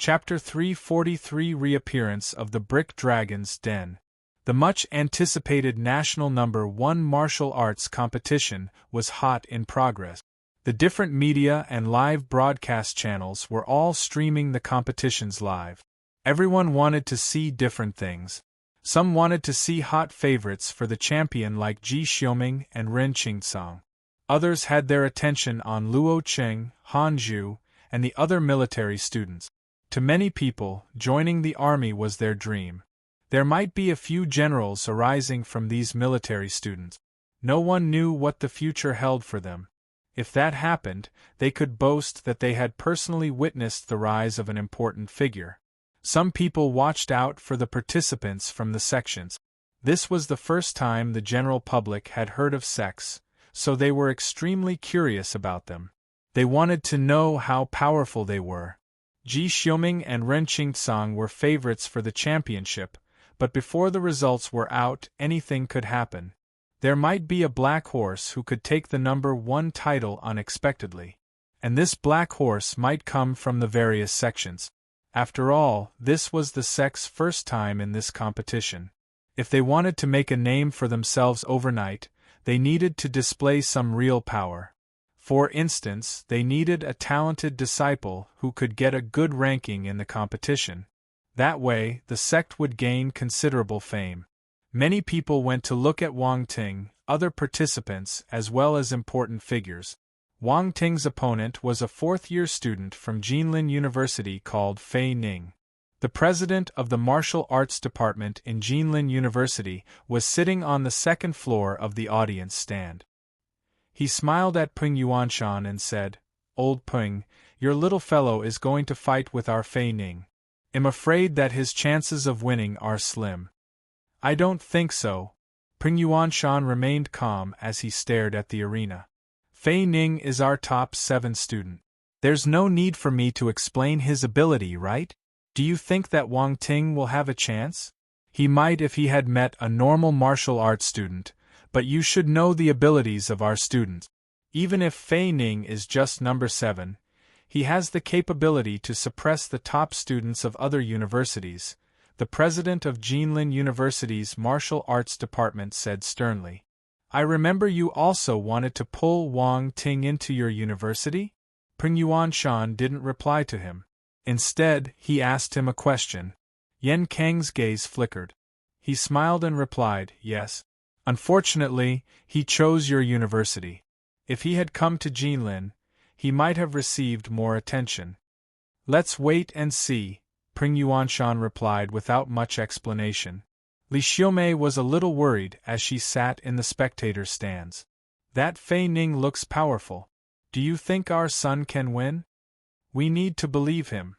Chapter 343 Reappearance of the Brick Dragon's Den. The much-anticipated national number 1 martial arts competition was hot in progress. The different media and live broadcast channels were all streaming the competitions live. Everyone wanted to see different things. Some wanted to see hot favorites for the champion like Ji Xiaoming and Ren Qingcang. Others had their attention on Luo Cheng, Han Zhu, and the other military students. To many people, joining the army was their dream. There might be a few generals arising from these military students. No one knew what the future held for them. If that happened, they could boast that they had personally witnessed the rise of an important figure. Some people watched out for the participants from the sections. This was the first time the general public had heard of sects, so they were extremely curious about them. They wanted to know how powerful they were. Ji Xiaoming and Ren Qingcang were favorites for the championship, but before the results were out, anything could happen. There might be a black horse who could take the number 1 title unexpectedly. And this black horse might come from the various sections. After all, this was the sect's first time in this competition. If they wanted to make a name for themselves overnight, they needed to display some real power. For instance, they needed a talented disciple who could get a good ranking in the competition. That way, the sect would gain considerable fame. Many people went to look at Wang Ting, other participants, as well as important figures. Wang Ting's opponent was a 4th-year student from Jinlin University called Fei Ning. The president of the martial arts department in Jinlin University was sitting on the 2nd floor of the audience stand. He smiled at Peng Yuanshan and said, "Old Peng, your little fellow is going to fight with our Fei Ning. I'm afraid that his chances of winning are slim." "I don't think so." Peng Yuanshan remained calm as he stared at the arena. "Fei Ning is our top 7 student. There's no need for me to explain his ability, right? Do you think that Wang Ting will have a chance? He might if he had met a normal martial arts student, but you should know the abilities of our students. Even if Fei Ning is just number 7, he has the capability to suppress the top students of other universities," the president of Jinlin University's martial arts department said sternly. "I remember you also wanted to pull Wang Ting into your university?" Peng Yuanshan didn't reply to him. Instead, he asked him a question. Yan Kang's gaze flickered. He smiled and replied, "Yes. Unfortunately, he chose your university. If he had come to Jinlin, he might have received more attention." "Let's wait and see," Peng Yuanshan replied without much explanation. Li Xiaomei was a little worried as she sat in the spectator stands. "That Fei Ning looks powerful. Do you think our son can win? We need to believe him."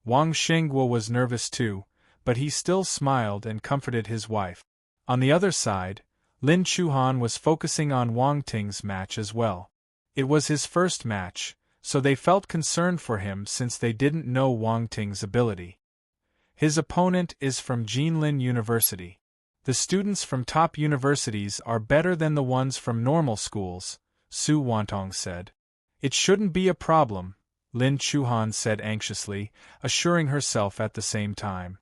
Wang Xingguo was nervous too, but he still smiled and comforted his wife. On the other side, Lin Chuhan was focusing on Wang Ting's match as well. It was his first match, so they felt concerned for him since they didn't know Wang Ting's ability. His opponent is from Jinlin University. The students from top universities are better than the ones from normal schools, Su Wantong said. "It shouldn't be a problem," Lin Chuhan said anxiously, assuring herself at the same time.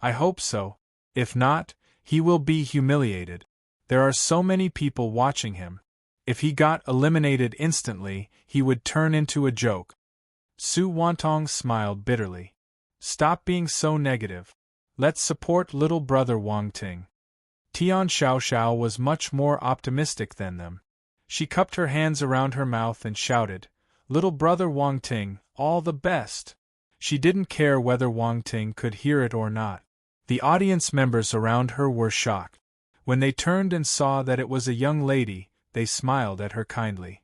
"I hope so. If not, he will be humiliated. There are so many people watching him. If he got eliminated instantly, he would turn into a joke." Su Wantong smiled bitterly. "Stop being so negative. Let's support little brother Wang Ting." Tian Xiaoxiao was much more optimistic than them. She cupped her hands around her mouth and shouted, "Little brother Wang Ting, all the best." She didn't care whether Wang Ting could hear it or not. The audience members around her were shocked. When they turned and saw that it was a young lady, they smiled at her kindly.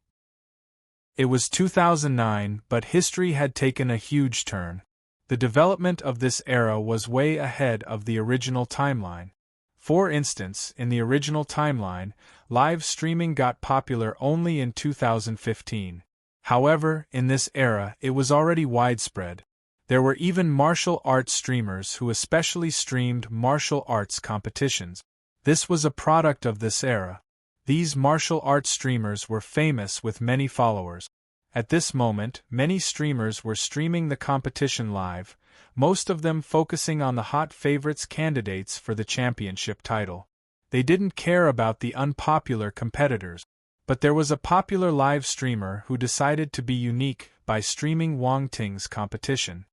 It was 2009, but history had taken a huge turn. The development of this era was way ahead of the original timeline. For instance, in the original timeline, live streaming got popular only in 2015. However, in this era, it was already widespread. There were even martial arts streamers who especially streamed martial arts competitions. This was a product of this era. These martial arts streamers were famous with many followers. At this moment, many streamers were streaming the competition live, most of them focusing on the hot favorites candidates for the championship title. They didn't care about the unpopular competitors. But there was a popular live streamer who decided to be unique by streaming Wang Ting's competition.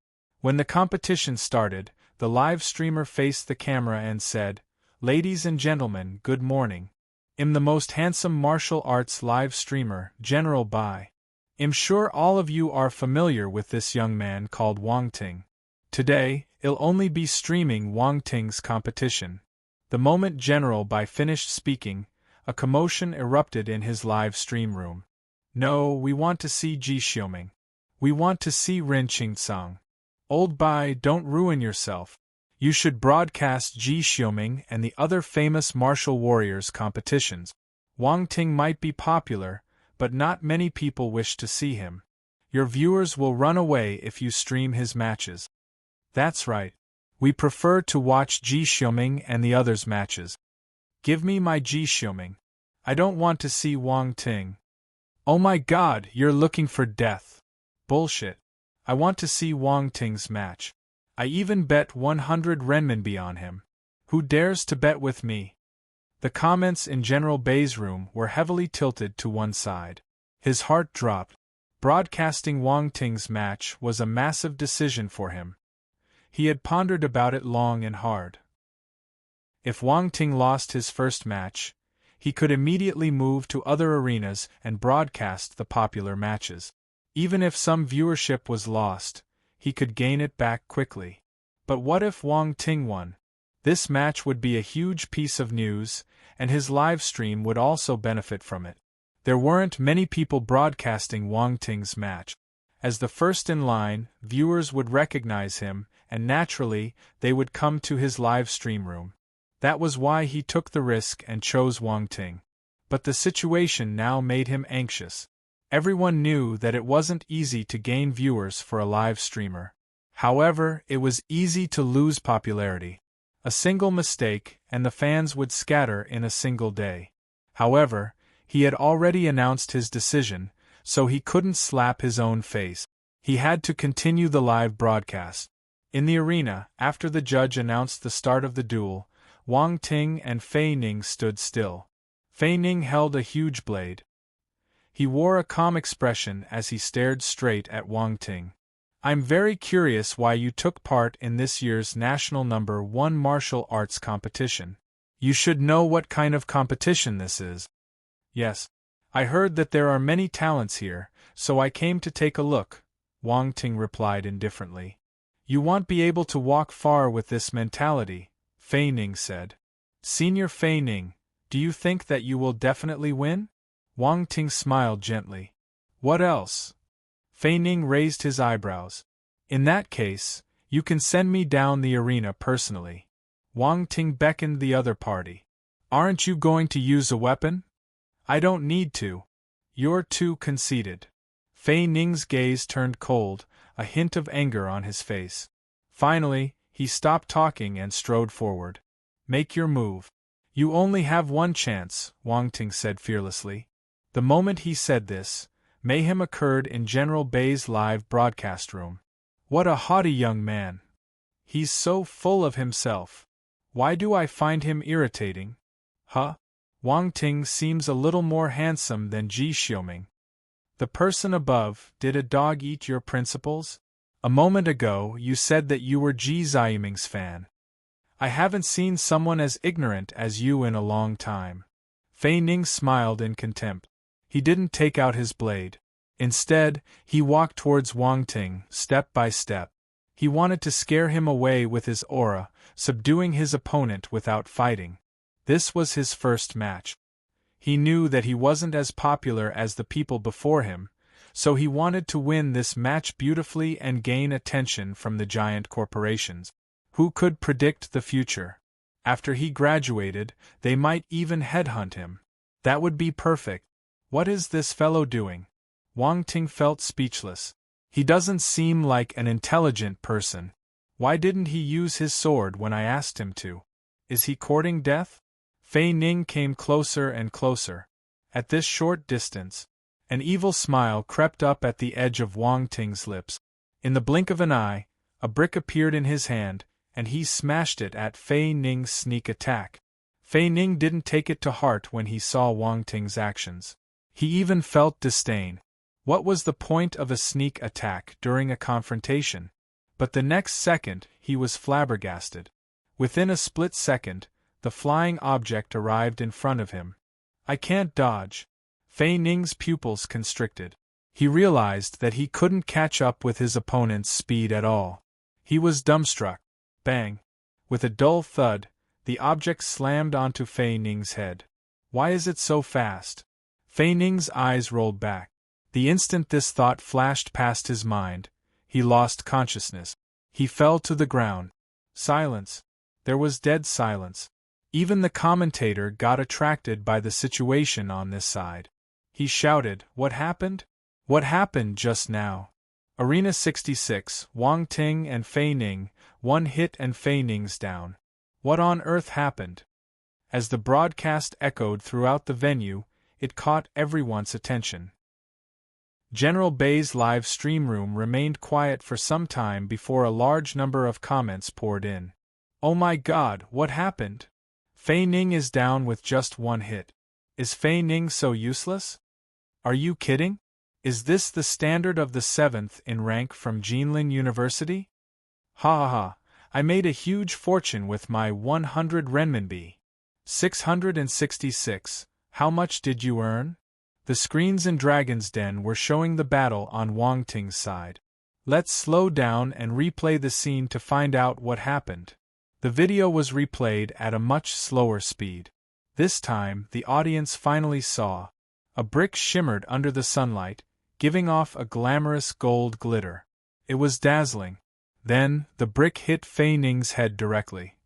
When the competition started, the live streamer faced the camera and said, "Ladies and gentlemen, good morning. I'm the most handsome martial arts live streamer, General Bai. I'm sure all of you are familiar with this young man called Wang Ting. Today, I'll only be streaming Wang Ting's competition." The moment General Bai finished speaking, a commotion erupted in his live stream room. "No, we want to see Ji Xiuming. We want to see Ren Qingcang. Old Bai, don't ruin yourself. You should broadcast Ji Xiuming and the other famous martial warriors' competitions. Wang Ting might be popular, but not many people wish to see him. Your viewers will run away if you stream his matches." "That's right. We prefer to watch Ji Xiuming and the others' matches. Give me my Ji Xiuming. I don't want to see Wang Ting." "Oh my God, you're looking for death." "Bullshit. I want to see Wang Ting's match. I even bet 100 renminbi on him. Who dares to bet with me?" The comments in General Bai's room were heavily tilted to one side. His heart dropped. Broadcasting Wang Ting's match was a massive decision for him. He had pondered about it long and hard. If Wang Ting lost his first match, he could immediately move to other arenas and broadcast the popular matches. Even if some viewership was lost, he could gain it back quickly. But what if Wang Ting won? This match would be a huge piece of news, and his live stream would also benefit from it. There weren't many people broadcasting Wang Ting's match. As the first in line, viewers would recognize him, and naturally, they would come to his live stream room. That was why he took the risk and chose Wang Ting. But the situation now made him anxious. Everyone knew that it wasn't easy to gain viewers for a live streamer. However, it was easy to lose popularity. A single mistake, and the fans would scatter in a single day. However, he had already announced his decision, so he couldn't slap his own face. He had to continue the live broadcast. In the arena, after the judge announced the start of the duel, Wang Ting and Fei Ning stood still. Fei Ning held a huge blade. He wore a calm expression as he stared straight at Wang Ting. "I'm very curious why you took part in this year's national #1 martial arts competition. You should know what kind of competition this is." "Yes. I heard that there are many talents here, so I came to take a look," Wang Ting replied indifferently. "You won't be able to walk far with this mentality," Fei Ning said. "Senior Fei Ning, do you think that you will definitely win?" Wang Ting smiled gently. "What else?" Fei Ning raised his eyebrows. "In that case, you can send me down the arena personally." Wang Ting beckoned the other party. "Aren't you going to use a weapon?" "I don't need to. You're too conceited." Fei Ning's gaze turned cold, a hint of anger on his face. Finally, he stopped talking and strode forward. "Make your move. You only have one chance," Wang Ting said fearlessly. The moment he said this, mayhem occurred in General Bai's live broadcast room. "What a haughty young man. He's so full of himself. Why do I find him irritating? Huh? Wang Ting seems a little more handsome than Ji Xiuming." The person above, "Did a dog eat your principles? A moment ago you said that you were Ji Xiuming's fan. I haven't seen someone as ignorant as you in a long time." Fei Ning smiled in contempt. He didn't take out his blade. Instead, he walked towards Wang Ting, step by step. He wanted to scare him away with his aura, subduing his opponent without fighting. This was his first match. He knew that he wasn't as popular as the people before him, so he wanted to win this match beautifully and gain attention from the giant corporations. Who could predict the future? After he graduated, they might even headhunt him. That would be perfect. What is this fellow doing? Wang Ting felt speechless. He doesn't seem like an intelligent person. Why didn't he use his sword when I asked him to? Is he courting death? Fei Ning came closer and closer. At this short distance, An evil smile crept up at the edge of Wang Ting's lips. In the blink of an eye, a brick appeared in his hand, and he smashed it at Fei Ning's sneak attack. Fei Ning didn't take it to heart when he saw Wang Ting's actions. He even felt disdain. What was the point of a sneak attack during a confrontation? But the next second, he was flabbergasted. Within a split second, the flying object arrived in front of him. I can't dodge. Fei Ning's pupils constricted. He realized that he couldn't catch up with his opponent's speed at all. He was dumbstruck. Bang! With a dull thud, the object slammed onto Fei Ning's head. Why is it so fast? Fei Ning's eyes rolled back. The instant this thought flashed past his mind, he lost consciousness. He fell to the ground. Silence. There was dead silence. Even the commentator got attracted by the situation on this side. He shouted, "What happened? What happened just now?" Arena 66, Wang Ting and Fei Ning, one hit and Fei Ning's down. What on earth happened? As the broadcast echoed throughout the venue, it caught everyone's attention. General Bei's live stream room remained quiet for some time before a large number of comments poured in. Oh my god, what happened? Fei Ning is down with just one hit. Is Fei Ning so useless? Are you kidding? Is this the standard of the 7th in rank from Jinlin University? Ha ha ha, I made a huge fortune with my 100 renminbi. 666, how much did you earn? The screens in Dragon's Den were showing the battle on Wang Ting's side. Let's slow down and replay the scene to find out what happened. The video was replayed at a much slower speed. This time, the audience finally saw. A brick shimmered under the sunlight, giving off a glamorous gold glitter. It was dazzling. Then, the brick hit Fei Ning's head directly.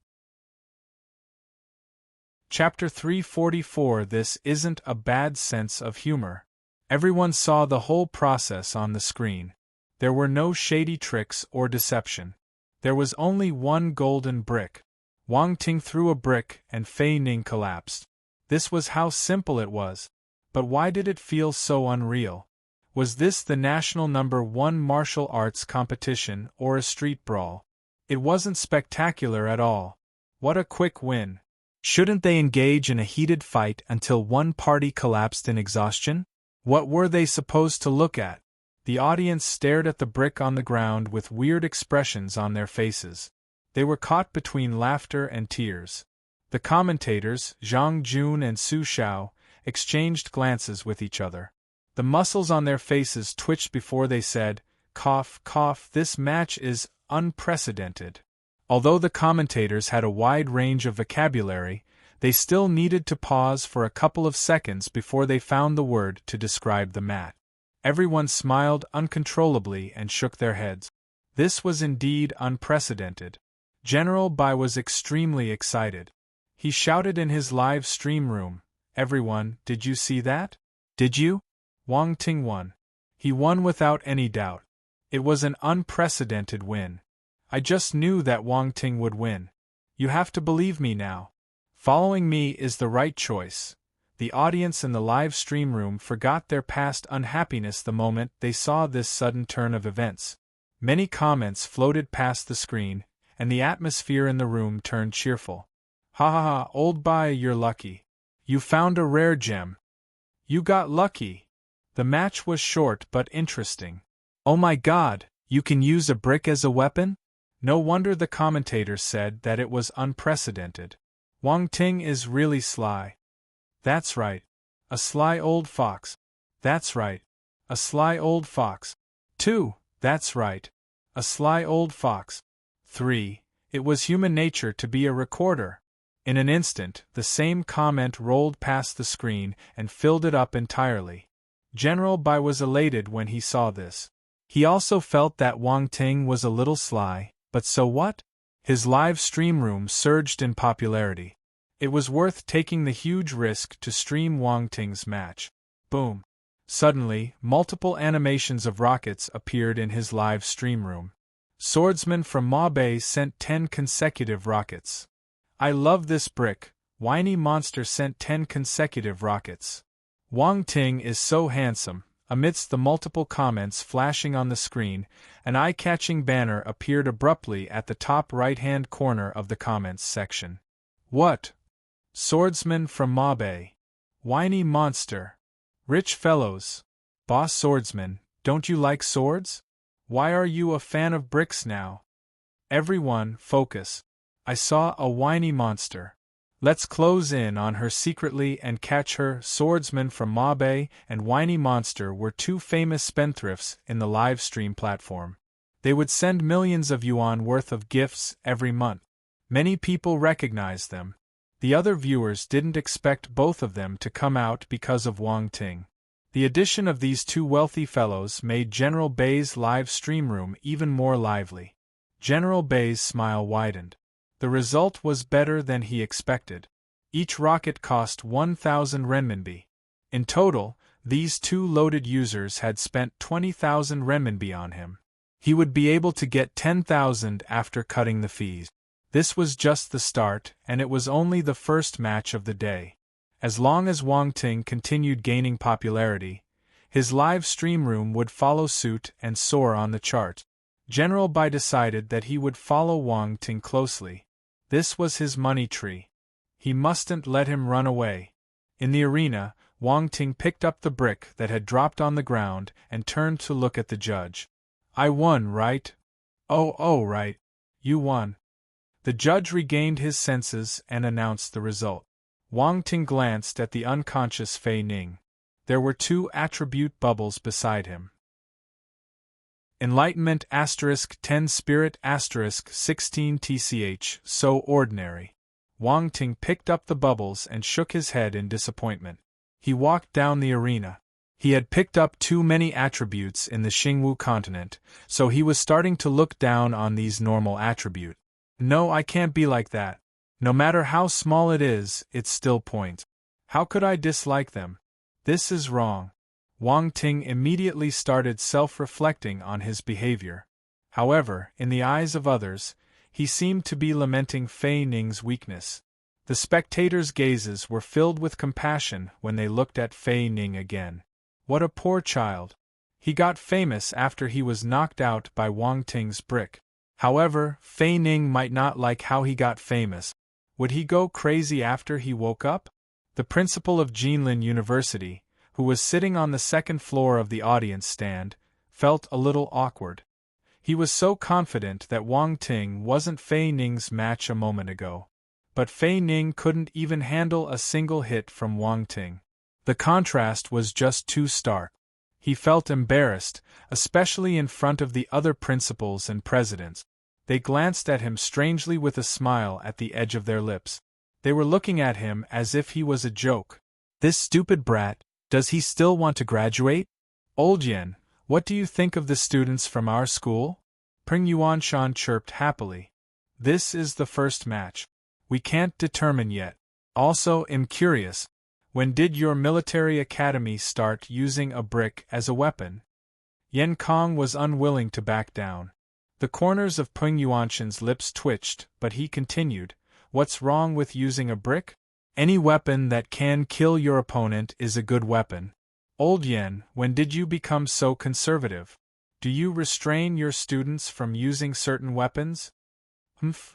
Chapter 344. This isn't a bad sense of humor. Everyone saw the whole process on the screen. There were no shady tricks or deception. There was only one golden brick. Wang Ting threw a brick and Fei Ning collapsed. This was how simple it was. But why did it feel so unreal? Was this the national #1 martial arts competition or a street brawl? It wasn't spectacular at all. What a quick win. Shouldn't they engage in a heated fight until one party collapsed in exhaustion? What were they supposed to look at? The audience stared at the brick on the ground with weird expressions on their faces. They were caught between laughter and tears. The commentators, Zhang Jun and Su Xiao, exchanged glances with each other. The muscles on their faces twitched before they said, "Cough, cough, this match is unprecedented." Although the commentators had a wide range of vocabulary, they still needed to pause for a couple of seconds before they found the word to describe the match. Everyone smiled uncontrollably and shook their heads. This was indeed unprecedented. General Bai was extremely excited. He shouted in his live stream room, "Everyone, did you see that? Did you? Wang Ting won. He won without any doubt. It was an unprecedented win. I just knew that Wang Ting would win. You have to believe me now. Following me is the right choice." The audience in the live stream room forgot their past unhappiness the moment they saw this sudden turn of events. Many comments floated past the screen, and the atmosphere in the room turned cheerful. "Ha ha ha, old Bai, you're lucky. You found a rare gem. You got lucky." The match was short but interesting. "Oh my god, you can use a brick as a weapon?" No wonder the commentators said that it was unprecedented. Wang Ting is really sly. That's right. A sly old fox. That's right. A sly old fox. 2. That's right. A sly old fox. 3. It was human nature to be a recorder. In an instant, the same comment rolled past the screen and filled it up entirely. General Bai was elated when he saw this. He also felt that Wang Ting was a little sly, but so what? His live stream room surged in popularity. It was worth taking the huge risk to stream Wang Ting's match. Boom. Suddenly, multiple animations of rockets appeared in his live stream room. Swordsman from Ma Bei sent 10 consecutive rockets. I love this brick. Whiny Monster sent 10 consecutive rockets. Wang Ting is so handsome, Amidst the multiple comments flashing on the screen, an eye-catching banner appeared abruptly at the top right-hand corner of the comments section. What? Swordsman from Mabe. Whiny monster. Rich fellows. Boss swordsman, don't you like swords? Why are you a fan of bricks now? Everyone, focus. I saw a whiny monster. Let's close in on her secretly and catch her. Swordsman from Mabe and Whiny Monster were two famous spendthrifts in the live stream platform. They would send millions of yuan worth of gifts every month. Many people recognized them. The other viewers didn't expect both of them to come out because of Wang Ting. The addition of these two wealthy fellows made General Bei's live stream room even more lively. General Bei's smile widened. The result was better than he expected. Each rocket cost 1,000 renminbi. In total, these two loaded users had spent 20,000 renminbi on him. He would be able to get 10,000 after cutting the fees. This was just the start, and it was only the first match of the day. As long as Wang Ting continued gaining popularity, his live stream room would follow suit and soar on the chart. General Bai decided that he would follow Wang Ting closely. This was his money tree. He mustn't let him run away. In the arena, Wang Ting picked up the brick that had dropped on the ground and turned to look at the judge. I won, right? Oh, right. You won. The judge regained his senses and announced the result. Wang Ting glanced at the unconscious Fei Ning. There were 2 attribute bubbles beside him. Enlightenment *10 Spirit *16 TCH, so ordinary. Wang Ting picked up the bubbles and shook his head in disappointment. He walked down the arena. He had picked up too many attributes in the Xingwu continent, so he was starting to look down on these normal attributes. No, I can't be like that. No matter how small it is, it's still point. How could I dislike them? This is wrong. Wang Ting immediately started self-reflecting on his behavior. However, in the eyes of others, he seemed to be lamenting Fei Ning's weakness. The spectators' gazes were filled with compassion when they looked at Fei Ning again. What a poor child. He got famous after he was knocked out by Wang Ting's brick. However, Fei Ning might not like how he got famous. Would he go crazy after he woke up? The principal of Jinlin University, who was sitting on the second floor of the audience stand, felt a little awkward. He was so confident that Wang Ting wasn't Fei Ning's match a moment ago. But Fei Ning couldn't even handle a single hit from Wang Ting. The contrast was just too stark. He felt embarrassed, especially in front of the other principals and presidents. They glanced at him strangely with a smile at the edge of their lips. They were looking at him as if he was a joke. This stupid brat, does he still want to graduate? Old Yen, what do you think of the students from our school? Peng Yuanshan chirped happily. This is the first match. We can't determine yet. Also, I'm curious. When did your military academy start using a brick as a weapon? Yen Kong was unwilling to back down. The corners of Peng Yuanshan's lips twitched, but he continued, What's wrong with using a brick? Any weapon that can kill your opponent is a good weapon. Old Yen, when did you become so conservative? Do you restrain your students from using certain weapons?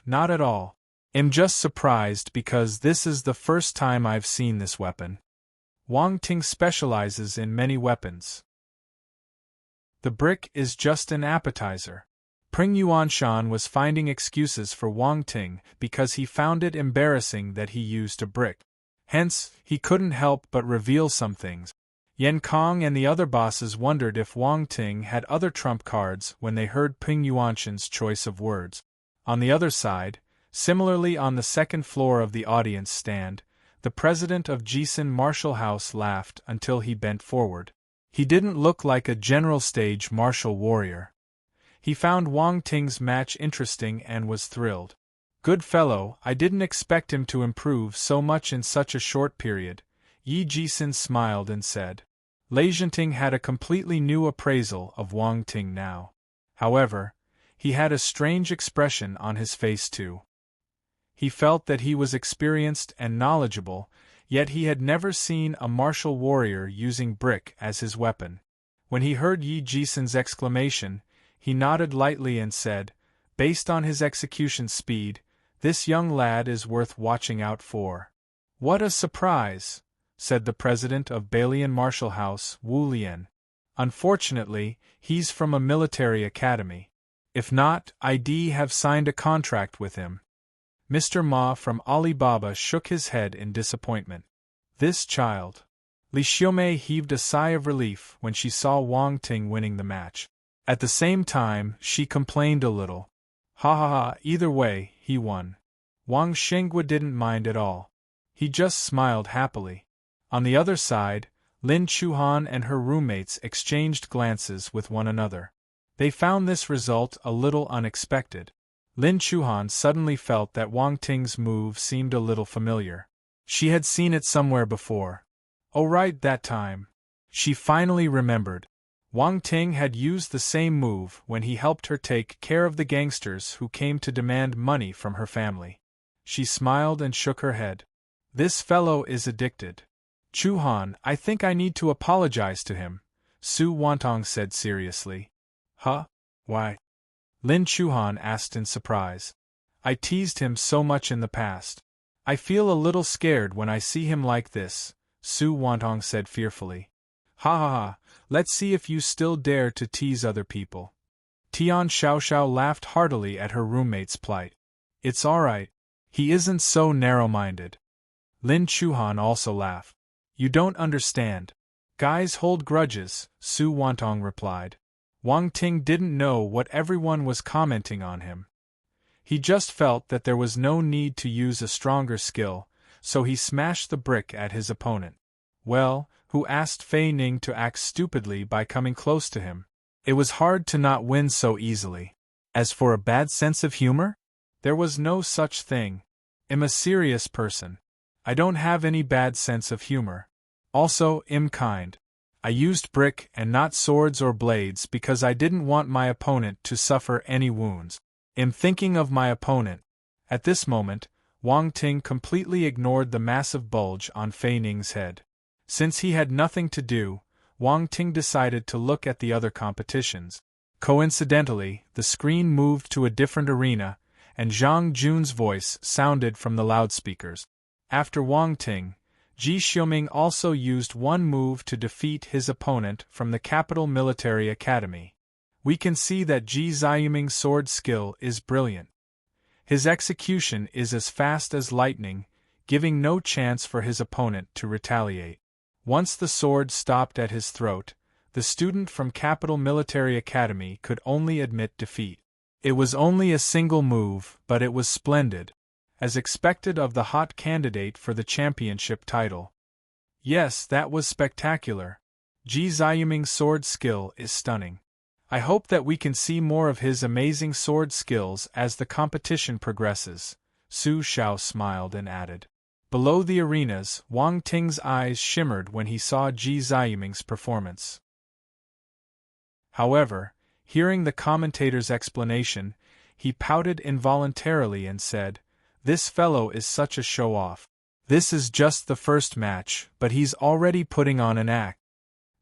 Not at all. I'm just surprised because this is the first time I've seen this weapon. Wang Ting specializes in many weapons. The brick is just an appetizer. Peng Yuanshan was finding excuses for Wang Ting because he found it embarrassing that he used a brick. Hence, he couldn't help but reveal some things. Yen Kong and the other bosses wondered if Wang Ting had other trump cards when they heard Peng Yuanshan's choice of words. On the other side, similarly on the second floor of the audience stand, the president of Jisun Martial House laughed until he bent forward. He didn't look like a general stage martial warrior. He found Wang Ting's match interesting and was thrilled. Good fellow, I didn't expect him to improve so much in such a short period. Yi Jisun smiled and said. Lei Zhenting had a completely new appraisal of Wang Ting now. However, he had a strange expression on his face too. He felt that he was experienced and knowledgeable, yet he had never seen a martial warrior using brick as his weapon. When he heard Yi Jisen's exclamation, he nodded lightly and said, "Based on his execution speed, this young lad is worth watching out for." "What a surprise," said the president of Balian Martial House, Wu Lian. "Unfortunately, he's from a military academy. If not, I'd have signed a contract with him." Mr. Ma from Alibaba shook his head in disappointment. This child. Li Xiaomei heaved a sigh of relief when she saw Wang Ting winning the match. At the same time, she complained a little. Ha ha ha, either way, he won. Wang Xinghua didn't mind at all. He just smiled happily. On the other side, Lin Chuhan and her roommates exchanged glances with one another. They found this result a little unexpected. Lin Chuhan suddenly felt that Wang Ting's move seemed a little familiar. She had seen it somewhere before. Oh right, that time. She finally remembered. Wang Ting had used the same move when he helped her take care of the gangsters who came to demand money from her family. She smiled and shook her head. This fellow is addicted. Chuhan, I think I need to apologize to him, Su Wantong said seriously. Huh? Why? Lin Chuhan asked in surprise. I teased him so much in the past. I feel a little scared when I see him like this, Su Wantong said fearfully. Ha ha ha, let's see if you still dare to tease other people. Tian Xiaoxiao laughed heartily at her roommate's plight. It's alright. He isn't so narrow-minded. Lin Chuhan also laughed. You don't understand. Guys hold grudges, Su Wantong replied. Wang Ting didn't know what everyone was commenting on him. He just felt that there was no need to use a stronger skill, so he smashed the brick at his opponent. Well, who asked Fei Ning to act stupidly by coming close to him? It was hard to not win so easily. As for a bad sense of humor? There was no such thing. I'm a serious person. I don't have any bad sense of humor. Also, I'm kind. I used brick and not swords or blades because I didn't want my opponent to suffer any wounds. I'm thinking of my opponent. At this moment, Wang Ting completely ignored the massive bulge on Fei Ning's head. Since he had nothing to do, Wang Ting decided to look at the other competitions. Coincidentally, the screen moved to a different arena, and Zhang Jun's voice sounded from the loudspeakers. After Wang Ting, Ji Xiuming also used one move to defeat his opponent from the Capital Military Academy. We can see that Ji Xiuming's sword skill is brilliant. His execution is as fast as lightning, giving no chance for his opponent to retaliate. Once the sword stopped at his throat, the student from Capital Military Academy could only admit defeat. It was only a single move, but it was splendid, as expected of the hot candidate for the championship title. Yes, that was spectacular. Ji Xiuming's sword skill is stunning. I hope that we can see more of his amazing sword skills as the competition progresses, Su Xiao smiled and added. Below the arenas, Wang Ting's eyes shimmered when he saw Ji Xiuming's performance. However, hearing the commentator's explanation, he pouted involuntarily and said, "This fellow is such a show-off. This is just the first match, but he's already putting on an act."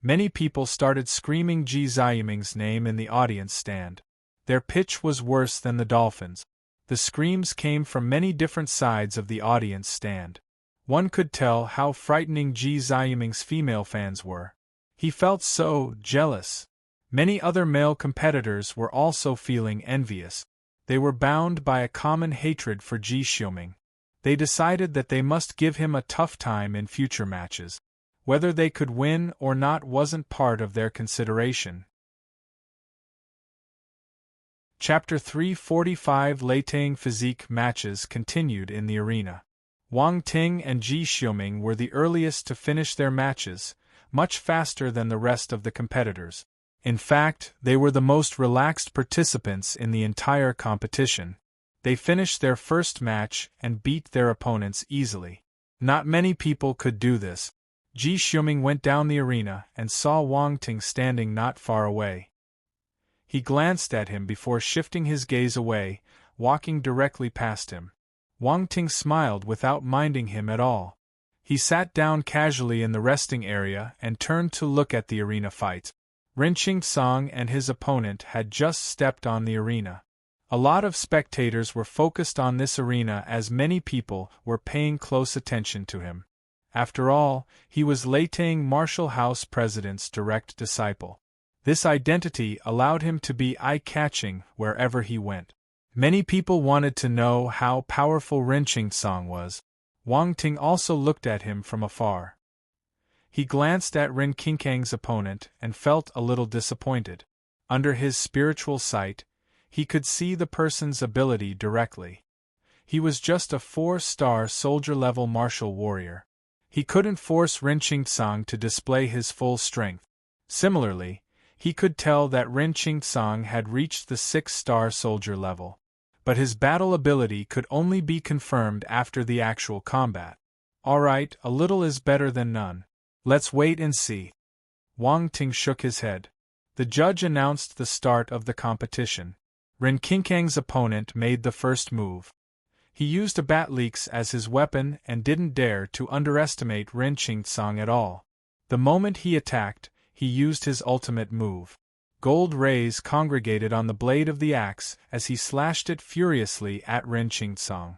Many people started screaming Ji Xiuming's name in the audience stand. Their pitch was worse than the dolphins. The screams came from many different sides of the audience stand. One could tell how frightening Ji Xiuming's female fans were. He felt so jealous. Many other male competitors were also feeling envious. They were bound by a common hatred for Ji Xiuming. They decided that they must give him a tough time in future matches. Whether they could win or not wasn't part of their consideration. Chapter 345 Leitang Physique matches continued in the arena. Wang Ting and Ji Xiuming were the earliest to finish their matches, much faster than the rest of the competitors. In fact, they were the most relaxed participants in the entire competition. They finished their first match and beat their opponents easily. Not many people could do this. Ji Xiuming went down the arena and saw Wang Ting standing not far away. He glanced at him before shifting his gaze away, walking directly past him. Wang Ting smiled without minding him at all. He sat down casually in the resting area and turned to look at the arena fight. Ren Song and his opponent had just stepped on the arena. A lot of spectators were focused on this arena as many people were paying close attention to him. After all, he was Leitang Martial House President's direct disciple. This identity allowed him to be eye-catching wherever he went. Many people wanted to know how powerful Ren Song was. Wang Ting also looked at him from afar. He glanced at Ren Qingkang's opponent and felt a little disappointed. Under his spiritual sight, he could see the person's ability directly. He was just a 4-star soldier-level martial warrior. He couldn't force Ren Song to display his full strength. Similarly, he could tell that Ren Song had reached the 6-star soldier level. But his battle ability could only be confirmed after the actual combat. Alright, a little is better than none. Let's wait and see. Wang Ting shook his head. The judge announced the start of the competition. Ren Qingkang's opponent made the first move. He used a bat leaks as his weapon and didn't dare to underestimate Ren Song at all. The moment he attacked, he used his ultimate move. Gold rays congregated on the blade of the axe as he slashed it furiously at Ren Song.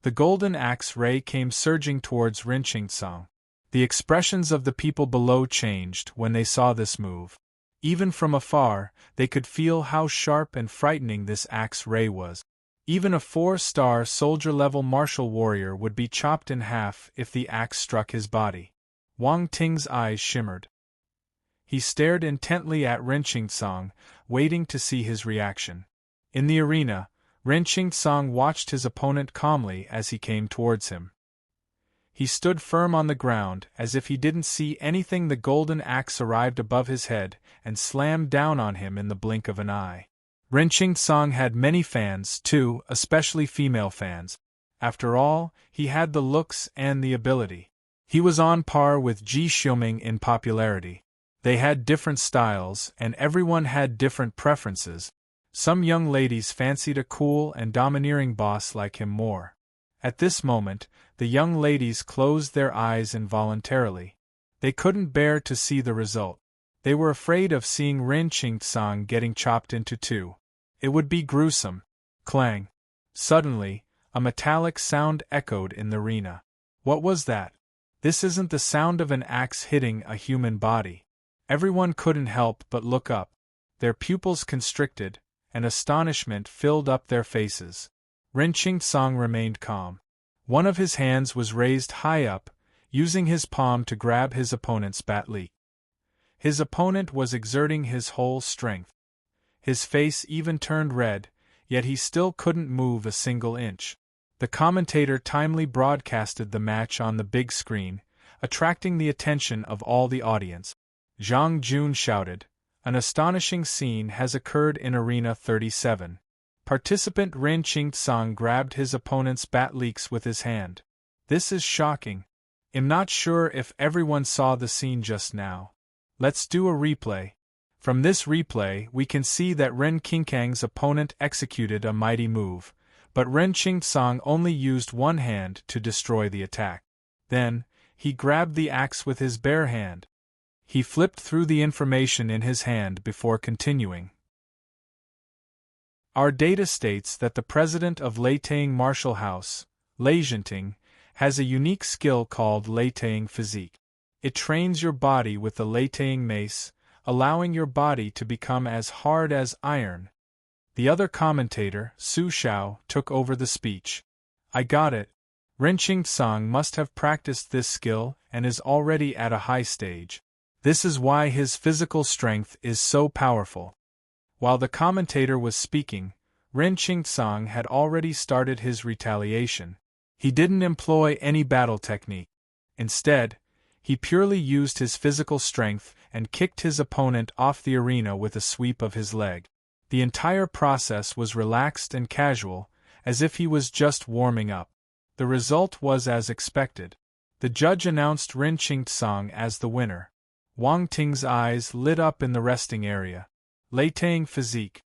The golden axe ray came surging towards Ren Song. The expressions of the people below changed when they saw this move. Even from afar, they could feel how sharp and frightening this axe ray was. Even a 4-star soldier-level martial warrior would be chopped in half if the axe struck his body. Wang Ting's eyes shimmered. He stared intently at Ren Song, waiting to see his reaction. In the arena, Ren Song watched his opponent calmly as he came towards him. He stood firm on the ground as if he didn't see anything. The golden axe arrived above his head and slammed down on him in the blink of an eye. Ren Song had many fans, too, especially female fans. After all, he had the looks and the ability. He was on par with Ji Xiuming in popularity. They had different styles, and everyone had different preferences. Some young ladies fancied a cool and domineering boss like him more. At this moment, the young ladies closed their eyes involuntarily. They couldn't bear to see the result. They were afraid of seeing Ren Song getting chopped into two. It would be gruesome. Clang! Suddenly, a metallic sound echoed in the arena. What was that? This isn't the sound of an axe hitting a human body. Everyone couldn't help but look up. Their pupils constricted, and astonishment filled up their faces. Ren Song remained calm. One of his hands was raised high up, using his palm to grab his opponent's bat leak. His opponent was exerting his whole strength. His face even turned red, yet he still couldn't move a single inch. The commentator timely broadcasted the match on the big screen, attracting the attention of all the audience. Zhang Jun shouted, "An astonishing scene has occurred in Arena 37. Participant Ren Song grabbed his opponent's bat leaks with his hand. This is shocking. I'm not sure if everyone saw the scene just now. Let's do a replay." From this replay we can see that Ren Qingkang's opponent executed a mighty move, but Ren Song only used one hand to destroy the attack. Then, he grabbed the axe with his bare hand. He flipped through the information in his hand before continuing. Our data states that the president of Leitang Martial House, Lei Zhenting, has a unique skill called Leitang Physique. It trains your body with the Leitang mace, allowing your body to become as hard as iron. The other commentator, Su Xiao, took over the speech. I got it. Ren Song must have practiced this skill and is already at a high stage. This is why his physical strength is so powerful. While the commentator was speaking, Ren Song had already started his retaliation. He didn't employ any battle technique. Instead, he purely used his physical strength and kicked his opponent off the arena with a sweep of his leg. The entire process was relaxed and casual, as if he was just warming up. The result was as expected. The judge announced Ren Song as the winner. Wang Ting's eyes lit up in the resting area. Leitang Physique.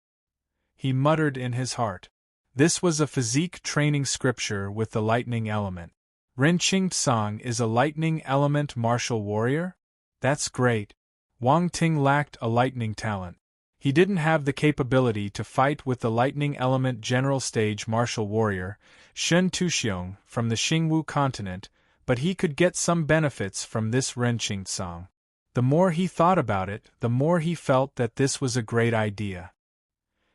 He muttered in his heart. This was a physique training scripture with the lightning element. Ren Song is a lightning element martial warrior? That's great. Wang Ting lacked a lightning talent. He didn't have the capability to fight with the lightning element general stage martial warrior, Shen Tuxiong, from the Xingwu continent, but he could get some benefits from this Ren Qingtsang. The more he thought about it, the more he felt that this was a great idea.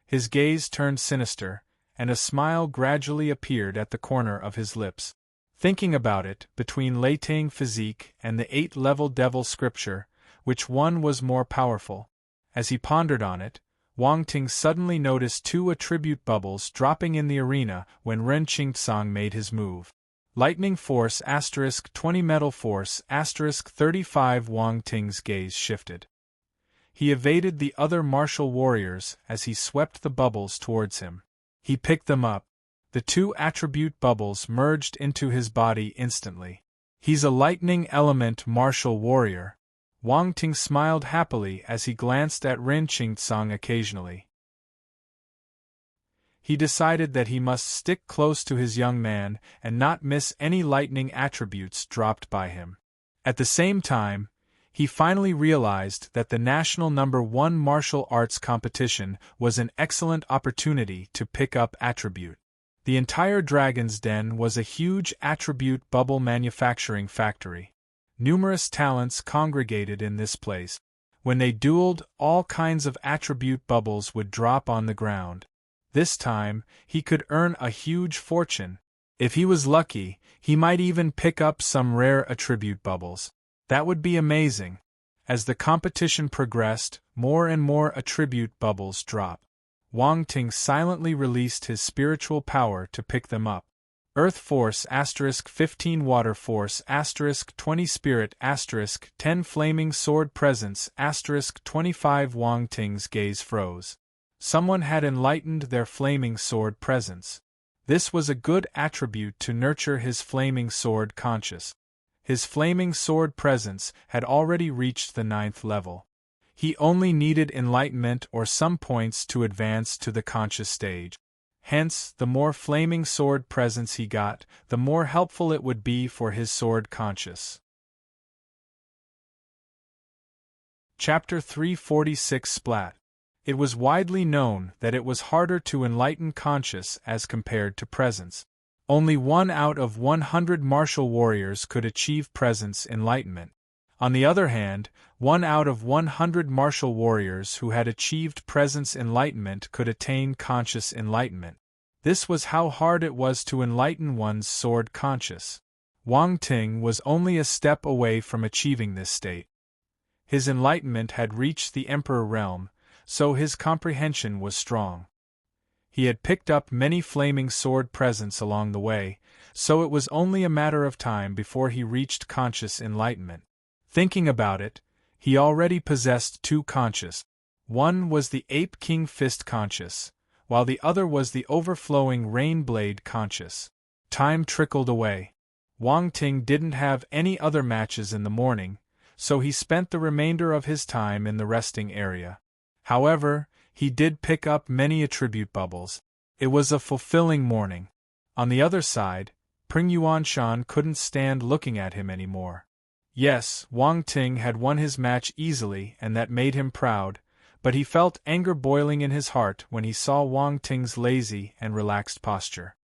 His gaze turned sinister, and a smile gradually appeared at the corner of his lips. Thinking about it, between Leitang physique and the 8-level devil scripture, which one was more powerful? As he pondered on it, Wang Ting suddenly noticed 2 attribute bubbles dropping in the arena when Ren Qingtsang made his move. Lightning Force *20 Metal Force *35. Wang Ting's gaze shifted. He evaded the other martial warriors as he swept the bubbles towards him. He picked them up. The 2 attribute bubbles merged into his body instantly. He's a lightning element martial warrior. Wang Ting smiled happily as he glanced at Ren Qingtsang occasionally. He decided that he must stick close to his young man and not miss any lightning attributes dropped by him. At the same time, he finally realized that the national #1 martial arts competition was an excellent opportunity to pick up attribute. The entire Dragon's Den was a huge attribute bubble manufacturing factory. Numerous talents congregated in this place. When they dueled, all kinds of attribute bubbles would drop on the ground. This time, he could earn a huge fortune. If he was lucky, he might even pick up some rare attribute bubbles. That would be amazing. As the competition progressed, more and more attribute bubbles dropped. Wang Ting silently released his spiritual power to pick them up. Earth Force *15 Water Force *20 Spirit *10 Flaming Sword Presence *25. Wang Ting's gaze froze. Someone had enlightened their flaming sword presence. This was a good attribute to nurture his flaming sword conscious. His flaming sword presence had already reached the 9th level. He only needed enlightenment or some points to advance to the conscious stage. Hence, the more flaming sword presence he got, the more helpful it would be for his sword conscious. Chapter 346 Splat. It was widely known that it was harder to enlighten conscious as compared to presence. Only 1 out of 100 martial warriors could achieve presence enlightenment. On the other hand, 1 out of 100 martial warriors who had achieved presence enlightenment could attain conscious enlightenment. This was how hard it was to enlighten one's sword conscious. Wang Ting was only a step away from achieving this state. His enlightenment had reached the Emperor realm, so his comprehension was strong. He had picked up many flaming sword presence along the way, so it was only a matter of time before he reached conscious enlightenment. Thinking about it, he already possessed 2 conscious. One was the Ape King Fist conscious, while the other was the overflowing Rain Blade conscious. Time trickled away. Wang Ting didn't have any other matches in the morning, so he spent the remainder of his time in the resting area. However, he did pick up many attribute bubbles. It was a fulfilling morning. On the other side, Pring Yuanshan couldn't stand looking at him anymore. Yes, Wang Ting had won his match easily and that made him proud, but he felt anger boiling in his heart when he saw Wang Ting's lazy and relaxed posture.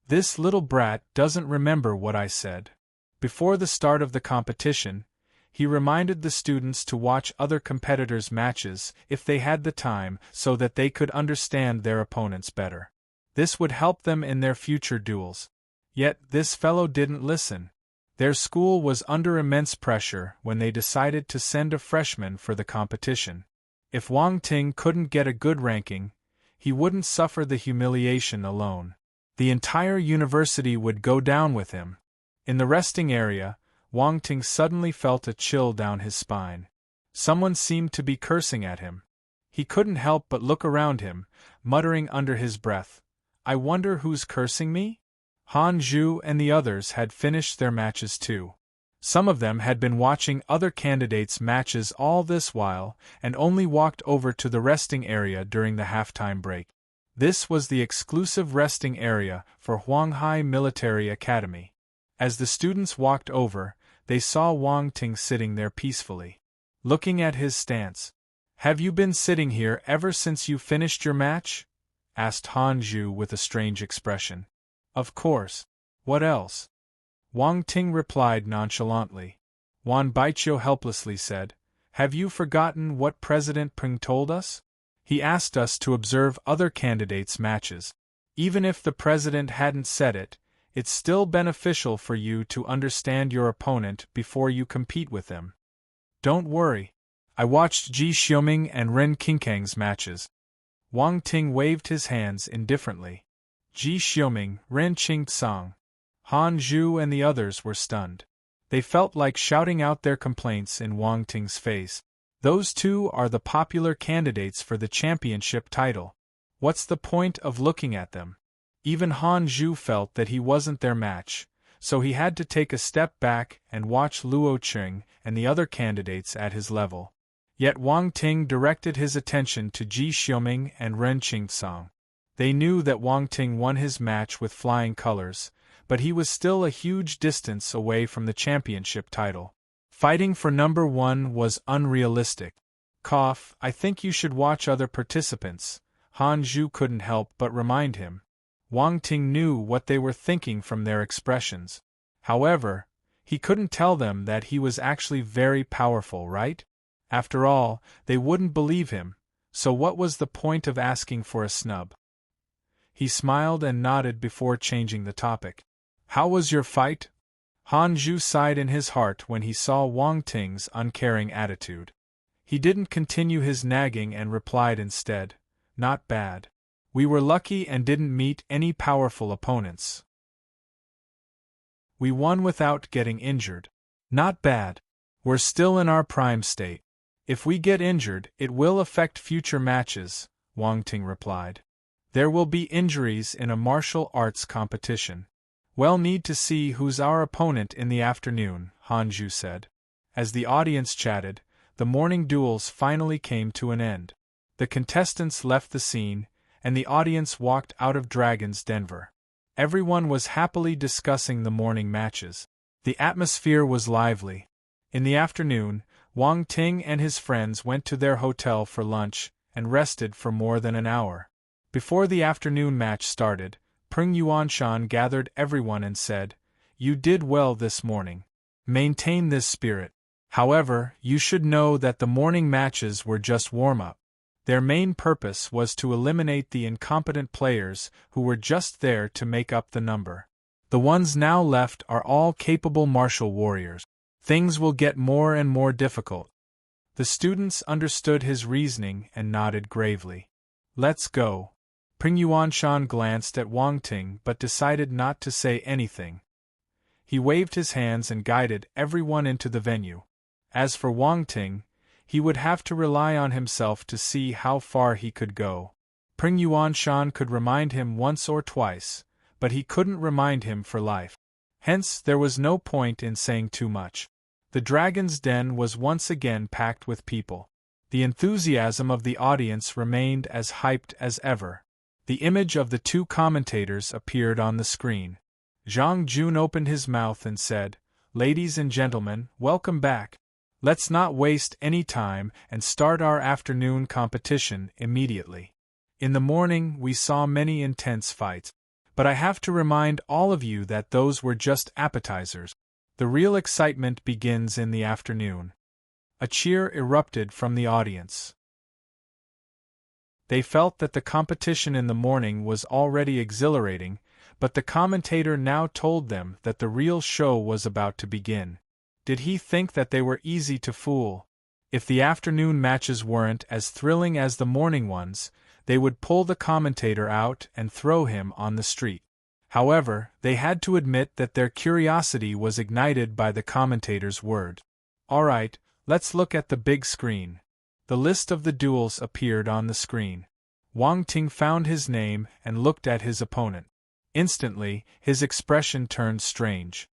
This little brat doesn't remember what I said. Before the start of the competition, he reminded the students to watch other competitors' matches if they had the time so that they could understand their opponents better. This would help them in their future duels. Yet this fellow didn't listen. Their school was under immense pressure when they decided to send a freshman for the competition. If Wang Ting couldn't get a good ranking, he wouldn't suffer the humiliation alone. The entire university would go down with him. In the resting area, Wang Ting suddenly felt a chill down his spine. Someone seemed to be cursing at him. He couldn't help but look around him, muttering under his breath, "I wonder who's cursing me?" Han Zhu and the others had finished their matches too. Some of them had been watching other candidates' matches all this while and only walked over to the resting area during the halftime break. This was the exclusive resting area for Huanghai Military Academy. As the students walked over, they saw Wang Ting sitting there peacefully. looking at his stance. "Have you been sitting here ever since you finished your match?" asked Han Zhu with a strange expression. "Of course. What else?" Wang Ting replied nonchalantly. Wan Baiqiu helplessly said, "Have you forgotten what President Peng told us? He asked us to observe other candidates' matches. Even if the president hadn't said it, it's still beneficial for you to understand your opponent before you compete with him. Don't worry. I watched Ji Xiuming and Ren Qingkang's matches." Wang Ting waved his hands indifferently. Ji Xiuming, Ren Qingcang, Han Zhu and the others were stunned. They felt like shouting out their complaints in Wang Ting's face. Those two are the popular candidates for the championship title. What's the point of looking at them? Even Han Zhu felt that he wasn't their match, so he had to take a step back and watch Luo Qing and the other candidates at his level. Yet Wang Ting directed his attention to Ji Xiuming and Ren Qingcang. They knew that Wang Ting won his match with flying colors, but he was still a huge distance away from the championship title. Fighting for number 1 was unrealistic. I think you should watch other participants," Han Zhu couldn't help but remind him. Wang Ting knew what they were thinking from their expressions. However, he couldn't tell them that he was actually very powerful, right? After all, they wouldn't believe him, so what was the point of asking for a snub? He smiled and nodded before changing the topic. "How was your fight?" Han Zhu sighed in his heart when he saw Wang Ting's uncaring attitude. He didn't continue his nagging and replied instead, "Not bad. We were lucky and didn't meet any powerful opponents. We won without getting injured." "Not bad. We're still in our prime state. If we get injured, it will affect future matches," Wang Ting replied. "There will be injuries in a martial arts competition. We'll need to see who's our opponent in the afternoon," Han Zhu said. As the audience chatted, the morning duels finally came to an end. The contestants left the scene, and the audience walked out of Dragon's Den. Everyone was happily discussing the morning matches. The atmosphere was lively. In the afternoon, Wang Ting and his friends went to their hotel for lunch and rested for more than an hour. Before the afternoon match started, Peng Yuanshan gathered everyone and said, "You did well this morning. Maintain this spirit. However, you should know that the morning matches were just warm-up. Their main purpose was to eliminate the incompetent players who were just there to make up the number. The ones now left are all capable martial warriors. Things will get more and more difficult." The students understood his reasoning and nodded gravely. "Let's go." Peng Yuanshan glanced at Wang Ting but decided not to say anything. He waved his hands and guided everyone into the venue. As for Wang Ting, he would have to rely on himself to see how far he could go. Peng Yuanshan could remind him once or twice, but he couldn't remind him for life. Hence, there was no point in saying too much. The Dragon's Den was once again packed with people. The enthusiasm of the audience remained as hyped as ever. The image of the two commentators appeared on the screen. Zhang Jun opened his mouth and said, "Ladies and gentlemen, welcome back. Let's not waste any time and start our afternoon competition immediately. In the morning we saw many intense fights, but I have to remind all of you that those were just appetizers. The real excitement begins in the afternoon." A cheer erupted from the audience. They felt that the competition in the morning was already exhilarating, but the commentator now told them that the real show was about to begin. Did he think that they were easy to fool? If the afternoon matches weren't as thrilling as the morning ones, they would pull the commentator out and throw him on the street. However, they had to admit that their curiosity was ignited by the commentator's word. "Alright, let's look at the big screen." The list of the duels appeared on the screen. Wang Ting found his name and looked at his opponent. Instantly, his expression turned strange.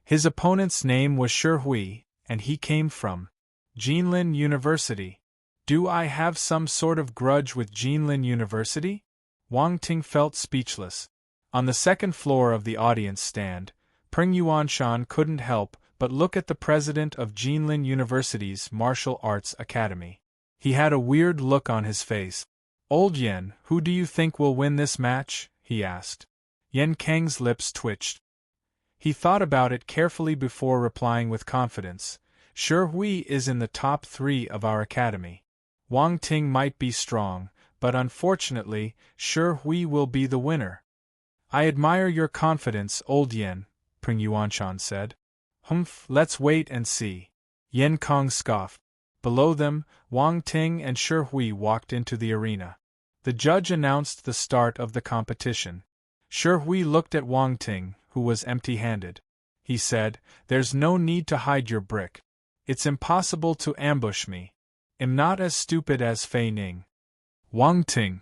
His opponent's name was Shi Hui, and he came from Jinlin University. Do I have some sort of grudge with Jinlin University? Wang Ting felt speechless. On the second floor of the audience stand, Peng Yuanshan couldn't help but look at the president of Jinlin University's Martial Arts Academy. He had a weird look on his face. Old Yen, who do you think will win this match? He asked. Yen Kang's lips twitched. He thought about it carefully before replying with confidence. Sure, Hui is in the top 3 of our academy. Wang Ting might be strong, but unfortunately, Sure Hui will be the winner. I admire your confidence, old Yen, Peng Yuanshan said. Humph, let's wait and see. Yen Kong scoffed. Below them, Wang Ting and Sure Hui walked into the arena. The judge announced the start of the competition. Sure Hui looked at Wang Ting, who was empty-handed. He said, "There's no need to hide your brick. It's impossible to ambush me. I'm not as stupid as Fei Ning." Wang Ting.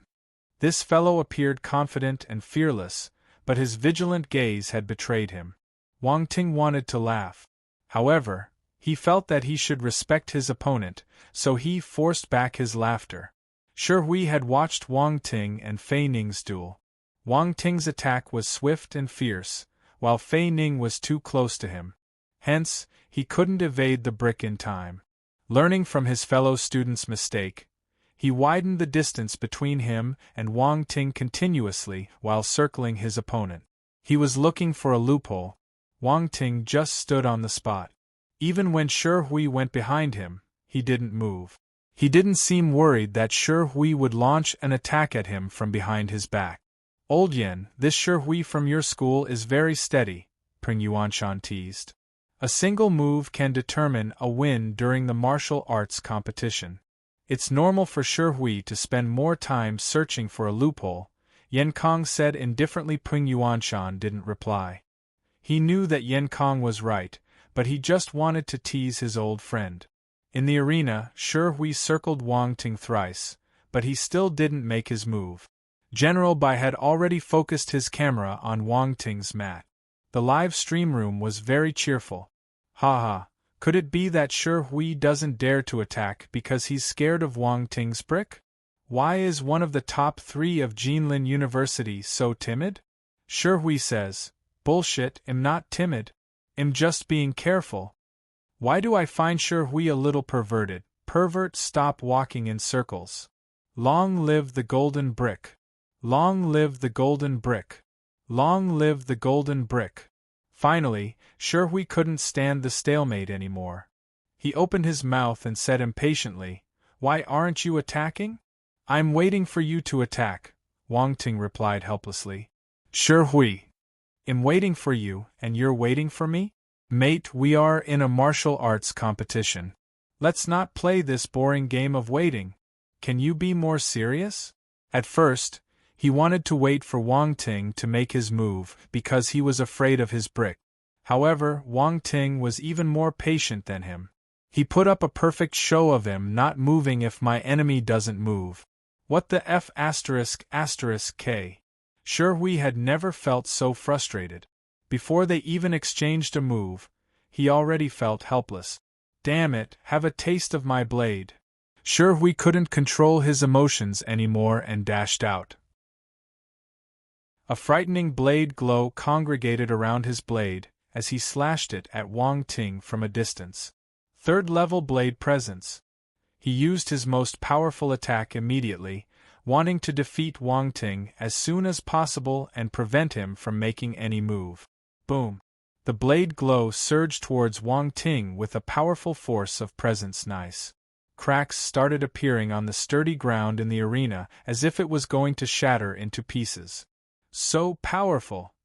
This fellow appeared confident and fearless, but his vigilant gaze had betrayed him. Wang Ting wanted to laugh. However, he felt that he should respect his opponent, so he forced back his laughter. Sure Hui had watched Wang Ting and Fei Ning's duel. Wang Ting's attack was swift and fierce, while Fei Ning was too close to him. Hence, he couldn't evade the brick in time. Learning from his fellow student's mistake, he widened the distance between him and Wang Ting continuously while circling his opponent. He was looking for a loophole. Wang Ting just stood on the spot. Even when Sure Hui went behind him, he didn't move. He didn't seem worried that Sure Hui would launch an attack at him from behind his back. Old Yen, this Sure Hui from your school is very steady, Peng Yuanshan teased. A single move can determine a win during the martial arts competition. It's normal for Sure Hui to spend more time searching for a loophole, Yen Kong said indifferently. Peng Yuanshan didn't reply. He knew that Yen Kong was right, but he just wanted to tease his old friend. In the arena, Sure Hui circled Wang Ting thrice, but he still didn't make his move. General Bai had already focused his camera on Wang Ting's mat. The live stream room was very cheerful. Haha, could it be that Sure Hui doesn't dare to attack because he's scared of Wang Ting's brick? Why is one of the top 3 of Jinlin University so timid? Sure Hui says, "Bullshit, I'm not timid. I'm just being careful." Why do I find Sure Hui a little perverted? Pervert, stop walking in circles. Long live the golden brick. Long live the golden brick. Long live the golden brick. Finally, Sure Hui couldn't stand the stalemate anymore. He opened his mouth and said impatiently, "Why aren't you attacking?" "I'm waiting for you to attack," Wang Ting replied helplessly. "Sure Hui. I'm waiting for you, and you're waiting for me? Mate, we are in a martial arts competition. Let's not play this boring game of waiting. Can you be more serious?" At first, he wanted to wait for Wang Ting to make his move because he was afraid of his brick. However, Wang Ting was even more patient than him. He put up a perfect show of him not moving if my enemy doesn't move. What the F******K? Sure Hui had never felt so frustrated. Before they even exchanged a move, he already felt helpless. Damn it, have a taste of my blade. Sure Hui couldn't control his emotions anymore and dashed out. A frightening blade glow congregated around his blade as he slashed it at Wang Ting from a distance. Third-level blade presence. He used his most powerful attack immediately, wanting to defeat Wang Ting as soon as possible and prevent him from making any move. Boom! The blade glow surged towards Wang Ting with a powerful force of presence. Nice. Cracks started appearing on the sturdy ground in the arena as if it was going to shatter into pieces. So powerful!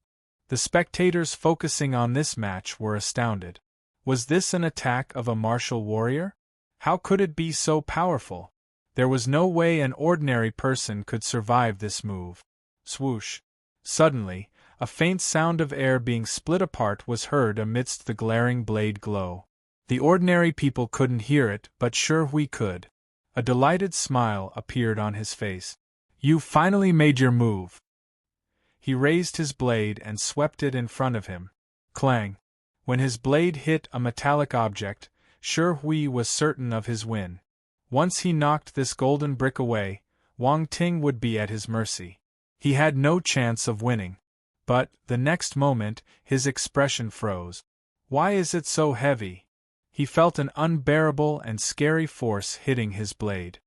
The spectators focusing on this match were astounded. Was this an attack of a martial warrior? How could it be so powerful? There was no way an ordinary person could survive this move. Swoosh! Suddenly, a faint sound of air being split apart was heard amidst the glaring blade glow. The ordinary people couldn't hear it, but Sure Hui could. A delighted smile appeared on his face. "You finally made your move." He raised his blade and swept it in front of him. Clang! When his blade hit a metallic object, Sure Hui was certain of his win. Once he knocked this golden brick away, Wang Ting would be at his mercy. He had no chance of winning. But, the next moment, his expression froze. Why is it so heavy? He felt an unbearable and scary force hitting his blade.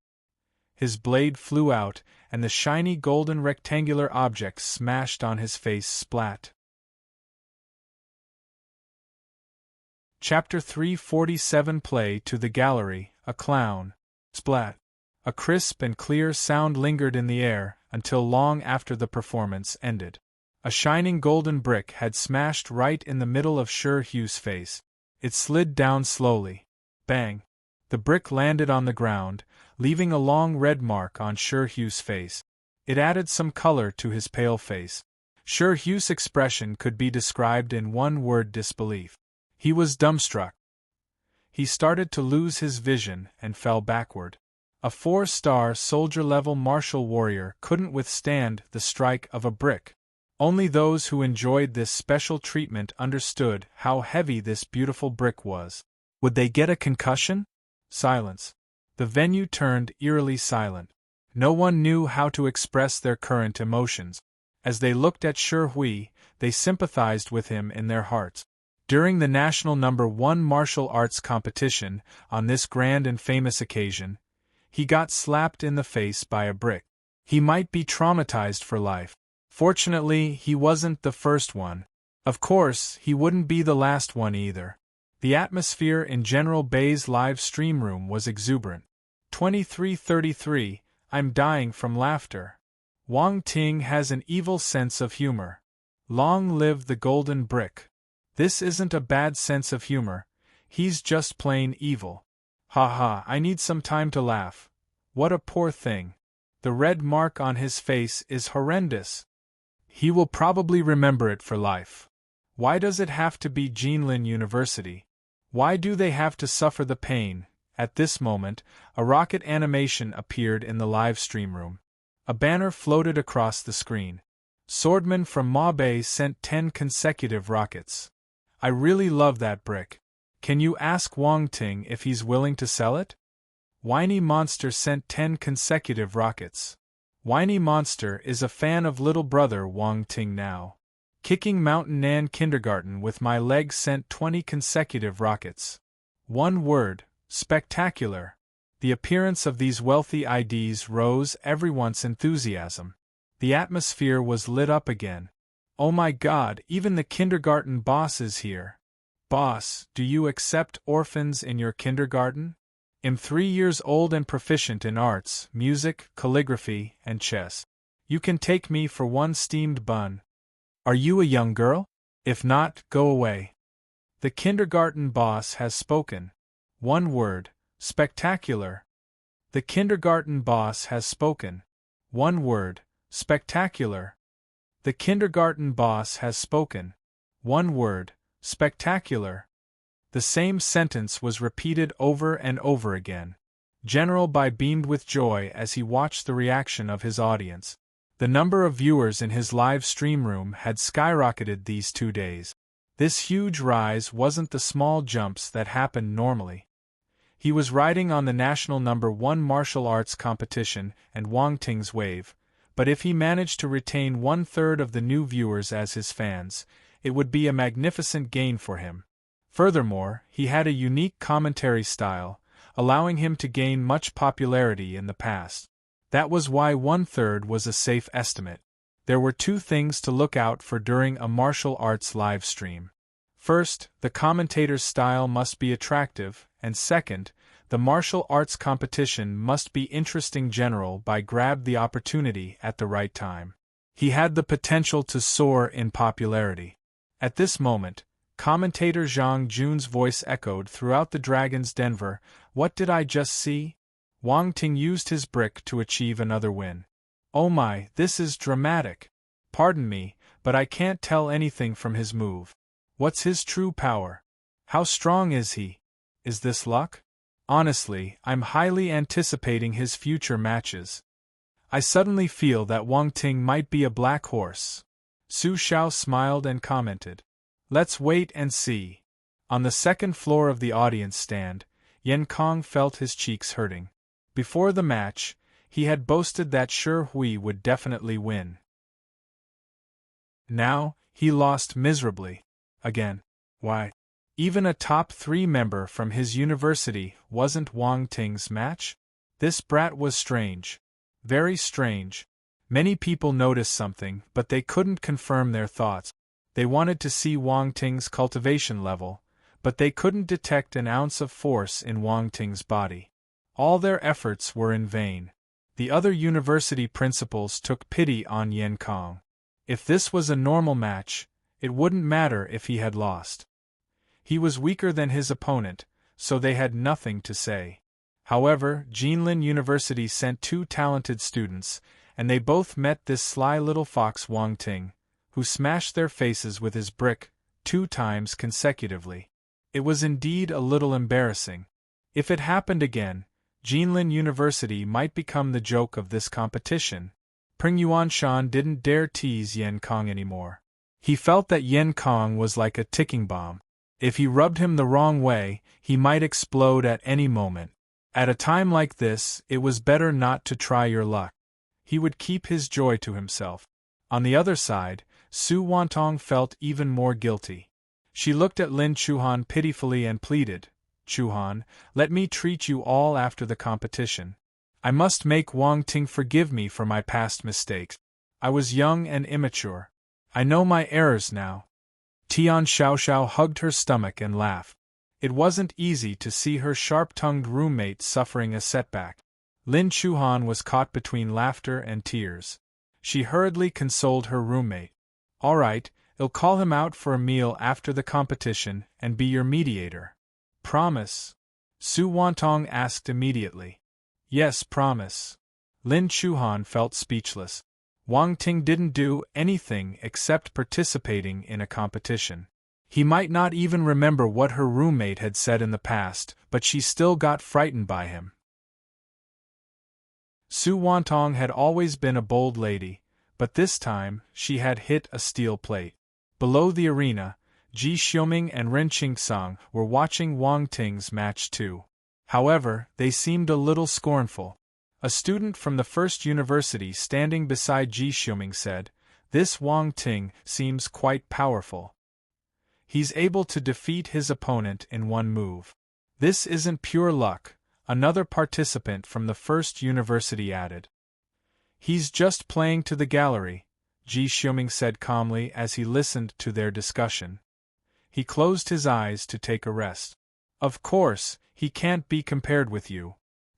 His blade flew out, and the shiny golden rectangular object smashed on his face splat. Chapter 347 Play to the Gallery, a Clown. Splat. A crisp and clear sound lingered in the air until long after the performance ended. A shining golden brick had smashed right in the middle of Sir Hugh's face. It slid down slowly. Bang! The brick landed on the ground, leaving a long red mark on Sir Hugh's face. It added some color to his pale face. Sir Hugh's expression could be described in one word: disbelief. He was dumbstruck. He started to lose his vision and fell backward. A 4-star soldier-level martial warrior couldn't withstand the strike of a brick. Only those who enjoyed this special treatment understood how heavy this beautiful brick was. Would they get a concussion? Silence. The venue turned eerily silent. No one knew how to express their current emotions. As they looked at Sir Hui, they sympathized with him in their hearts. During the national No. 1 martial arts competition, on this grand and famous occasion, he got slapped in the face by a brick. He might be traumatized for life. Fortunately, he wasn't the first one. Of course, he wouldn't be the last one either. The atmosphere in General Bay's live stream room was exuberant. 2333, I'm dying from laughter. Wang Ting has an evil sense of humor. Long live the golden brick. This isn't a bad sense of humor, he's just plain evil. Ha ha, I need some time to laugh. What a poor thing. The red mark on his face is horrendous. He will probably remember it for life. Why does it have to be Jinlin University? Why do they have to suffer the pain? At this moment, a rocket animation appeared in the live stream room. A banner floated across the screen. Swordman from Ma Bei sent 10 consecutive rockets. I really love that brick. Can you ask Wang Ting if he's willing to sell it? Whiny Monster sent 10 consecutive rockets. Whiny Monster is a fan of little brother Wang Ting now. Kicking Mountain Nan Kindergarten with my legs sent 20 consecutive rockets. One word: spectacular. The appearance of these wealthy IDs rose everyone's enthusiasm. The atmosphere was lit up again. Oh my God, even the kindergarten boss is here. Boss, do you accept orphans in your kindergarten? I'm 3 years old and proficient in arts, music, calligraphy, and chess. You can take me for one steamed bun. Are you a young girl? If not, go away. The kindergarten boss has spoken. One word: spectacular. The kindergarten boss has spoken. One word: spectacular. The kindergarten boss has spoken. One word: spectacular. The same sentence was repeated over and over again. General Bai beamed with joy as he watched the reaction of his audience. The number of viewers in his live stream room had skyrocketed these 2 days. This huge rise wasn't the small jumps that happen normally. He was riding on the national No. 1 martial arts competition and Wang Ting's wave, but if he managed to retain 1/3 of the new viewers as his fans, it would be a magnificent gain for him. Furthermore, he had a unique commentary style, allowing him to gain much popularity in the past. That was why 1/3 was a safe estimate. There were 2 things to look out for during a martial arts live stream. First, the commentator's style must be attractive, and second, the martial arts competition must be interesting. General Bai grabbed the opportunity at the right time. He had the potential to soar in popularity. At this moment, commentator Zhang Jun's voice echoed throughout the Dragon's Denver. What did I just see? Wang Ting used his brick to achieve another win. Oh my, this is dramatic. Pardon me, but I can't tell anything from his move. What's his true power? How strong is he? Is this luck? Honestly, I'm highly anticipating his future matches. I suddenly feel that Wang Ting might be a black horse. Su Xiao smiled and commented. Let's wait and see. On the second floor of the audience stand, Yan Kong felt his cheeks hurting. Before the match, he had boasted that Sher Hui would definitely win. Now, he lost miserably. Again. Why? Even a top 3 member from his university wasn't Wang Ting's match? This brat was strange. Very strange. Many people noticed something, but they couldn't confirm their thoughts. They wanted to see Wang Ting's cultivation level, but they couldn't detect an ounce of force in Wang Ting's body. All their efforts were in vain. The other university principals took pity on Yan Kong. If this was a normal match, it wouldn't matter if he had lost. He was weaker than his opponent, so they had nothing to say. However, Jinlin University sent 2 talented students, and they both met this sly little fox Wang Ting, who smashed their faces with his brick 2 times consecutively. It was indeed a little embarrassing. If it happened again, Jinlin University might become the joke of this competition. Peng Yuanshan didn't dare tease Yan Kong anymore. He felt that Yan Kong was like a ticking bomb. If he rubbed him the wrong way, he might explode at any moment. At a time like this, it was better not to try your luck. He would keep his joy to himself. On the other side, Su Wantong felt even more guilty. She looked at Lin Chuhan pitifully and pleaded, "Chuhan, let me treat you all after the competition. I must make Wang Ting forgive me for my past mistakes. I was young and immature. I know my errors now." Tian Xiaoxiao hugged her stomach and laughed. It wasn't easy to see her sharp-tongued roommate suffering a setback. Lin Chuhan was caught between laughter and tears. She hurriedly consoled her roommate. "All right, I'll call him out for a meal after the competition and be your mediator." "Promise?" Su Wantong asked immediately. "Yes, promise." Lin Chuhan felt speechless. Wang Ting didn't do anything except participating in a competition. He might not even remember what her roommate had said in the past, but she still got frightened by him. Su Wantong had always been a bold lady, but this time she had hit a steel plate. Below the arena, Ji Xiuming and Ren Qingsang were watching Wang Ting's match too. However, they seemed a little scornful. A student from the first university standing beside Ji Xiuming said, "This Wang Ting seems quite powerful. He's able to defeat his opponent in one move." "This isn't pure luck," another participant from the first university added. "He's just playing to the gallery," Ji Xiuming said calmly as he listened to their discussion. He closed his eyes to take a rest. "Of course, he can't be compared with you."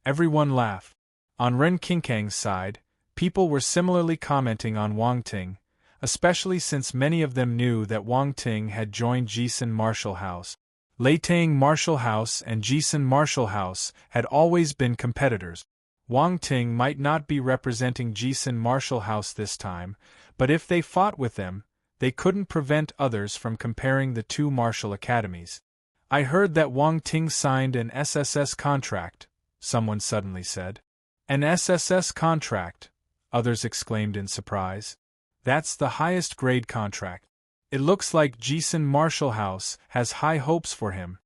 Everyone laughed. On Ren Qinkang's side, people were similarly commenting on Wang Ting, especially since many of them knew that Wang Ting had joined Jisun Martial House. Leitang Martial House and Jisun Martial House had always been competitors. Wang Ting might not be representing Jisun Martial House this time, but if they fought with them, they couldn't prevent others from comparing the 2 martial academies. "I heard that Wang Ting signed an SSS contract," someone suddenly said. "An SSS contract?" others exclaimed in surprise. "That's the highest grade contract. It looks like Jisun Martial House has high hopes for him."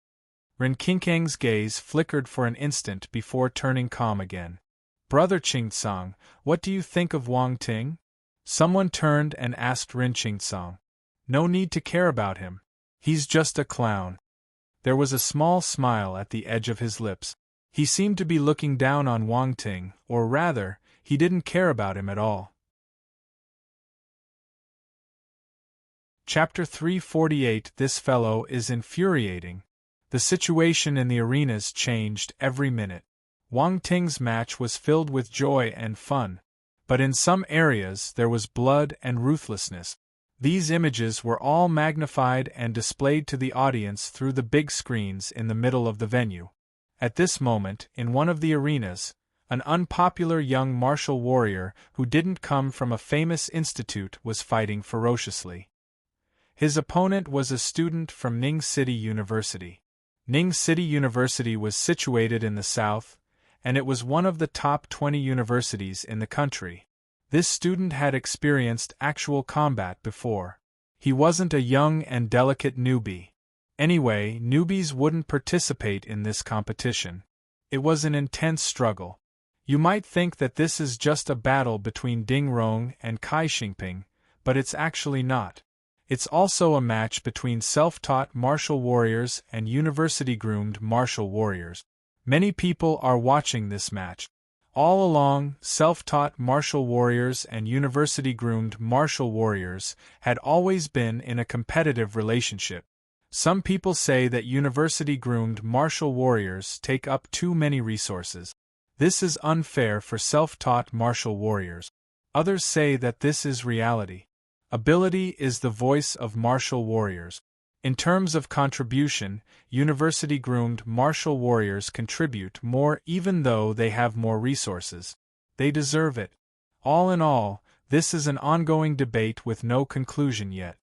Ren Qinkang's gaze flickered for an instant before turning calm again. "Brother Qingsang, what do you think of Wang Ting?" Someone turned and asked Ren Qingsang. "No need to care about him. He's just a clown." There was a small smile at the edge of his lips. He seemed to be looking down on Wang Ting, or rather, he didn't care about him at all. Chapter 348. This fellow is infuriating. The situation in the arenas changed every minute. Wang Ting's match was filled with joy and fun, but in some areas there was blood and ruthlessness. These images were all magnified and displayed to the audience through the big screens in the middle of the venue. At this moment, in one of the arenas, an unpopular young martial warrior who didn't come from a famous institute was fighting ferociously. His opponent was a student from Ning City University. Ning City University was situated in the south, and it was one of the top 20 universities in the country. This student had experienced actual combat before. He wasn't a young and delicate newbie. Anyway, newbies wouldn't participate in this competition. It was an intense struggle. You might think that this is just a battle between Ding Rong and Kai Xingping, but it's actually not. It's also a match between self-taught martial warriors and university-groomed martial warriors. Many people are watching this match. All along, self-taught martial warriors and university-groomed martial warriors had always been in a competitive relationship. Some people say that university-groomed martial warriors take up too many resources. This is unfair for self-taught martial warriors. Others say that this is reality. Ability is the voice of martial warriors. In terms of contribution, university-groomed martial warriors contribute more even though they have more resources. They deserve it. All in all, this is an ongoing debate with no conclusion yet.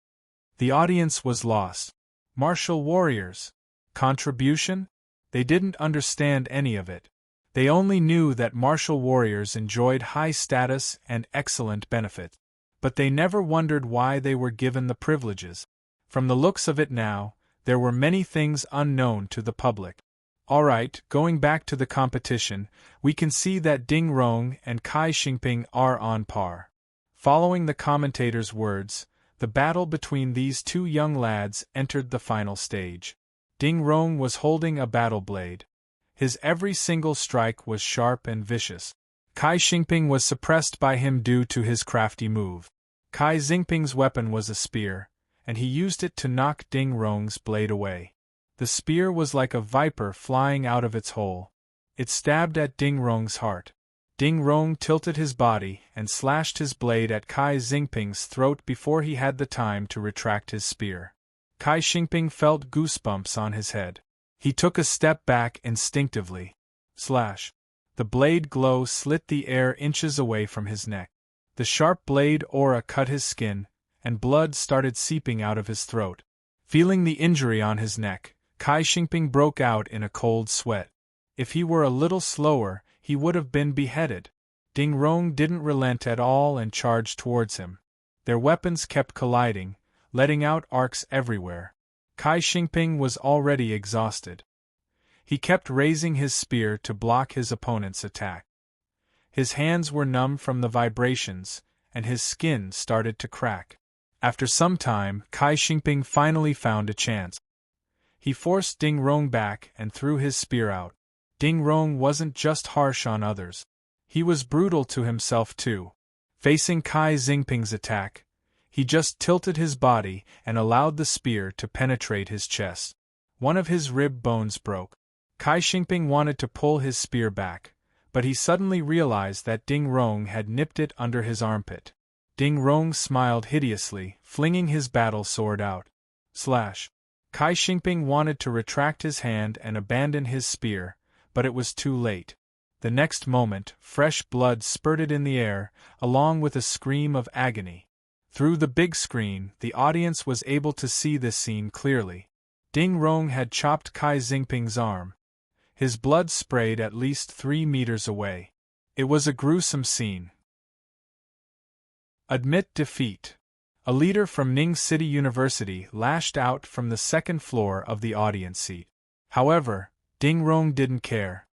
The audience was lost. Martial warriors. Contribution? They didn't understand any of it. They only knew that martial warriors enjoyed high status and excellent benefits. But they never wondered why they were given the privileges. From the looks of it now, there were many things unknown to the public. Alright, going back to the competition, we can see that Ding Rong and Kai Xingping are on par. Following the commentator's words, the battle between these two young lads entered the final stage. Ding Rong was holding a battle blade. His every single strike was sharp and vicious. Kai Xingping was suppressed by him due to his crafty move. Kai Xingping's weapon was a spear, and he used it to knock Ding Rong's blade away. The spear was like a viper flying out of its hole. It stabbed at Ding Rong's heart. Ding Rong tilted his body and slashed his blade at Kai Xingping's throat before he had the time to retract his spear. Kai Xingping felt goosebumps on his head. He took a step back instinctively. Slash. The blade glow slit the air inches away from his neck. The sharp blade aura cut his skin, and blood started seeping out of his throat. Feeling the injury on his neck, Kai Xingping broke out in a cold sweat. If he were a little slower, he would have been beheaded. Ding Rong didn't relent at all and charged towards him. Their weapons kept colliding, letting out arcs everywhere. Kai Xingping was already exhausted. He kept raising his spear to block his opponent's attack. His hands were numb from the vibrations, and his skin started to crack. After some time, Kai Xingping finally found a chance. He forced Ding Rong back and threw his spear out. Ding Rong wasn't just harsh on others. He was brutal to himself too. Facing Kai Xingping's attack, he just tilted his body and allowed the spear to penetrate his chest. One of his rib bones broke. Kai Xingping wanted to pull his spear back, but he suddenly realized that Ding Rong had nipped it under his armpit. Ding Rong smiled hideously, flinging his battle sword out. Slash. Kai Xingping wanted to retract his hand and abandon his spear, but it was too late. The next moment, fresh blood spurted in the air, along with a scream of agony. Through the big screen, the audience was able to see this scene clearly. Ding Rong had chopped Kai Xingping's arm. His blood sprayed at least 3 meters away. It was a gruesome scene. Admit defeat. A leader from Ning City University lashed out from the second floor of the audience seat. However, Ding Rong didn't care.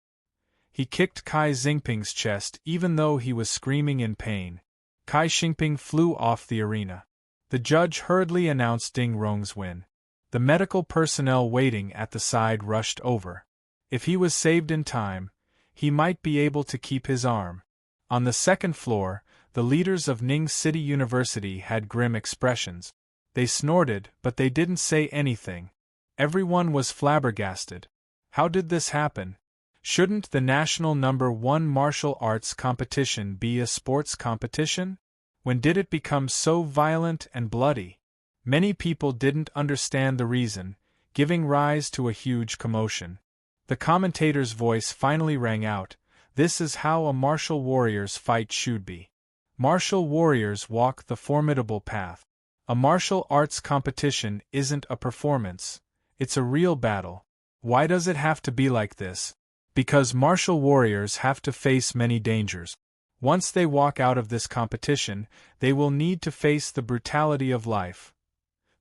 He kicked Kai Xingping's chest even though he was screaming in pain. Kai Xingping flew off the arena. The judge hurriedly announced Ding Rong's win. The medical personnel waiting at the side rushed over. If he was saved in time, he might be able to keep his arm. On the second floor, the leaders of Ning City University had grim expressions. They snorted, but they didn't say anything. Everyone was flabbergasted. How did this happen? Shouldn't the national #1 martial arts competition be a sports competition? When did it become so violent and bloody? Many people didn't understand the reason, giving rise to a huge commotion. The commentator's voice finally rang out. This is how a martial warrior's fight should be. Martial warriors walk the formidable path. A martial arts competition isn't a performance. It's a real battle. Why does it have to be like this? Because martial warriors have to face many dangers. Once they walk out of this competition, they will need to face the brutality of life.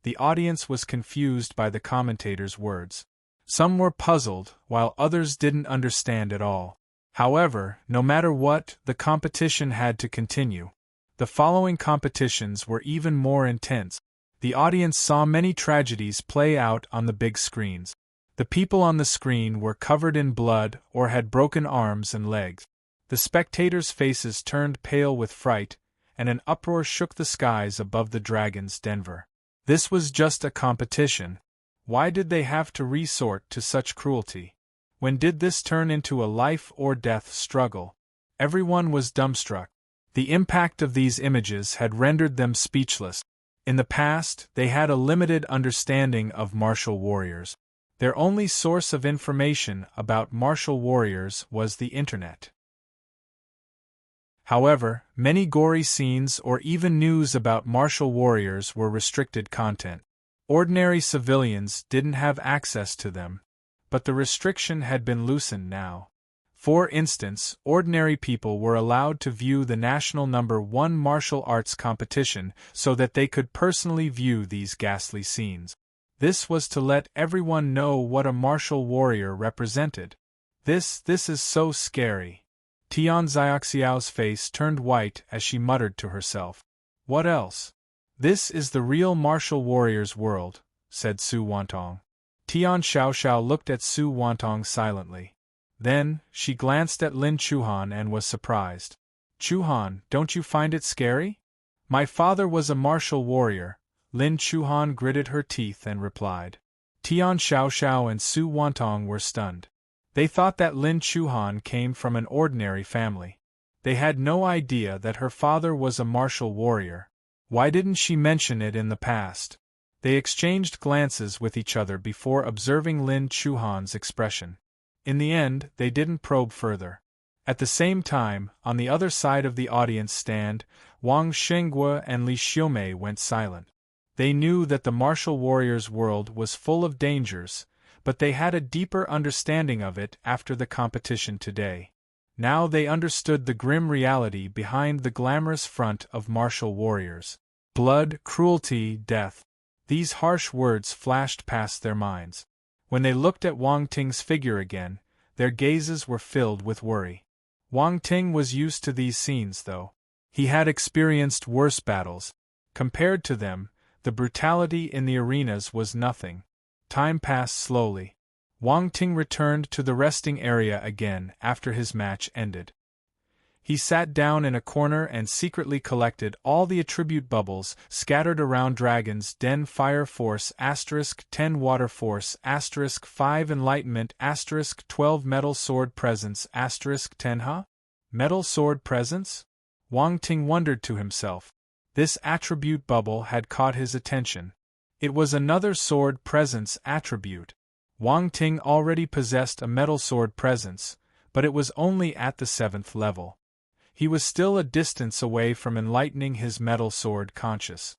The audience was confused by the commentator's words. Some were puzzled, while others didn't understand at all. However, no matter what, the competition had to continue. The following competitions were even more intense. The audience saw many tragedies play out on the big screens. The people on the screen were covered in blood or had broken arms and legs. The spectators' faces turned pale with fright, and an uproar shook the skies above the dragon's Denver. This was just a competition. Why did they have to resort to such cruelty? When did this turn into a life-or-death struggle? Everyone was dumbstruck. The impact of these images had rendered them speechless. In the past, they had a limited understanding of martial warriors. Their only source of information about martial warriors was the internet. However, many gory scenes or even news about martial warriors were restricted content. Ordinary civilians didn't have access to them. But the restriction had been loosened now. For instance, ordinary people were allowed to view the national #1 martial arts competition so that they could personally view these ghastly scenes. This was to let everyone know what a martial warrior represented. This is so scary. Tian Xiaoxiao's face turned white as she muttered to herself. What else? This is the real martial warrior's world, said Su Wantong. Tian Xiaoxiao looked at Su Wantong silently. Then, she glanced at Lin Chuhan and was surprised. Chuhan, don't you find it scary? My father was a martial warrior, Lin Chuhan gritted her teeth and replied. Tian Xiaoxiao and Su Wantong were stunned. They thought that Lin Chuhan came from an ordinary family. They had no idea that her father was a martial warrior. Why didn't she mention it in the past? They exchanged glances with each other before observing Lin Chuhan's expression. In the end, they didn't probe further. At the same time, on the other side of the audience stand, Wang Shenghua and Li Xiumei went silent. They knew that the martial warrior's world was full of dangers, but they had a deeper understanding of it after the competition today. Now they understood the grim reality behind the glamorous front of martial warriors. Blood, cruelty, death. These harsh words flashed past their minds. When they looked at Wang Ting's figure again, their gazes were filled with worry. Wang Ting was used to these scenes, though. He had experienced worse battles. Compared to them, the brutality in the arenas was nothing. Time passed slowly. Wang Ting returned to the resting area again after his match ended. He sat down in a corner and secretly collected all the attribute bubbles scattered around Dragon's Den. Fire Force *10 Water Force *5 Enlightenment *12 Metal Sword Presence *10 Huh? Metal Sword Presence? Wang Ting wondered to himself. This attribute bubble had caught his attention. It was another sword presence attribute. Wang Ting already possessed a metal sword presence, but it was only at the 7th level. He was still a distance away from enlightening his metal sword conscious.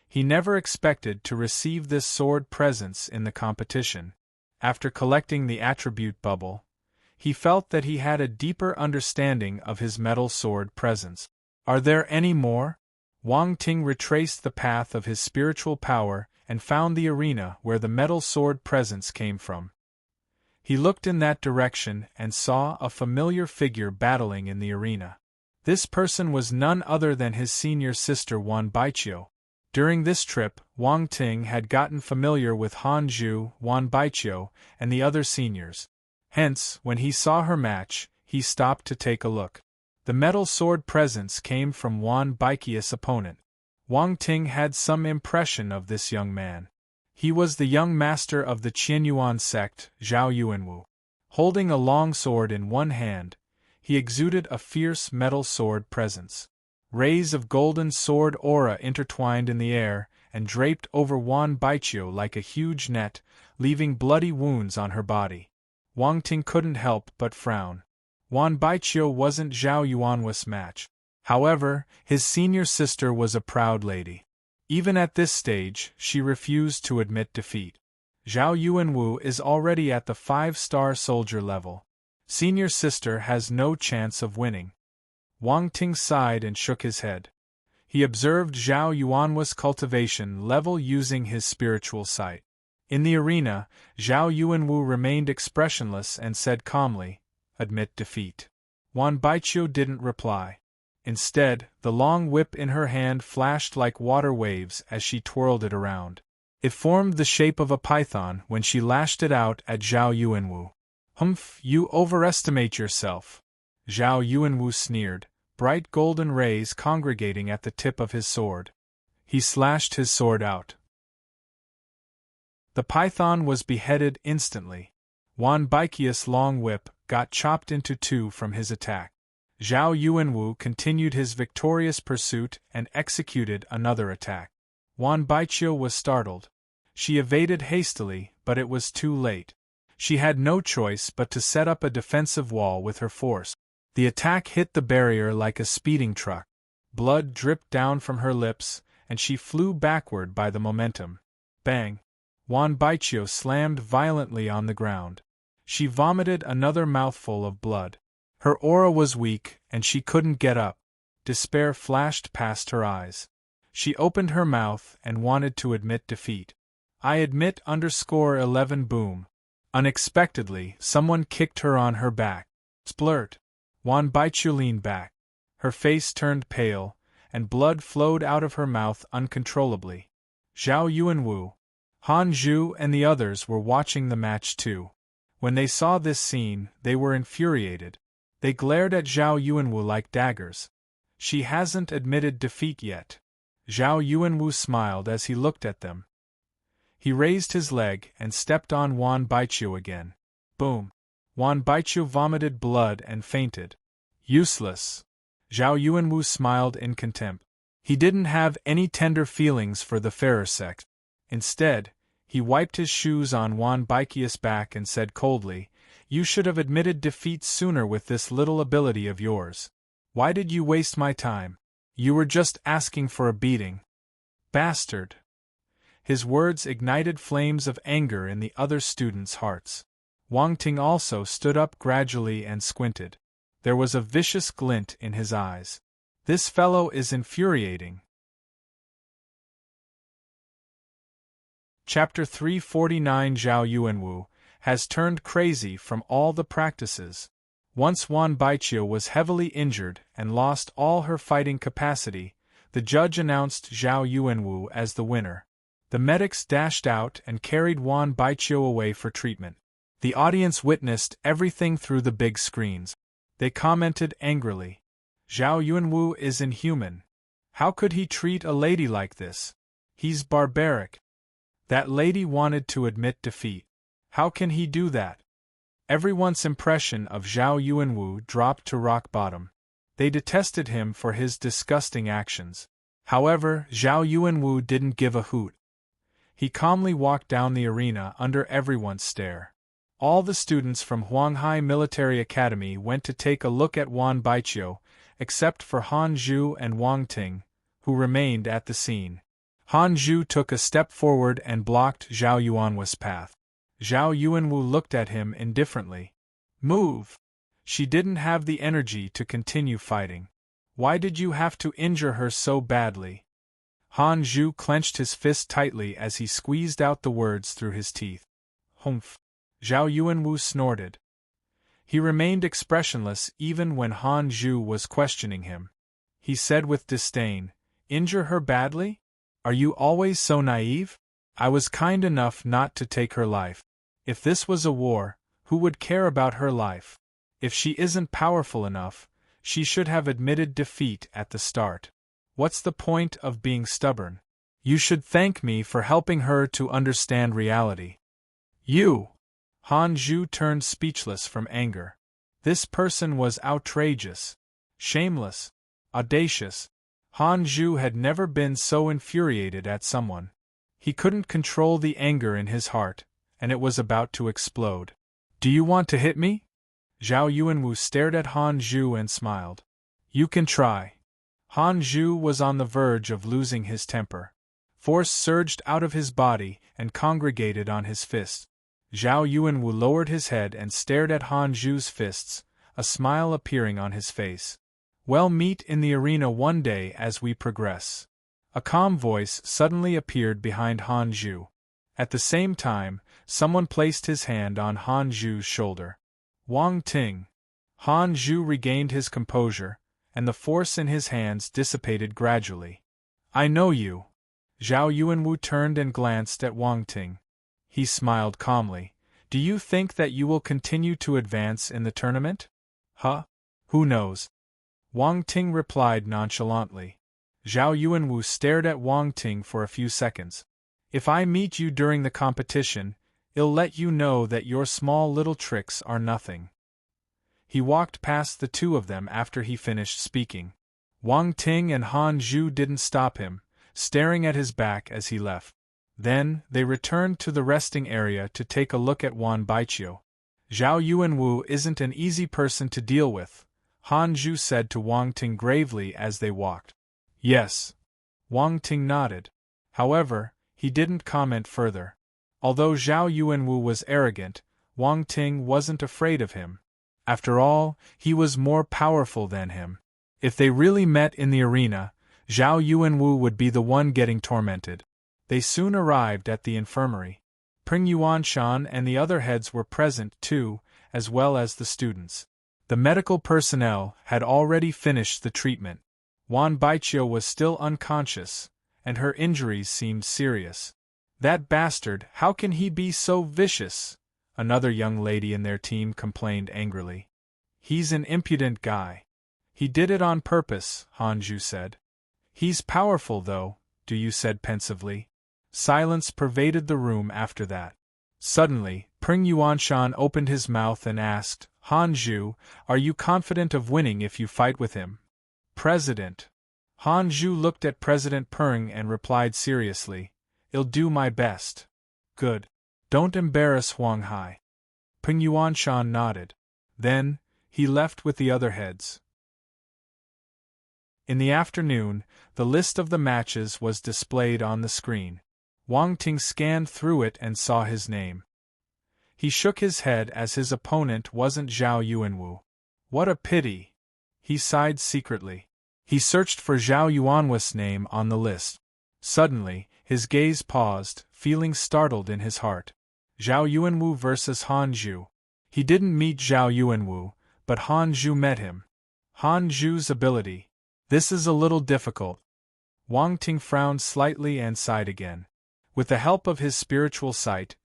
He never expected to receive this sword presence in the competition. After collecting the attribute bubble, he felt that he had a deeper understanding of his metal sword presence. Are there any more? Wang Ting retraced the path of his spiritual power and found the arena where the metal sword presence came from. He looked in that direction and saw a familiar figure battling in the arena. This person was none other than his senior sister Wan Baiqiu. During this trip, Wang Ting had gotten familiar with Han Zhu, Wan Baiqiu, and the other seniors. Hence, when he saw her match, he stopped to take a look. The metal sword presence came from Wan Baiqiu's opponent. Wang Ting had some impression of this young man. He was the young master of the Qianyuan sect, Zhao Yuanwu. Holding a long sword in one hand, he exuded a fierce metal sword presence. Rays of golden sword aura intertwined in the air and draped over Wan Baiqiu like a huge net, leaving bloody wounds on her body. Wang Ting couldn't help but frown. Wan Baiqiu wasn't Zhao Yuanwu's match. However, his senior sister was a proud lady. Even at this stage, she refused to admit defeat. Zhao Yuanwu is already at the 5-star soldier level. Senior sister has no chance of winning. Wang Ting sighed and shook his head. He observed Zhao Yuanwu's cultivation level using his spiritual sight. In the arena, Zhao Yuanwu remained expressionless and said calmly, "Admit defeat." Wan Baiqiu didn't reply. Instead, the long whip in her hand flashed like water waves as she twirled it around. It formed the shape of a python when she lashed it out at Zhao Yuanwu. "Humph, you overestimate yourself," Zhao Yuanwu sneered, bright golden rays congregating at the tip of his sword. He slashed his sword out. The python was beheaded instantly. Wan Baiqia's long whip got chopped into two from his attack. Zhao Yuanwu continued his victorious pursuit and executed another attack. Wan Baiqia was startled. She evaded hastily, but it was too late. She had no choice but to set up a defensive wall with her force. The attack hit the barrier like a speeding truck. Blood dripped down from her lips, and she flew backward by the momentum. Bang! Wan Baiqia slammed violently on the ground. She vomited another mouthful of blood. Her aura was weak, and she couldn't get up. Despair flashed past her eyes. She opened her mouth and wanted to admit defeat. "I admit _11 boom." Unexpectedly, someone kicked her on her back. Splurt! Wan Baiqiu leaned back. Her face turned pale, and blood flowed out of her mouth uncontrollably. Zhao Yuanwu, Han Zhu and the others were watching the match too. When they saw this scene, they were infuriated. They glared at Zhao Yuanwu like daggers. "She hasn't admitted defeat yet." Zhao Yuanwu smiled as he looked at them. He raised his leg and stepped on Wan Baiqiu again. Boom! Wan Baiqiu vomited blood and fainted. "Useless." Zhao Yuanwu smiled in contempt. He didn't have any tender feelings for the fairer sex. Instead, he wiped his shoes on Wan Baiqia's back and said coldly, "You should have admitted defeat sooner with this little ability of yours. Why did you waste my time? You were just asking for a beating." "Bastard!" His words ignited flames of anger in the other students' hearts. Wang Ting also stood up gradually and squinted. There was a vicious glint in his eyes. "This fellow is infuriating." Chapter 349 Zhao Yuanwu has turned crazy from all the practices. Once Wan Baiqiu was heavily injured and lost all her fighting capacity, the judge announced Zhao Yuanwu as the winner. The medics dashed out and carried Wan Baiqiu away for treatment. The audience witnessed everything through the big screens. They commented angrily, "Zhao Yuanwu is inhuman. How could he treat a lady like this? He's barbaric." That lady wanted to admit defeat. How can he do that? Everyone's impression of Zhao Yuanwu dropped to rock bottom. They detested him for his disgusting actions. However, Zhao Yuanwu didn't give a hoot. He calmly walked down the arena under everyone's stare. All the students from Huanghai Military Academy went to take a look at Wan Baiqiu, except for Han Zhu and Wang Ting, who remained at the scene. Han Zhu took a step forward and blocked Zhao Yuanwu's path. Zhao Yuanwu looked at him indifferently. "Move!" She didn't have the energy to continue fighting. "Why did you have to injure her so badly?" Han Zhu clenched his fist tightly as he squeezed out the words through his teeth. "Humph!" Zhao Yuanwu snorted. He remained expressionless even when Han Zhu was questioning him. He said with disdain, "Injure her badly? Are you always so naive? I was kind enough not to take her life. If this was a war, who would care about her life? If she isn't powerful enough, she should have admitted defeat at the start. What's the point of being stubborn? You should thank me for helping her to understand reality." "You!" Han Zhu turned speechless from anger. This person was outrageous. Shameless. Audacious. Han Zhu had never been so infuriated at someone. He couldn't control the anger in his heart, and it was about to explode. "Do you want to hit me?" Zhao Yuanwu stared at Han Zhu and smiled. "You can try." Han Zhu was on the verge of losing his temper. Force surged out of his body and congregated on his fists. Zhao Yuanwu lowered his head and stared at Han Zhu's fists, a smile appearing on his face. "We'll meet in the arena one day as we progress." A calm voice suddenly appeared behind Han Zhu. At the same time, someone placed his hand on Han Zhu's shoulder. "Wang Ting." Han Zhu regained his composure, and the force in his hands dissipated gradually. I know you. Zhao Yuanwu turned and glanced at Wang Ting. He smiled calmly. Do you think that you will continue to advance in the tournament? Huh? Who knows? Wang Ting replied nonchalantly. Zhao Yuanwu stared at Wang Ting for a few seconds. If I meet you during the competition, I'll let you know that your small little tricks are nothing. He walked past the two of them after he finished speaking. Wang Ting and Han Zhu didn't stop him, staring at his back as he left. Then, they returned to the resting area to take a look at Wan Baiqiu. Zhao Yuanwu isn't an easy person to deal with, Han Zhu said to Wang Ting gravely as they walked. Yes. Wang Ting nodded. However, he didn't comment further. Although Zhao Yuanwu was arrogant, Wang Ting wasn't afraid of him. After all, he was more powerful than him. If they really met in the arena, Zhao Yuanwu would be the one getting tormented. They soon arrived at the infirmary. Pring Yuanshan and the other heads were present too, as well as the students. The medical personnel had already finished the treatment. Wan Baiqiu was still unconscious, and her injuries seemed serious. That bastard, how can he be so vicious? Another young lady in their team complained angrily. He's an impudent guy. He did it on purpose, Han Zhu said. He's powerful though, Du said pensively. Silence pervaded the room after that. Suddenly, Pring Yuanshan opened his mouth and asked, Han Zhu, are you confident of winning if you fight with him? President. Han Zhu looked at President Peng and replied seriously, I'll do my best. Good. Don't embarrass Huang Hai. Peng Yuanshan nodded. Then, he left with the other heads. In the afternoon, the list of the matches was displayed on the screen. Wang Ting scanned through it and saw his name. He shook his head as his opponent wasn't Zhao Yuanwu. What a pity! He sighed secretly. He searched for Zhao Yuanwu's name on the list. Suddenly, his gaze paused, feeling startled in his heart. Zhao Yuanwu versus Han Zhu. He didn't meet Zhao Yuanwu, but Han Zhu met him. Han Zhu's ability. This is a little difficult. Wang Ting frowned slightly and sighed again. With the help of his spiritual sight,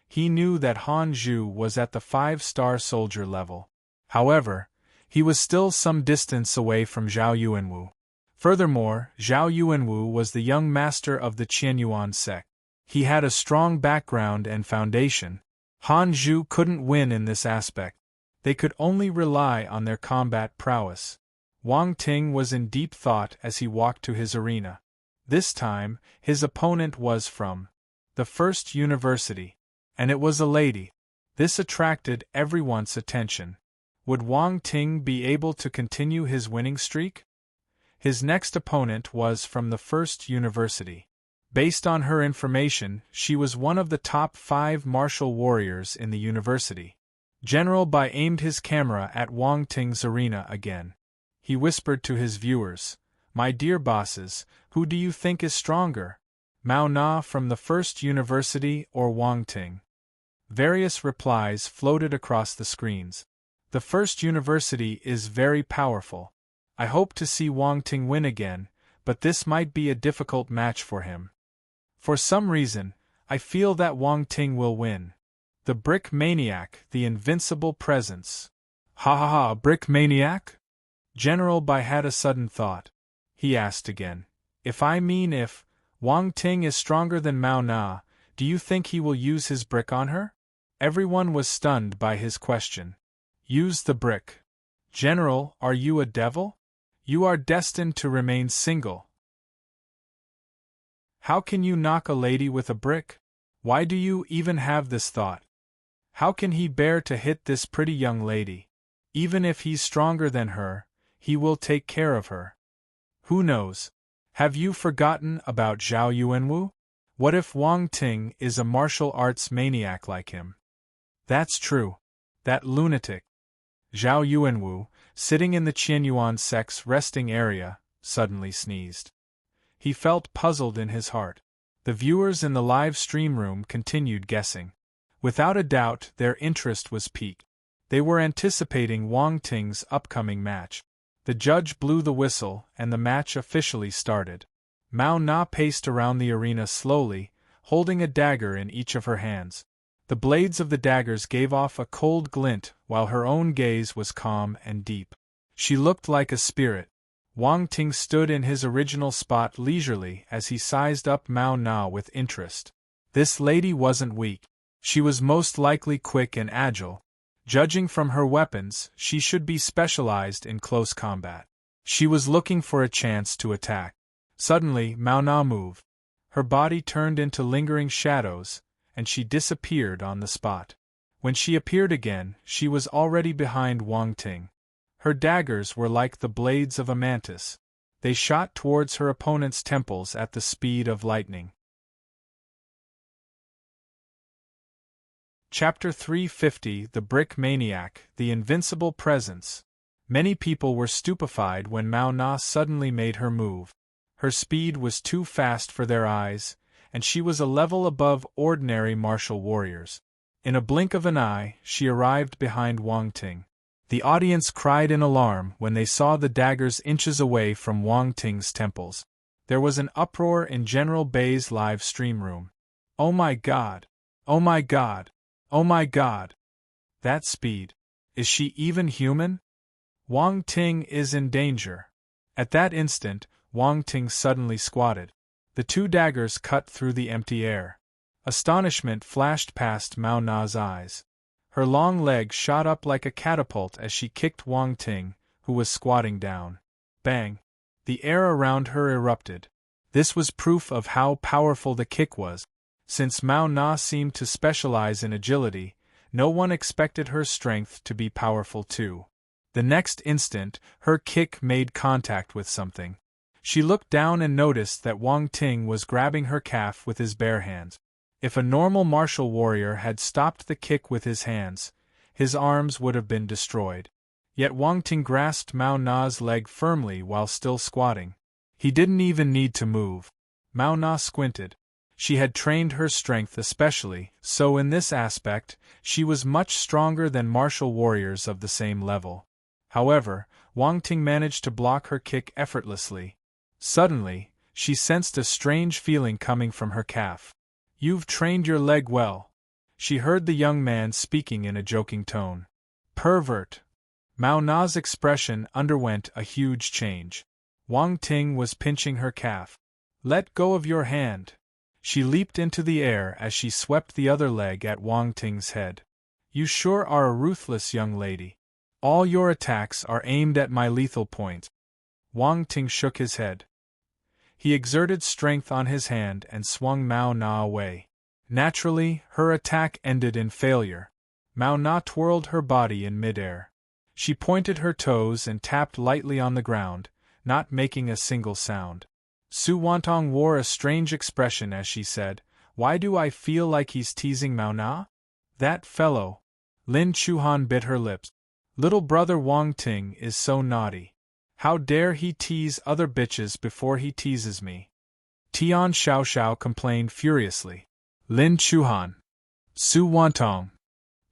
he knew that Han Zhu was at the 5-star soldier level. However, he was still some distance away from Zhao Yuanwu. Furthermore, Zhao Yuanwu was the young master of the Qianyuan sect. He had a strong background and foundation. Han Zhu couldn't win in this aspect. They could only rely on their combat prowess. Wang Ting was in deep thought as he walked to his arena. This time, his opponent was from the first university, and it was a lady. This attracted everyone's attention. Would Wang Ting be able to continue his winning streak? His next opponent was from the first university. Based on her information, she was one of the top 5 martial warriors in the university. General Bai aimed his camera at Wang Ting's arena again. He whispered to his viewers, My dear bosses, who do you think is stronger? Mao Na from the first university or Wang Ting? Various replies floated across the screens. The first university is very powerful. I hope to see Wang Ting win again, but this might be a difficult match for him. For some reason, I feel that Wang Ting will win. The Brick Maniac, the invincible presence. Ha ha ha, Brick Maniac? General Bai had a sudden thought. He asked again, if Wang Ting is stronger than Mao Na, do you think he will use his brick on her? Everyone was stunned by his question. Use the brick. General, are you a devil? You are destined to remain single. How can you knock a lady with a brick? Why do you even have this thought? How can he bear to hit this pretty young lady? Even if he's stronger than her, he will take care of her. Who knows? Have you forgotten about Zhao Yuanwu? What if Wang Ting is a martial arts maniac like him? That's true. That lunatic. Zhao Yuanwu, sitting in the Qianyuan sect's resting area, suddenly sneezed. He felt puzzled in his heart. The viewers in the live stream room continued guessing. Without a doubt, their interest was piqued. They were anticipating Wang Ting's upcoming match. The judge blew the whistle, and the match officially started. Mao Na paced around the arena slowly, holding a dagger in each of her hands. The blades of the daggers gave off a cold glint, while her own gaze was calm and deep. She looked like a spirit. Wang Ting stood in his original spot leisurely as he sized up Mao Na with interest. This lady wasn't weak. She was most likely quick and agile. Judging from her weapons, she should be specialized in close combat. She was looking for a chance to attack. Suddenly, Mao Na moved. Her body turned into lingering shadows, and she disappeared on the spot. When she appeared again, she was already behind Wang Ting. Her daggers were like the blades of a mantis. They shot towards her opponent's temples at the speed of lightning. Chapter 350 The Brick Maniac, The Invincible Presence. Many people were stupefied when Mao Na suddenly made her move. Her speed was too fast for their eyes, and she was a level above ordinary martial warriors. In a blink of an eye, she arrived behind Wang Ting. The audience cried in alarm when they saw the daggers inches away from Wang Ting's temples. There was an uproar in General Bei's live stream room. "Oh my God! Oh my God! Oh my God! That speed! Is she even human? Wang Ting is in danger." At that instant, Wang Ting suddenly squatted. The two daggers cut through the empty air. Astonishment flashed past Mao Na's eyes. Her long leg shot up like a catapult as she kicked Wang Ting, who was squatting down. Bang! The air around her erupted. This was proof of how powerful the kick was. Since Mao Na seemed to specialize in agility, no one expected her strength to be powerful too. The next instant, her kick made contact with something. She looked down and noticed that Wang Ting was grabbing her calf with his bare hands. If a normal martial warrior had stopped the kick with his hands, his arms would have been destroyed. Yet Wang Ting grasped Mao Na's leg firmly while still squatting. He didn't even need to move. Mao Na squinted. She had trained her strength especially, so in this aspect, she was much stronger than martial warriors of the same level. However, Wang Ting managed to block her kick effortlessly. Suddenly, she sensed a strange feeling coming from her calf. "You've trained your leg well," she heard the young man speaking in a joking tone. "Pervert!" Mao Na's expression underwent a huge change. Wang Ting was pinching her calf. "Let go of your hand." She leaped into the air as she swept the other leg at Wang Ting's head. "You sure are a ruthless young lady. All your attacks are aimed at my lethal point." Wang Ting shook his head. He exerted strength on his hand and swung Mao Na away. Naturally, her attack ended in failure. Mao Na twirled her body in midair. She pointed her toes and tapped lightly on the ground, not making a single sound. Su Wantong wore a strange expression as she said, "Why do I feel like he's teasing Mao Na? That fellow." Lin Chuhan bit her lips. "Little brother Wang Ting is so naughty. How dare he tease other bitches before he teases me?" Tian Xiaoxiao complained furiously. "Lin Chuhan. Su Wantong."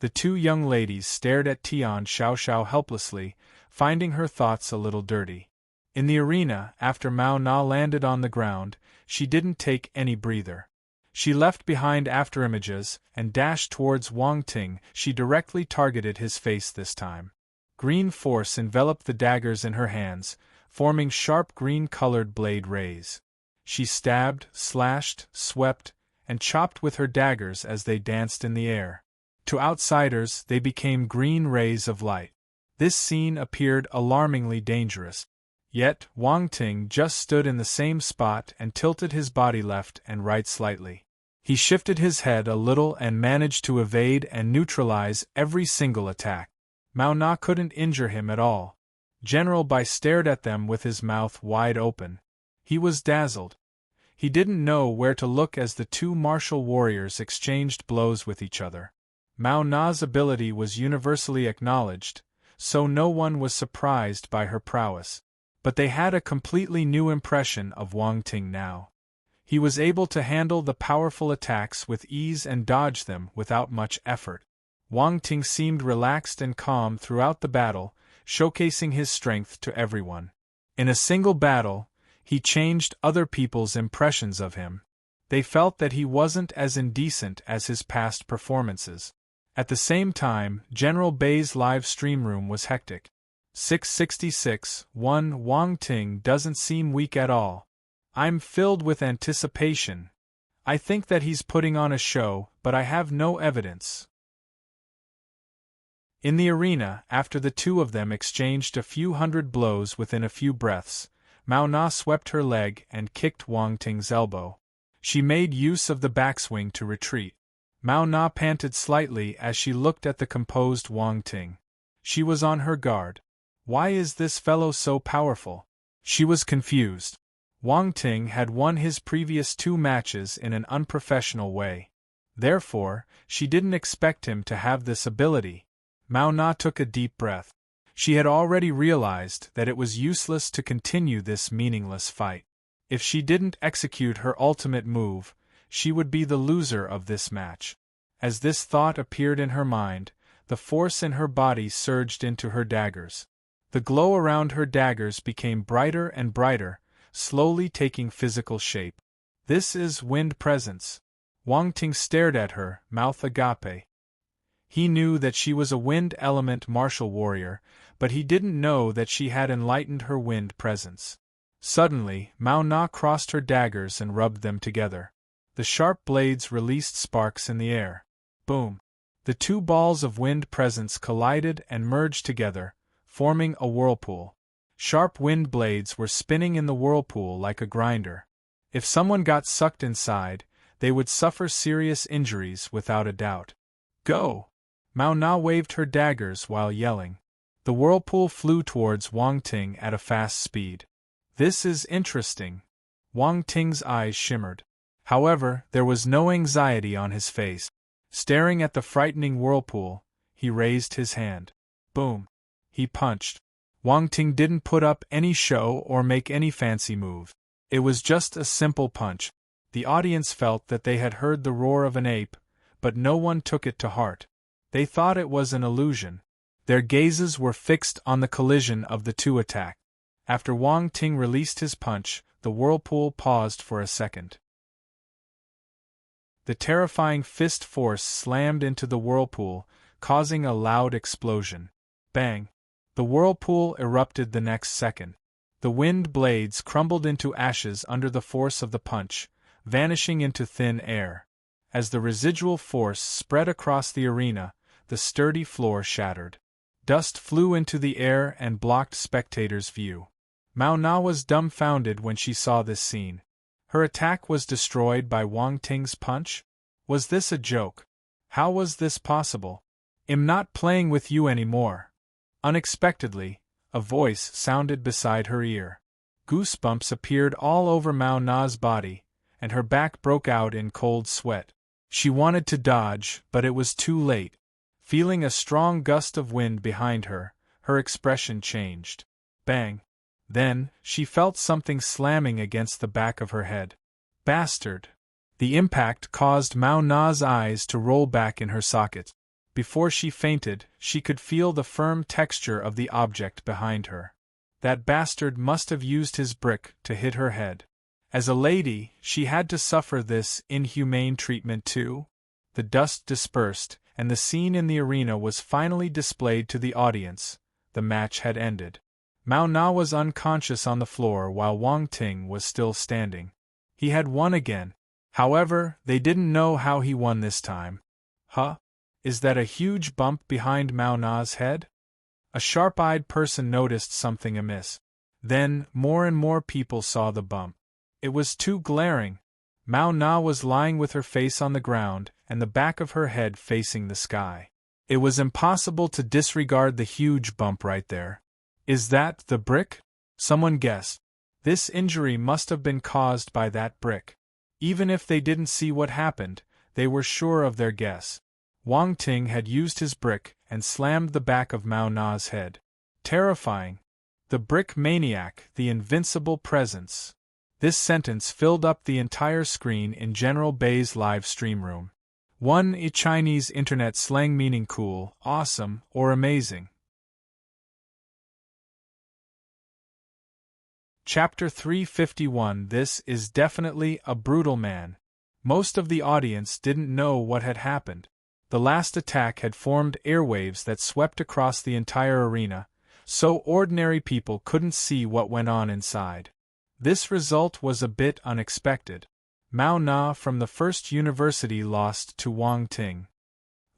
The two young ladies stared at Tian Xiaoxiao helplessly, finding her thoughts a little dirty. In the arena, after Mao Na landed on the ground, she didn't take any breather. She left behind afterimages and dashed towards Wang Ting. She directly targeted his face this time. Green force enveloped the daggers in her hands, forming sharp green-colored blade rays. She stabbed, slashed, swept, and chopped with her daggers as they danced in the air. To outsiders, they became green rays of light. This scene appeared alarmingly dangerous. Yet, Wang Ting just stood in the same spot and tilted his body left and right slightly. He shifted his head a little and managed to evade and neutralize every single attack. Mao Na couldn't injure him at all. General Bai stared at them with his mouth wide open. He was dazzled. He didn't know where to look as the two martial warriors exchanged blows with each other. Mao Na's ability was universally acknowledged, so no one was surprised by her prowess. But they had a completely new impression of Wang Ting now. He was able to handle the powerful attacks with ease and dodge them without much effort. Wang Ting seemed relaxed and calm throughout the battle. showcasing his strength to everyone. In a single battle, he changed other people's impressions of him. They felt that he wasn't as indecent as his past performances. At the same time, General Bei's live stream room was hectic. 666, 1 Wang Ting doesn't seem weak at all. I'm filled with anticipation. I think that he's putting on a show, but I have no evidence. In the arena, after the two of them exchanged a few hundred blows within a few breaths, Mao Na swept her leg and kicked Wang Ting's elbow. She made use of the backswing to retreat. Mao Na panted slightly as she looked at the composed Wang Ting. She was on her guard. Why is this fellow so powerful? She was confused. Wang Ting had won his previous 2 matches in an unprofessional way. Therefore, she didn't expect him to have this ability. Mao Na took a deep breath. She had already realized that it was useless to continue this meaningless fight. If she didn't execute her ultimate move, she would be the loser of this match. As this thought appeared in her mind, the force in her body surged into her daggers. The glow around her daggers became brighter and brighter, slowly taking physical shape. This is wind presence. Wang Ting stared at her, mouth agape. He knew that she was a wind element martial warrior, but he didn't know that she had enlightened her wind presence. Suddenly, Mao Na crossed her daggers and rubbed them together. The sharp blades released sparks in the air. Boom! The 2 balls of wind presence collided and merged together, forming a whirlpool. Sharp wind blades were spinning in the whirlpool like a grinder. If someone got sucked inside, they would suffer serious injuries without a doubt. Go! Mao Na waved her daggers while yelling. The whirlpool flew towards Wang Ting at a fast speed. This is interesting. Wang Ting's eyes shimmered. However, there was no anxiety on his face. Staring at the frightening whirlpool, he raised his hand. Boom! He punched. Wang Ting didn't put up any show or make any fancy move. It was just a simple punch. The audience felt that they had heard the roar of an ape, but no one took it to heart. They thought it was an illusion. Their gazes were fixed on the collision of the 2 attacks. After Wang Ting released his punch, the whirlpool paused for a second. The terrifying fist force slammed into the whirlpool, causing a loud explosion. Bang! The whirlpool erupted the next second. The wind blades crumbled into ashes under the force of the punch, vanishing into thin air. As the residual force spread across the arena, the sturdy floor shattered. Dust flew into the air and blocked spectators' view. Mao Na was dumbfounded when she saw this scene. Her attack was destroyed by Wang Ting's punch? Was this a joke? How was this possible? I'm not playing with you anymore. Unexpectedly, a voice sounded beside her ear. Goosebumps appeared all over Mao Na's body, and her back broke out in cold sweat. She wanted to dodge, but it was too late. Feeling a strong gust of wind behind her, her expression changed. Bang! Then, she felt something slamming against the back of her head. Bastard! The impact caused Mao Na's eyes to roll back in her socket. Before she fainted, she could feel the firm texture of the object behind her. That bastard must have used his brick to hit her head. As a lady, she had to suffer this inhumane treatment too. The dust dispersed, and the scene in the arena was finally displayed to the audience. The match had ended. Mao Na was unconscious on the floor while Wang Ting was still standing. He had won again. However, they didn't know how he won this time. Huh? Is that a huge bump behind Mao Na's head? A sharp-eyed person noticed something amiss. Then, more and more people saw the bump. It was too glaring. Mao Na was lying with her face on the ground and the back of her head facing the sky. It was impossible to disregard the huge bump right there. Is that the brick? Someone guessed. This injury must have been caused by that brick. Even if they didn't see what happened, they were sure of their guess. Wang Ting had used his brick and slammed the back of Mao Na's head. Terrifying. The brick maniac, the invincible presence. This sentence filled up the entire screen in General Bei's live stream room. One Chinese internet slang meaning cool, awesome, or amazing. Chapter 351. This is definitely a brutal man. Most of the audience didn't know what had happened. The last attack had formed airwaves that swept across the entire arena, so ordinary people couldn't see what went on inside. This result was a bit unexpected. Mao Na from the First University lost to Wang Ting.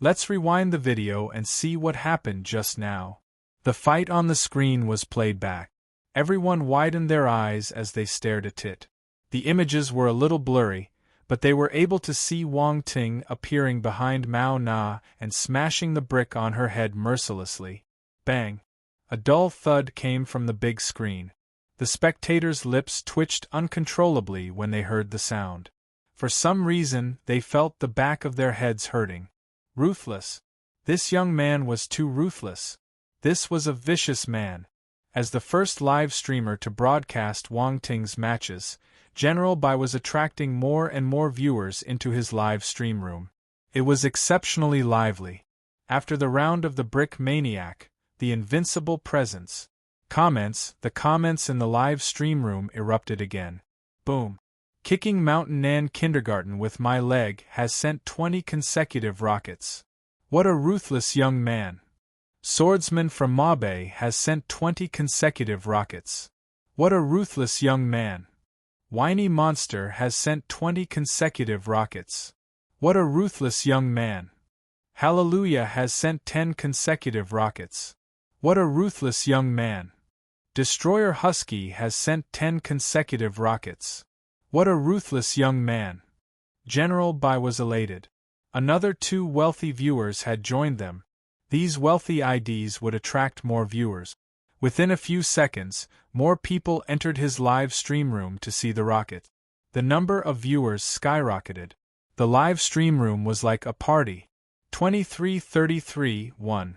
Let's rewind the video and see what happened just now. The fight on the screen was played back. Everyone widened their eyes as they stared at it. The images were a little blurry, but they were able to see Wang Ting appearing behind Mao Na and smashing the brick on her head mercilessly. Bang! A dull thud came from the big screen. The spectators' lips twitched uncontrollably when they heard the sound. For some reason, they felt the back of their heads hurting. Ruthless. This young man was too ruthless. This was a vicious man. As the first live streamer to broadcast Wang Ting's matches, General Bai was attracting more and more viewers into his live stream room. It was exceptionally lively. After the round of the Brick Maniac, the Invincible Presence, the comments in the live stream room erupted again. Boom. Kicking Mountain Nan Kindergarten with my leg has sent 20 consecutive rockets. What a ruthless young man. Swordsman from Mabe has sent 20 consecutive rockets. What a ruthless young man. Whiny Monster has sent 20 consecutive rockets. What a ruthless young man. Hallelujah has sent 10 consecutive rockets. What a ruthless young man. Destroyer Husky has sent 10 consecutive rockets. What a ruthless young man. General Bai was elated. Another 2 wealthy viewers had joined them. These wealthy IDs would attract more viewers. Within a few seconds, more people entered his live stream room to see the rocket. The number of viewers skyrocketed. The live stream room was like a party. 2333-1.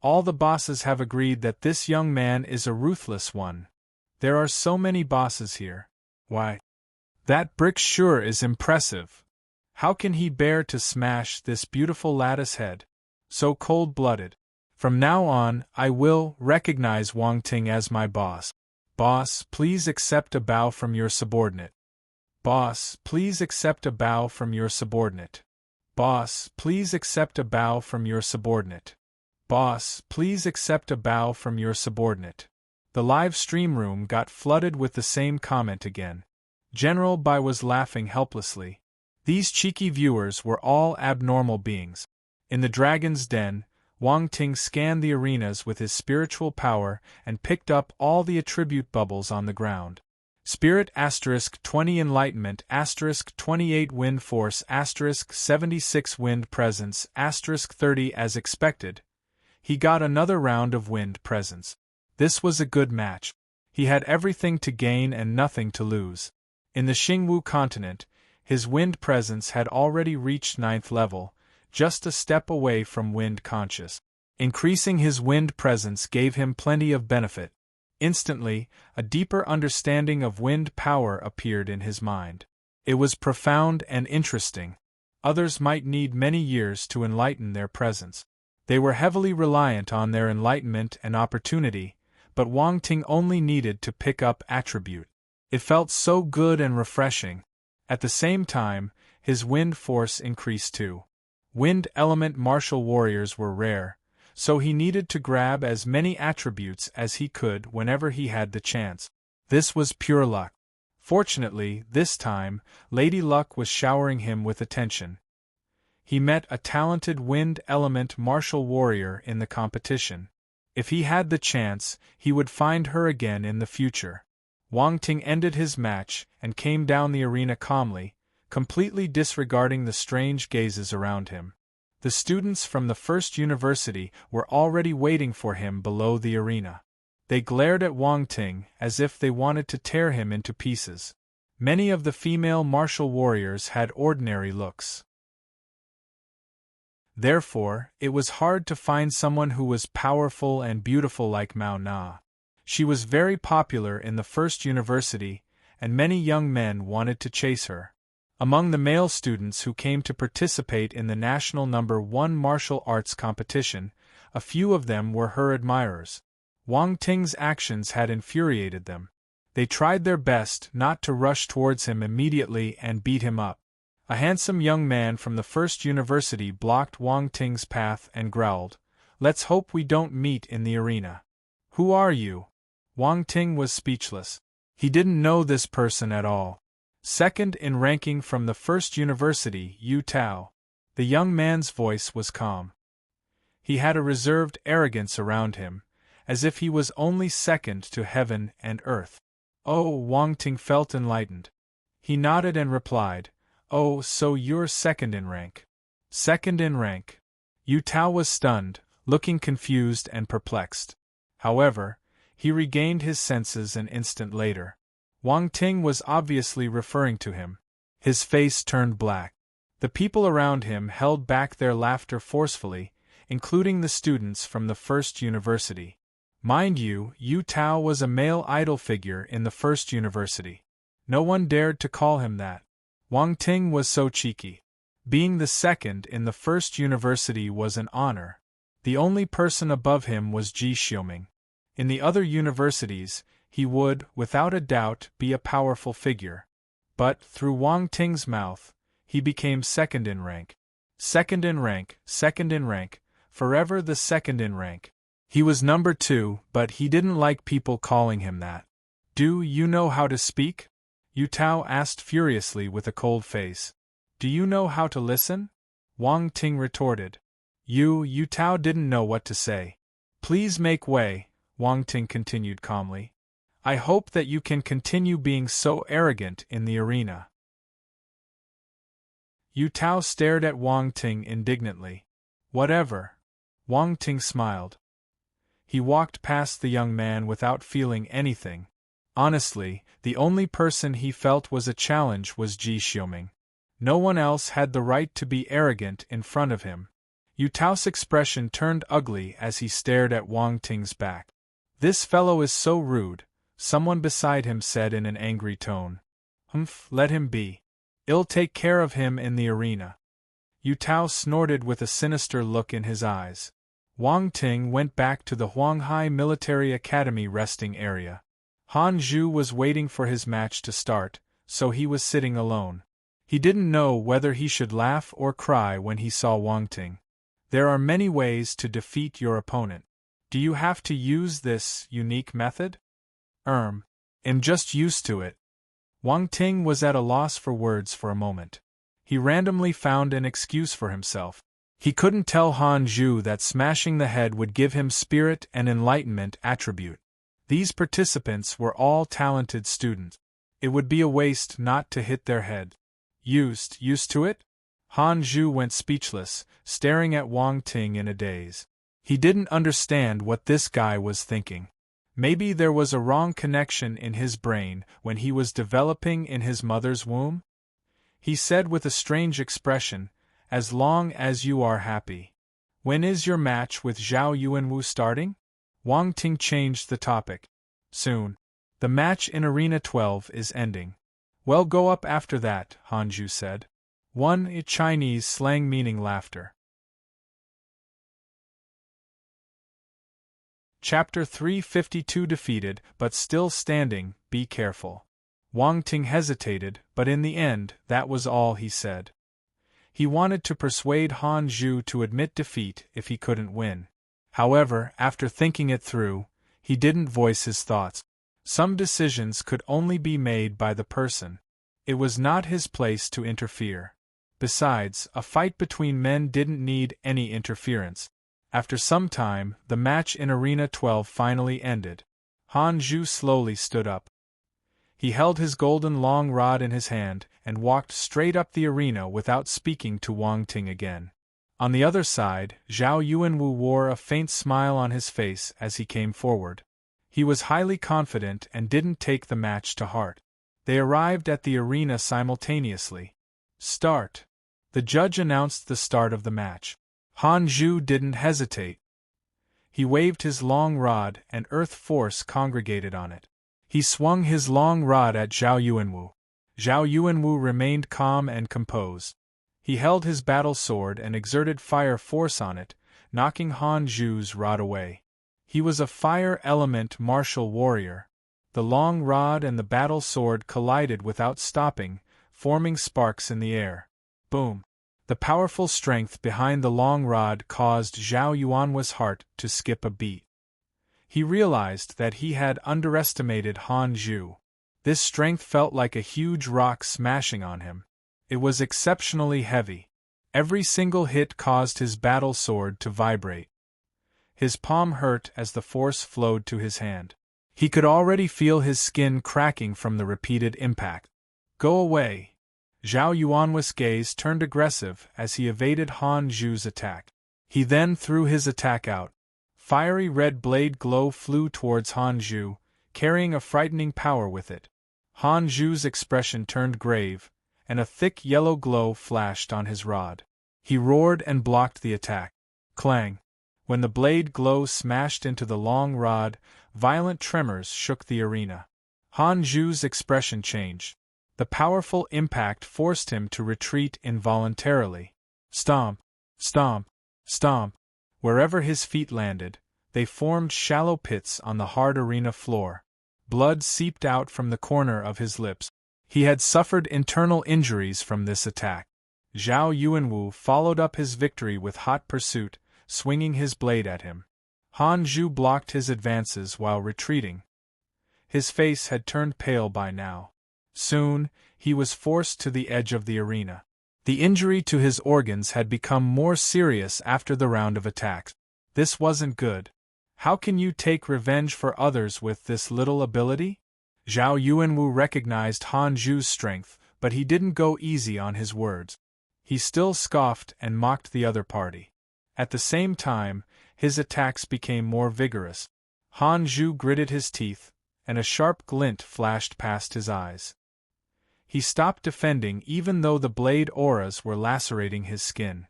All the bosses have agreed that this young man is a ruthless one. There are so many bosses here. Why? That brick sure is impressive. How can he bear to smash this beautiful lattice head? So cold-blooded. From now on, I will recognize Wang Ting as my boss. Boss, please accept a bow from your subordinate. Boss, please accept a bow from your subordinate. Boss, please accept a bow from your subordinate. Boss, please accept a bow from your subordinate. The live stream room got flooded with the same comment again. General Bai was laughing helplessly. These cheeky viewers were all abnormal beings. In the Dragon's Den, Wang Ting scanned the arenas with his spiritual power and picked up all the attribute bubbles on the ground. Spirit *20 Enlightenment *28 Wind Force *76 Wind Presence *30 As expected, he got another round of Wind Presence. This was a good match. He had everything to gain and nothing to lose. In the Xingwu continent, his Wind Presence had already reached 9th level, just a step away from Wind Conscious. Increasing his Wind Presence gave him plenty of benefit. Instantly, a deeper understanding of wind power appeared in his mind. It was profound and interesting. Others might need many years to enlighten their presence. They were heavily reliant on their enlightenment and opportunity, but Wang Ting only needed to pick up attribute. It felt so good and refreshing. At the same time, his wind force increased too. Wind element martial warriors were rare, so he needed to grab as many attributes as he could whenever he had the chance. This was pure luck. Fortunately, this time, Lady Luck was showering him with attention. He met a talented wind element martial warrior in the competition. If he had the chance, he would find her again in the future. Wang Ting ended his match and came down the arena calmly, completely disregarding the strange gazes around him. The students from the First University were already waiting for him below the arena. They glared at Wang Ting as if they wanted to tear him into pieces. Many of the female martial warriors had ordinary looks. Therefore, it was hard to find someone who was powerful and beautiful like Mao Na. She was very popular in the First University, and many young men wanted to chase her. Among the male students who came to participate in the national No. 1 martial arts competition, a few of them were her admirers. Wang Ting's actions had infuriated them. They tried their best not to rush towards him immediately and beat him up. A handsome young man from the first university blocked Wang Ting's path and growled, "Let's hope we don't meet in the arena." "Who are you?" Wang Ting was speechless. He didn't know this person at all. "Second in ranking from the first university, Yu Tao." The young man's voice was calm. He had a reserved arrogance around him, as if he was only second to heaven and earth. Oh, Wang Ting felt enlightened. He nodded and replied, "Oh, so you're second in rank." Second in rank. Yu Tao was stunned, looking confused and perplexed. However, he regained his senses an instant later. Wang Ting was obviously referring to him. His face turned black. The people around him held back their laughter forcefully, including the students from the first university. Mind you, Yu Tao was a male idol figure in the first university. No one dared to call him that. Wang Ting was so cheeky. Being the second in the first university was an honor. The only person above him was Ji Xiuming. In the other universities, he would, without a doubt, be a powerful figure. But, through Wang Ting's mouth, he became second in rank. Second in rank, second in rank, forever the second in rank. He was number 2, but he didn't like people calling him that. "Do you know how to speak?" Yu Tao asked furiously with a cold face. "Do you know how to listen?" Wang Ting retorted. Yu Tao didn't know what to say. "Please make way," Wang Ting continued calmly. "I hope that you can continue being so arrogant in the arena." Yu Tao stared at Wang Ting indignantly. "Whatever." Wang Ting smiled. He walked past the young man without feeling anything. Honestly, the only person he felt was a challenge was Ji Xiuming. No one else had the right to be arrogant in front of him. Yu Tao's expression turned ugly as he stared at Wang Ting's back. "This fellow is so rude," someone beside him said in an angry tone. "Humph, let him be. I'll take care of him in the arena." Yu Tao snorted with a sinister look in his eyes. Wang Ting went back to the Huanghai Military Academy resting area. Han Zhu was waiting for his match to start, so he was sitting alone. He didn't know whether he should laugh or cry when he saw Wang Ting. There are many ways to defeat your opponent. Do you have to use this unique method? I'm just used to it. Wang Ting was at a loss for words for a moment. He randomly found an excuse for himself. He couldn't tell Han Zhu that smashing the head would give him spirit and enlightenment attribute. These participants were all talented students. It would be a waste not to hit their head. Used to it? Han Zhu went speechless, staring at Wang Ting in a daze. He didn't understand what this guy was thinking. Maybe there was a wrong connection in his brain when he was developing in his mother's womb? He said with a strange expression, "As long as you are happy." "When is your match with Zhao Yuanwu starting?" Wang Ting changed the topic. "Soon. The match in Arena 12 is ending." "Well, go up after that," Han Zhu said. One Chinese slang meaning laughter. Chapter 352 Defeated, but still standing, be careful. Wang Ting hesitated, but in the end, that was all he said. He wanted to persuade Han Zhu to admit defeat if he couldn't win. However, after thinking it through, he didn't voice his thoughts. Some decisions could only be made by the person. It was not his place to interfere. Besides, a fight between men didn't need any interference. After some time, the match in Arena 12 finally ended. Han Zhu slowly stood up. He held his golden long rod in his hand and walked straight up the arena without speaking to Wang Ting again. On the other side, Zhao Yuanwu wore a faint smile on his face as he came forward. He was highly confident and didn't take the match to heart. They arrived at the arena simultaneously. "Start." The judge announced the start of the match. Han Zhu didn't hesitate. He waved his long rod and earth force congregated on it. He swung his long rod at Zhao Yuanwu. Zhao Yuanwu remained calm and composed. He held his battle sword and exerted fire force on it, knocking Han Zhu's rod away. He was a fire element martial warrior. The long rod and the battle sword collided without stopping, forming sparks in the air. Boom! The powerful strength behind the long rod caused Zhao Yuanhua's heart to skip a beat. He realized that he had underestimated Han Zhu. This strength felt like a huge rock smashing on him. It was exceptionally heavy. Every single hit caused his battle sword to vibrate. His palm hurt as the force flowed to his hand. He could already feel his skin cracking from the repeated impact. Go away! Zhao Yuanhua's gaze turned aggressive as he evaded Han Zhu's attack. He then threw his attack out. Fiery red blade glow flew towards Han Zhu, carrying a frightening power with it. Han Zhu's expression turned grave, and a thick yellow glow flashed on his rod. He roared and blocked the attack. Clang! When the blade glow smashed into the long rod, violent tremors shook the arena. Han Zhu's expression changed. The powerful impact forced him to retreat involuntarily. Stomp! Stomp! Stomp! Wherever his feet landed, they formed shallow pits on the hard arena floor. Blood seeped out from the corner of his lips. He had suffered internal injuries from this attack. Zhao Yuanwu followed up his victory with hot pursuit, swinging his blade at him. Han Zhu blocked his advances while retreating. His face had turned pale by now. Soon, he was forced to the edge of the arena. The injury to his organs had become more serious after the round of attacks. This wasn't good. How can you take revenge for others with this little ability? Zhao Yuanwu recognized Han Zhu's strength, but he didn't go easy on his words. He still scoffed and mocked the other party. At the same time, his attacks became more vigorous. Han Zhu gritted his teeth, and a sharp glint flashed past his eyes. He stopped defending even though the blade auras were lacerating his skin.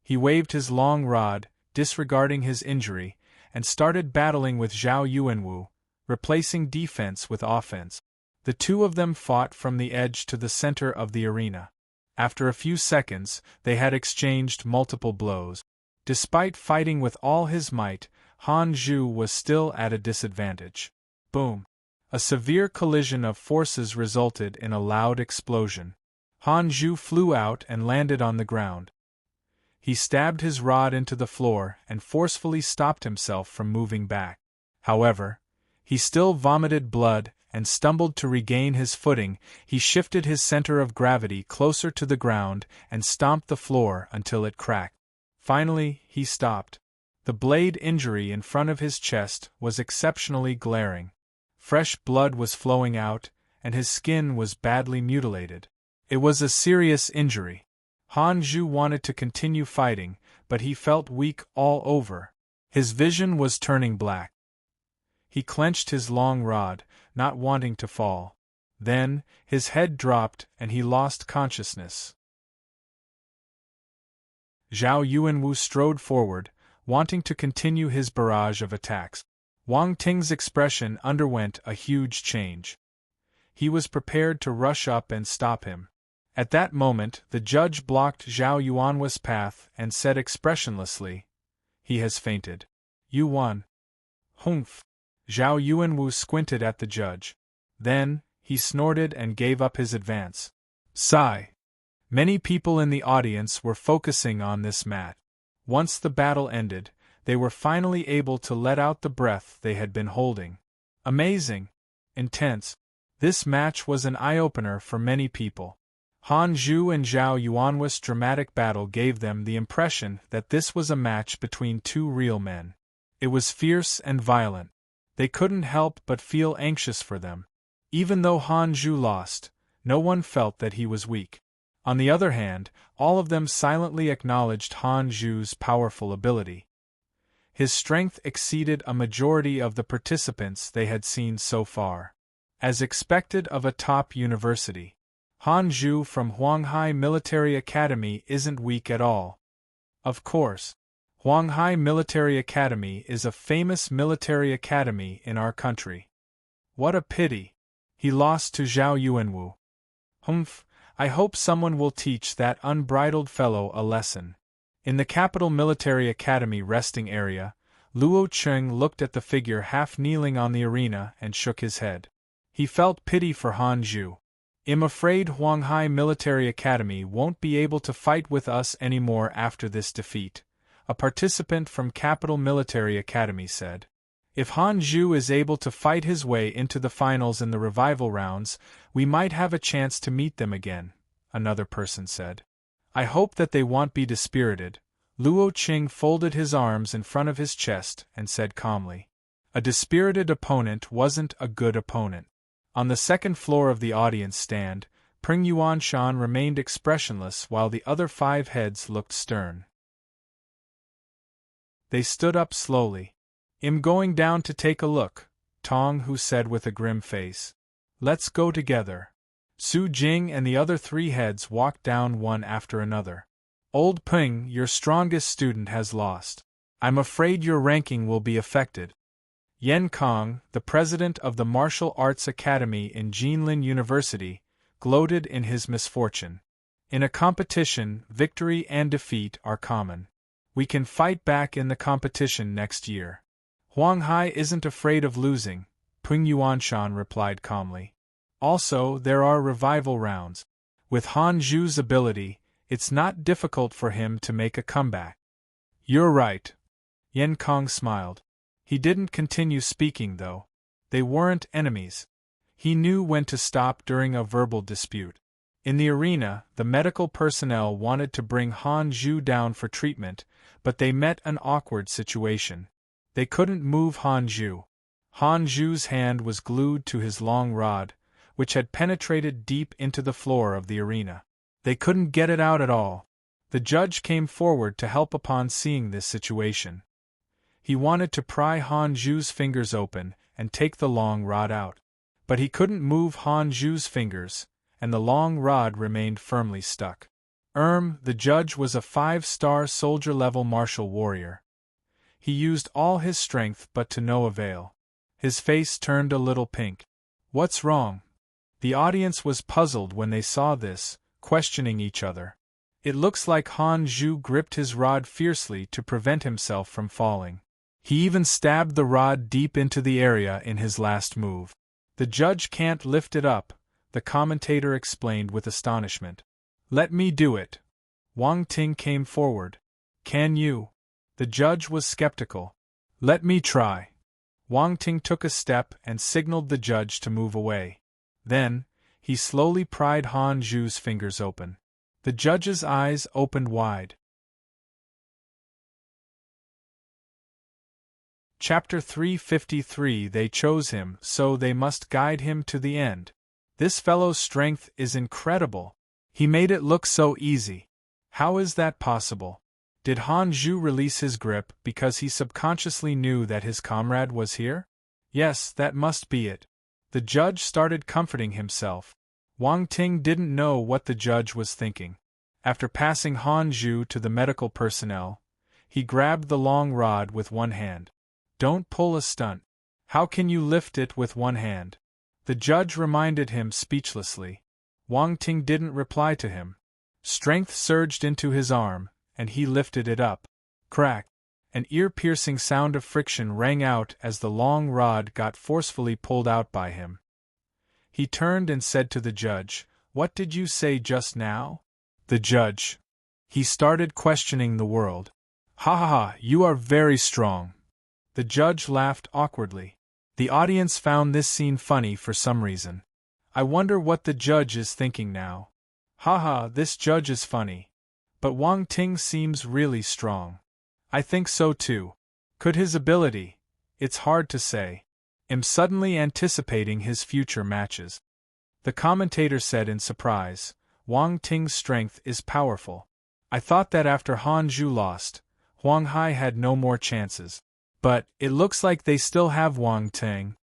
He waved his long rod, disregarding his injury, and started battling with Zhao Yuanwu, replacing defense with offense. The two of them fought from the edge to the center of the arena. After a few seconds, they had exchanged multiple blows. Despite fighting with all his might, Han Zhu was still at a disadvantage. Boom! A severe collision of forces resulted in a loud explosion. Han Zhu flew out and landed on the ground. He stabbed his rod into the floor and forcefully stopped himself from moving back. However, he still vomited blood and stumbled to regain his footing. He shifted his center of gravity closer to the ground and stomped the floor until it cracked. Finally, he stopped. The blade injury in front of his chest was exceptionally glaring. Fresh blood was flowing out, and his skin was badly mutilated. It was a serious injury. Han Zhu wanted to continue fighting, but he felt weak all over. His vision was turning black. He clenched his long rod, not wanting to fall. Then, his head dropped and he lost consciousness. Zhao Yuanwu strode forward, wanting to continue his barrage of attacks. Wang Ting's expression underwent a huge change. He was prepared to rush up and stop him. At that moment, the judge blocked Zhao Yuanhua's path and said expressionlessly, "He has fainted. You won." Humph! Zhao Yuanwu squinted at the judge. Then, he snorted and gave up his advance. Sigh. Many people in the audience were focusing on this match. Once the battle ended, they were finally able to let out the breath they had been holding. Amazing! Intense! This match was an eye-opener for many people. Han Zhu and Zhao Yuanhua's dramatic battle gave them the impression that this was a match between two real men. It was fierce and violent. They couldn't help but feel anxious for them. Even though Han Zhu lost, no one felt that he was weak. On the other hand, all of them silently acknowledged Han Zhu's powerful ability. His strength exceeded a majority of the participants they had seen so far. As expected of a top university, Han Zhu from Huanghai Military Academy isn't weak at all. Of course, Huanghai Military Academy is a famous military academy in our country. What a pity! He lost to Zhao Yuanwu. Humph, I hope someone will teach that unbridled fellow a lesson. In the Capital Military Academy resting area, Luo Cheng looked at the figure half kneeling on the arena and shook his head. He felt pity for Han Zhu. "I'm afraid Huanghai Military Academy won't be able to fight with us anymore after this defeat," a participant from Capital Military Academy said. "If Han Zhu is able to fight his way into the finals in the revival rounds, we might have a chance to meet them again," another person said. "I hope that they won't be dispirited." Luo Qing folded his arms in front of his chest and said calmly. A dispirited opponent wasn't a good opponent. On the second floor of the audience stand, Pring Yuanshan remained expressionless while the other 5 heads looked stern. They stood up slowly. "I'm going down to take a look," Tong Hu said with a grim face. "Let's go together." Su Jing and the other 3 heads walked down one after another. "Old Ping, your strongest student has lost. I'm afraid your ranking will be affected." Yen Kong, the president of the Martial Arts Academy in Jinlin University, gloated in his misfortune. "In a competition, victory and defeat are common. We can fight back in the competition next year." "Huanghai isn't afraid of losing," Ping Yuanshan replied calmly. "Also, there are revival rounds. With Han Zhu's ability, it's not difficult for him to make a comeback." "You're right." Yen Kong smiled. He didn't continue speaking though. They weren't enemies. He knew when to stop during a verbal dispute. In the arena, the medical personnel wanted to bring Han Zhu down for treatment, but they met an awkward situation. They couldn't move Han Zhu. Han Zhu's hand was glued to his long rod, which had penetrated deep into the floor of the arena. They couldn't get it out at all. The judge came forward to help upon seeing this situation. He wanted to pry Han Zhu's fingers open and take the long rod out. But he couldn't move Han Zhu's fingers, and the long rod remained firmly stuck. The judge was a 5-star soldier-level martial warrior. He used all his strength but to no avail. His face turned a little pink. "What's wrong?" The audience was puzzled when they saw this, questioning each other. "It looks like Han Zhu gripped his rod fiercely to prevent himself from falling. He even stabbed the rod deep into the area in his last move. The judge can't lift it up," the commentator explained with astonishment. "Let me do it." Wang Ting came forward. "Can you?" The judge was skeptical. "Let me try." Wang Ting took a step and signaled the judge to move away. Then, he slowly pried Han Zhu's fingers open. The judge's eyes opened wide. Chapter 353 They chose him, so they must guide him to the end. This fellow's strength is incredible. He made it look so easy. How is that possible? Did Han Zhu release his grip because he subconsciously knew that his comrade was here? Yes, that must be it. The judge started comforting himself. Wang Ting didn't know what the judge was thinking. After passing Han Zhu to the medical personnel, he grabbed the long rod with one hand. "Don't pull a stunt. How can you lift it with one hand?" The judge reminded him speechlessly. Wang Ting didn't reply to him. Strength surged into his arm, and he lifted it up. Crack! An ear-piercing sound of friction rang out as the long rod got forcefully pulled out by him. He turned and said to the judge, "What did you say just now?" The judge. He started questioning the world. "Ha ha ha, you are very strong." The judge laughed awkwardly. The audience found this scene funny for some reason. I wonder what the judge is thinking now. Ha ha, this judge is funny. But Wang Ting seems really strong. I think so too. Could his ability? It's hard to say. I'm suddenly anticipating his future matches. The commentator said in surprise, "Wang Ting's strength is powerful. I thought that after Han Zhu lost, Huanghai had no more chances. But, it looks like they still have Wang Ting.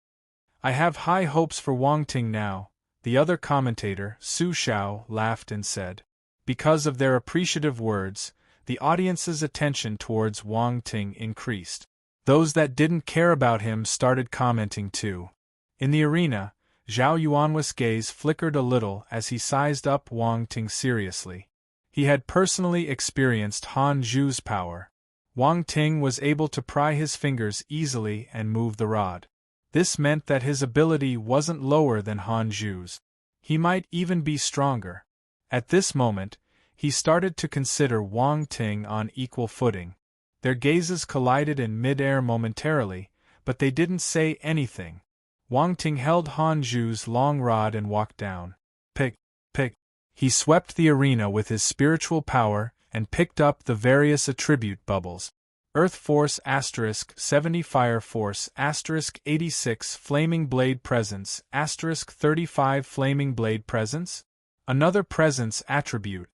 I have high hopes for Wang Ting now." The other commentator, Su Xiao, laughed and said. Because of their appreciative words, the audience's attention towards Wang Ting increased. Those that didn't care about him started commenting too. In the arena, Zhao Yuanhui's gaze flickered a little as he sized up Wang Ting seriously. He had personally experienced Han Zhu's power. Wang Ting was able to pry his fingers easily and move the rod. This meant that his ability wasn't lower than Han Zhu's. He might even be stronger. At this moment, he started to consider Wang Ting on equal footing. Their gazes collided in mid-air momentarily, but they didn't say anything. Wang Ting held Han Zhu's long rod and walked down. Pick, pick. He swept the arena with his spiritual power and picked up the various attribute bubbles. Earth Force *70 Fire Force *86 Flaming Blade Presence *35 Flaming Blade Presence. Another presence attribute.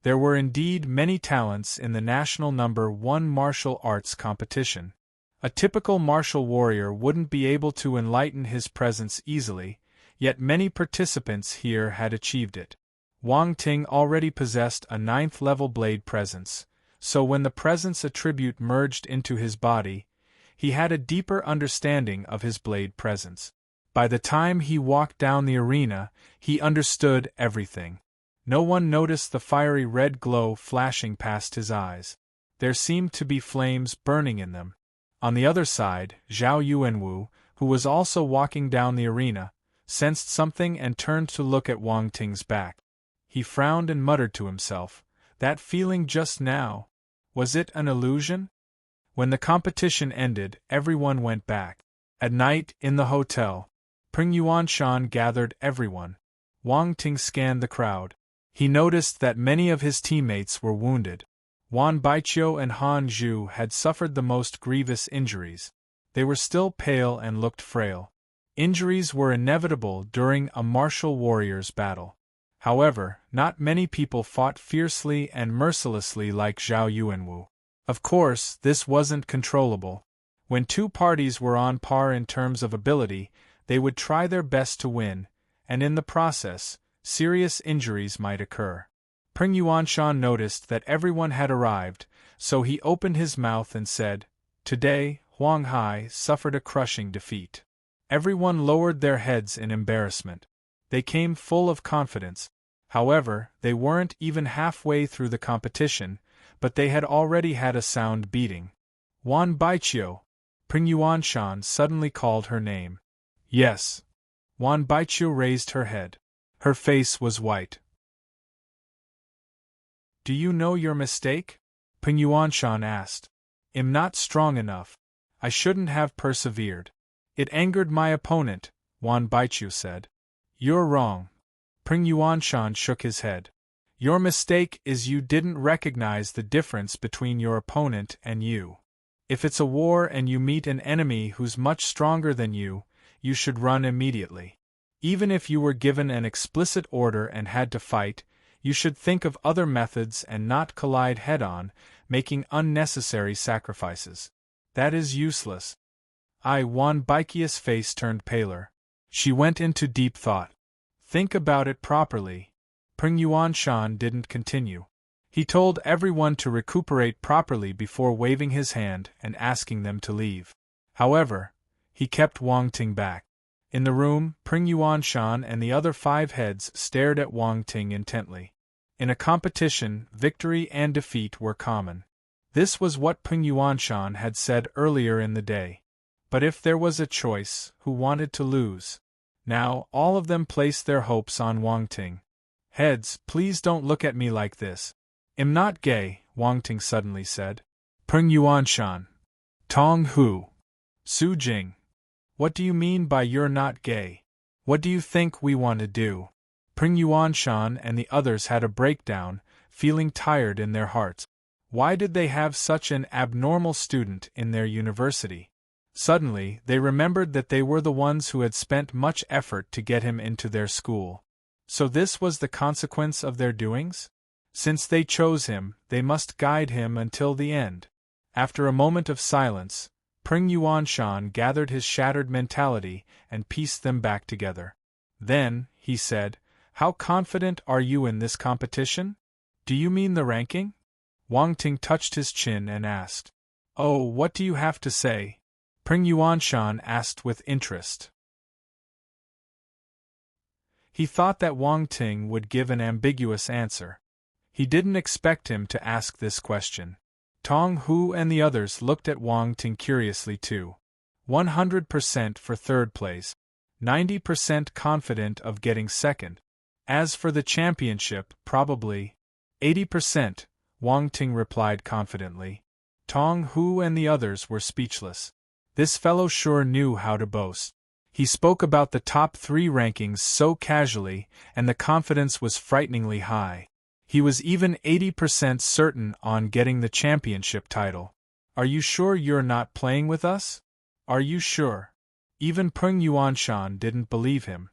There were indeed many talents in the national number 1 martial arts competition. A typical martial warrior wouldn't be able to enlighten his presence easily, yet many participants here had achieved it. Wang Ting already possessed a 9th level blade presence, so when the presence attribute merged into his body, he had a deeper understanding of his blade presence. By the time he walked down the arena, he understood everything. No one noticed the fiery red glow flashing past his eyes. There seemed to be flames burning in them. On the other side, Zhao Yuanwu, who was also walking down the arena, sensed something and turned to look at Wang Ting's back. He frowned and muttered to himself, "That feeling just now, was it an illusion?" When the competition ended, everyone went back. At night, in the hotel, Peng Yuanshan gathered everyone. Wang Ting scanned the crowd. He noticed that many of his teammates were wounded. Wan Baiqiu and Han Zhu had suffered the most grievous injuries. They were still pale and looked frail. Injuries were inevitable during a martial warrior's battle. However, not many people fought fiercely and mercilessly like Zhao Yuanwu. Of course, this wasn't controllable. When two parties were on par in terms of ability, they would try their best to win, and in the process, serious injuries might occur. Peng Yuanshan noticed that everyone had arrived, so he opened his mouth and said, "Today, Huang Hai suffered a crushing defeat." Everyone lowered their heads in embarrassment. They came full of confidence. However, they weren't even halfway through the competition, but they had already had a sound beating. "Wan Baiqiu!" Peng Yuanshan suddenly called her name. "Yes." Wan Baiqiu raised her head. Her face was white. "Do you know your mistake?" Peng Yuanshan asked. "I'm not strong enough. I shouldn't have persevered. It angered my opponent," Wan Baiqiu said. "You're wrong." Peng Yuanshan shook his head. "Your mistake is you didn't recognize the difference between your opponent and you. If it's a war and you meet an enemy who's much stronger than you should run immediately. Even if you were given an explicit order and had to fight, you should think of other methods and not collide head-on, making unnecessary sacrifices. That is useless." Wan Baiqiu's face turned paler. She went into deep thought. "Think about it properly." Peng Yuanshan didn't continue. He told everyone to recuperate properly before waving his hand and asking them to leave. However, he kept Wang Ting back. In the room, Peng Yuanshan and the other 5 heads stared at Wang Ting intently. In a competition, victory and defeat were common. This was what Peng Yuanshan had said earlier in the day. But if there was a choice, who wanted to lose? Now, all of them placed their hopes on Wang Ting. "Heads, please don't look at me like this. I'm not gay," Wang Ting suddenly said. Peng Yuanshan. "Tong Hu. Su Jing. What do you mean by you're not gay? What do you think we want to do?" Peng Yuanshan and the others had a breakdown, feeling tired in their hearts. Why did they have such an abnormal student in their university? Suddenly, they remembered that they were the ones who had spent much effort to get him into their school. So this was the consequence of their doings? Since they chose him, they must guide him until the end. After a moment of silence, Peng Yuanshan gathered his shattered mentality and pieced them back together. Then, he said, "How confident are you in this competition? Do you mean the ranking?" Wang Ting touched his chin and asked. "Oh, what do you have to say?" Peng Yuanshan asked with interest. He thought that Wang Ting would give an ambiguous answer. He didn't expect him to ask this question. Tong Hu and the others looked at Wang Ting curiously too. 100% for third place, 90% confident of getting second. As for the championship, probably 80%, Wang Ting replied confidently. Tong Hu and the others were speechless. This fellow sure knew how to boast. He spoke about the top 3 rankings so casually, and the confidence was frighteningly high. He was even 80% certain on getting the championship title. Are you sure you're not playing with us? Are you sure? Even Peng Yuanshan didn't believe him.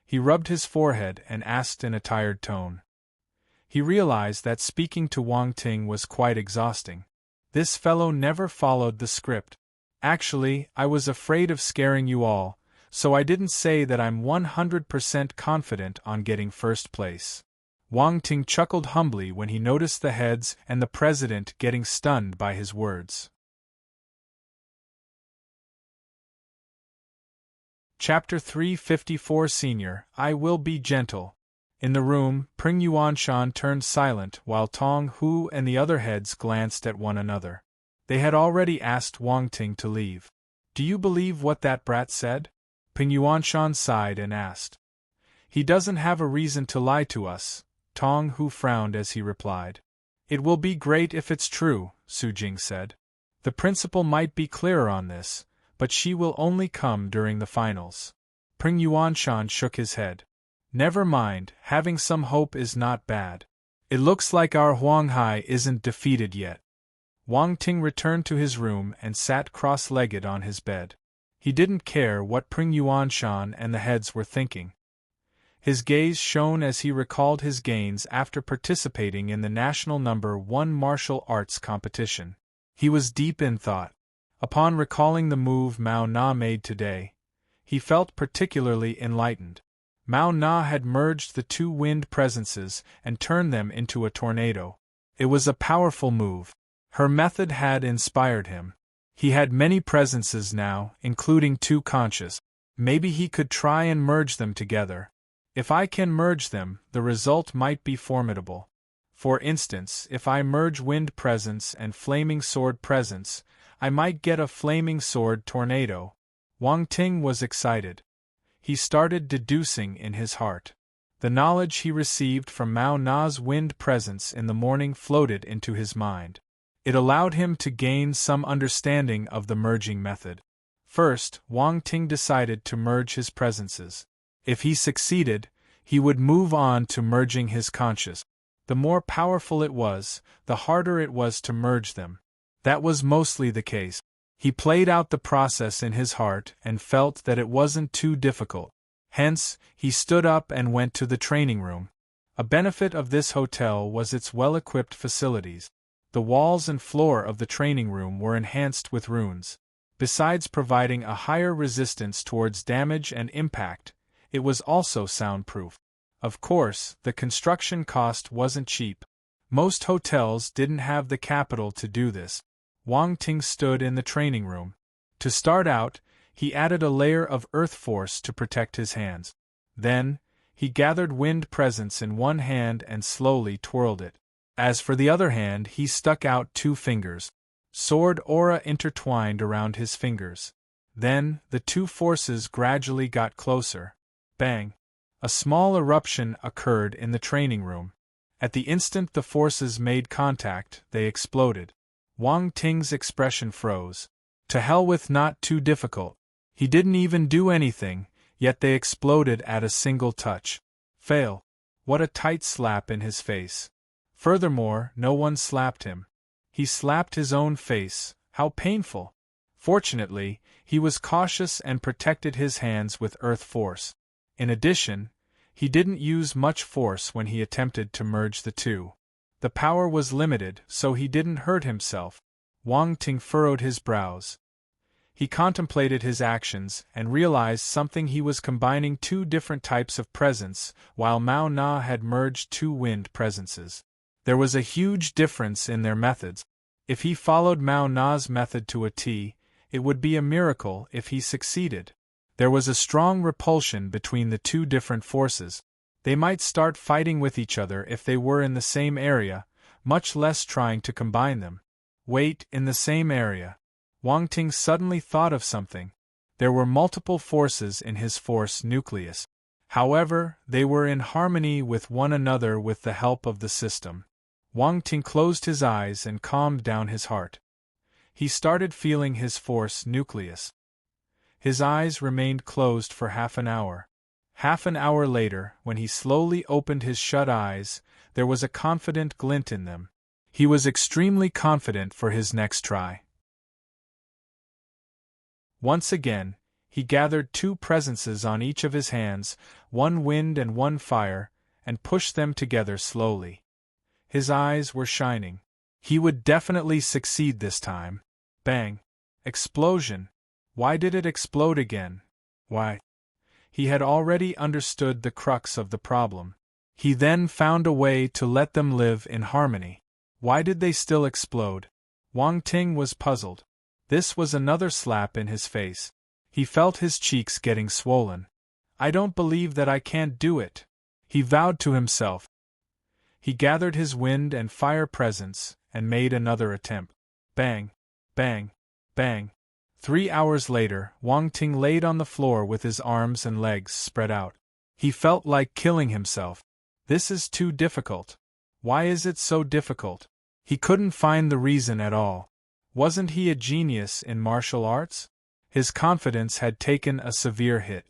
He rubbed his forehead and asked in a tired tone. He realized that speaking to Wang Ting was quite exhausting. This fellow never followed the script. Actually, I was afraid of scaring you all, so I didn't say that I'm 100% confident on getting first place. Wang Ting chuckled humbly when he noticed the heads and the president getting stunned by his words. Chapter 354 Senior, I Will Be Gentle. In the room, Peng Yuanshan turned silent while Tong Hu and the other heads glanced at one another. They had already asked Wang Ting to leave. Do you believe what that brat said? Peng Yuanshan sighed and asked. He doesn't have a reason to lie to us, Tong Hu frowned as he replied. It will be great if it's true, Su Jing said. The principal might be clearer on this, but she will only come during the finals. Peng Yuanshan shook his head. Never mind, having some hope is not bad. It looks like our Huang Hai isn't defeated yet. Wang Ting returned to his room and sat cross-legged on his bed. He didn't care what Peng Yuanshan and the heads were thinking. His gaze shone as he recalled his gains after participating in the national No. 1 martial arts competition. He was deep in thought. Upon recalling the move Mao Na made today, he felt particularly enlightened. Mao Na had merged the 2 wind presences and turned them into a tornado. It was a powerful move. Her method had inspired him. He had many presences now, including 2 conscious. Maybe he could try and merge them together. If I can merge them, the result might be formidable. For instance, if I merge wind presence and flaming sword presence, I might get a flaming sword tornado. Wang Ting was excited. He started deducing in his heart. The knowledge he received from Mao Na's wind presence in the morning floated into his mind. It allowed him to gain some understanding of the merging method. First, Wang Ting decided to merge his presences. If he succeeded, he would move on to merging his conscious. The more powerful it was, the harder it was to merge them. That was mostly the case. He played out the process in his heart and felt that it wasn't too difficult. Hence, he stood up and went to the training room. A benefit of this hotel was its well-equipped facilities. The walls and floor of the training room were enhanced with runes. Besides providing a higher resistance towards damage and impact, it was also soundproof. Of course, the construction cost wasn't cheap. Most hotels didn't have the capital to do this. Wang Ting stood in the training room. To start out, he added a layer of earth force to protect his hands. Then, he gathered wind presence in one hand and slowly twirled it. As for the other hand, he stuck out 2 fingers. Sword aura intertwined around his fingers. Then, the 2 forces gradually got closer. Bang! A small eruption occurred in the training room. At the instant the forces made contact, they exploded. Wang Ting's expression froze. To hell with, not too difficult. He didn't even do anything, yet they exploded at a single touch. Fail. What a tight slap in his face. Furthermore, no one slapped him. He slapped his own face. How painful! Fortunately, he was cautious and protected his hands with earth force. In addition, he didn't use much force when he attempted to merge the 2. The power was limited, so he didn't hurt himself. Wang Ting furrowed his brows. He contemplated his actions and realized something: he was combining 2 different types of presence, while Mao Na had merged 2 wind presences. There was a huge difference in their methods. If he followed Mao Na's method to a T, it would be a miracle if he succeeded. There was a strong repulsion between the 2 different forces. They might start fighting with each other if they were in the same area, much less trying to combine them. Wait, in the same area. Wang Ting suddenly thought of something. There were multiple forces in his force nucleus. However, they were in harmony with one another with the help of the system. Wang Ting closed his eyes and calmed down his heart. He started feeling his force nucleus. His eyes remained closed for half an hour. Half an hour later, when he slowly opened his shut eyes, there was a confident glint in them. He was extremely confident for his next try. Once again, he gathered 2 presences on each of his hands, 1 wind and 1 fire, and pushed them together slowly. His eyes were shining. He would definitely succeed this time. Bang! Explosion! Why did it explode again? Why? He had already understood the crux of the problem. He then found a way to let them live in harmony. Why did they still explode? Wang Ting was puzzled. This was another slap in his face. He felt his cheeks getting swollen. I don't believe that I can't do it, he vowed to himself. He gathered his wind and fire presents and made another attempt. Bang! Bang! Bang! 3 hours later, Wang Ting laid on the floor with his arms and legs spread out. He felt like killing himself. This is too difficult. Why is it so difficult? He couldn't find the reason at all. Wasn't he a genius in martial arts? His confidence had taken a severe hit.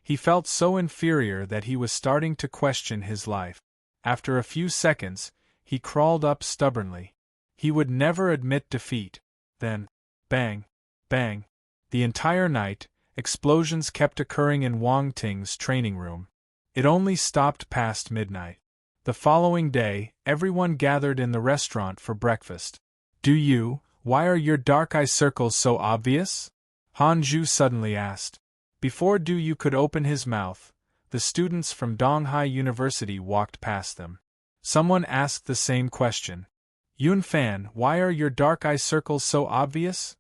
He felt so inferior that he was starting to question his life. After a few seconds, he crawled up stubbornly. He would never admit defeat. Then, bang! Bang! The entire night, explosions kept occurring in Wang Ting's training room. It only stopped past midnight. The following day, everyone gathered in the restaurant for breakfast. Why are your dark eye circles so obvious? Han Zhu suddenly asked. Before Du Yu could open his mouth, the students from Donghai University walked past them. Someone asked the same question. Yun Fan, why are your dark eye circles so obvious?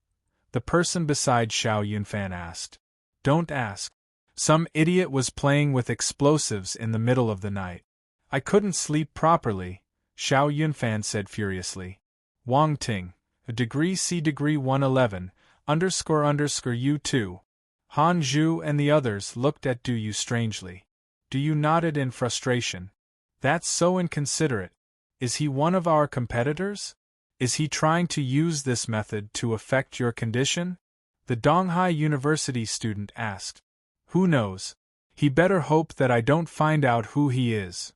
The person beside Xiao Yunfan asked. Don't ask. Some idiot was playing with explosives in the middle of the night. I couldn't sleep properly, Xiao Yunfan said furiously. Wang Ting, a degree C degree 111, __U2. Han Zhu and the others looked at Du Yu strangely. Du Yu nodded in frustration. That's so inconsiderate. Is he one of our competitors? Is he trying to use this method to affect your condition? The Donghai University student asked. Who knows? He better hope that I don't find out who he is.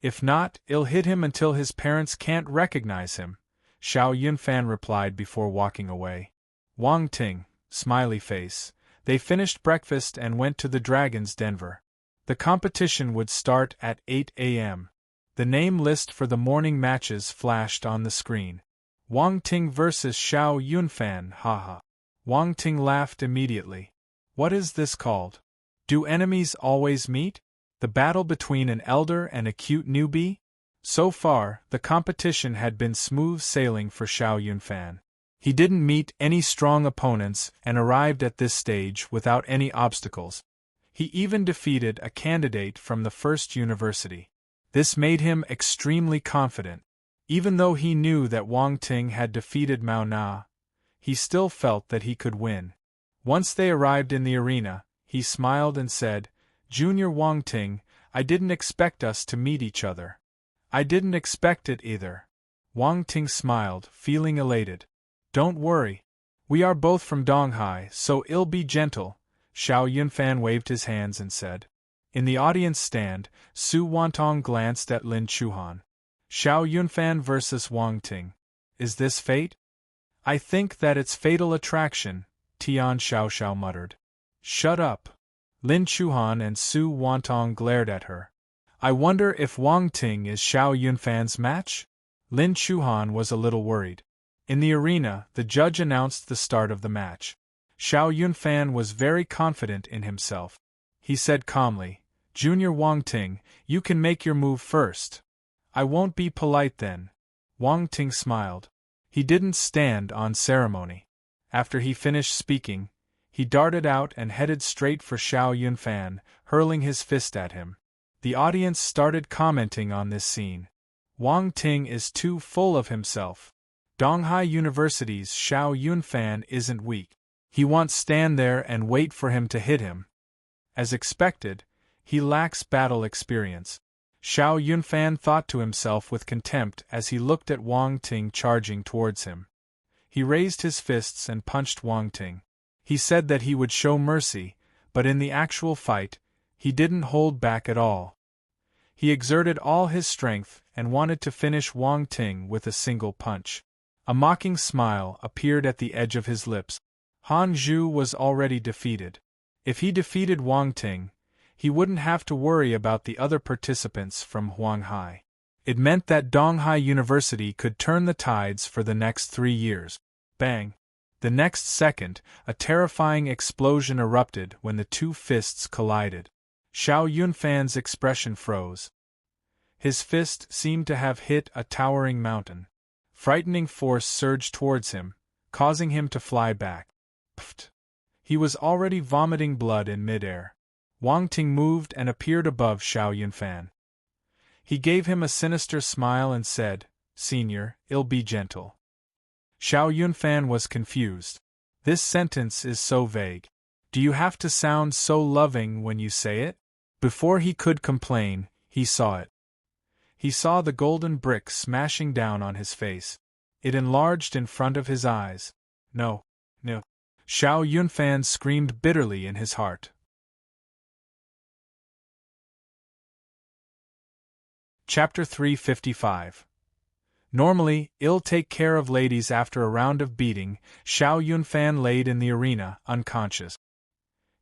If not, I'll hit him until his parents can't recognize him, Xiao Yunfan replied before walking away. Wang Ting, smiley face. They finished breakfast and went to the Dragon's Denver. The competition would start at 8 a.m. The name list for the morning matches flashed on the screen. Wang Ting versus Xiao Yunfan, haha. Wang Ting laughed immediately. What is this called? Do enemies always meet? The battle between an elder and a cute newbie? So far, the competition had been smooth sailing for Xiao Yunfan. He didn't meet any strong opponents and arrived at this stage without any obstacles. He even defeated a candidate from the first university. This made him extremely confident. Even though he knew that Wang Ting had defeated Mao Na, he still felt that he could win. Once they arrived in the arena, he smiled and said, Junior Wang Ting, I didn't expect us to meet each other. I didn't expect it either. Wang Ting smiled, feeling elated. Don't worry. We are both from Donghai, so I'll be gentle, Xiao Yunfan waved his hands and said. In the audience stand, Su Wantong glanced at Lin Chuhan. Xiao Yunfan versus Wang Ting. Is this fate? I think that it's fatal attraction, Tian Xiaoxiao muttered. Shut up. Lin Chuhan and Su Wantong glared at her. I wonder if Wang Ting is Xiao Yunfan's match? Lin Chuhan was a little worried. In the arena, the judge announced the start of the match. Xiao Yunfan was very confident in himself. He said calmly, Junior Wang Ting, you can make your move first. I won't be polite then. Wang Ting smiled. He didn't stand on ceremony. After he finished speaking, he darted out and headed straight for Xiao Yunfan, hurling his fist at him. The audience started commenting on this scene. Wang Ting is too full of himself. Donghai University's Xiao Yunfan isn't weak. He won't stand there and wait for him to hit him. As expected, he lacks battle experience. Xiao Yunfan thought to himself with contempt as he looked at Wang Ting charging towards him. He raised his fists and punched Wang Ting. He said that he would show mercy, but in the actual fight, he didn't hold back at all. He exerted all his strength and wanted to finish Wang Ting with a single punch. A mocking smile appeared at the edge of his lips. Han Zhu was already defeated. If he defeated Wang Ting, he wouldn't have to worry about the other participants from Huanghai. It meant that Donghai University could turn the tides for the next 3 years. Bang! The next second, a terrifying explosion erupted when the two fists collided. Xiao Yunfan's expression froze. His fist seemed to have hit a towering mountain. Frightening force surged towards him, causing him to fly back. Pfft! He was already vomiting blood in midair. Wang Ting moved and appeared above Xiao Yunfan. He gave him a sinister smile and said, "Senior, I'll be gentle." Xiao Yunfan was confused. This sentence is so vague. Do you have to sound so loving when you say it? Before he could complain, he saw it. He saw the golden brick smashing down on his face. It enlarged in front of his eyes. No, no. Xiao Yunfan screamed bitterly in his heart. Chapter 355. Normally, I'll take care of ladies after a round of beating. Xiao Yunfan laid in the arena, unconscious.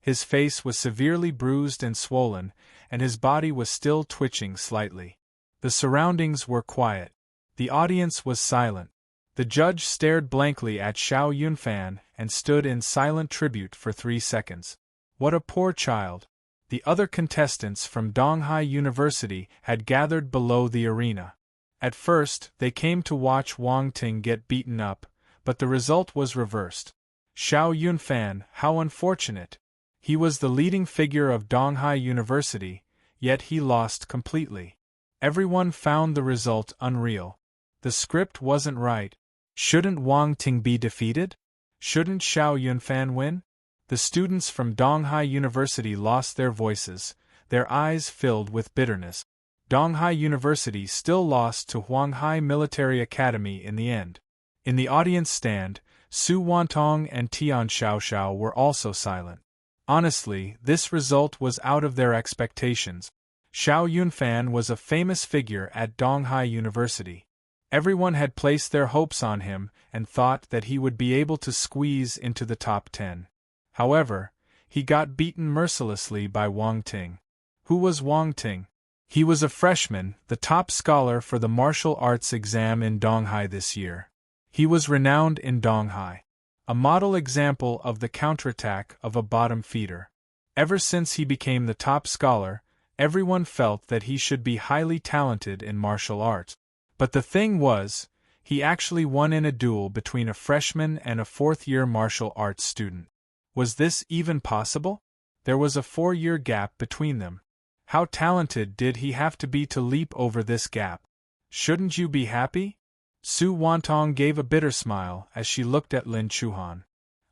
His face was severely bruised and swollen, and his body was still twitching slightly. The surroundings were quiet. The audience was silent. The judge stared blankly at Xiao Yunfan and stood in silent tribute for 3 seconds. What a poor child. The other contestants from Donghai University had gathered below the arena. At first, they came to watch Wang Ting get beaten up, but the result was reversed. Xiao Yunfan, how unfortunate. He was the leading figure of Donghai University, yet he lost completely. Everyone found the result unreal. The script wasn't right. Shouldn't Wang Ting be defeated? Shouldn't Xiao Yunfan win? The students from Donghai University lost their voices, their eyes filled with bitterness. Donghai University still lost to Huanghai Military Academy in the end. In the audience stand, Su Wantong and Tian Xiaoxiao were also silent. Honestly, this result was out of their expectations. Xiao Yunfan was a famous figure at Donghai University. Everyone had placed their hopes on him and thought that he would be able to squeeze into the top 10. However, he got beaten mercilessly by Wang Ting. Who was Wang Ting? He was a freshman, the top scholar for the martial arts exam in Donghai this year. He was renowned in Donghai. A model example of the counterattack of a bottom feeder. Ever since he became the top scholar, everyone felt that he should be highly talented in martial arts. But the thing was, he actually won in a duel between a freshman and a fourth-year martial arts student. Was this even possible? There was a 4-year gap between them. How talented did he have to be to leap over this gap? Shouldn't you be happy? Su Wantong gave a bitter smile as she looked at Lin Chuhan.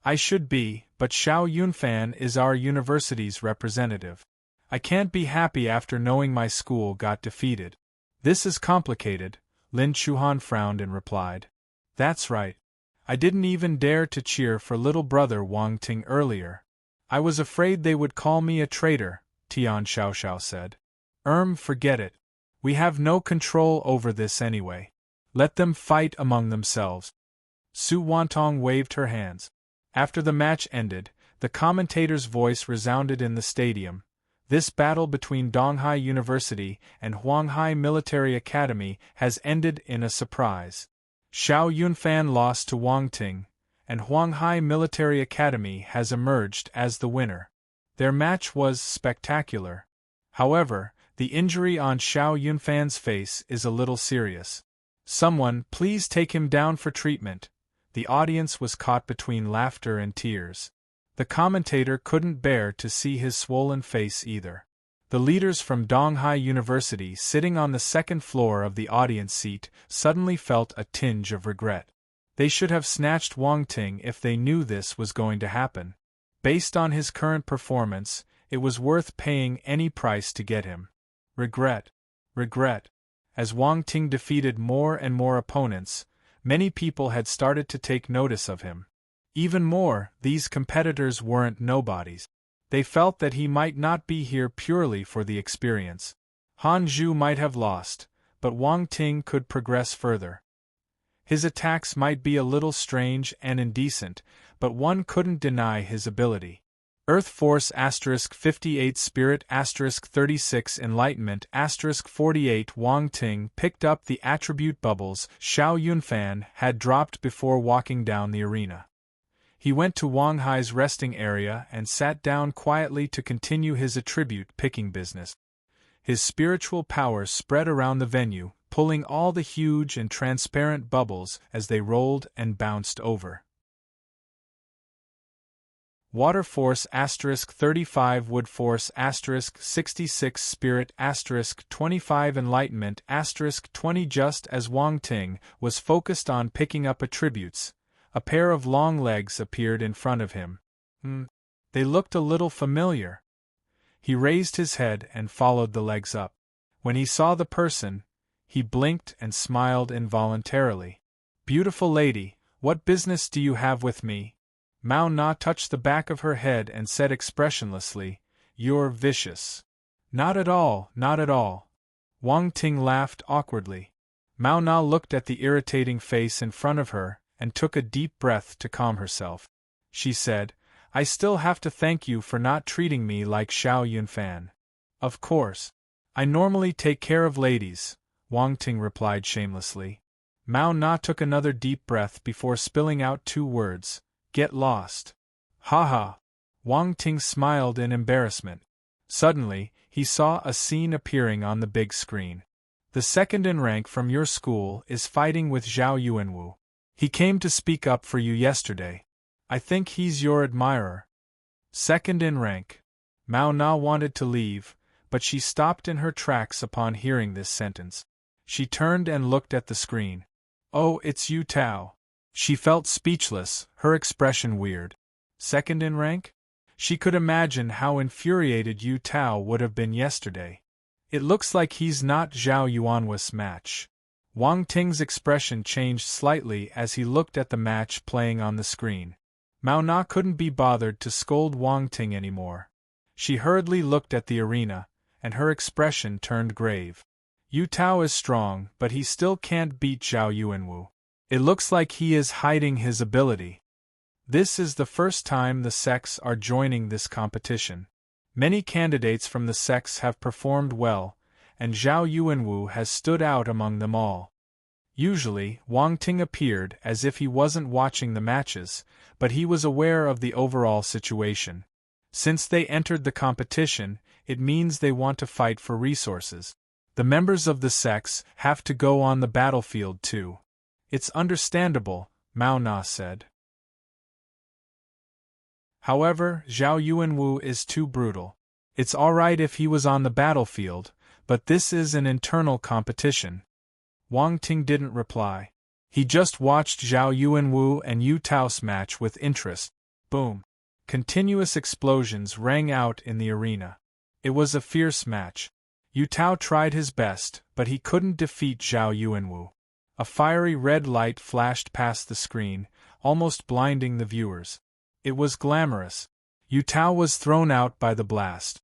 I should be, but Xiao Yunfan is our university's representative. I can't be happy after knowing my school got defeated. This is complicated, Lin Chuhan frowned and replied. That's right. I didn't even dare to cheer for little brother Wang Ting earlier. I was afraid they would call me a traitor, Tian Xiaoxiao said. Forget it. We have no control over this anyway. Let them fight among themselves. Su Wantong waved her hands. After the match ended, the commentator's voice resounded in the stadium. This battle between Donghai University and Huanghai Military Academy has ended in a surprise. Xiao Yunfan lost to Wang Ting, and Huanghai Military Academy has emerged as the winner. Their match was spectacular. However, the injury on Xiao Yunfan's face is a little serious. Someone, please take him down for treatment. The audience was caught between laughter and tears. The commentator couldn't bear to see his swollen face either. The leaders from Donghai University sitting on the second floor of the audience seat suddenly felt a tinge of regret. They should have snatched Wang Ting if they knew this was going to happen. Based on his current performance, it was worth paying any price to get him. Regret. As Wang Ting defeated more and more opponents, many people had started to take notice of him. Even more, these competitors weren't nobodies. They felt that he might not be here purely for the experience. Han Zhu might have lost, but Wang Ting could progress further. His attacks might be a little strange and indecent, but one couldn't deny his ability. Earth Force *58 Spirit *36 Enlightenment *48 Wang Ting picked up the attribute bubbles Xiao Yunfan had dropped before walking down the arena. He went to Wang Hai's resting area and sat down quietly to continue his attribute picking business. His spiritual powers spread around the venue, pulling all the huge and transparent bubbles as they rolled and bounced over. Water Force *35 Wood Force *66 Spirit *25 Enlightenment *20 Just as Wang Ting was focused on picking up attributes, a pair of long legs appeared in front of him. They looked a little familiar. He raised his head and followed the legs up. When he saw the person, he blinked and smiled involuntarily. "Beautiful lady, what business do you have with me?" Mao Na touched the back of her head and said expressionlessly, "You're vicious." Not at all. Wang Ting laughed awkwardly. Mao Na looked at the irritating face in front of her and took a deep breath to calm herself. She said, "I still have to thank you for not treating me like Xiao Yunfan." "Of course. I normally take care of ladies," Wang Ting replied shamelessly. Mao Na took another deep breath before spilling out 2 words, "Get lost." "Ha." Wang Ting smiled in embarrassment. Suddenly, he saw a scene appearing on the big screen. "The second in rank from your school is fighting with Zhao Yuanwu. He came to speak up for you yesterday. I think he's your admirer." Second in rank. Mao Na wanted to leave, but she stopped in her tracks upon hearing this sentence. She turned and looked at the screen. "Oh, it's Yu Tao." She felt speechless, her expression weird. Second in rank? She could imagine how infuriated Yu Tao would have been yesterday. It looks like he's not Zhao Yuanwu's match. Wang Ting's expression changed slightly as he looked at the match playing on the screen. Mao Na couldn't be bothered to scold Wang Ting anymore. She hurriedly looked at the arena, and her expression turned grave. Yu Tao is strong, but he still can't beat Zhao Yuanwu. It looks like he is hiding his ability. This is the first time the sects are joining this competition. Many candidates from the sects have performed well, and Zhao Yuanwu has stood out among them all. Usually, Wang Ting appeared as if he wasn't watching the matches, but he was aware of the overall situation. Since they entered the competition, it means they want to fight for resources. The members of the sects have to go on the battlefield too. It's understandable, Mao Na said. However, Zhao Yuanwu is too brutal. It's alright if he was on the battlefield, but this is an internal competition. Wang Ting didn't reply. He just watched Zhao Yuanwu and Yu Tao's match with interest. Boom. Continuous explosions rang out in the arena. It was a fierce match. Yu Tao tried his best, but he couldn't defeat Zhao Yuanwu. A fiery red light flashed past the screen, almost blinding the viewers. It was glamorous. Yu Tao was thrown out by the blast.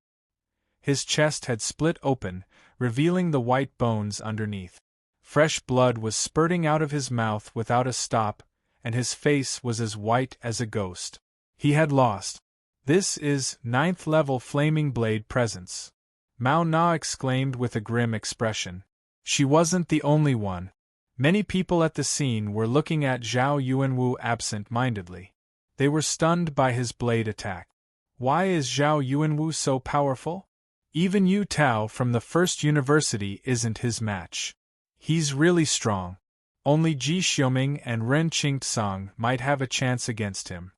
His chest had split open, revealing the white bones underneath. Fresh blood was spurting out of his mouth without a stop, and his face was as white as a ghost. He had lost. This is 9th level Flaming Blade presence. Mao Na exclaimed with a grim expression. She wasn't the only one. Many people at the scene were looking at Zhao Yuanwu absent-mindedly. They were stunned by his blade attack. Why is Zhao Yuanwu so powerful? Even Yu Tao from the first university isn't his match. He's really strong. Only Ji Xiuming and Ren Qingtsang might have a chance against him.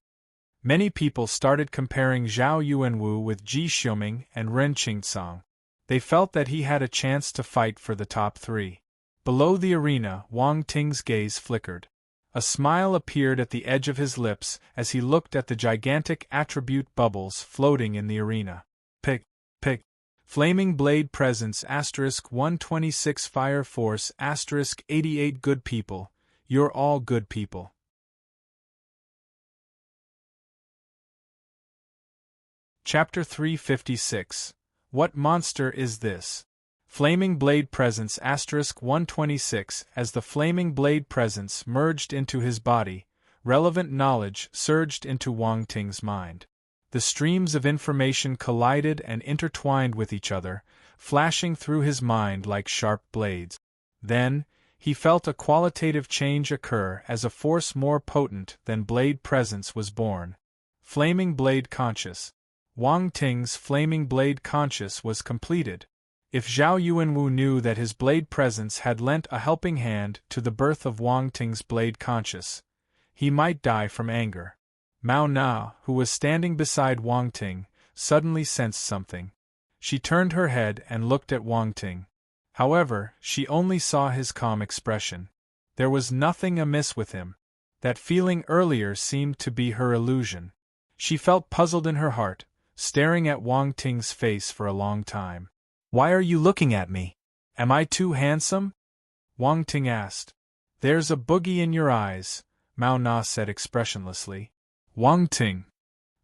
Many people started comparing Zhao Yuanwu with Ji Xiuming and Ren Qingtsang. They felt that he had a chance to fight for the top 3. Below the arena, Wang Ting's gaze flickered. A smile appeared at the edge of his lips as he looked at the gigantic attribute bubbles floating in the arena. Pick, pick. Flaming Blade Presence *126 Fire Force *88 Good people. You're all good people. Chapter 356. What monster is this? Flaming Blade Presence *126. As the Flaming Blade Presence merged into his body, relevant knowledge surged into Wang Ting's mind. The streams of information collided and intertwined with each other, flashing through his mind like sharp blades. Then, he felt a qualitative change occur as a force more potent than Blade Presence was born. Flaming Blade Conscious. Wang Ting's Flaming Blade Conscious was completed. If Zhao Yuanwu knew that his Blade Presence had lent a helping hand to the birth of Wang Ting's Blade Conscious, he might die from anger. Mao Na, who was standing beside Wang Ting, suddenly sensed something. She turned her head and looked at Wang Ting. However, she only saw his calm expression. There was nothing amiss with him. That feeling earlier seemed to be her illusion. She felt puzzled in her heart, staring at Wang Ting's face for a long time. "Why are you looking at me? Am I too handsome?" Wang Ting asked. "There's a boogie in your eyes," Mao Na said expressionlessly. Wang Ting.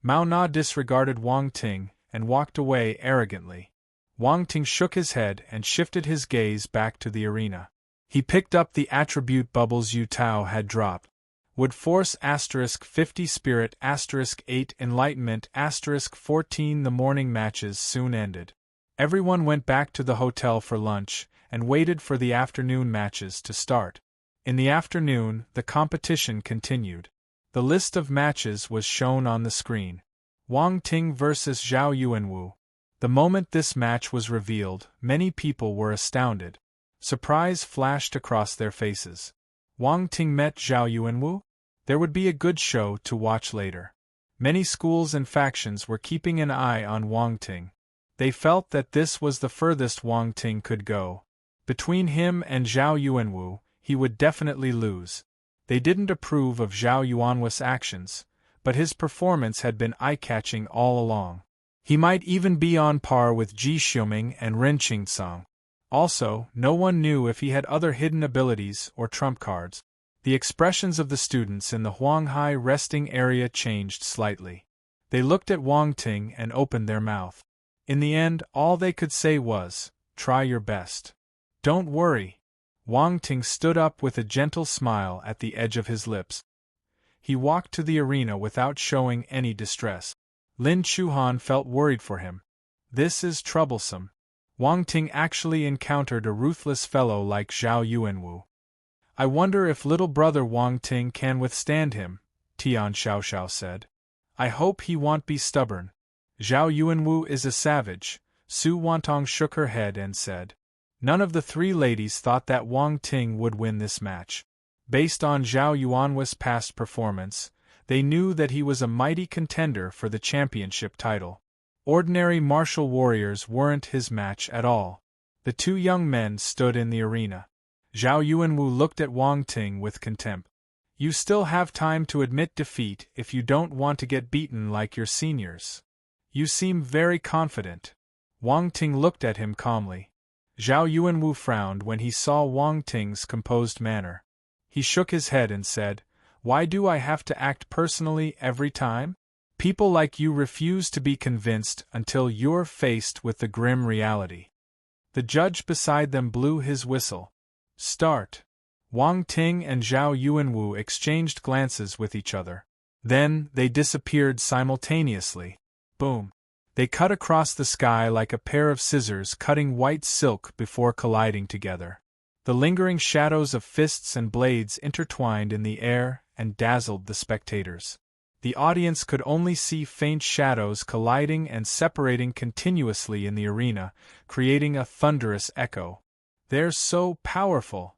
Mao Na disregarded Wang Ting and walked away arrogantly. Wang Ting shook his head and shifted his gaze back to the arena. He picked up the attribute bubbles Yu Tao had dropped. Would Force *50 Spirit *8 Enlightenment *14 The morning matches soon ended. Everyone went back to the hotel for lunch and waited for the afternoon matches to start. In the afternoon, the competition continued. The list of matches was shown on the screen. Wang Ting vs. Zhao Yuanwu. The moment this match was revealed, many people were astounded. Surprise flashed across their faces. Wang Ting met Zhao Yuanwu? There would be a good show to watch later. Many schools and factions were keeping an eye on Wang Ting. They felt that this was the furthest Wang Ting could go. Between him and Zhao Yuanwu, he would definitely lose. They didn't approve of Zhao Yuanwu's actions, but his performance had been eye-catching all along. He might even be on par with Ji Xiuming and Ren Qingcang. Also, no one knew if he had other hidden abilities or trump cards. The expressions of the students in the Huanghai resting area changed slightly. They looked at Wang Ting and opened their mouth. In the end, all they could say was, "Try your best. Don't worry." Wang Ting stood up with a gentle smile at the edge of his lips. He walked to the arena without showing any distress. Lin Chuhan felt worried for him. This is troublesome. Wang Ting actually encountered a ruthless fellow like Zhao Yuanwu. "I wonder if little brother Wang Ting can withstand him," Tian Xiaoxiao said. "I hope he won't be stubborn." "Zhao Yuanwu is a savage," Su Wantong shook her head and said. None of the three ladies thought that Wang Ting would win this match. Based on Zhao Yuanwu's past performance, they knew that he was a mighty contender for the championship title. Ordinary martial warriors weren't his match at all. The two young men stood in the arena. Zhao Yuanwu looked at Wang Ting with contempt. "You still have time to admit defeat if you don't want to get beaten like your seniors. You seem very confident." Wang Ting looked at him calmly. Zhao Yuanwu frowned when he saw Wang Ting's composed manner. He shook his head and said, "Why do I have to act personally every time? People like you refuse to be convinced until you're faced with the grim reality." The judge beside them blew his whistle. "Start." Wang Ting and Zhao Yuanwu exchanged glances with each other. Then, they disappeared simultaneously. Boom. They cut across the sky like a pair of scissors cutting white silk before colliding together. The lingering shadows of fists and blades intertwined in the air and dazzled the spectators. The audience could only see faint shadows colliding and separating continuously in the arena, creating a thunderous echo. "They're so powerful!"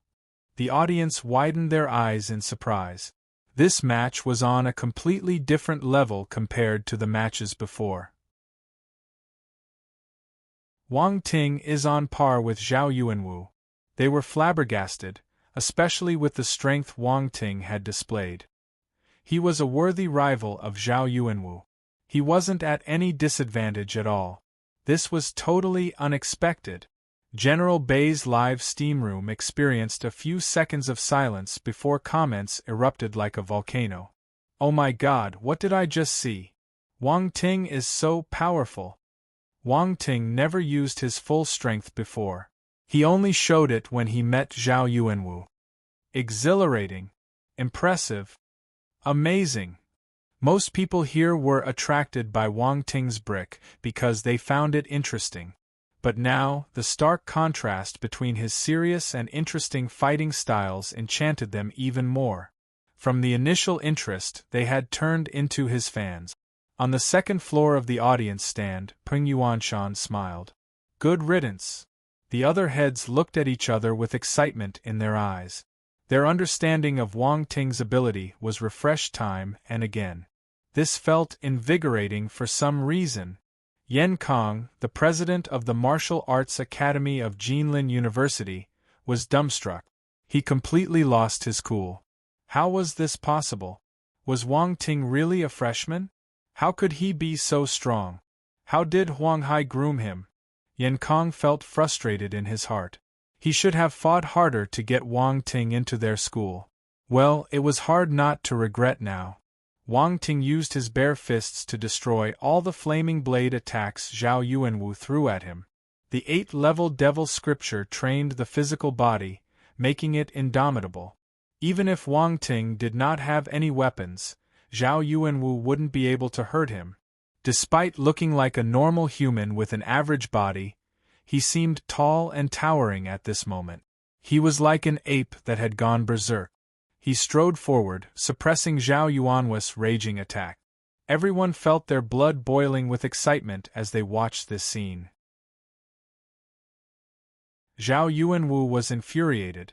The audience widened their eyes in surprise. This match was on a completely different level compared to the matches before. Wang Ting is on par with Zhao Yuanwu. They were flabbergasted, especially with the strength Wang Ting had displayed. He was a worthy rival of Zhao Yuanwu. He wasn't at any disadvantage at all. This was totally unexpected. General Bei's live steam room experienced a few seconds of silence before comments erupted like a volcano. "Oh my God, what did I just see? Wang Ting is so powerful." Wang Ting never used his full strength before. He only showed it when he met Zhao Yuanwu. Exhilarating. Impressive. Amazing. Most people here were attracted by Wang Ting's brick because they found it interesting. But now, the stark contrast between his serious and interesting fighting styles enchanted them even more. From the initial interest, they had turned into his fans. On the second floor of the audience stand, Peng Yuanshan smiled. Good riddance. The other heads looked at each other with excitement in their eyes. Their understanding of Wang Ting's ability was refreshed time and again. This felt invigorating for some reason. Yan Kong, the president of the Martial Arts Academy of Jinlin University, was dumbstruck. He completely lost his cool. How was this possible? Was Wang Ting really a freshman? How could he be so strong? How did Huang Hai groom him? Yan Kong felt frustrated in his heart. He should have fought harder to get Wang Ting into their school. Well, it was hard not to regret now. Wang Ting used his bare fists to destroy all the flaming blade attacks Zhao Yuanwu threw at him. The 8-level devil scripture trained the physical body, making it indomitable. Even if Wang Ting did not have any weapons, Zhao Yuanwu wouldn't be able to hurt him. Despite looking like a normal human with an average body, he seemed tall and towering at this moment. He was like an ape that had gone berserk. He strode forward, suppressing Zhao Yuanwu's raging attack. Everyone felt their blood boiling with excitement as they watched this scene. Zhao Yuanwu was infuriated.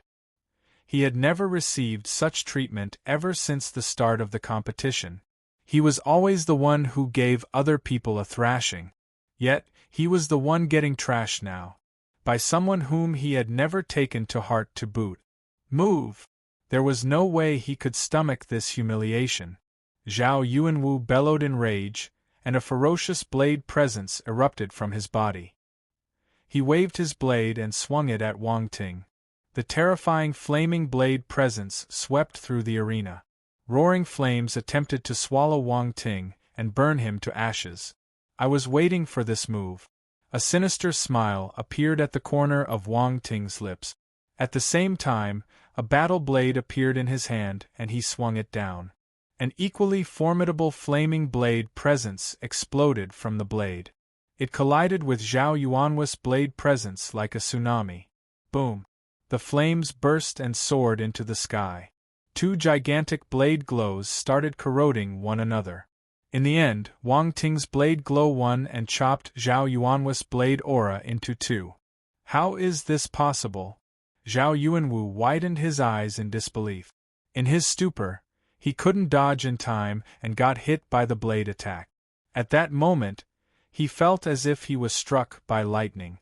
He had never received such treatment ever since the start of the competition. He was always the one who gave other people a thrashing. Yet, he was the one getting trashed now. By someone whom he had never taken to heart to boot. Move! There was no way he could stomach this humiliation. Zhao Yuanwu bellowed in rage, and a ferocious blade presence erupted from his body. He waved his blade and swung it at Wang Ting. The terrifying flaming blade presence swept through the arena. Roaring flames attempted to swallow Wang Ting and burn him to ashes. I was waiting for this move. A sinister smile appeared at the corner of Wang Ting's lips. At the same time, a battle blade appeared in his hand and he swung it down. An equally formidable flaming blade presence exploded from the blade. It collided with Zhao Yuanwu's blade presence like a tsunami. Boom! The flames burst and soared into the sky. Two gigantic blade glows started corroding one another. In the end, Wang Ting's blade glow won and chopped Zhao Yuanwu's blade aura into two. How is this possible? Zhao Yuanwu widened his eyes in disbelief. In his stupor, he couldn't dodge in time and got hit by the blade attack. At that moment, he felt as if he was struck by lightning.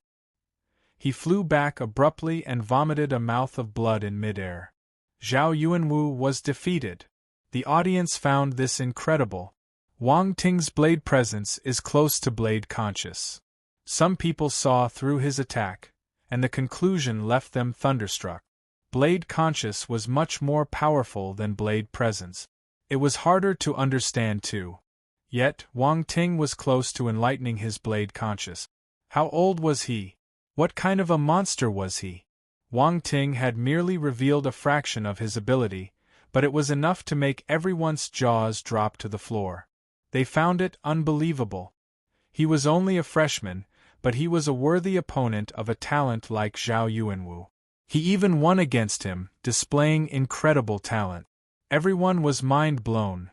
He flew back abruptly and vomited a mouth of blood in midair. Zhao Yuanwu was defeated. The audience found this incredible. Wang Ting's blade presence is close to blade conscious. Some people saw through his attack, and the conclusion left them thunderstruck. Blade conscious was much more powerful than blade presence. It was harder to understand too. Yet, Wang Ting was close to enlightening his blade conscious. How old was he? What kind of a monster was he? Wang Ting had merely revealed a fraction of his ability, but it was enough to make everyone's jaws drop to the floor. They found it unbelievable. He was only a freshman, but he was a worthy opponent of a talent like Zhao Yuanwu. He even won against him, displaying incredible talent. Everyone was mind-blown.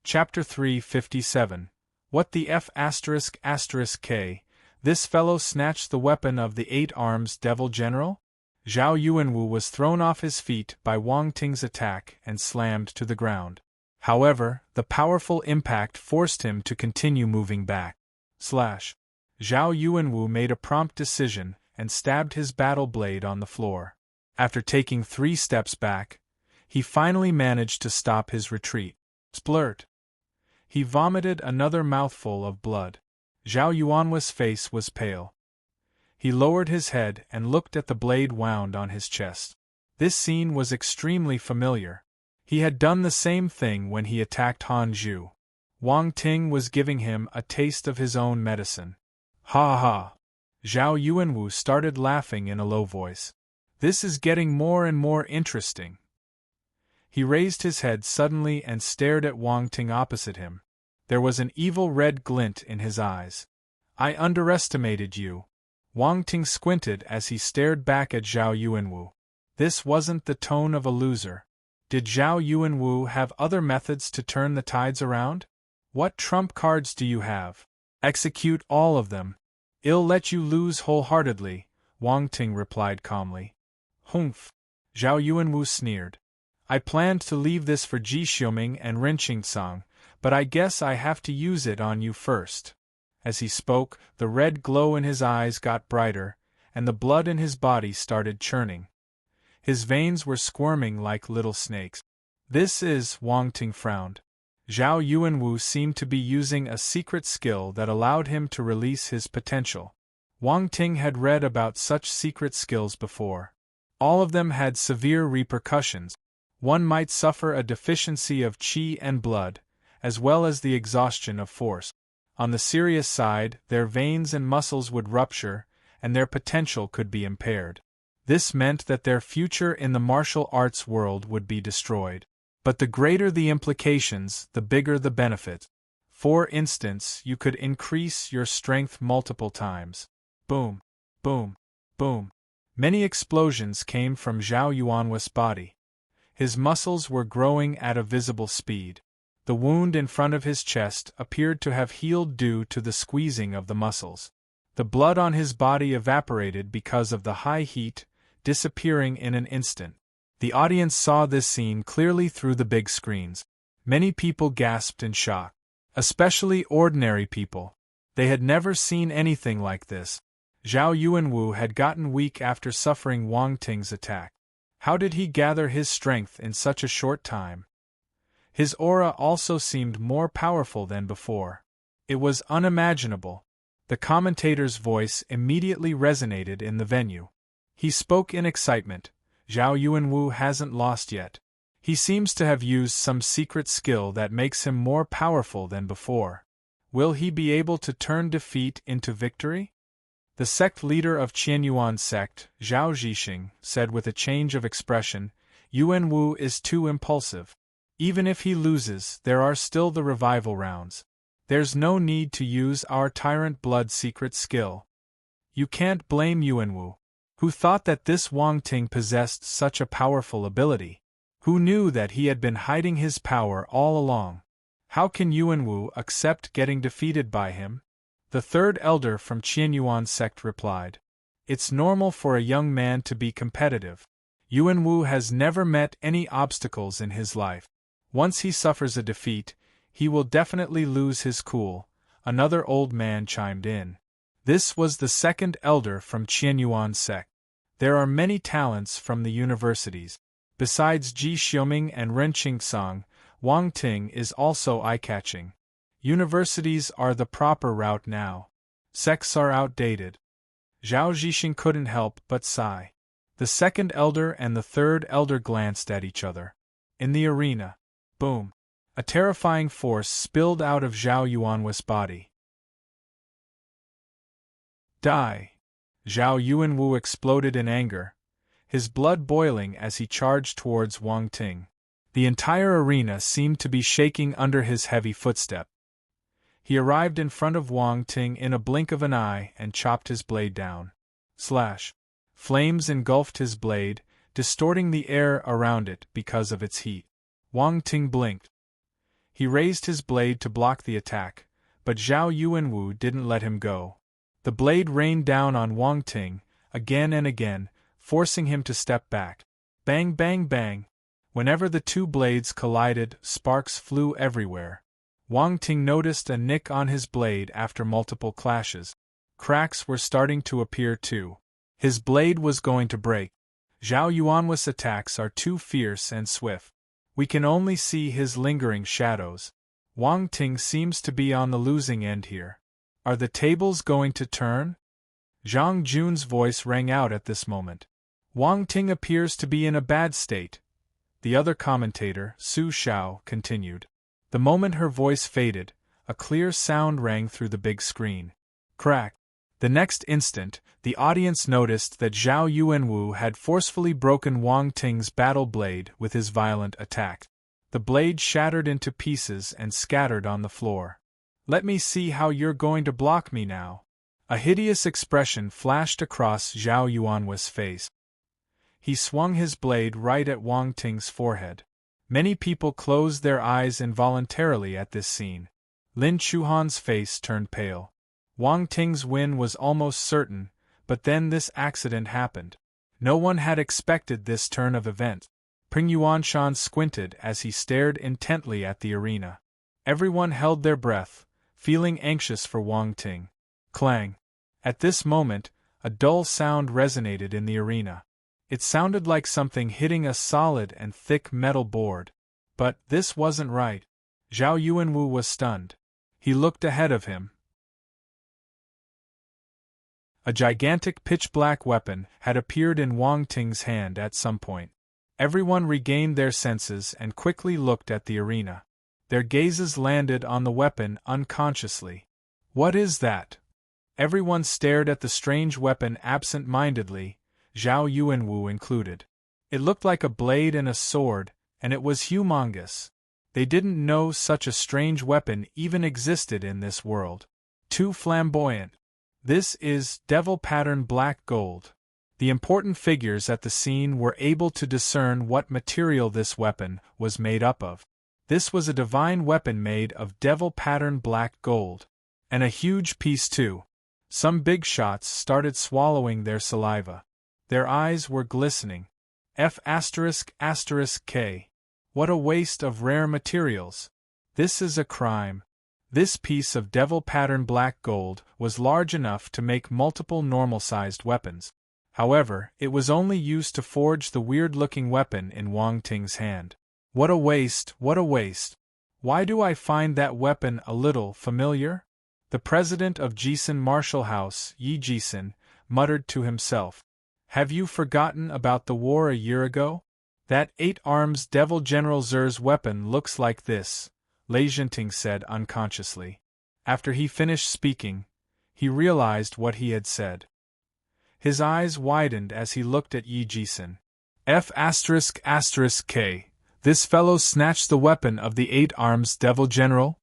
Chapter 357. What the F***K? This fellow snatched the weapon of the 8 arms devil general? Zhao Yuanwu was thrown off his feet by Wang Ting's attack and slammed to the ground. However, the powerful impact forced him to continue moving back. Zhao Zhao Yuanwu made a prompt decision and stabbed his battle blade on the floor. After taking 3 steps back, he finally managed to stop his retreat. Splurt! He vomited another mouthful of blood. Zhao Yuanwu's face was pale. He lowered his head and looked at the blade wound on his chest. This scene was extremely familiar. He had done the same thing when he attacked Han Zhu. Wang Ting was giving him a taste of his own medicine. Ha ha! Zhao Yuanwu started laughing in a low voice. This is getting more and more interesting. He raised his head suddenly and stared at Wang Ting opposite him. There was an evil red glint in his eyes. I underestimated you. Wang Ting squinted as he stared back at Zhao Yuanwu. This wasn't the tone of a loser. Did Zhao Yuanwu have other methods to turn the tides around? What trump cards do you have? Execute all of them. I'll let you lose wholeheartedly, Wang Ting replied calmly. Humph! Zhao Yuanwu sneered. I planned to leave this for Ji Xiuming and Ren Qingsang, but I guess I have to use it on you first. As he spoke, the red glow in his eyes got brighter, and the blood in his body started churning. His veins were squirming like little snakes. This is, Wang Ting frowned. Zhao Yuanwu seemed to be using a secret skill that allowed him to release his potential. Wang Ting had read about such secret skills before. All of them had severe repercussions. One might suffer a deficiency of qi and blood, as well as the exhaustion of force. On the serious side, their veins and muscles would rupture, and their potential could be impaired. This meant that their future in the martial arts world would be destroyed. But the greater the implications, the bigger the benefit. For instance, you could increase your strength multiple times. Boom, boom, boom. Many explosions came from Zhao Yuanwu's body. His muscles were growing at a visible speed. The wound in front of his chest appeared to have healed due to the squeezing of the muscles. The blood on his body evaporated because of the high heat, disappearing in an instant. The audience saw this scene clearly through the big screens. Many people gasped in shock. Especially ordinary people. They had never seen anything like this. Zhao Yuanwu had gotten weak after suffering Wang Ting's attack. How did he gather his strength in such a short time? His aura also seemed more powerful than before. It was unimaginable. The commentator's voice immediately resonated in the venue. He spoke in excitement. Zhao Yuanwu hasn't lost yet. He seems to have used some secret skill that makes him more powerful than before. Will he be able to turn defeat into victory? The sect leader of Qianyuan sect, Zhao Zhixing, said with a change of expression, Yuanwu is too impulsive. Even if he loses, there are still the revival rounds. There's no need to use our tyrant blood secret skill. You can't blame Yuanwu. Who thought that this Wang Ting possessed such a powerful ability? Who knew that he had been hiding his power all along? How can Yuanwu accept getting defeated by him? The third elder from Qianyuan sect replied. It's normal for a young man to be competitive. Yuanwu has never met any obstacles in his life. Once he suffers a defeat, he will definitely lose his cool, another old man chimed in. This was the second elder from Qianyuan sect. There are many talents from the universities. Besides Ji Xiuming and Ren Qingsang, Wang Ting is also eye-catching. Universities are the proper route now. Sects are outdated. Zhao Zhixing couldn't help but sigh. The second elder and the third elder glanced at each other. In the arena. Boom. A terrifying force spilled out of Zhao Yuanwu's body. Die! Zhao Yuanwu exploded in anger, his blood boiling as he charged towards Wang Ting. The entire arena seemed to be shaking under his heavy footstep. He arrived in front of Wang Ting in a blink of an eye and chopped his blade down. Slash! Flames engulfed his blade, distorting the air around it because of its heat. Wang Ting blinked. He raised his blade to block the attack, but Zhao Yuanwu didn't let him go. The blade rained down on Wang Ting, again and again, forcing him to step back. Bang bang bang! Whenever the two blades collided, sparks flew everywhere. Wang Ting noticed a nick on his blade after multiple clashes. cracks were starting to appear too. His blade was going to break. Zhao Yuanhui's attacks are too fierce and swift. We can only see his lingering shadows. Wang Ting seems to be on the losing end here. Are the tables going to turn? Zhang Jun's voice rang out at this moment. Wang Ting appears to be in a bad state. The other commentator, Su Xiao, continued. The moment her voice faded, a clear sound rang through the big screen. Crack. The next instant, the audience noticed that Zhao Yuanwu had forcefully broken Wang Ting's battle blade with his violent attack. The blade shattered into pieces and scattered on the floor. Let me see how you're going to block me now. A hideous expression flashed across Zhao Yuanhui's face. He swung his blade right at Wang Ting's forehead. Many people closed their eyes involuntarily at this scene. Lin Chuhan's face turned pale. Wang Ting's win was almost certain, but then this accident happened. No one had expected this turn of events. Ping Yuanshan squinted as he stared intently at the arena. Everyone held their breath, feeling anxious for Wang Ting. Clang! At this moment, a dull sound resonated in the arena. It sounded like something hitting a solid and thick metal board. But this wasn't right. Zhao Yuanwu was stunned. He looked ahead of him. A gigantic pitch-black weapon had appeared in Wang Ting's hand at some point. Everyone regained their senses and quickly looked at the arena. Their gazes landed on the weapon unconsciously. What is that? Everyone stared at the strange weapon absent-mindedly, Zhao Yuanwu included. It looked like a blade and a sword, and it was humongous. They didn't know such a strange weapon even existed in this world. Too flamboyant. This is devil pattern black gold. The important figures at the scene were able to discern what material this weapon was made up of. This was a divine weapon made of devil pattern black gold. And a huge piece too. Some big shots started swallowing their saliva. Their eyes were glistening. F***K. What a waste of rare materials. This is a crime. This piece of devil pattern black gold was large enough to make multiple normal-sized weapons. However, it was only used to forge the weird-looking weapon in Wang Ting's hand. What a waste, what a waste. Why do I find that weapon a little familiar? The president of Jisun Martial House, Yi Jisun, muttered to himself. Have you forgotten about the war a year ago? That 8-arms Devil General Zer's weapon looks like this, Lei Zhenting said unconsciously. After he finished speaking, he realized what he had said. His eyes widened as he looked at Yi Jisun. F***K. This fellow snatched the weapon of the 8-arms Devil General?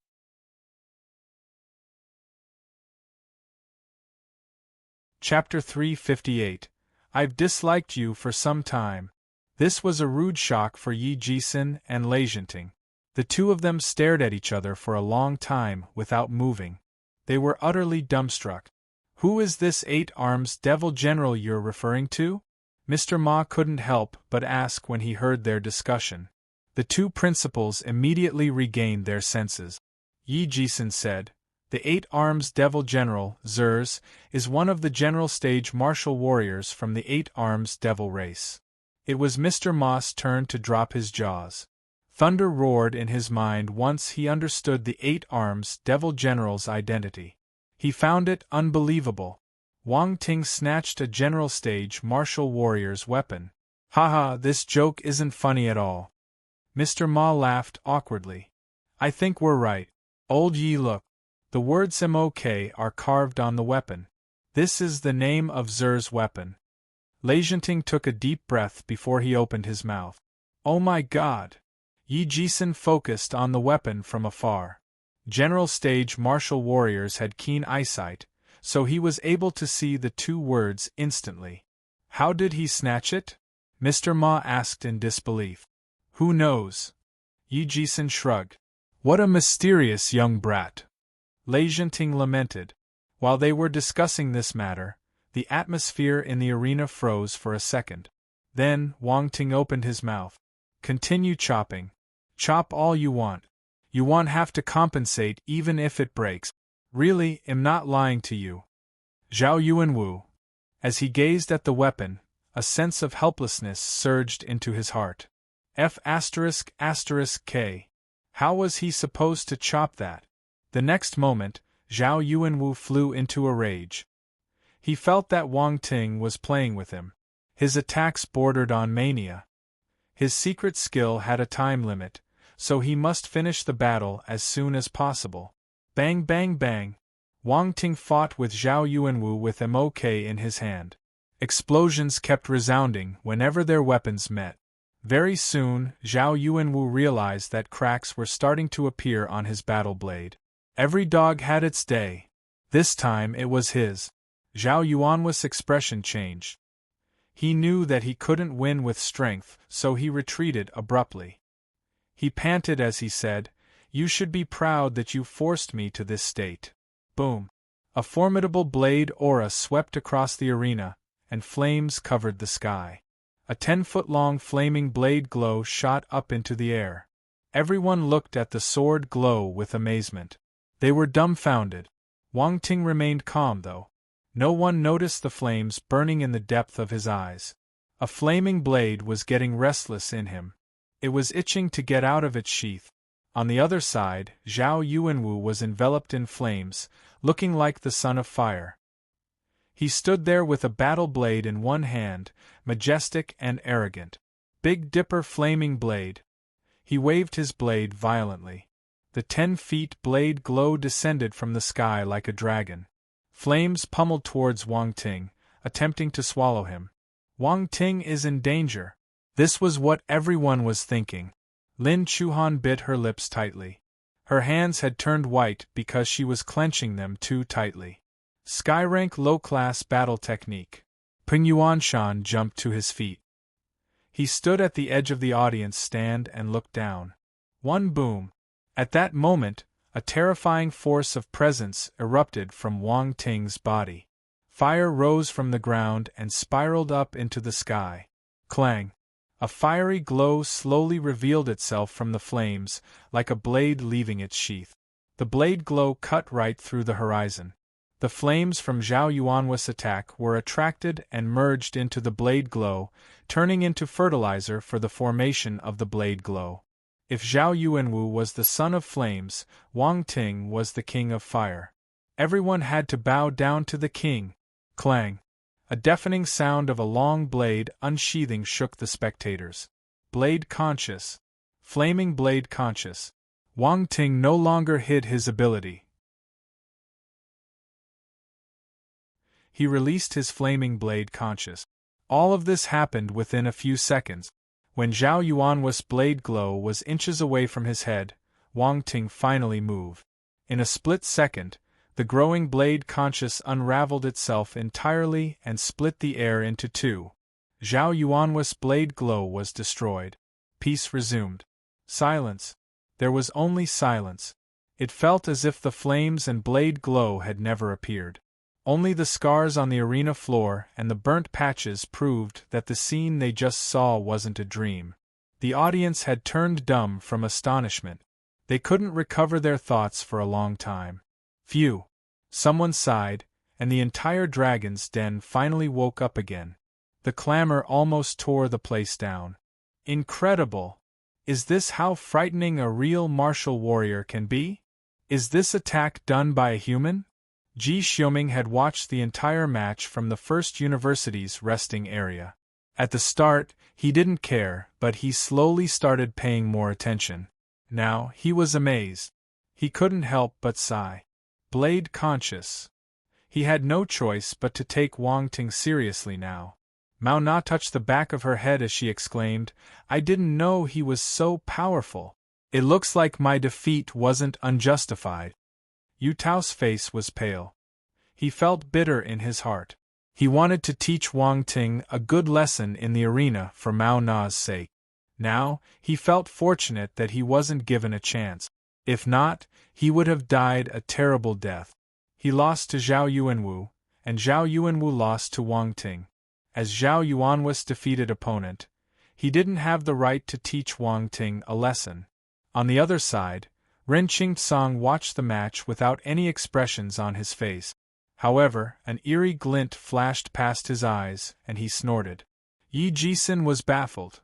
Chapter 358. I've disliked you for some time. This was a rude shock for Yi Jisun and Lei Zhenting. The two of them stared at each other for a long time without moving. They were utterly dumbstruck. Who is this 8-arms Devil General you're referring to? Mr. Ma couldn't help but ask when he heard their discussion. The two principals immediately regained their senses. Yi Jisun said, The 8-arms Devil General, Zers, is one of the general stage martial warriors from the 8-arms Devil race. It was Mr. Ma's turn to drop his jaws. Thunder roared in his mind once he understood the 8-arms Devil General's identity. He found it unbelievable. Wang Ting snatched a general stage martial warrior's weapon. Haha, this joke isn't funny at all. Mr. Ma laughed awkwardly. I think we're right. Old Yi, look. The words MOK are carved on the weapon. This is the name of Zer's weapon. Lei Zhenting took a deep breath before he opened his mouth. Oh my God! Yi Jisun focused on the weapon from afar. General stage martial warriors had keen eyesight, so he was able to see the two words instantly. How did he snatch it? Mr. Ma asked in disbelief. Who knows? Yi Jisun shrugged. What a mysterious young brat. Lei Zhenting lamented. While they were discussing this matter, the atmosphere in the arena froze for a second. Then, Wang Ting opened his mouth. Continue chopping. Chop all you want. You won't have to compensate even if it breaks. Really, I'm not lying to you. Zhao Yuanwu. As he gazed at the weapon, a sense of helplessness surged into his heart. F***K. How was he supposed to chop that? The next moment, Zhao Yuanwu flew into a rage. He felt that Wang Ting was playing with him. His attacks bordered on mania. His secret skill had a time limit, so he must finish the battle as soon as possible. Bang bang bang! Wang Ting fought with Zhao Yuanwu with MOK in his hand. Explosions kept resounding whenever their weapons met. Very soon, Zhao Yuanwu realized that cracks were starting to appear on his battle blade. Every dog had its day. This time it was his. Zhao Yuanwu's expression changed. He knew that he couldn't win with strength, so he retreated abruptly. He panted as he said, "You should be proud that you forced me to this state." Boom! A formidable blade aura swept across the arena, and flames covered the sky. A 10-foot-long flaming blade glow shot up into the air. Everyone looked at the sword glow with amazement. They were dumbfounded. Wang Ting remained calm though. No one noticed the flames burning in the depth of his eyes. A flaming blade was getting restless in him. It was itching to get out of its sheath. On the other side, Zhao Yuanwu was enveloped in flames, looking like the son of fire. He stood there with a battle blade in one hand, majestic and arrogant. Big Dipper flaming blade. He waved his blade violently. The 10-foot blade glow descended from the sky like a dragon. Flames pummeled towards Wang Ting, attempting to swallow him. Wang Ting is in danger. This was what everyone was thinking. Lin Chuhan bit her lips tightly. Her hands had turned white because she was clenching them too tightly. Skyrank low-class battle technique. Peng Yuanshan jumped to his feet. He stood at the edge of the audience stand and looked down. One boom. At that moment, a terrifying force of presence erupted from Wang Ting's body. Fire rose from the ground and spiraled up into the sky. Clang! A fiery glow slowly revealed itself from the flames, like a blade leaving its sheath. The blade glow cut right through the horizon. The flames from Zhao Yuanwu's attack were attracted and merged into the blade glow, turning into fertilizer for the formation of the blade glow. If Zhao Yuanwu was the son of flames, Wang Ting was the king of fire. Everyone had to bow down to the king. Clang! A deafening sound of a long blade unsheathing shook the spectators. Blade conscious. Flaming blade conscious. Wang Ting no longer hid his ability. He released his flaming blade conscious. All of this happened within a few seconds. When Zhao Yuanwu's blade glow was inches away from his head, Wang Ting finally moved. In a split second, the growing blade conscious unraveled itself entirely and split the air into two. Zhao Yuanwu's blade glow was destroyed. Peace resumed. Silence. There was only silence. It felt as if the flames and blade glow had never appeared. Only the scars on the arena floor and the burnt patches proved that the scene they just saw wasn't a dream. The audience had turned dumb from astonishment. They couldn't recover their thoughts for a long time. Phew! Someone sighed, and the entire dragon's den finally woke up again. The clamor almost tore the place down. Incredible! Is this how frightening a real martial warrior can be? Is this attack done by a human? Ji Xiuming had watched the entire match from the First University's resting area. At the start, he didn't care, but he slowly started paying more attention. Now, he was amazed. He couldn't help but sigh. Blade conscious. He had no choice but to take Wang Ting seriously now. Mao Na touched the back of her head as she exclaimed, "I didn't know he was so powerful. It looks like my defeat wasn't unjustified." Yu Tao's face was pale. He felt bitter in his heart. He wanted to teach Wang Ting a good lesson in the arena for Mao Na's sake. Now, he felt fortunate that he wasn't given a chance. If not, he would have died a terrible death. He lost to Zhao Yuanwu, and Zhao Yuanwu lost to Wang Ting. As Zhao Yuanwu's defeated opponent, he didn't have the right to teach Wang Ting a lesson. On the other side, Ren Qingtsang watched the match without any expressions on his face. However, an eerie glint flashed past his eyes, and he snorted. Yi Jisun was baffled.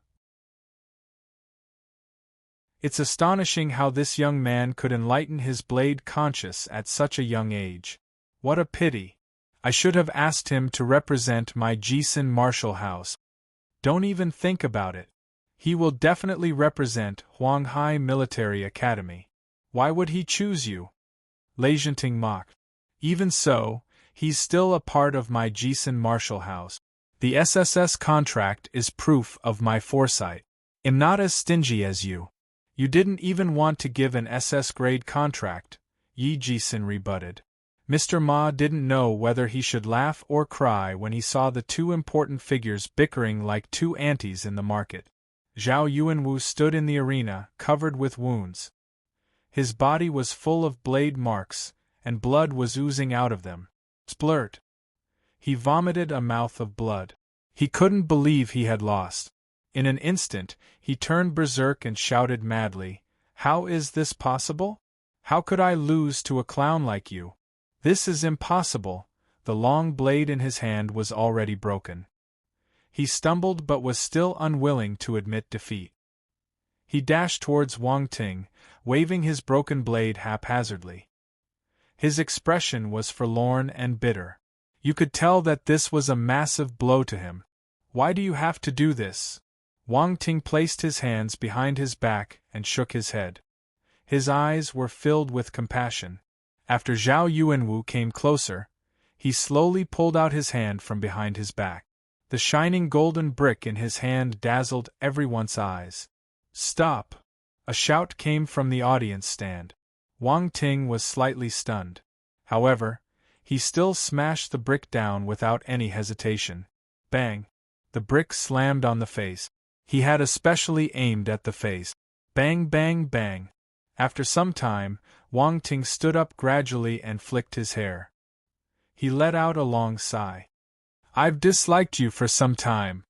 It's astonishing how this young man could enlighten his blade conscience at such a young age. What a pity. I should have asked him to represent my Jisun martial house. Don't even think about it. He will definitely represent Huanghai Military Academy. Why would he choose you? Lei Zhenting mocked. Even so, he's still a part of my Jisun martial house. The SSS contract is proof of my foresight. I'm not as stingy as you. You didn't even want to give an SS-grade contract, Yi Jisun rebutted. Mr. Ma didn't know whether he should laugh or cry when he saw the two important figures bickering like two aunties in the market. Zhao Yuanwu stood in the arena, covered with wounds. His body was full of blade marks, and blood was oozing out of them. Splurt! He vomited a mouth of blood. He couldn't believe he had lost. In an instant, he turned berserk and shouted madly, "How is this possible? How could I lose to a clown like you? This is impossible." The long blade in his hand was already broken. He stumbled but was still unwilling to admit defeat. He dashed towards Wang Ting, waving his broken blade haphazardly. His expression was forlorn and bitter. You could tell that this was a massive blow to him. "Why do you have to do this?" Wang Ting placed his hands behind his back and shook his head. His eyes were filled with compassion. After Zhao Yuanwu came closer, he slowly pulled out his hand from behind his back. The shining golden brick in his hand dazzled everyone's eyes. "Stop!" A shout came from the audience stand. Wang Ting was slightly stunned. However, he still smashed the brick down without any hesitation. Bang! The brick slammed on the face. He had especially aimed at the face. Bang, bang, bang. After some time, Wang Ting stood up gradually and flicked his hair. He let out a long sigh. "I've disliked you for some time."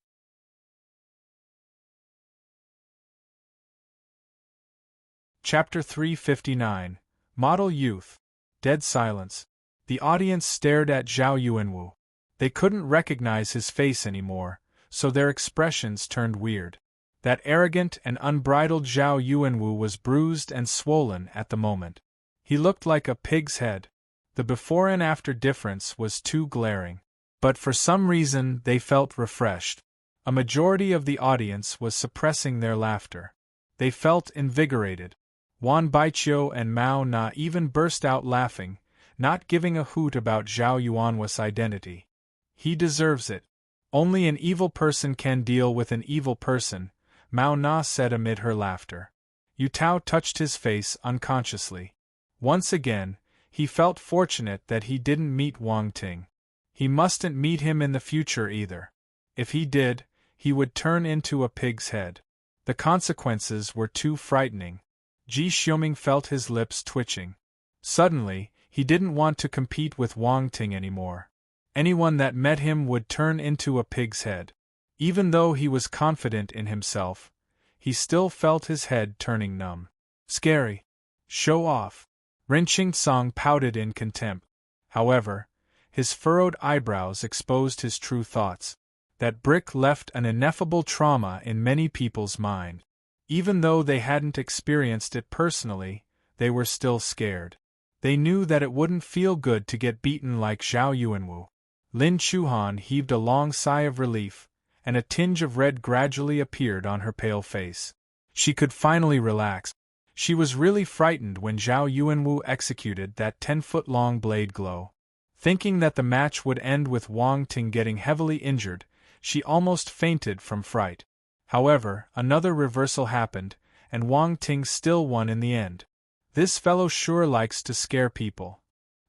Chapter 359. Model Youth. Dead silence. The audience stared at Zhao Yuanwu. They couldn't recognize his face anymore, so their expressions turned weird. That arrogant and unbridled Zhao Yuanwu was bruised and swollen at the moment. He looked like a pig's head. The before and after difference was too glaring. But for some reason they felt refreshed. A majority of the audience was suppressing their laughter. They felt invigorated. Wan Baiqiu and Mao Na even burst out laughing, not giving a hoot about Zhao Yuanwu's identity. "He deserves it. Only an evil person can deal with an evil person," Mao Na said amid her laughter. Yu Tao touched his face unconsciously. Once again, he felt fortunate that he didn't meet Wang Ting. He mustn't meet him in the future either. If he did, he would turn into a pig's head. The consequences were too frightening. Ji Xiuming felt his lips twitching. Suddenly, he didn't want to compete with Wang Ting anymore. Anyone that met him would turn into a pig's head. Even though he was confident in himself, he still felt his head turning numb. "Scary. Show off." Ren Qingtsong pouted in contempt. However, his furrowed eyebrows exposed his true thoughts. That brick left an ineffable trauma in many people's mind. Even though they hadn't experienced it personally, they were still scared. They knew that it wouldn't feel good to get beaten like Zhao Yuanwu. Lin Chuhan heaved a long sigh of relief, and a tinge of red gradually appeared on her pale face. She could finally relax. She was really frightened when Zhao Yuanwu executed that 10-foot-long blade glow. Thinking that the match would end with Wang Ting getting heavily injured, she almost fainted from fright. However, another reversal happened, and Wang Ting still won in the end. "This fellow sure likes to scare people."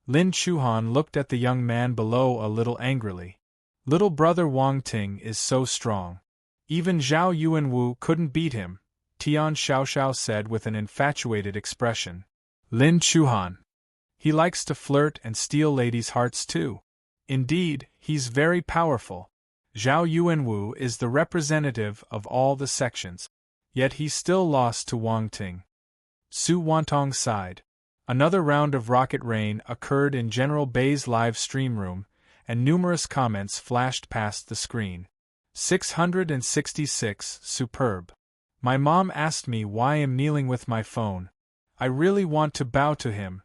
Lin Chuhan looked at the young man below a little angrily. "Little brother Wang Ting is so strong. Even Zhao Yuanwu couldn't beat him," Tian Xiaoxiao said with an infatuated expression. "Lin Chuhan. He likes to flirt and steal ladies' hearts too. Indeed, he's very powerful. Zhao Yuanwu is the representative of all the sections. Yet he still lost to Wang Ting." Su Wantong sighed. Another round of rocket rain occurred in General Bay's live stream room, and numerous comments flashed past the screen. 666, superb. My mom asked me why I'm kneeling with my phone. I really want to bow to him.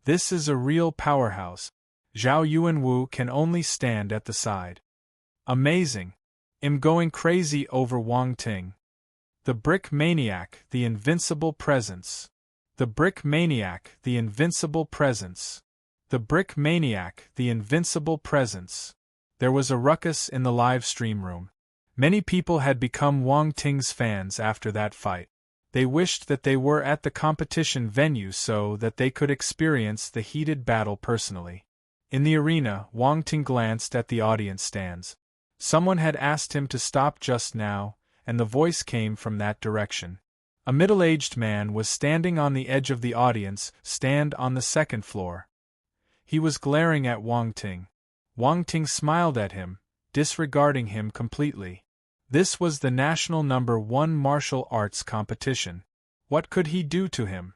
This is a real powerhouse. Zhao Yuanwu can only stand at the side. Amazing. I'm going crazy over Wang Ting. The Brick Maniac, the Invincible Presence. The Brick Maniac, the Invincible Presence. The Brick Maniac, the Invincible Presence. There was a ruckus in the live stream room. Many people had become Wang Ting's fans after that fight. They wished that they were at the competition venue so that they could experience the heated battle personally. In the arena, Wang Ting glanced at the audience stands. Someone had asked him to stop just now, and the voice came from that direction. A middle-aged man was standing on the edge of the audience stand on the second floor. He was glaring at Wang Ting. Wang Ting smiled at him, disregarding him completely. This was the national #1 martial arts competition. What could he do to him?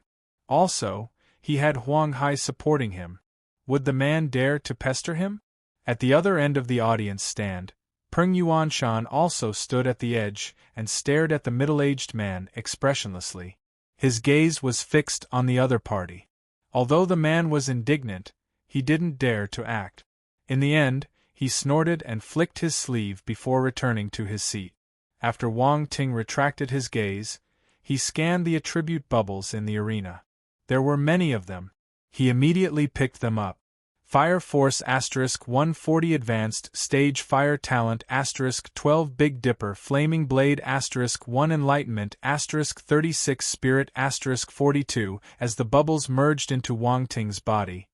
Also, he had Huang Hai supporting him. Would the man dare to pester him? At the other end of the audience stand, Peng Yuanshan also stood at the edge and stared at the middle-aged man expressionlessly. His gaze was fixed on the other party. Although the man was indignant, he didn't dare to act. In the end, he snorted and flicked his sleeve before returning to his seat. After Wang Ting retracted his gaze, he scanned the attribute bubbles in the arena. There were many of them. He immediately picked them up. Fire Force *140 Advanced Stage Fire Talent *12 Big Dipper Flaming Blade *1 Enlightenment *36 Spirit *42. As the bubbles merged into Wang Ting's body,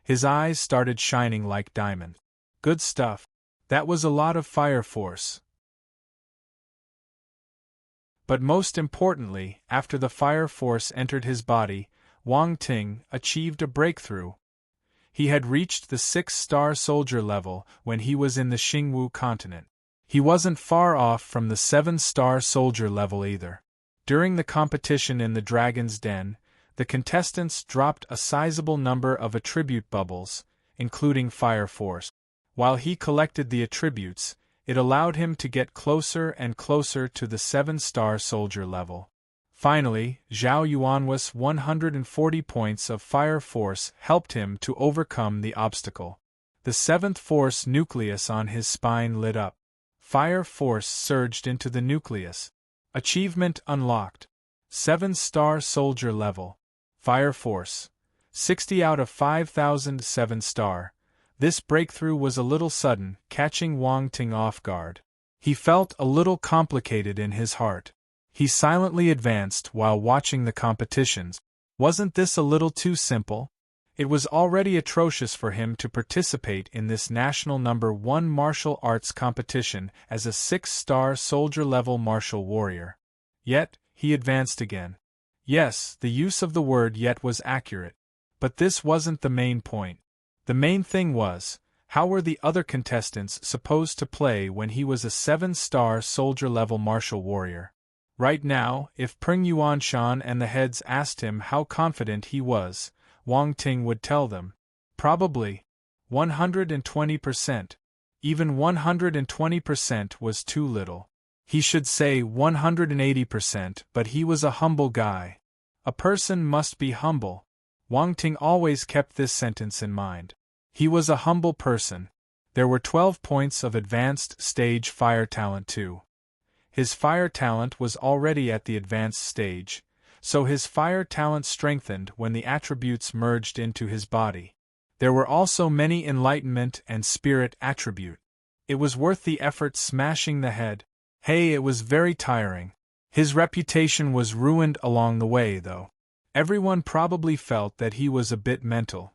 his eyes started shining like diamond. Good stuff. That was a lot of Fire Force. But most importantly, after the Fire Force entered his body, Wang Ting achieved a breakthrough. He had reached the 6-star soldier level when he was in the Xingwu continent. He wasn't far off from the 7-star soldier level either. During the competition in the Dragon's Den, the contestants dropped a sizable number of attribute bubbles, including Fire Force. While he collected the attributes, it allowed him to get closer and closer to the 7-star soldier level. Finally, Zhao Yuanwu's 140 points of Fire Force helped him to overcome the obstacle. The 7th Force nucleus on his spine lit up. Fire Force surged into the nucleus. Achievement unlocked. 7-star soldier level. Fire Force. 60 out of 5,000 7-star. This breakthrough was a little sudden, catching Wang Ting off guard. He felt a little complicated in his heart. He silently advanced while watching the competitions. Wasn't this a little too simple? It was already atrocious for him to participate in this national #1 martial arts competition as a 6-star soldier-level martial warrior. Yet, he advanced again. Yes, the use of the word yet was accurate. But this wasn't the main point. The main thing was, how were the other contestants supposed to play when he was a 7-star soldier-level martial warrior? Right now, if Peng Yuanshan and the heads asked him how confident he was, Wang Ting would tell them. Probably 120%. Even 120% was too little. He should say 180%, but he was a humble guy. A person must be humble. Wang Ting always kept this sentence in mind. He was a humble person. There were 12 points of advanced stage fire talent too. His fire talent was already at the advanced stage, so his fire talent strengthened when the attributes merged into his body. There were also many enlightenment and spirit attribute. It was worth the effort smashing the head. Hey, it was very tiring. His reputation was ruined along the way, though. Everyone probably felt that he was a bit mental.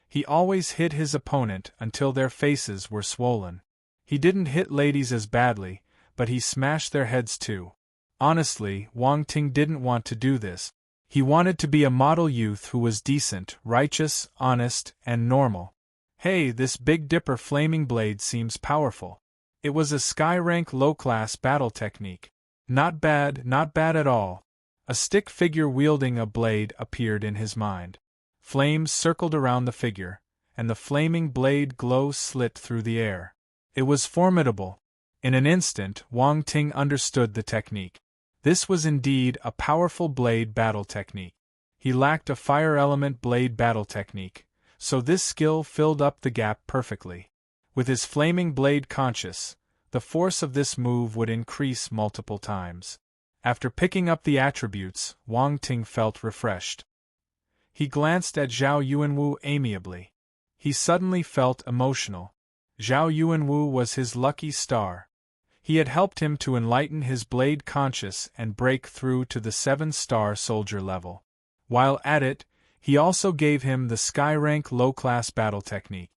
He always hit his opponent until their faces were swollen. He didn't hit ladies as badly, but he smashed their heads too. Honestly, Wang Ting didn't want to do this. He wanted to be a model youth who was decent, righteous, honest, and normal. Hey, this Big Dipper flaming blade seems powerful. It was a sky-rank low-class battle technique. Not bad at all. A stick figure wielding a blade appeared in his mind. Flames circled around the figure, and the flaming blade glow slit through the air. It was formidable. In an instant, Wang Ting understood the technique. This was indeed a powerful blade battle technique. He lacked a fire element blade battle technique, so this skill filled up the gap perfectly. With his flaming blade conscious, the force of this move would increase multiple times. After picking up the attributes, Wang Ting felt refreshed. He glanced at Zhao Yuanwu amiably. He suddenly felt emotional. Zhao Yuanwu was his lucky star. He had helped him to enlighten his blade conscious and break through to the 7-star soldier level. While at it, he also gave him the sky-rank low-class battle technique.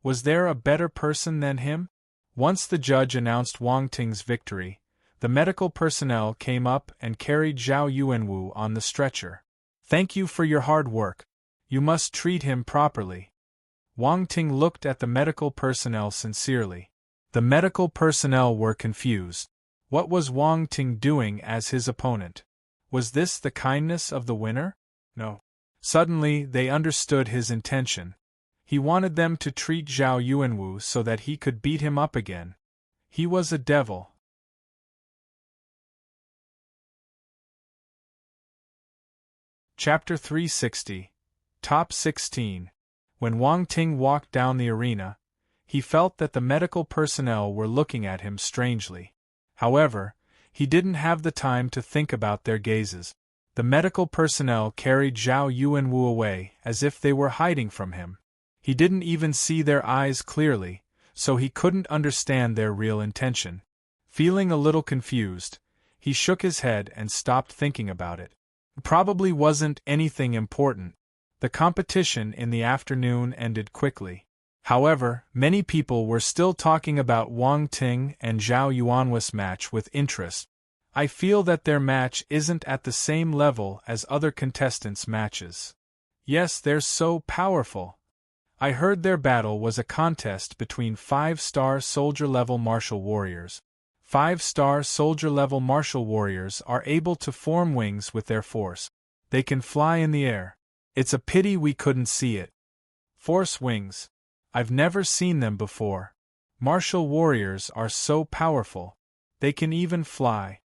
Was there a better person than him? Once the judge announced Wang Ting's victory, the medical personnel came up and carried Zhao Yuanwu on the stretcher. "Thank you for your hard work. You must treat him properly." Wang Ting looked at the medical personnel sincerely. The medical personnel were confused. What was Wang Ting doing as his opponent? Was this the kindness of the winner? No. Suddenly, they understood his intention. He wanted them to treat Zhao Yuanwu so that he could beat him up again. He was a devil. Chapter 360. Top 16. When Wang Ting walked down the arena, he felt that the medical personnel were looking at him strangely. However, he didn't have the time to think about their gazes. The medical personnel carried Zhao Yuanwu away as if they were hiding from him. He didn't even see their eyes clearly, so he couldn't understand their real intention. Feeling a little confused, he shook his head and stopped thinking about it. Probably wasn't anything important. The competition in the afternoon ended quickly. However, many people were still talking about Wang Ting and Zhao Yuanwu's match with interest. I feel that their match isn't at the same level as other contestants' matches. Yes, they're so powerful. I heard their battle was a contest between 5-star soldier-level martial warriors. 5-star soldier-level martial warriors are able to form wings with their force. They can fly in the air. It's a pity we couldn't see it. Force wings. I've never seen them before. Martial warriors are so powerful. They can even fly.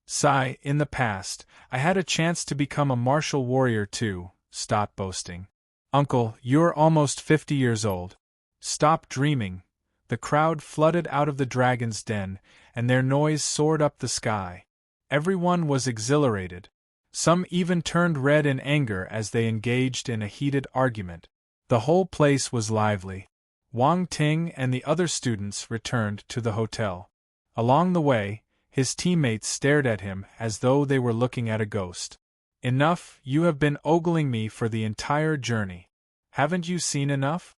Sigh, in the past, I had a chance to become a martial warrior too. Stop boasting. Uncle, you're almost 50 years old. Stop dreaming. The crowd flooded out of the dragon's den, and their noise soared up the sky. Everyone was exhilarated. Some even turned red in anger as they engaged in a heated argument. The whole place was lively. Wang Ting and the other students returned to the hotel. Along the way, his teammates stared at him as though they were looking at a ghost. Enough, you have been ogling me for the entire journey. Haven't you seen enough?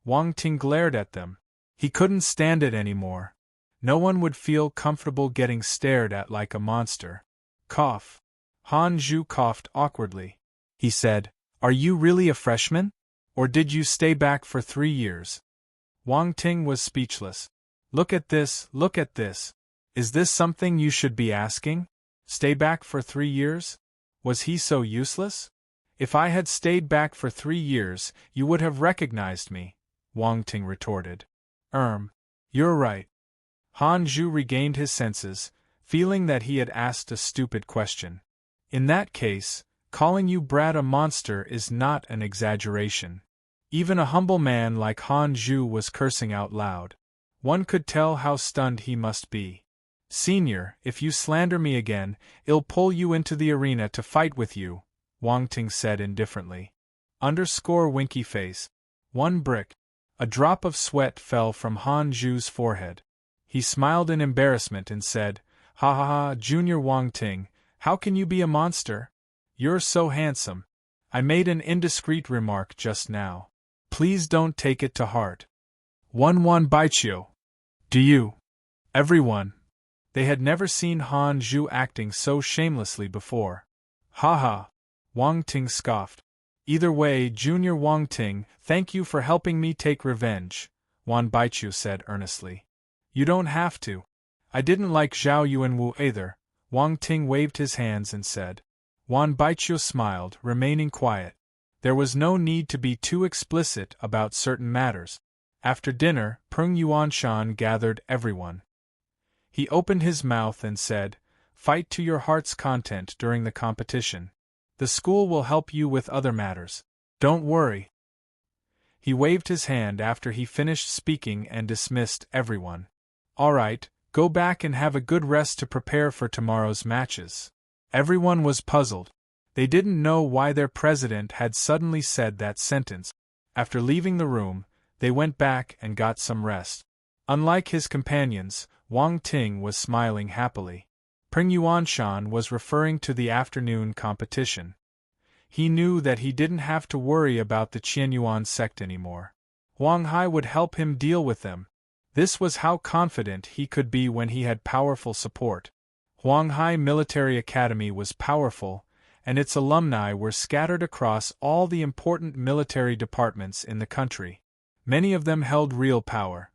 Wang Ting glared at them. He couldn't stand it anymore. No one would feel comfortable getting stared at like a monster. Cough. Han Zhu coughed awkwardly. He said, "Are you really a freshman? Or did you stay back for 3 years?" Wang Ting was speechless. Look at this, look at this. Is this something you should be asking? Stay back for 3 years? Was he so useless? If I had stayed back for 3 years, you would have recognized me, Wang Ting retorted. You're right. Han Zhu regained his senses, feeling that he had asked a stupid question. In that case, calling you Brad a monster is not an exaggeration. Even a humble man like Han Zhu was cursing out loud. One could tell how stunned he must be. Senior, if you slander me again, I'll pull you into the arena to fight with you, Wang Ting said indifferently. Winky face. 1 brick. A drop of sweat fell from Han Zhu's forehead. He smiled in embarrassment and said, "Ha ha ha, Junior Wang Ting, how can you be a monster? You're so handsome. I made an indiscreet remark just now. Please don't take it to heart." Wan Baiqiu. Do you? Everyone. They had never seen Han Zhu acting so shamelessly before. Ha ha. Wang Ting scoffed. Either way, Junior Wang Ting, thank you for helping me take revenge, Wan Baiqiu said earnestly. You don't have to. I didn't like Zhao Yuanwu either, Wang Ting waved his hands and said. Wan Baiqiu smiled, remaining quiet. There was no need to be too explicit about certain matters. After dinner, Peng Yuanshan gathered everyone. He opened his mouth and said, "Fight to your heart's content during the competition. The school will help you with other matters. Don't worry." He waved his hand after he finished speaking and dismissed everyone. "All right, go back and have a good rest to prepare for tomorrow's matches." Everyone was puzzled. They didn't know why their president had suddenly said that sentence. After leaving the room, they went back and got some rest. Unlike his companions, Wang Ting was smiling happily. Peng Yuanshan was referring to the afternoon competition. He knew that he didn't have to worry about the Qianyuan sect anymore. Huang Hai would help him deal with them. This was how confident he could be when he had powerful support. Huang Hai Military Academy was powerful, and its alumni were scattered across all the important military departments in the country. Many of them held real power.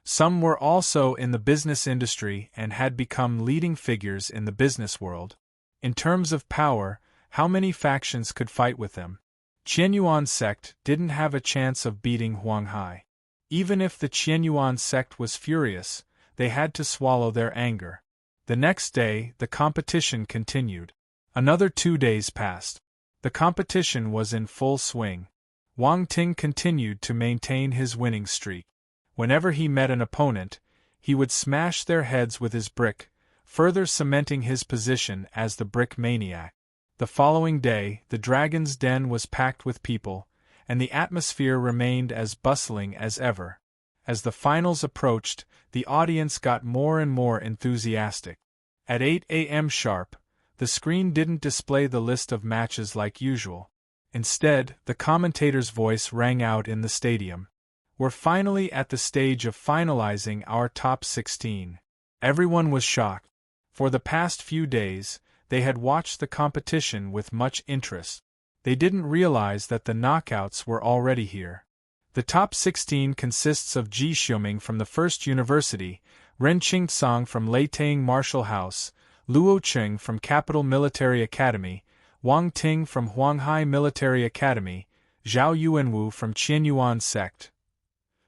Some were also in the business industry and had become leading figures in the business world. In terms of power, how many factions could fight with them? Qianyuan sect didn't have a chance of beating Huang Hai. Even if the Qianyuan sect was furious, they had to swallow their anger. The next day, the competition continued. Another 2 days passed. The competition was in full swing. Wang Ting continued to maintain his winning streak. Whenever he met an opponent, he would smash their heads with his brick, further cementing his position as the brick maniac. The following day, the Dragon's Den was packed with people, and the atmosphere remained as bustling as ever. As the finals approached, the audience got more and more enthusiastic. At 8 a.m. sharp, the screen didn't display the list of matches like usual. Instead, the commentator's voice rang out in the stadium. "We're finally at the stage of finalizing our top 16. Everyone was shocked. For the past few days, they had watched the competition with much interest. They didn't realize that the knockouts were already here. The top 16 consists of Ji Xiuming from the First University, Ren Qingtsang from Leitang Martial House, Luo Cheng from Capital Military Academy, Wang Ting from Huanghai Military Academy, Zhao Yuanwu from Qianyuan sect."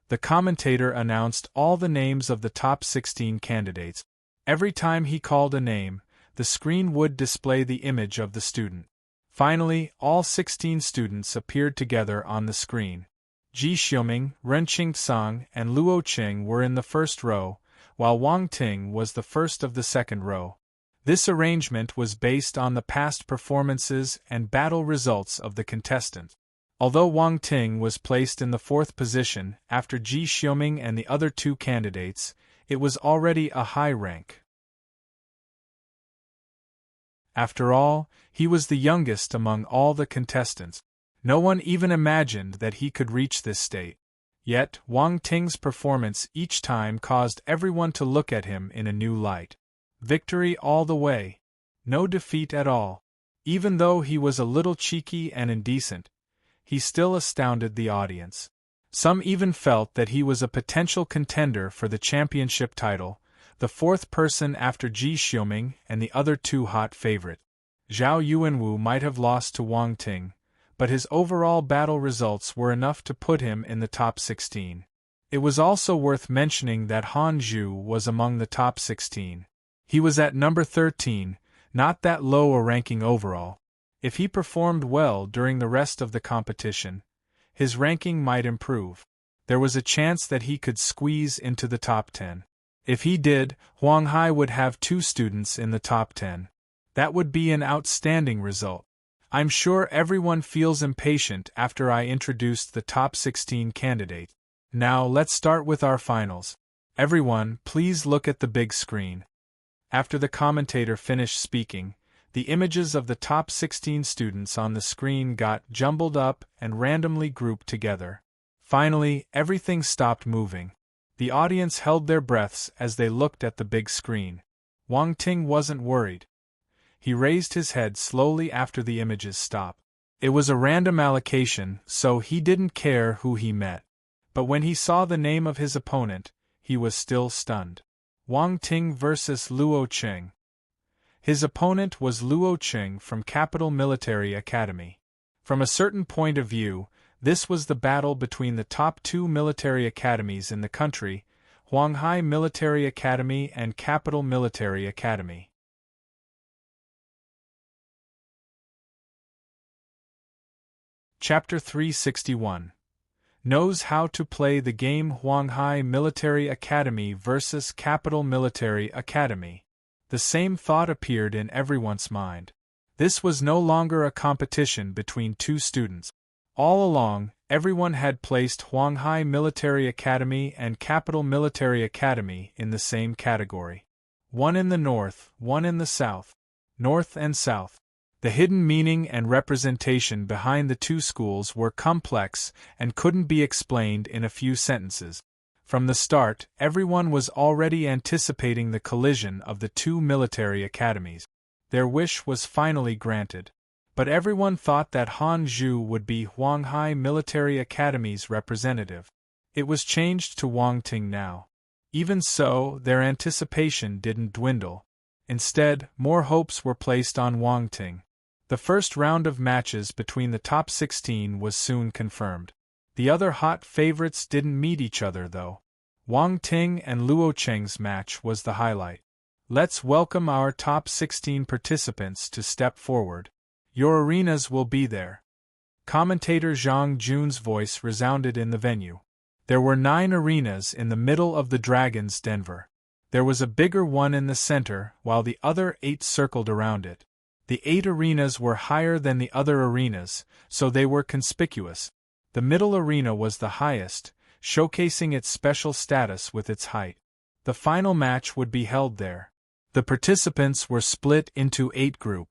The commentator announced all the names of the top 16 candidates. Every time he called a name, the screen would display the image of the student. Finally, all 16 students appeared together on the screen. Ji Xiuming, Ren Qingtsang, and Luo Cheng were in the first row, while Wang Ting was the first of the second row. This arrangement was based on the past performances and battle results of the contestant. Although Wang Ting was placed in the 4th position after Ji Xiuming and the other 2 candidates, it was already a high rank. After all, he was the youngest among all the contestants. No one even imagined that he could reach this state. Yet, Wang Ting's performance each time caused everyone to look at him in a new light. Victory all the way. No defeat at all. Even though he was a little cheeky and indecent, he still astounded the audience. Some even felt that he was a potential contender for the championship title, the 4th person after Ji Xiuming and the other 2 hot favorite. Zhao Yuanwu might have lost to Wang Ting, but his overall battle results were enough to put him in the top 16. It was also worth mentioning that Han Zhu was among the top 16. He was at number 13, not that low a ranking overall. If he performed well during the rest of the competition, his ranking might improve. There was a chance that he could squeeze into the top 10. If he did, Huang Hai would have 2 students in the top 10. That would be an outstanding result. I'm sure everyone feels impatient after I introduced the top 16 candidates. Now let's start with our finals. Everyone, please look at the big screen. After the commentator finished speaking, the images of the top 16 students on the screen got jumbled up and randomly grouped together. Finally, everything stopped moving. The audience held their breaths as they looked at the big screen. Wang Ting wasn't worried. He raised his head slowly after the images stopped. It was a random allocation, so he didn't care who he met. But when he saw the name of his opponent, he was still stunned. Wang Ting versus Luo Cheng. His opponent was Luo Qing from Capital Military Academy. From a certain point of view, this was the battle between the top two military academies in the country, Huanghai Military Academy and Capital Military Academy. Chapter 361. Knows how to play the game. Huanghai Military Academy versus Capital Military Academy. The same thought appeared in everyone's mind. This was no longer a competition between two students. All along, everyone had placed Huanghai Military Academy and Capital Military Academy in the same category. One in the north, one in the south. North and south. The hidden meaning and representation behind the two schools were complex and couldn't be explained in a few sentences. From the start, everyone was already anticipating the collision of the two military academies. Their wish was finally granted. But everyone thought that Han Zhu would be Huanghai Military Academy's representative. It was changed to Wang Ting now. Even so, their anticipation didn't dwindle. Instead, more hopes were placed on Wang Ting. The first round of matches between the top 16 was soon confirmed. The other hot favorites didn't meet each other though. Wang Ting and Luo Cheng's match was the highlight. Let's welcome our top 16 participants to step forward. Your arenas will be there. Commentator Zhang Jun's voice resounded in the venue. There were 9 arenas in the middle of the Dragon's Den. There was a bigger one in the center, while the other 8 circled around it. The 8 arenas were higher than the other arenas, so they were conspicuous. The middle arena was the highest, showcasing its special status with its height. The final match would be held there. The participants were split into 8 groups.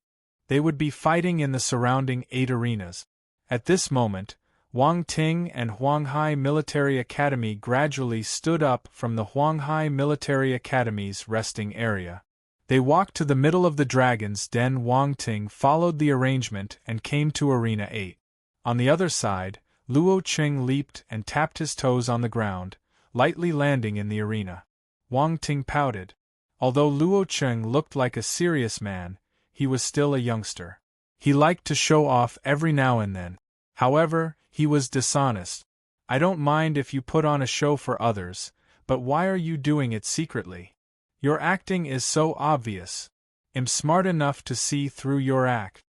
They would be fighting in the surrounding 8 arenas. At this moment, Wang Ting and Huanghai Military Academy gradually stood up from the Huanghai Military Academy's resting area. They walked to the middle of the Dragon's Den. Wang Ting followed the arrangement and came to Arena 8. On the other side, Luo Qing leaped and tapped his toes on the ground, lightly landing in the arena. Wang Ting pouted. Although Luo Qing looked like a serious man, he was still a youngster. He liked to show off every now and then. However, he was dishonest. I don't mind if you put on a show for others, but why are you doing it secretly? Your acting is so obvious. I'm smart enough to see through your act.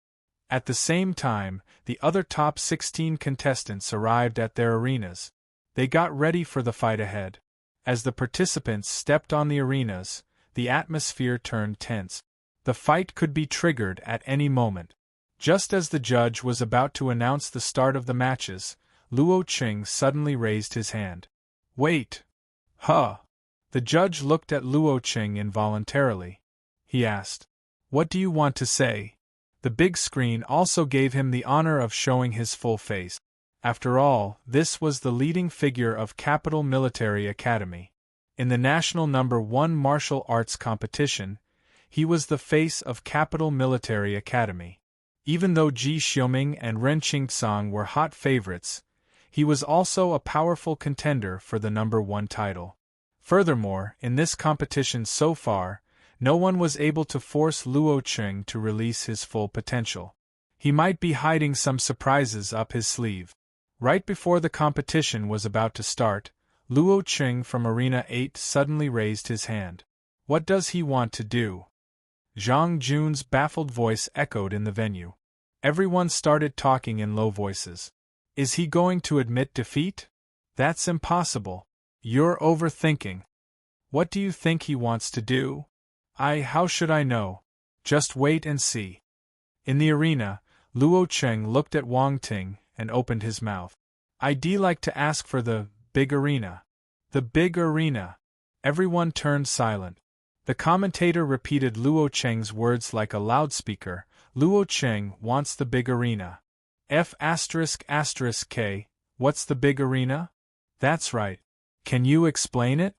At the same time, the other top 16 contestants arrived at their arenas. They got ready for the fight ahead. As the participants stepped on the arenas, the atmosphere turned tense. The fight could be triggered at any moment. Just as the judge was about to announce the start of the matches, Luo Qing suddenly raised his hand. Wait! Huh! The judge looked at Luo Qing involuntarily. He asked, "What do you want to say?" The big screen also gave him the honor of showing his full face. After all, this was the leading figure of Capital Military Academy. In the national No. 1 martial arts competition, he was the face of Capital Military Academy. Even though Ji Xiuming and Ren Qingtsang were hot favorites, he was also a powerful contender for the No. 1 title. Furthermore, in this competition so far, no one was able to force Luo Qing to release his full potential. He might be hiding some surprises up his sleeve. Right before the competition was about to start, Luo Qing from Arena 8 suddenly raised his hand. What does he want to do? Zhang Jun's baffled voice echoed in the venue. Everyone started talking in low voices. Is he going to admit defeat? That's impossible. You're overthinking. What do you think he wants to do? How should I know? Just wait and see. In the arena, Luo Qing looked at Wang Ting and opened his mouth. I'd like to ask for the big arena. The big arena. Everyone turned silent. The commentator repeated Luo Qing's words like a loudspeaker. Luo Qing wants the big arena. F***K, what's the big arena? That's right. Can you explain it?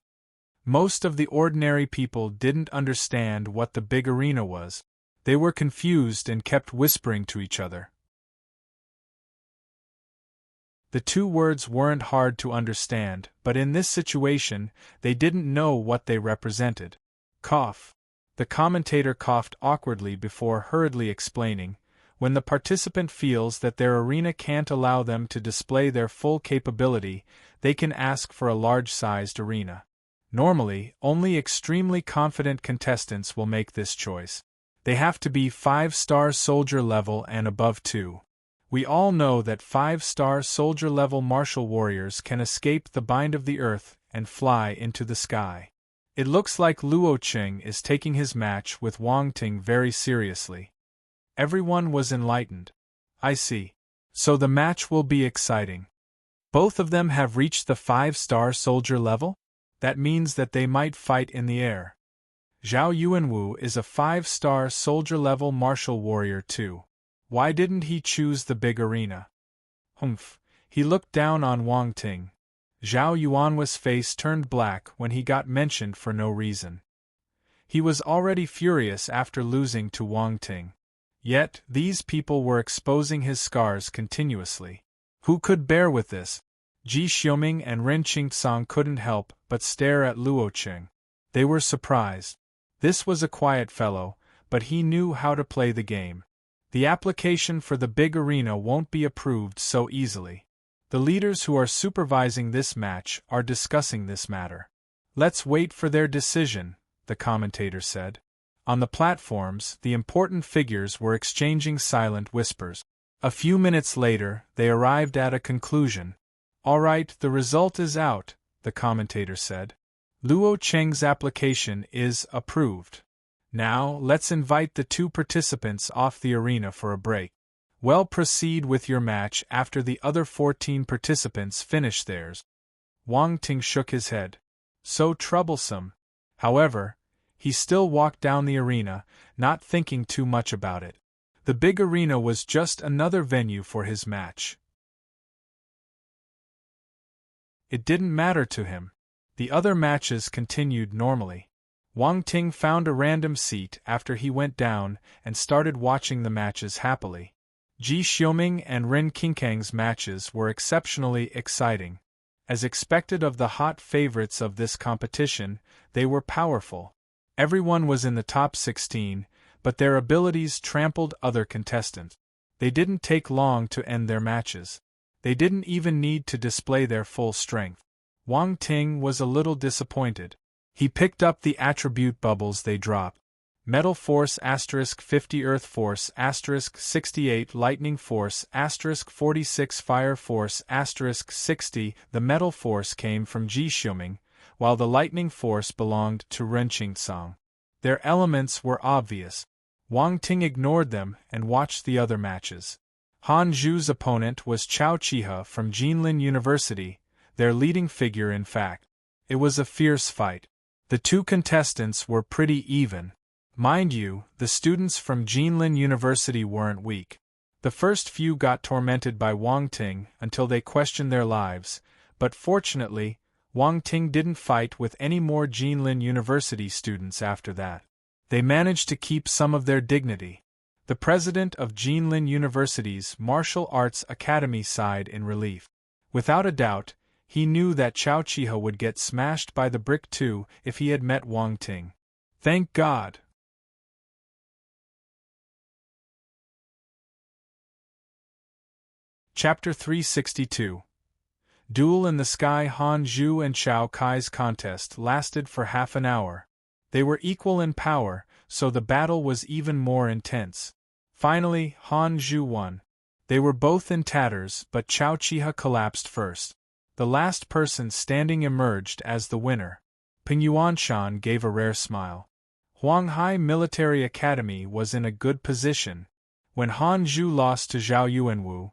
Most of the ordinary people didn't understand what the big arena was. They were confused and kept whispering to each other. The 2 words weren't hard to understand, but in this situation, they didn't know what they represented. Cough. The commentator coughed awkwardly before hurriedly explaining. When the participant feels that their arena can't allow them to display their full capability, they can ask for a large-sized arena. Normally, only extremely confident contestants will make this choice. They have to be 5-star soldier level and above too. We all know that 5-star soldier level martial warriors can escape the bind of the earth and fly into the sky. It looks like Luo Qing is taking his match with Wang Ting very seriously. Everyone was enlightened. I see. So the match will be exciting. Both of them have reached the 5-star soldier level? That means that they might fight in the air. Zhao Yuanwu is a 5-star soldier level martial warrior too. Why didn't he choose the big arena? Humph, he looked down on Wang Ting. Zhao Yuanwu's face turned black when he got mentioned for no reason. He was already furious after losing to Wang Ting. Yet, these people were exposing his scars continuously. Who could bear with this? Ji Xiuming and Ren Qingtsang couldn't help but stare at Luo Qing. They were surprised. This was a quiet fellow, but he knew how to play the game. The application for the big arena won't be approved so easily. The leaders who are supervising this match are discussing this matter. Let's wait for their decision, the commentator said. On the platforms, the important figures were exchanging silent whispers. A few minutes later, they arrived at a conclusion. All right, the result is out, the commentator said. Luo Qing's application is approved. Now, let's invite the 2 participants off the arena for a break. Well, proceed with your match after the other 14 participants finish theirs. Wang Ting shook his head. So troublesome. However, he still walked down the arena, not thinking too much about it. The big arena was just another venue for his match. It didn't matter to him. The other matches continued normally. Wang Ting found a random seat after he went down and started watching the matches happily. Ji Xiuming and Ren Qingkang's matches were exceptionally exciting. As expected of the hot favorites of this competition, they were powerful. Everyone was in the top 16, but their abilities trampled other contestants. They didn't take long to end their matches. They didn't even need to display their full strength. Wang Ting was a little disappointed. He picked up the attribute bubbles they dropped. Metal Force *50 Earth Force *68 Lightning Force *46 Fire Force *60. The Metal Force came from Ji Xiuming, while the Lightning Force belonged to Ren Qingtsang. Their elements were obvious. Wang Ting ignored them and watched the other matches. Han Zhu's opponent was Chao Chiha from Jinlin University, their leading figure in fact. It was a fierce fight. The 2 contestants were pretty even. Mind you, the students from Jinlin University weren't weak. The first few got tormented by Wang Ting until they questioned their lives, but fortunately, Wang Ting didn't fight with any more Jinlin University students after that. They managed to keep some of their dignity. The president of Jinlin University's Martial Arts Academy sighed in relief. Without a doubt, he knew that Chao Chiha would get smashed by the brick too if he had met Wang Ting. Thank God! Chapter 362. Duel in the Sky. Han Zhu and Chao Kai's contest lasted for half an hour. They were equal in power, so the battle was even more intense. Finally, Han Zhu won. They were both in tatters, but Chao Chiha collapsed first. The last person standing emerged as the winner. Ping Yuanshan gave a rare smile. Huanghai Military Academy was in a good position. When Han Zhu lost to Zhao Yuanwu,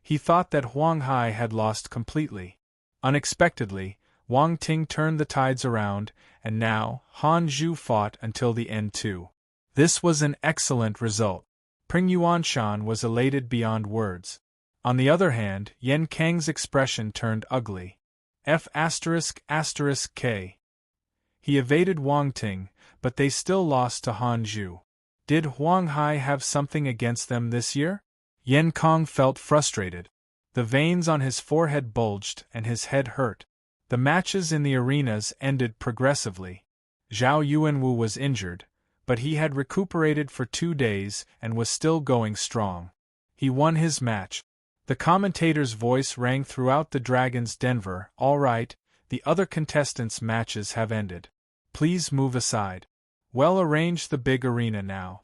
he thought that Huanghai had lost completely. Unexpectedly, Wang Ting turned the tides around, and now, Han Zhu fought until the end too. This was an excellent result. Ping Yuanshan was elated beyond words. On the other hand, Yan Kang's expression turned ugly. F***K. He evaded Wang Ting, but they still lost to Han Zhu. Did Huanghai have something against them this year? Yan Kang felt frustrated. The veins on his forehead bulged and his head hurt. The matches in the arenas ended progressively. Zhao Yuanwu was injured, but he had recuperated for 2 days and was still going strong. He won his match. The commentator's voice rang throughout the Dragon's Den. All right, the other contestants' matches have ended. Please move aside. We'll arrange the big arena now.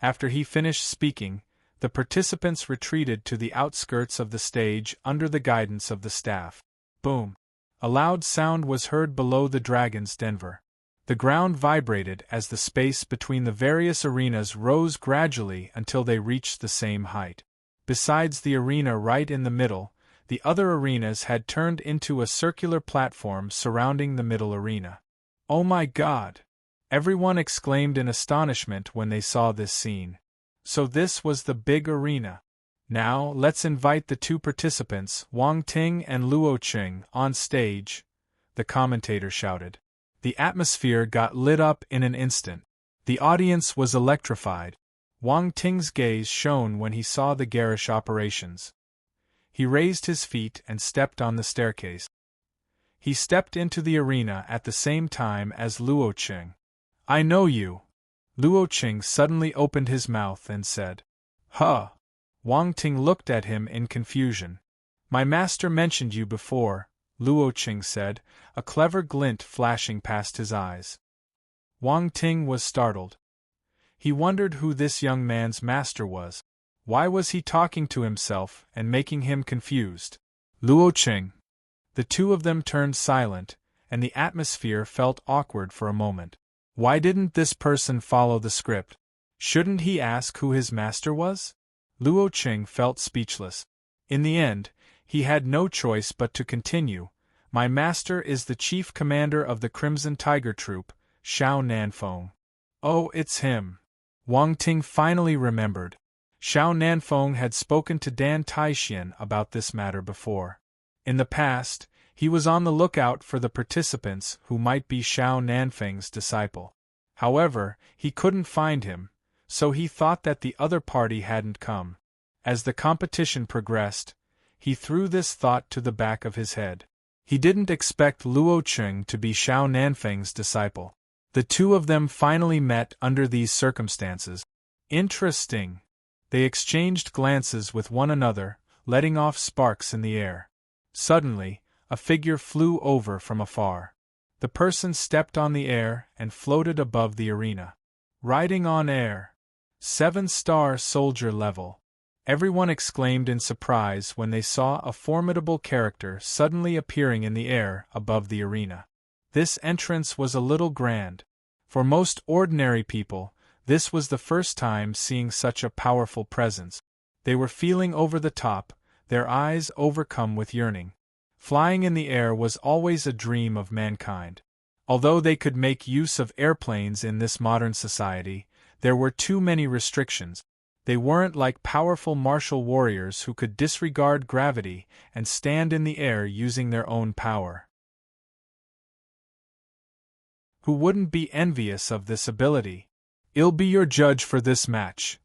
After he finished speaking, the participants retreated to the outskirts of the stage under the guidance of the staff. Boom! A loud sound was heard below the Dragon's Den. The ground vibrated as the space between the various arenas rose gradually until they reached the same height. Besides the arena right in the middle, the other arenas had turned into a circular platform surrounding the middle arena. "Oh my God!" everyone exclaimed in astonishment when they saw this scene. So this was the big arena. "Now, let's invite the 2 participants, Wang Ting and Luo Qing, on stage," the commentator shouted. The atmosphere got lit up in an instant. The audience was electrified. Wang Ting's gaze shone when he saw the garish operations. He raised his feet and stepped on the staircase. He stepped into the arena at the same time as Luo Qing. "I know you." Luo Qing suddenly opened his mouth and said, "Huh." Wang Ting looked at him in confusion. "My master mentioned you before," Luo Qing said, a clever glint flashing past his eyes. Wang Ting was startled. He wondered who this young man's master was. Why was he talking to himself and making him confused? Luo Qing. The 2 of them turned silent, and the atmosphere felt awkward for a moment. Why didn't this person follow the script? Shouldn't he ask who his master was? Luo Qing felt speechless. In the end, he had no choice but to continue. "My master is the chief commander of the Crimson Tiger Troop, Xiao Nanfeng." "Oh, it's him." Wang Ting finally remembered. Xiao Nanfeng had spoken to Dan Taixian about this matter before. In the past, he was on the lookout for the participants who might be Xiao Nanfeng's disciple. However, he couldn't find him, so he thought that the other party hadn't come. As the competition progressed, he threw this thought to the back of his head. He didn't expect Luo Qing to be Xiao Nanfeng's disciple. The 2 of them finally met under these circumstances. Interesting. They exchanged glances with one another, letting off sparks in the air. Suddenly, a figure flew over from afar. The person stepped on the air and floated above the arena. Riding on air. 7-star soldier level. Everyone exclaimed in surprise when they saw a formidable character suddenly appearing in the air above the arena. This entrance was a little grand. For most ordinary people, this was the first time seeing such a powerful presence. They were feeling over the top, their eyes overcome with yearning. Flying in the air was always a dream of mankind. Although they could make use of airplanes in this modern society, there were too many restrictions. They weren't like powerful martial warriors who could disregard gravity and stand in the air using their own power. Who wouldn't be envious of this ability? "I'll be your judge for this match,"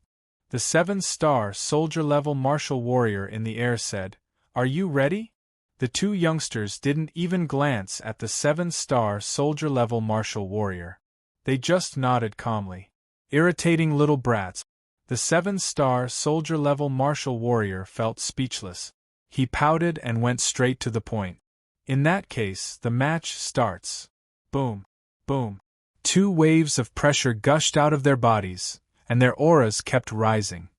the 7-star soldier-level martial warrior in the air said. "Are you ready?" The 2 youngsters didn't even glance at the 7-star soldier-level martial warrior. They just nodded calmly. Irritating little brats. The 7-star soldier-level martial warrior felt speechless. He pouted and went straight to the point. "In that case, the match starts." Boom. Boom. 2 waves of pressure gushed out of their bodies, and their auras kept rising.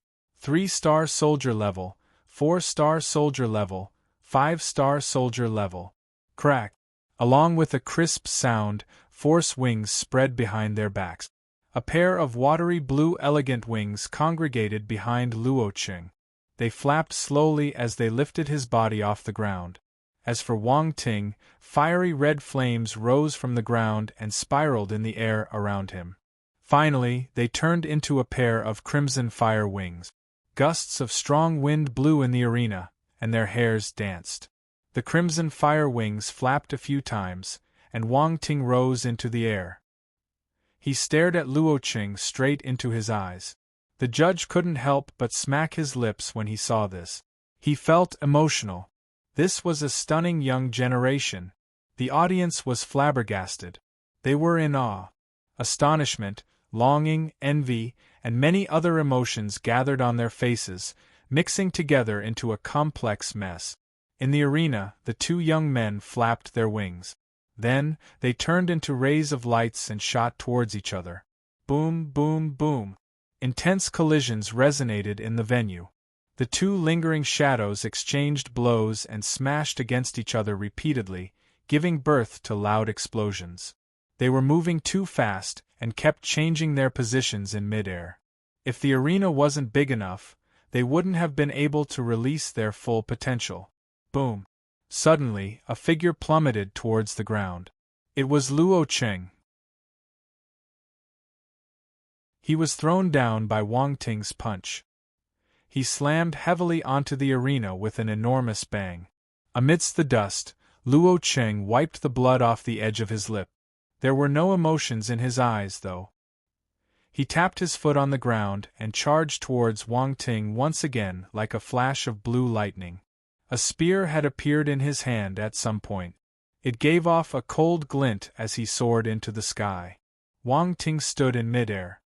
3-star soldier level, 4-star soldier level, 5-star soldier level. Crack. Along with a crisp sound, force wings spread behind their backs. A pair of watery blue elegant wings congregated behind Luo Qing. They flapped slowly as they lifted his body off the ground. As for Wang Ting, fiery red flames rose from the ground and spiraled in the air around him. Finally, they turned into a pair of crimson fire wings. Gusts of strong wind blew in the arena, and their hairs danced. The crimson fire wings flapped a few times, and Wang Ting rose into the air. He stared at Luo Qing straight into his eyes. The judge couldn't help but smack his lips when he saw this. He felt emotional. This was a stunning young generation. The audience was flabbergasted. They were in awe. Astonishment, longing, envy, and many other emotions gathered on their faces, mixing together into a complex mess. In the arena, the two young men flapped their wings. Then, they turned into rays of lights and shot towards each other. Boom, boom, boom. Intense collisions resonated in the venue. The two lingering shadows exchanged blows and smashed against each other repeatedly, giving birth to loud explosions. They were moving too fast and kept changing their positions in midair. If the arena wasn't big enough, they wouldn't have been able to release their full potential. Boom. Suddenly, a figure plummeted towards the ground. It was Luo Cheng. He was thrown down by Wang Ting's punch. He slammed heavily onto the arena with an enormous bang. Amidst the dust, Luo Cheng wiped the blood off the edge of his lip. There were no emotions in his eyes, though. He tapped his foot on the ground and charged towards Wang Ting once again like a flash of blue lightning. A spear had appeared in his hand at some point. It gave off a cold glint as he soared into the sky. Wang Ting stood in midair.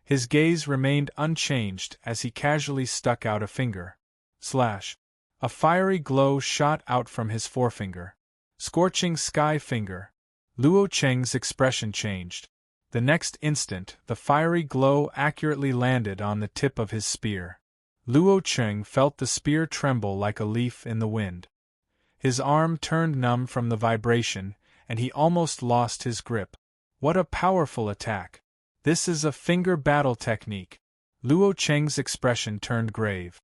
His gaze remained unchanged as he casually stuck out a finger. Slash. A fiery glow shot out from his forefinger. Scorching sky finger. Luo Cheng's expression changed. The next instant, the fiery glow accurately landed on the tip of his spear. Luo Cheng felt the spear tremble like a leaf in the wind. His arm turned numb from the vibration, and he almost lost his grip. What a powerful attack! This is a finger battle technique. Luo Cheng's expression turned grave.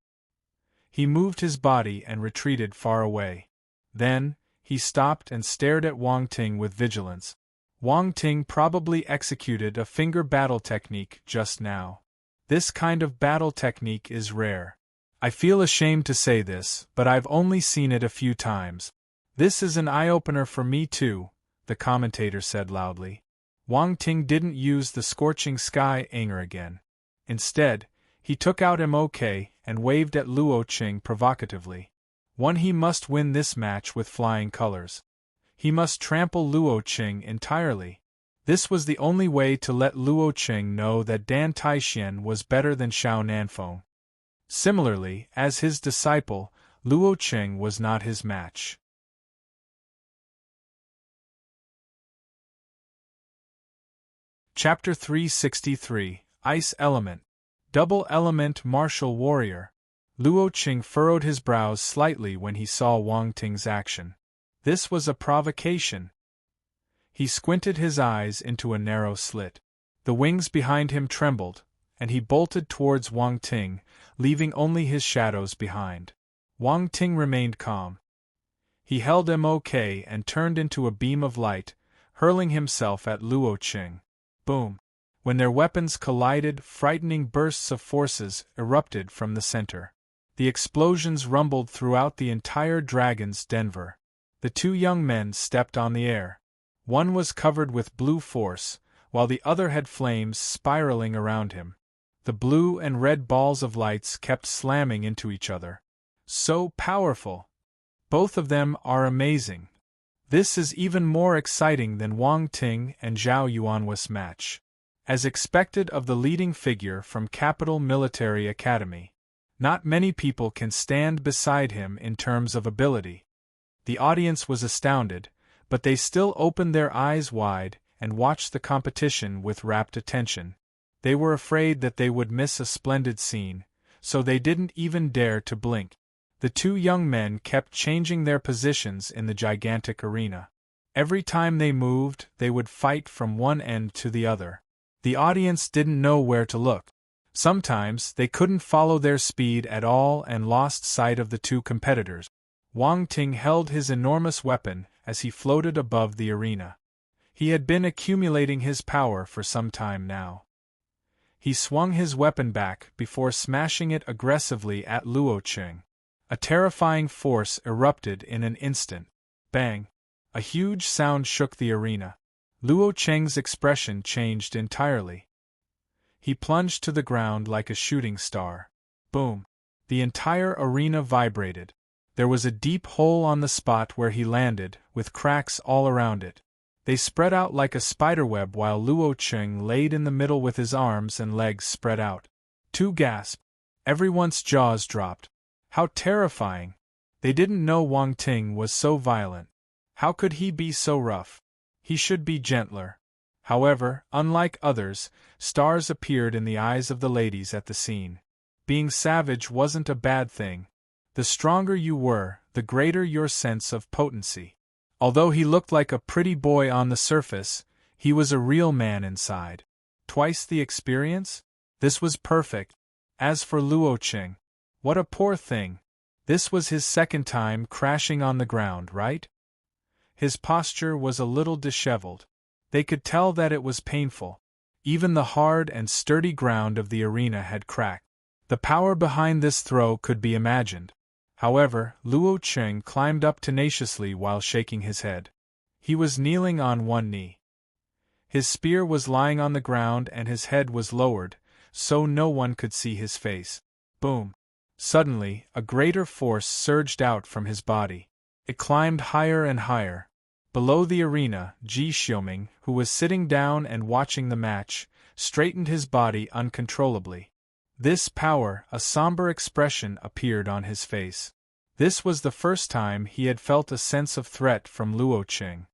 He moved his body and retreated far away. Then, he stopped and stared at Wang Ting with vigilance. Wang Ting probably executed a finger battle technique just now. This kind of battle technique is rare. I feel ashamed to say this, but I've only seen it a few times. This is an eye-opener for me too, the commentator said loudly. Wang Ting didn't use the scorching sky anger again. Instead, he took out MOK and waved at Luo Cheng provocatively. He must win this match with flying colors. He must trample Luo Cheng entirely. This was the only way to let Luo Cheng know that Dan Taixian was better than Xiao Nanfeng. Similarly, as his disciple, Luo Cheng was not his match. Chapter 363, Ice Element. Double Element Martial Warrior. Luo Cheng furrowed his brows slightly when he saw Wang Ting's action. This was a provocation. He squinted his eyes into a narrow slit. The wings behind him trembled, and he bolted towards Wang Ting, leaving only his shadows behind. Wang Ting remained calm. He held MOK and turned into a beam of light, hurling himself at Luo Cheng. Boom! When their weapons collided, frightening bursts of forces erupted from the center. The explosions rumbled throughout the entire Dragon's Denver. The two young men stepped on the air. One was covered with blue force, while the other had flames spiraling around him. The blue and red balls of lights kept slamming into each other. So powerful! Both of them are amazing. This is even more exciting than Wang Ting and Zhao Yuanhua's match. As expected of the leading figure from Capital Military Academy, not many people can stand beside him in terms of ability. The audience was astounded, but they still opened their eyes wide and watched the competition with rapt attention. They were afraid that they would miss a splendid scene, so they didn't even dare to blink. The two young men kept changing their positions in the gigantic arena. Every time they moved, they would fight from one end to the other. The audience didn't know where to look. Sometimes they couldn't follow their speed at all and lost sight of the two competitors. Wang Ting held his enormous weapon as he floated above the arena. He had been accumulating his power for some time now. He swung his weapon back before smashing it aggressively at Luo Cheng. A terrifying force erupted in an instant. Bang! A huge sound shook the arena. Luo Cheng's expression changed entirely. He plunged to the ground like a shooting star. Boom! The entire arena vibrated. There was a deep hole on the spot where he landed, with cracks all around it. They spread out like a spiderweb while Luo Qing laid in the middle with his arms and legs spread out. Two gasped. Everyone's jaws dropped. How terrifying! They didn't know Wang Ting was so violent. How could he be so rough? He should be gentler. However, unlike others, stars appeared in the eyes of the ladies at the scene. Being savage wasn't a bad thing. The stronger you were, the greater your sense of potency. Although he looked like a pretty boy on the surface, he was a real man inside. Twice the experience? This was perfect. As for Luo Qing, what a poor thing. This was his second time crashing on the ground, right? His posture was a little disheveled. They could tell that it was painful. Even the hard and sturdy ground of the arena had cracked. The power behind this throw could be imagined. However, Luo Qing climbed up tenaciously while shaking his head. He was kneeling on one knee. His spear was lying on the ground and his head was lowered, so no one could see his face. Boom! Suddenly, a greater force surged out from his body. It climbed higher and higher. Below the arena, Ji Xiuming, who was sitting down and watching the match, straightened his body uncontrollably. This power, a somber expression appeared on his face. This was the first time he had felt a sense of threat from Luo Qing.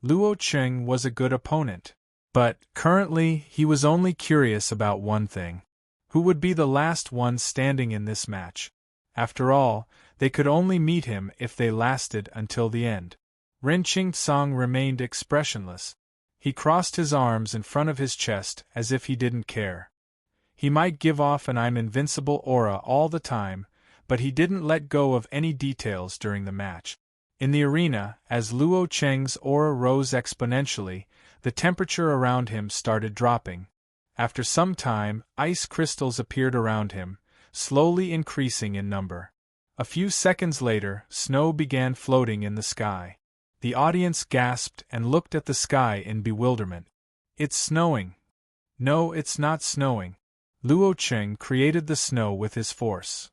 Luo Qing was a good opponent. But, currently, he was only curious about one thing. Who would be the last one standing in this match? After all, they could only meet him if they lasted until the end. Ren Qingtsang remained expressionless. He crossed his arms in front of his chest as if he didn't care. He might give off an I'm invincible aura all the time, but he didn't let go of any details during the match. In the arena, as Luo Qing's aura rose exponentially, the temperature around him started dropping. After some time, ice crystals appeared around him, slowly increasing in number. A few seconds later, snow began floating in the sky. The audience gasped and looked at the sky in bewilderment. It's snowing. No, it's not snowing. Luo Qing created the snow with his force.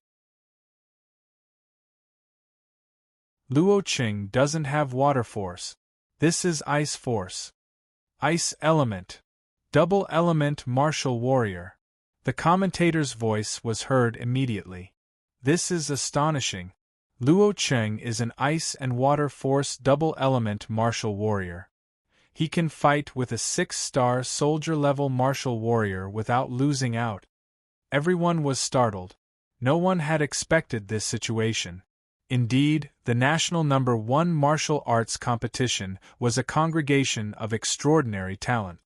Luo Qing doesn't have water force. This is ice force. Ice element. Double element martial warrior. The commentator's voice was heard immediately. This is astonishing. Luo Qing is an ice and water force double element martial warrior. He can fight with a 6-star soldier level martial warrior without losing out. Everyone was startled. No one had expected this situation. Indeed, the national number 1 martial arts competition was a congregation of extraordinary talent.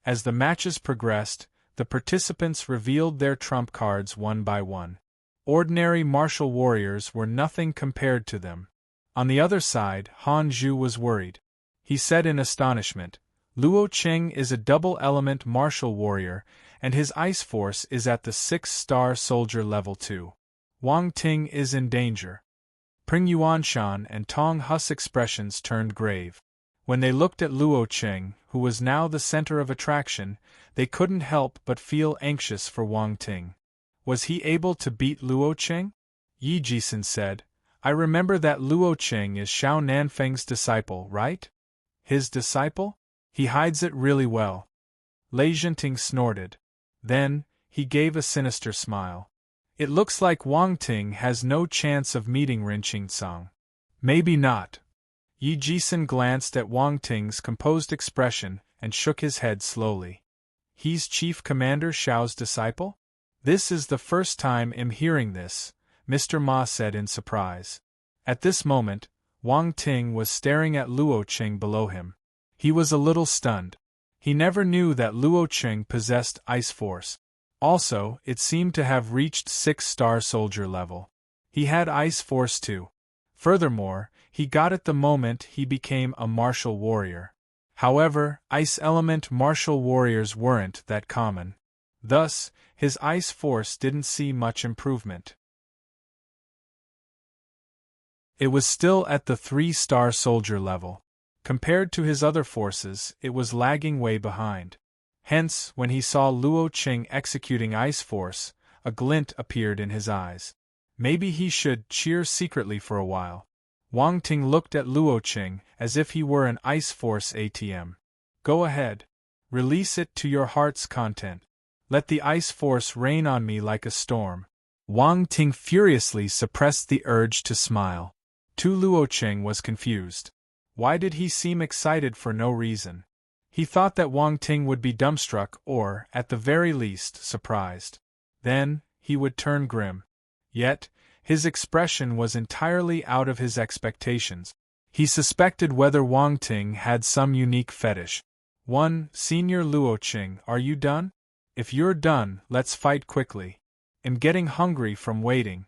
As the matches progressed, the participants revealed their trump cards one by one. Ordinary martial warriors were nothing compared to them. On the other side, Han Zhu was worried. He said in astonishment, Luo Qing is a double-element martial warrior, and his ice force is at the 6-star soldier level 2. Wang Ting is in danger. Pring Yuanshan and Tong Hus' expressions turned grave. When they looked at Luo Qing, who was now the center of attraction, they couldn't help but feel anxious for Wang Ting. Was he able to beat Luo Qing? Yi Jisen said, I remember that Luo Qing is Xiao Nanfeng's disciple, right? His disciple? He hides it really well. Lei Zhenting snorted. Then, he gave a sinister smile. It looks like Wang Ting has no chance of meeting Ren Qingtsang. Maybe not. Yi Jisen glanced at Wang Ting's composed expression and shook his head slowly. He's Chief Commander Xiao's disciple? This is the first time I'm hearing this, Mr. Ma said in surprise. At this moment, Wang Ting was staring at Luo Qing below him. He was a little stunned. He never knew that Luo Qing possessed ice force. Also, it seemed to have reached 6-star soldier level. He had ice force too. Furthermore, he got it the moment he became a martial warrior. However, ice element martial warriors weren't that common. Thus, his ice force didn't see much improvement. It was still at the 3-star soldier level. Compared to his other forces, it was lagging way behind. Hence, when he saw Luo Qing executing ice force, a glint appeared in his eyes. Maybe he should cheer secretly for a while. Wang Ting looked at Luo Qing as if he were an ice force ATM. Go ahead. Release it to your heart's content. Let the ice force rain on me like a storm. Wang Ting furiously suppressed the urge to smile. Tu Luocheng was confused. Why did he seem excited for no reason? He thought that Wang Ting would be dumbstruck or, at the very least, surprised. Then, he would turn grim. Yet, his expression was entirely out of his expectations. He suspected whether Wang Ting had some unique fetish. Senior Luocheng, are you done? If you're done, let's fight quickly. I'm getting hungry from waiting.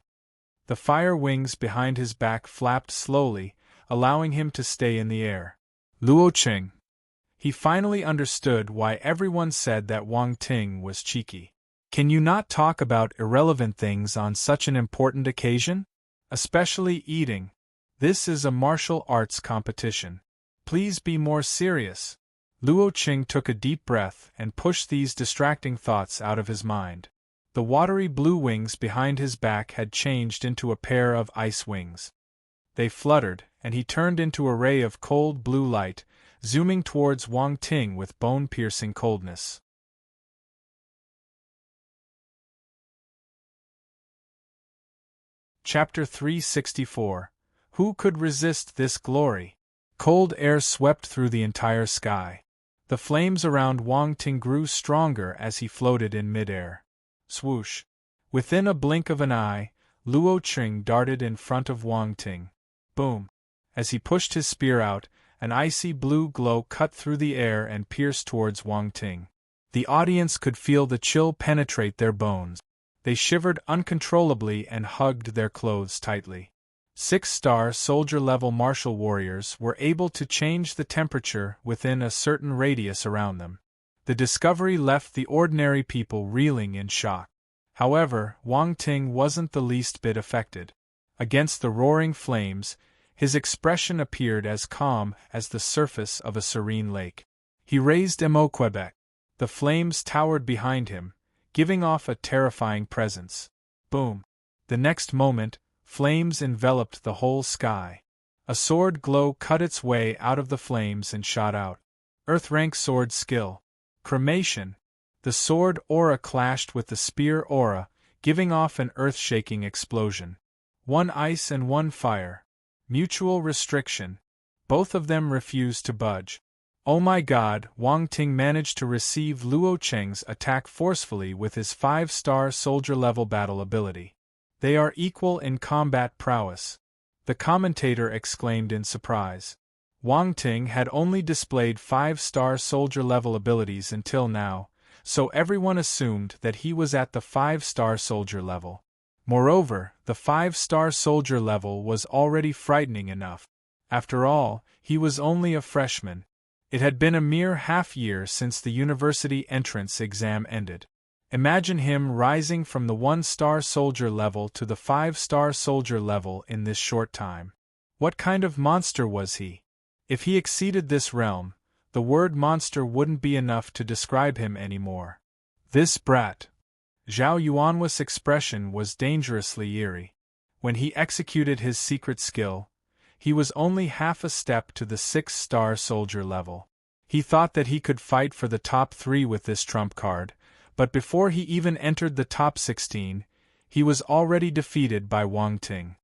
The fire wings behind his back flapped slowly, allowing him to stay in the air. Luocheng. He finally understood why everyone said that Wang Ting was cheeky. Can you not talk about irrelevant things on such an important occasion? Especially eating. This is a martial arts competition. Please be more serious. Luocheng took a deep breath and pushed these distracting thoughts out of his mind. The watery blue wings behind his back had changed into a pair of ice wings. They fluttered, and he turned into a ray of cold blue light, zooming towards Wang Ting with bone-piercing coldness. Chapter 364. Who could resist this glory? Cold air swept through the entire sky. The flames around Wang Ting grew stronger as he floated in midair. Swoosh! Within a blink of an eye, Luocheng darted in front of Wang Ting. Boom! As he pushed his spear out, an icy blue glow cut through the air and pierced towards Wang Ting. The audience could feel the chill penetrate their bones. They shivered uncontrollably and hugged their clothes tightly. 6-star soldier-level martial warriors were able to change the temperature within a certain radius around them. The discovery left the ordinary people reeling in shock. However, Wang Ting wasn't the least bit affected. Against the roaring flames, his expression appeared as calm as the surface of a serene lake. He raised Quebec. The flames towered behind him, giving off a terrifying presence. Boom! The next moment, flames enveloped the whole sky. A sword glow cut its way out of the flames and shot out. Earth-rank sword skill. Cremation. The sword aura clashed with the spear aura, giving off an earth-shaking explosion. One ice and one fire. Mutual restriction. Both of them refused to budge. Oh my god, Wang Ting managed to receive Luocheng's attack forcefully with his 5-star soldier-level battle ability. They are equal in combat prowess. The commentator exclaimed in surprise. Wang Ting had only displayed 5-star soldier-level abilities until now, so everyone assumed that he was at the 5-star soldier level. Moreover, the 5-star soldier level was already frightening enough. After all, he was only a freshman. It had been a mere half-year since the university entrance exam ended. Imagine him rising from the 1-star soldier level to the 5-star soldier level in this short time. What kind of monster was he? If he exceeded this realm, the word monster wouldn't be enough to describe him anymore. This brat. Zhao Yuanhua's expression was dangerously eerie. When he executed his secret skill, he was only half a step to the 6-star soldier level. He thought that he could fight for the top 3 with this trump card, but before he even entered the top 16, he was already defeated by Wang Ting.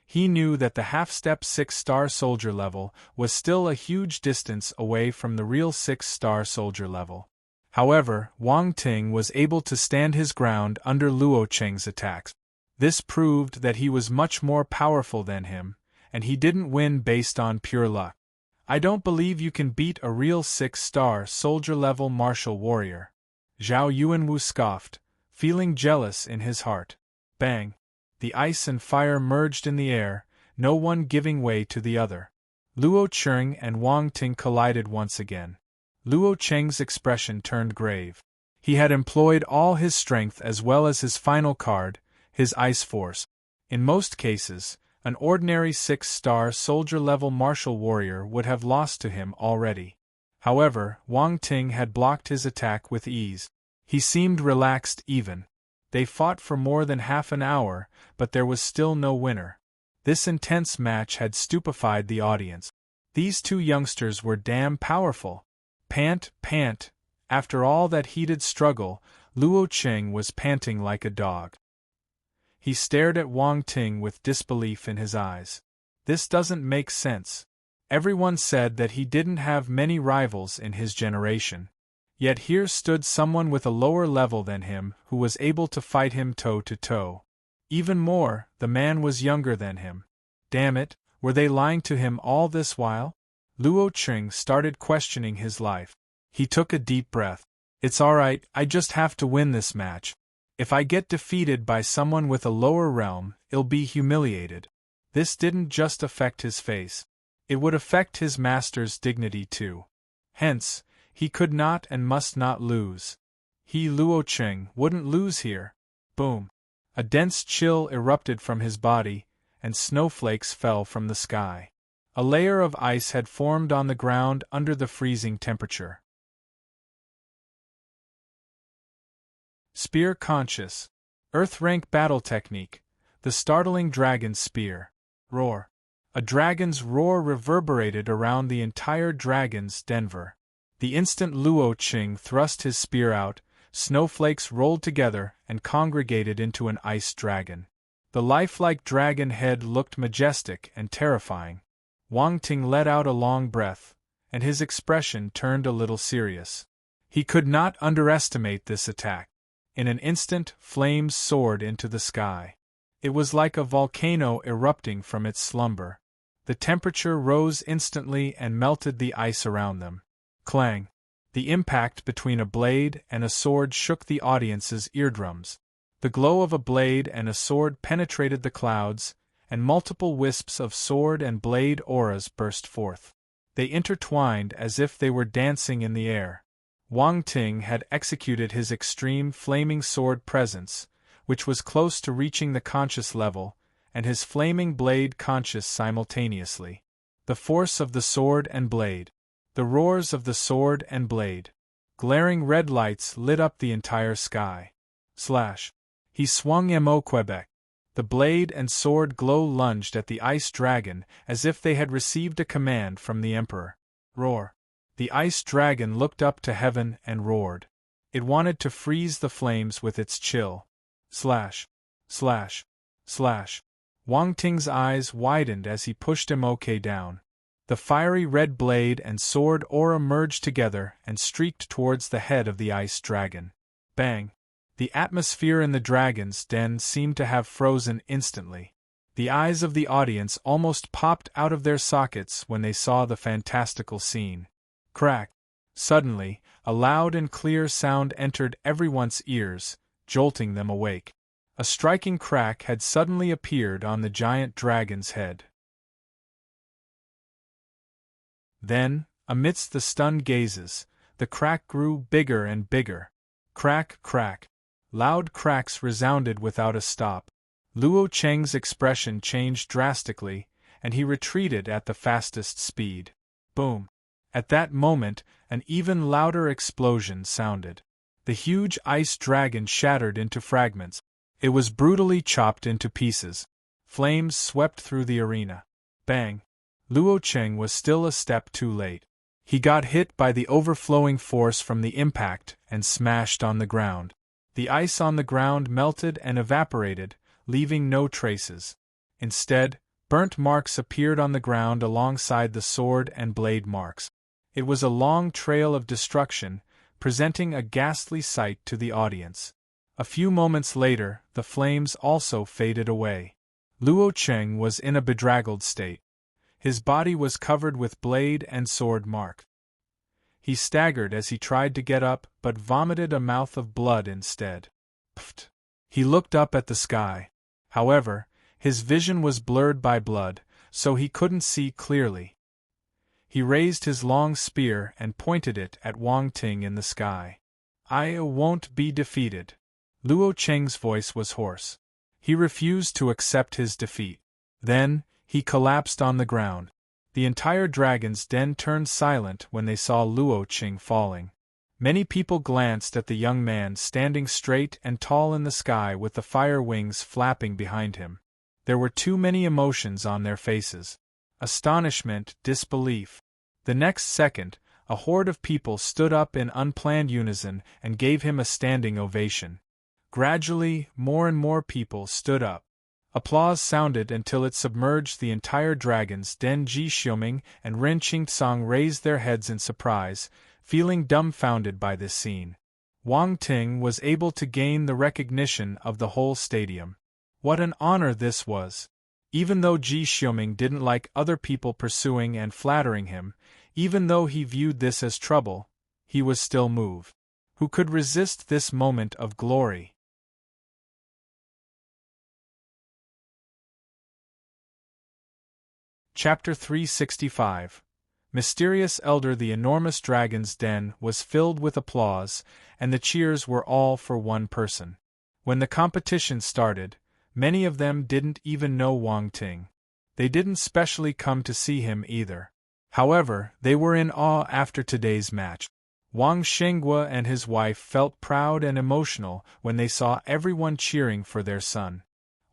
He knew that the half-step 6-star soldier level was still a huge distance away from the real 6-star soldier level. However, Wang Ting was able to stand his ground under Luocheng's attacks. This proved that he was much more powerful than him, and he didn't win based on pure luck. I don't believe you can beat a real 6-star soldier-level martial warrior. Zhao Yuanwu scoffed, feeling jealous in his heart. Bang! The ice and fire merged in the air, no one giving way to the other. Luocheng and Wang Ting collided once again. Luocheng's expression turned grave. He had employed all his strength as well as his final card, his ice force. In most cases, an ordinary 6-star soldier-level martial warrior would have lost to him already. However, Wang Ting had blocked his attack with ease. He seemed relaxed even. They fought for more than half an hour, but there was still no winner. This intense match had stupefied the audience. These two youngsters were damn powerful. Pant, pant. After all that heated struggle, Luo Qing was panting like a dog. He stared at Wang Ting with disbelief in his eyes. This doesn't make sense. Everyone said that he didn't have many rivals in his generation. Yet here stood someone with a lower level than him who was able to fight him toe to toe. Even more, the man was younger than him. Damn it, were they lying to him all this while? Luo Qing started questioning his life. He took a deep breath. It's alright, I just have to win this match. If I get defeated by someone with a lower realm, I'll be humiliated. This didn't just affect his face. It would affect his master's dignity too. Hence, he could not and must not lose. He, Luo Qing, wouldn't lose here. Boom. A dense chill erupted from his body, and snowflakes fell from the sky. A layer of ice had formed on the ground under the freezing temperature. Spear conscious. Earth-rank battle technique. The startling dragon's spear. Roar. A dragon's roar reverberated around the entire dragon's Denver. The instant Luo Qing thrust his spear out, snowflakes rolled together and congregated into an ice dragon. The lifelike dragon head looked majestic and terrifying. Wang Ting let out a long breath, and his expression turned a little serious. He could not underestimate this attack. In an instant, flames soared into the sky. It was like a volcano erupting from its slumber. The temperature rose instantly and melted the ice around them. Clang! The impact between a blade and a sword shook the audience's eardrums. The glow of a blade and a sword penetrated the clouds, and multiple wisps of sword and blade auras burst forth. They intertwined as if they were dancing in the air. Wang Ting had executed his extreme flaming sword presence, which was close to reaching the conscious level, and his flaming blade conscious simultaneously. The force of the sword and blade. The roars of the sword and blade. Glaring red lights lit up the entire sky. Slash. He swung Mo Quebec. The blade and sword glow lunged at the ice dragon as if they had received a command from the emperor. Roar. The ice dragon looked up to heaven and roared. It wanted to freeze the flames with its chill. Slash. Slash. Slash. Wang Ting's eyes widened as he pushed Mo down. The fiery red blade and sword aura merged together and streaked towards the head of the ice dragon. Bang! The atmosphere in the dragon's den seemed to have frozen instantly. The eyes of the audience almost popped out of their sockets when they saw the fantastical scene. Crack! Suddenly, a loud and clear sound entered everyone's ears, jolting them awake. A striking crack had suddenly appeared on the giant dragon's head. Then, amidst the stunned gazes, the crack grew bigger and bigger. Crack, crack. Loud cracks resounded without a stop. Luo Qing's expression changed drastically, and he retreated at the fastest speed. Boom! At that moment, an even louder explosion sounded. The huge ice dragon shattered into fragments. It was brutally chopped into pieces. Flames swept through the arena. Bang! Luo Qing was still a step too late. He got hit by the overflowing force from the impact and smashed on the ground. The ice on the ground melted and evaporated, leaving no traces. Instead, burnt marks appeared on the ground alongside the sword and blade marks. It was a long trail of destruction, presenting a ghastly sight to the audience. A few moments later, the flames also faded away. Luo Qing was in a bedraggled state. His body was covered with blade and sword marks. He staggered as he tried to get up, but vomited a mouth of blood instead. Pfft! He looked up at the sky. However, his vision was blurred by blood, so he couldn't see clearly. He raised his long spear and pointed it at Wang Ting in the sky. "I won't be defeated." Luo Qing's voice was hoarse. He refused to accept his defeat. Then, he collapsed on the ground. The entire dragon's den turned silent when they saw Luo Qing falling. Many people glanced at the young man standing straight and tall in the sky with the fire wings flapping behind him. There were too many emotions on their faces. Astonishment, disbelief. The next second, A horde of people stood up in unplanned unison and gave him a standing ovation. Gradually, more and more people stood up. Applause sounded until it submerged the entire Dragon's Den. Ji Xiuming and Ren Qingtsang raised their heads in surprise, feeling dumbfounded by this scene. Wang Ting was able to gain the recognition of the whole stadium. What an honor this was! Even though Ji Xiuming didn't like other people pursuing and flattering him, even though he viewed this as trouble, he was still moved. Who could resist this moment of glory? Chapter 365. Mysterious Elder. The enormous Dragon's Den was filled with applause, and the cheers were all for one person. When the competition started, many of them didn't even know Wang Ting. They didn't specially come to see him either. However, they were in awe after today's match. Wang Shenghua and his wife felt proud and emotional when they saw everyone cheering for their son.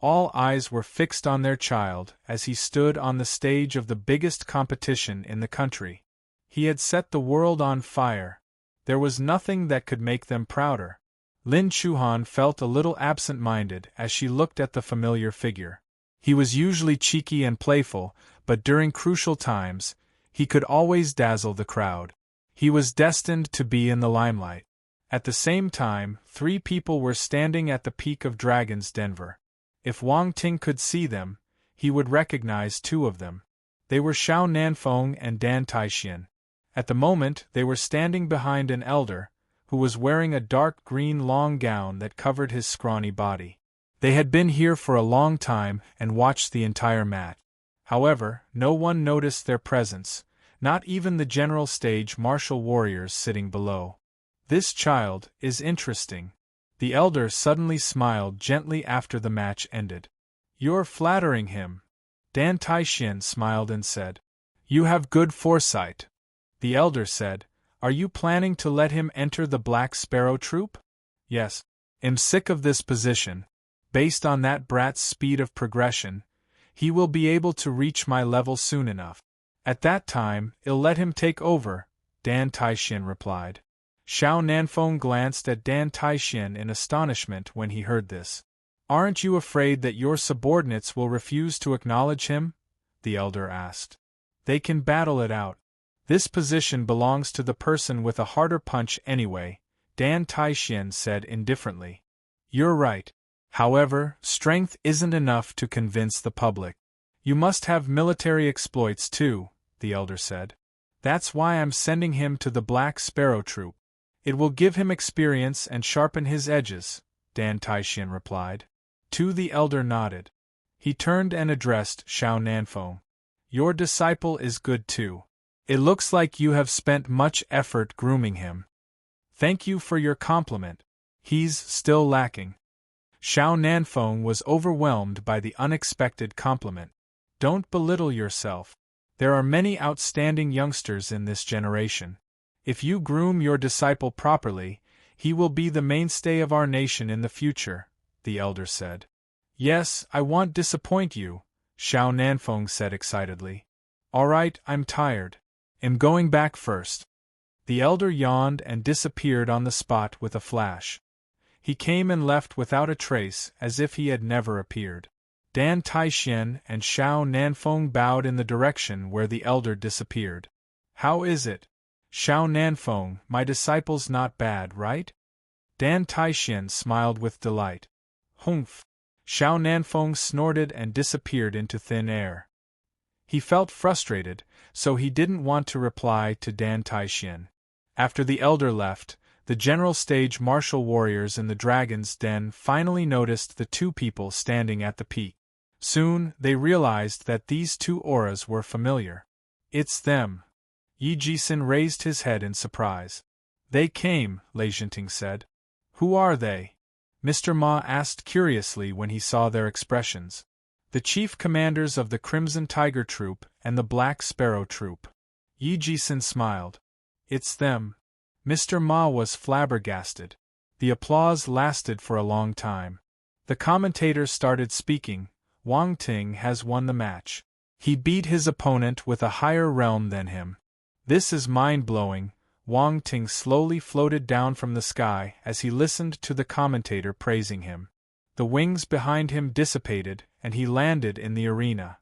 All eyes were fixed on their child as he stood on the stage of the biggest competition in the country. He had set the world on fire. There was nothing that could make them prouder. Lin Chuhan felt a little absent-minded as she looked at the familiar figure. He was usually cheeky and playful, but during crucial times, he could always dazzle the crowd. He was destined to be in the limelight. At the same time, 3 people were standing at the peak of Dragon's Den. If Wang Ting could see them, he would recognize 2 of them. They were Xiao Nanfeng and Dan Taixian. At the moment, they were standing behind an elder, who was wearing a dark green long gown that covered his scrawny body. They had been here for a long time and watched the entire match. However, no one noticed their presence, not even the general stage martial warriors sitting below. This child is interesting. The elder suddenly smiled gently after the match ended. You're flattering him. Dan Taixian smiled and said. You have good foresight. The elder said, Are you planning to let him enter the Black Sparrow Troop? Yes. I'm sick of this position. Based on that brat's speed of progression, he will be able to reach my level soon enough. At that time, I'll let him take over, Dan Taixian replied. Xiao Nanfeng glanced at Dan Taixian in astonishment when he heard this. Aren't you afraid that your subordinates will refuse to acknowledge him? The elder asked. They can battle it out. This position belongs to the person with a harder punch anyway, Dan Taixian said indifferently. You're right. However, strength isn't enough to convince the public. You must have military exploits too, the elder said. That's why I'm sending him to the Black Sparrow Troop. It will give him experience and sharpen his edges, Dan Taixian replied. The elder nodded. He turned and addressed Xiao Nanfeng. Your disciple is good too. It looks like you have spent much effort grooming him. Thank you for your compliment. He's still lacking. Xiao Nanfeng was overwhelmed by the unexpected compliment. Don't belittle yourself. There are many outstanding youngsters in this generation. If you groom your disciple properly, he will be the mainstay of our nation in the future, the elder said. Yes, I won't disappoint you, Xiao Nanfeng said excitedly. All right, I'm tired. I'm going back first. The elder yawned and disappeared on the spot with a flash. He came and left without a trace, as if he had never appeared. Dan Taixian and Xiao Nanfeng bowed in the direction where the elder disappeared. How is it? Xiao Nanfeng, my disciple's not bad, right? Dan Taixian smiled with delight. Humph! Xiao Nanfeng snorted and disappeared into thin air. He felt frustrated, so he didn't want to reply to Dan Taixian. After the elder left, the general stage martial warriors in the Dragon's Den finally noticed the 2 people standing at the peak. Soon, they realized that these 2 auras were familiar. It's them. Yi Jisun raised his head in surprise. They came, Lei Jinting said. Who are they? Mr. Ma asked curiously when he saw their expressions. The chief commanders of the Crimson Tiger Troop and the Black Sparrow Troop. Yi Jisun smiled. It's them. Mr. Ma was flabbergasted. The applause lasted for a long time. The commentator started speaking. Wang Ting has won the match. He beat his opponent with a higher realm than him. This is mind-blowing. Wang Ting slowly floated down from the sky as he listened to the commentator praising him. The wings behind him dissipated, and he landed in the arena.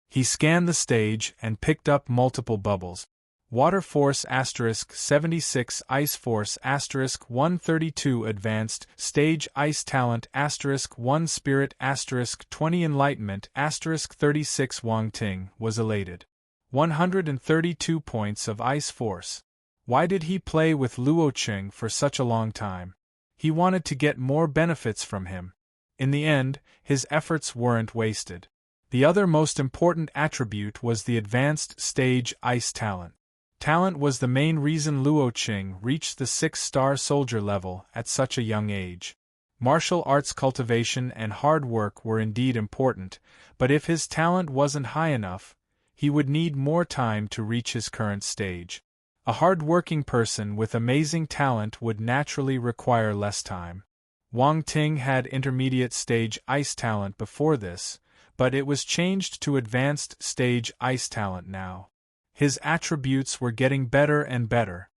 He scanned the stage and picked up multiple bubbles. Water Force *76, Ice Force *132, Advanced Stage Ice Talent *1, Spirit *20, Enlightenment *36. Wang Ting was elated. 132 points of Ice Force. Why did he play with Luo Qing for such a long time? He wanted to get more benefits from him. In the end, his efforts weren't wasted. The other most important attribute was the Advanced Stage Ice Talent. Talent was the main reason Luo Qing reached the 6-star soldier level at such a young age. Martial arts cultivation and hard work were indeed important, but if his talent wasn't high enough, he would need more time to reach his current stage. A hard-working person with amazing talent would naturally require less time. Wang Ting had intermediate stage ice talent before this, but it was changed to advanced stage ice talent now. His attributes were getting better and better.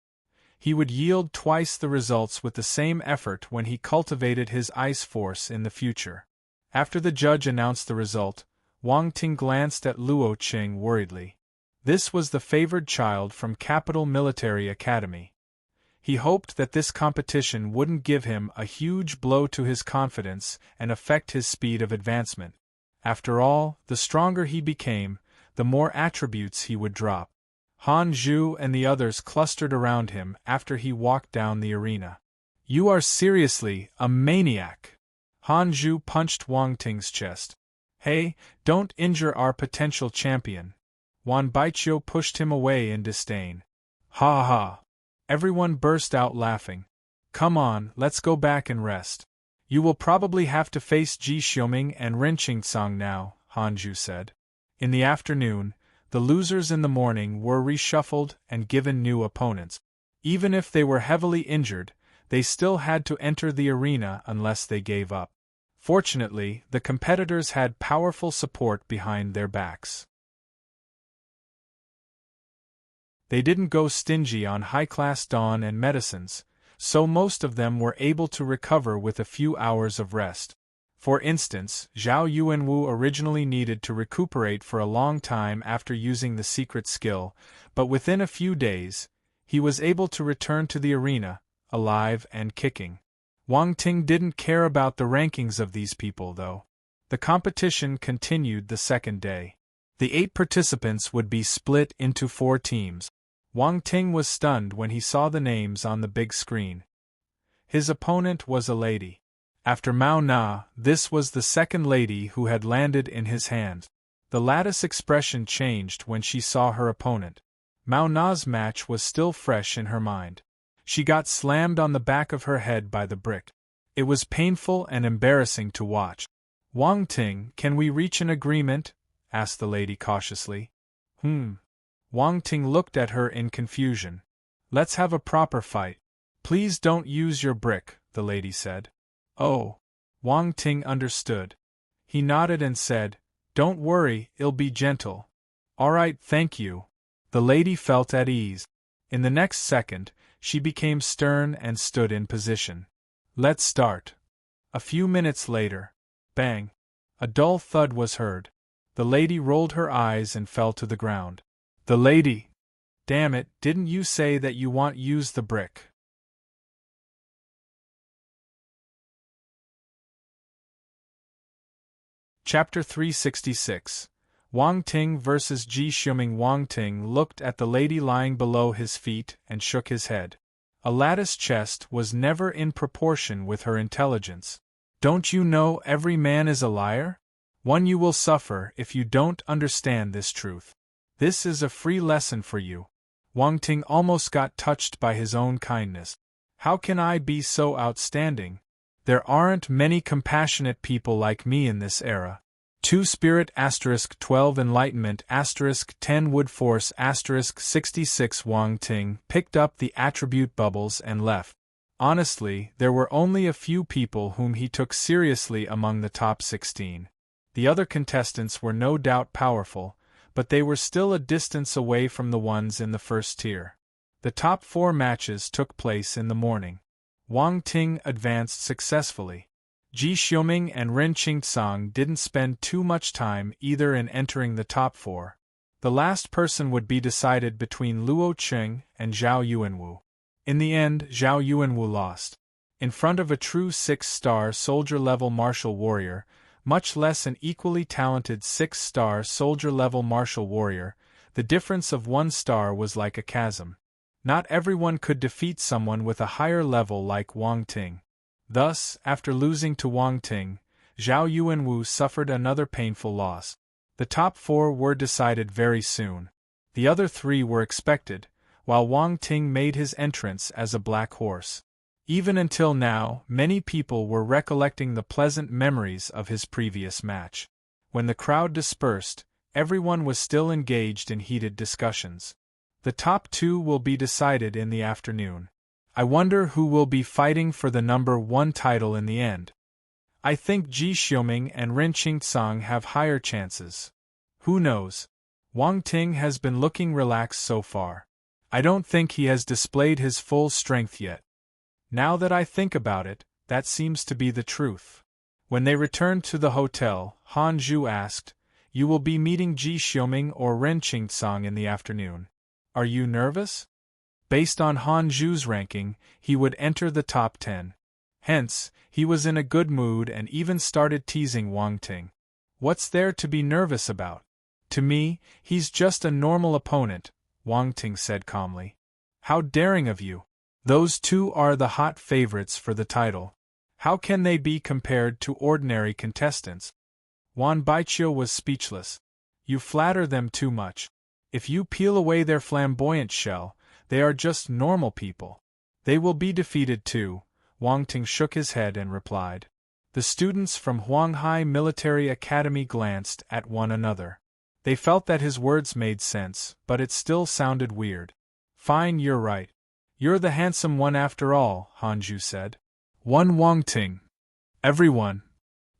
He would yield twice the results with the same effort when he cultivated his ice force in the future. After the judge announced the result, Wang Ting glanced at Luo Qing worriedly. This was the favored child from Capital Military Academy. He hoped that this competition wouldn't give him a huge blow to his confidence and affect his speed of advancement. After all, the stronger he became, the more attributes he would drop. Han Zhu and the others clustered around him after he walked down the arena. "You are seriously a maniac!" Han Zhu punched Wang Ting's chest. "Hey, don't injure our potential champion." Wan Baiqiu pushed him away in disdain. "Ha ha!" Everyone burst out laughing. "Come on, let's go back and rest. You will probably have to face Ji Xiuming and Ren Qingsong now," Han Zhu said. In the afternoon, the losers in the morning were reshuffled and given new opponents. Even if they were heavily injured, they still had to enter the arena unless they gave up. Fortunately, the competitors had powerful support behind their backs. They didn't go stingy on high-class dawn and medicines, so most of them were able to recover with a few hours of rest. For instance, Zhao Yuanwu originally needed to recuperate for a long time after using the secret skill, but within a few days, he was able to return to the arena, alive and kicking. Wang Ting didn't care about the rankings of these people, though. The competition continued the second day. The 8 participants would be split into 4 teams. Wang Ting was stunned when he saw the names on the big screen. His opponent was a lady. After Mao Na, this was the second lady who had landed in his hands. The lattice expression changed when she saw her opponent. Mao Na's match was still fresh in her mind. She got slammed on the back of her head by the brick. It was painful and embarrassing to watch. "Wang Ting, can we reach an agreement?" asked the lady cautiously. Wang Ting looked at her in confusion. "Let's have a proper fight. Please don't use your brick," the lady said. "Oh." Wang Ting understood. He nodded and said, "Don't worry, I'll be gentle." "All right, thank you." The lady felt at ease. In the next second, she became stern and stood in position. "Let's start." A few minutes later, bang! A dull thud was heard. The lady rolled her eyes and fell to the ground. The lady! "Damn it, didn't you say that you want use the brick?" Chapter 366. Wang Ting vs. Ji Xiuming. Wang Ting looked at the lady lying below his feet and shook his head. A lattice chest was never in proportion with her intelligence. "Don't you know every man is a liar? One, you will suffer if you don't understand this truth. This is a free lesson for you." Wang Ting almost got touched by his own kindness. "How can I be so outstanding? There aren't many compassionate people like me in this era." 2 Spirit *12 Enlightenment *10 Wood Force *66 Wang Ting picked up the attribute bubbles and left. Honestly, there were only a few people whom he took seriously among the top 16. The other contestants were no doubt powerful, but they were still a distance away from the ones in the first tier. The top 4 matches took place in the morning. Wang Ting advanced successfully. Ji Xiuming and Ren Qingtsang didn't spend too much time either in entering the top 4. The last person would be decided between Luo Qing and Zhao Yuanwu. In the end, Zhao Yuanwu lost. In front of a true 6-star soldier-level martial warrior, much less an equally talented 6-star soldier-level martial warrior, the difference of 1 star was like a chasm. Not everyone could defeat someone with a higher level like Wang Ting. Thus, after losing to Wang Ting, Zhao Yuanwu suffered another painful loss. The top 4 were decided very soon. The other 3 were expected, while Wang Ting made his entrance as a black horse. Even until now, many people were recollecting the pleasant memories of his previous match. When the crowd dispersed, everyone was still engaged in heated discussions. The top 2 will be decided in the afternoon. I wonder who will be fighting for the number 1 title in the end. I think Ji Xiuming and Ren Qingtsang have higher chances. Who knows? Wang Ting has been looking relaxed so far. I don't think he has displayed his full strength yet. Now that I think about it, that seems to be the truth. When they returned to the hotel, Han Zhu asked, "You will be meeting Ji Xiuming or Ren Qingtsang in the afternoon. Are you nervous?" Based on Han Zhu's ranking, he would enter the top 10. Hence, he was in a good mood and even started teasing Wang Ting. "What's there to be nervous about? To me, he's just a normal opponent," Wang Ting said calmly. "How daring of you! Those 2 are the hot favorites for the title. How can they be compared to ordinary contestants?" Wan Baiqiu was speechless. "You flatter them too much. If you peel away their flamboyant shell, they are just normal people. They will be defeated too." Wang Ting shook his head and replied. The students from Huanghai Military Academy glanced at one another. They felt that his words made sense, but it still sounded weird. "Fine, you're right. You're the handsome one after all," Han Zhu said. "One Wang Ting." Everyone,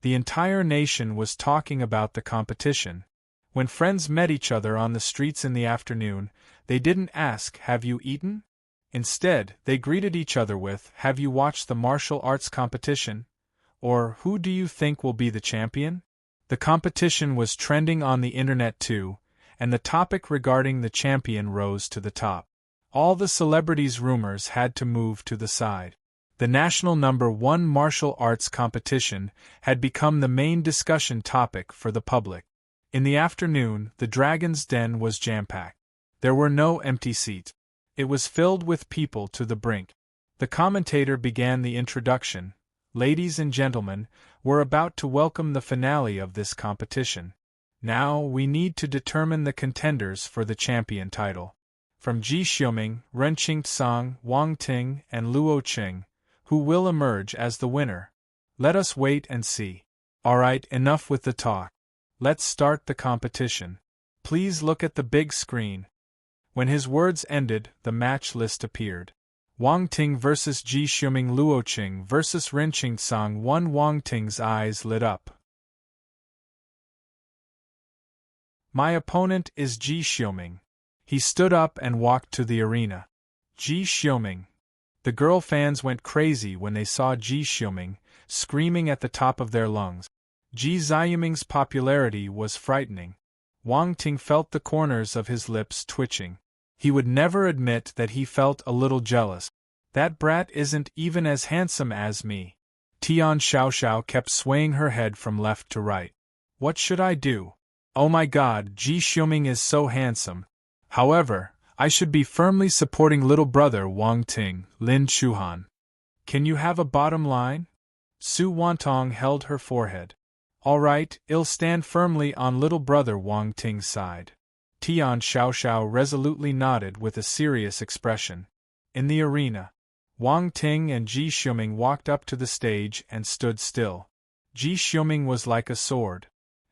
the entire nation was talking about the competition. When friends met each other on the streets in the afternoon, they didn't ask, "Have you eaten?" Instead, they greeted each other with, "Have you watched the martial arts competition?" or "Who do you think will be the champion?" The competition was trending on the internet too, and the topic regarding the champion rose to the top. All the celebrities' rumors had to move to the side. The national number 1 martial arts competition had become the main discussion topic for the public. In the afternoon, the Dragon's Den was jam-packed. There were no empty seats. It was filled with people to the brink. The commentator began the introduction. "Ladies and gentlemen, we're about to welcome the finale of this competition. Now we need to determine the contenders for the champion title. From Ji Xiuming, Ren Qingtsang, Wang Ting, and Luo Qing, who will emerge as the winner? Let us wait and see. Alright, enough with the talk. Let's start the competition. Please look at the big screen." When his words ended, the match list appeared. Wang Ting vs. Ji Xiuming, Luo Qing vs. Ren Qingtsang. Wang Ting's eyes lit up. "My opponent is Ji Xiuming." He stood up and walked to the arena. Ji Xiuming. The girl fans went crazy when they saw Ji Xiuming, screaming at the top of their lungs. Ji Xiuming's popularity was frightening. Wang Ting felt the corners of his lips twitching. He would never admit that he felt a little jealous. "That brat isn't even as handsome as me." Tian Xiaoxiao kept swaying her head from left to right. "What should I do? Oh my god, Ji Xiuming is so handsome. However, I should be firmly supporting little brother Wang Ting." Lin Chuhan. "Can you have a bottom line?" Su Wantong held her forehead. "All right, I'll stand firmly on little brother Wang Ting's side." Tian Xiaoxiao resolutely nodded with a serious expression. In the arena, Wang Ting and Ji Xiuming walked up to the stage and stood still. Ji Xiuming was like a sword.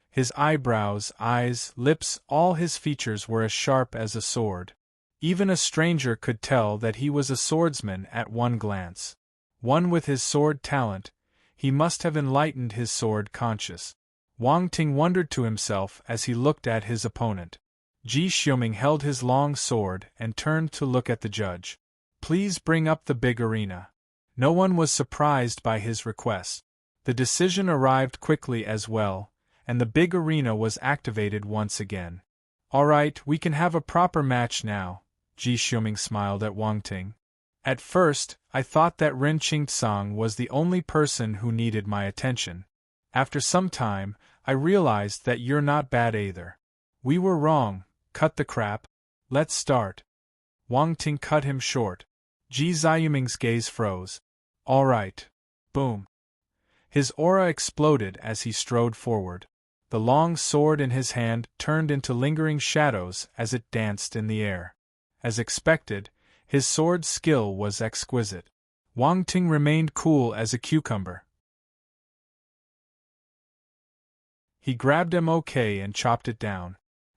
His eyebrows, eyes, lips, all his features were as sharp as a sword. Even a stranger could tell that he was a swordsman at one glance. One with his sword talent, he must have enlightened his sword conscience. Wang Ting wondered to himself as he looked at his opponent. Ji Xiuming held his long sword and turned to look at the judge. Please bring up the big arena. No one was surprised by his request. The decision arrived quickly as well, and the big arena was activated once again. Alright, we can have a proper match now, Ji Xiuming smiled at Wang Ting. At first, I thought that Ren Qingtsang was the only person who needed my attention. After some time, I realized that you're not bad either. We were wrong, cut the crap. Let's start. Wang Ting cut him short. Ji Xiuming's gaze froze. Alright. Boom. His aura exploded as he strode forward. The long sword in his hand turned into lingering shadows as it danced in the air. As expected, his sword skill was exquisite. Wang Ting remained cool as a cucumber. He grabbed MOK and chopped it down.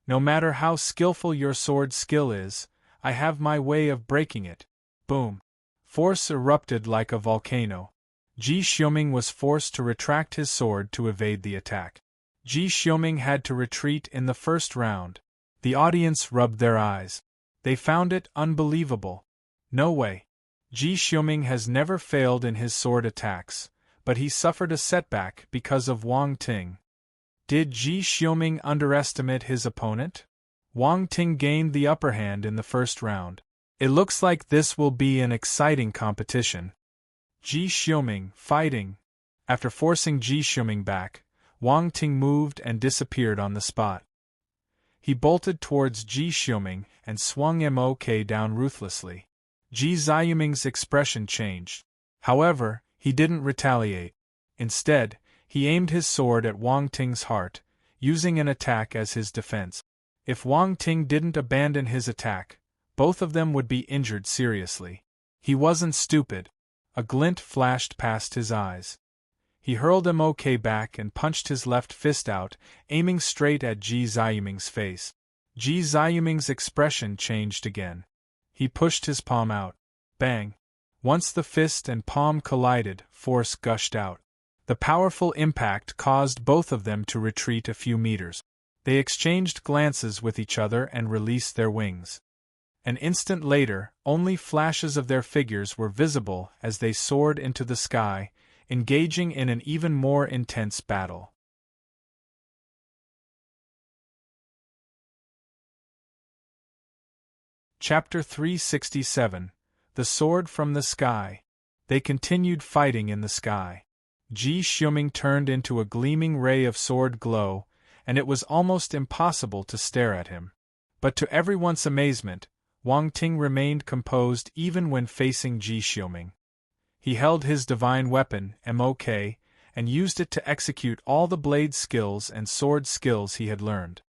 No matter how skillful your sword skill is, I have my way of breaking it. Boom. Force erupted like a volcano. Ji Xiuming was forced to retract his sword to evade the attack. Ji Xiuming had to retreat in the first round. The audience rubbed their eyes. They found it unbelievable. No way. Ji Xiuming has never failed in his sword attacks, but he suffered a setback because of Wang Ting. Did Ji Xiuming underestimate his opponent? Wang Ting gained the upper hand in the first round. It looks like this will be an exciting competition. Ji Xiuming, fighting. After forcing Ji Xiuming back, Wang Ting moved and disappeared on the spot. He bolted towards Ji Xiuming and swung MOK down ruthlessly. Ji Xiuming's expression changed. However, he didn't retaliate. Instead, he aimed his sword at Wang Ting's heart, using an attack as his defense. If Wang Ting didn't abandon his attack, both of them would be injured seriously. He wasn't stupid. A glint flashed past his eyes. He hurled MOK back and punched his left fist out, aiming straight at Ji Xiuming's face. Ji Xiuming's expression changed again. He pushed his palm out. Bang! Once the fist and palm collided, force gushed out. The powerful impact caused both of them to retreat a few meters. They exchanged glances with each other and released their wings. An instant later, only flashes of their figures were visible as they soared into the sky, engaging in an even more intense battle. Chapter 367. The Sword from the Sky. They continued fighting in the sky. Ji Xiuming turned into a gleaming ray of sword glow, and it was almost impossible to stare at him. But to everyone's amazement, Wang Ting remained composed even when facing Ji Xiuming. He held his divine weapon, MOK, and used it to execute all the blade skills and sword skills he had learned.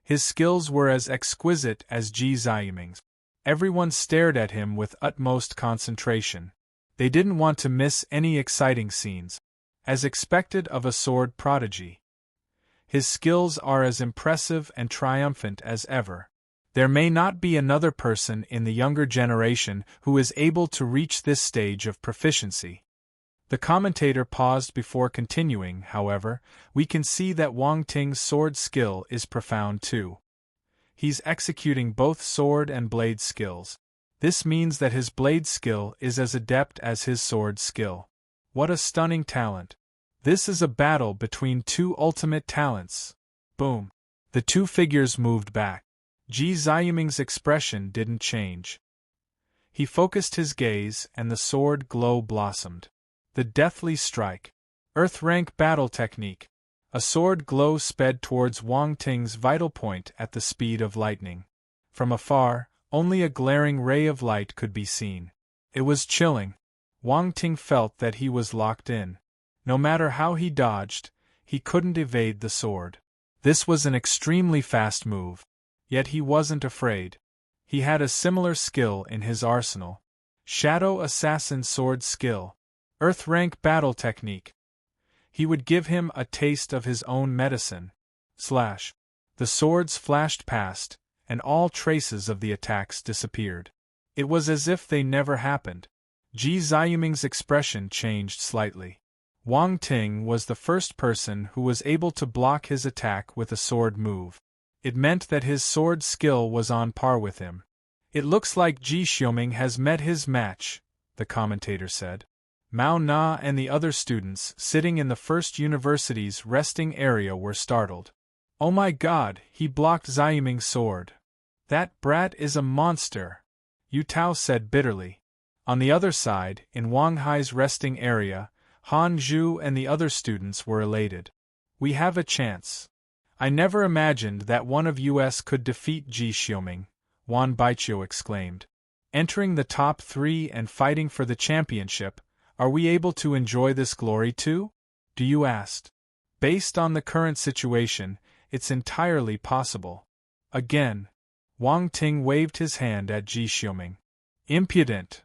His skills were as exquisite as Ji Xiuming's. Everyone stared at him with utmost concentration. They didn't want to miss any exciting scenes. As expected of a sword prodigy, his skills are as impressive and triumphant as ever. There may not be another person in the younger generation who is able to reach this stage of proficiency. The commentator paused before continuing. However, we can see that Wang Ting's sword skill is profound too. He's executing both sword and blade skills. This means that his blade skill is as adept as his sword skill. What a stunning talent! This is a battle between two ultimate talents. Boom! The two figures moved back. Ji Xiuming's expression didn't change. He focused his gaze and the sword glow blossomed. The deathly strike. Earth rank battle technique. A sword glow sped towards Wang Ting's vital point at the speed of lightning. From afar, only a glaring ray of light could be seen. It was chilling. Wang Ting felt that he was locked in. No matter how he dodged, he couldn't evade the sword. This was an extremely fast move. Yet he wasn't afraid. He had a similar skill in his arsenal. Shadow Assassin sword skill. Earth rank battle technique. He would give him a taste of his own medicine. Slash. The swords flashed past, and all traces of the attacks disappeared. It was as if they never happened. Ji Xiuming's expression changed slightly. Wang Ting was the first person who was able to block his attack with a sword move. It meant that his sword skill was on par with him. "It looks like Ji Xiuming has met his match," the commentator said. Mao Na and the other students sitting in the First University's resting area were startled. "Oh my God, he blocked Xiuming's sword. That brat is a monster," Yu Tao said bitterly. On the other side, in Wang Hai's resting area, Han Zhu and the other students were elated. "We have a chance. I never imagined that one of us could defeat Ji Xiuming," Wan Baiqiu exclaimed. "Entering the top 3 and fighting for the championship, are we able to enjoy this glory too?" Du Yu asked. "Based on the current situation, it's entirely possible." Again, Wang Ting waved his hand at Ji Xiuming. "Impudent!"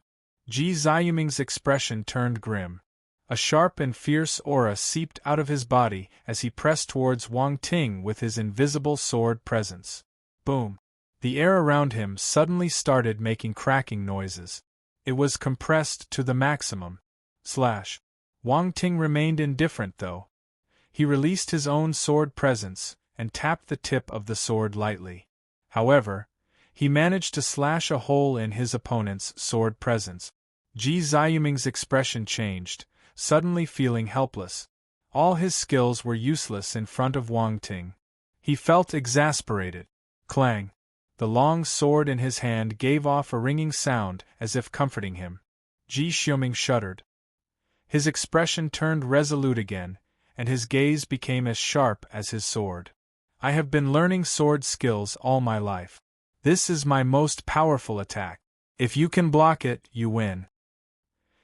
Ji Xiuming's expression turned grim. A sharp and fierce aura seeped out of his body as he pressed towards Wang Ting with his invisible sword presence. Boom! The air around him suddenly started making cracking noises. It was compressed to the maximum. Wang Ting remained indifferent though. He released his own sword presence and tapped the tip of the sword lightly. However, he managed to slash a hole in his opponent's sword presence. Ji Xiuming's expression changed, suddenly feeling helpless. All his skills were useless in front of Wang Ting. He felt exasperated. Clang! The long sword in his hand gave off a ringing sound as if comforting him. Ji Xiuming shuddered. His expression turned resolute again, and his gaze became as sharp as his sword. "I have been learning sword skills all my life. This is my most powerful attack. If you can block it, you win."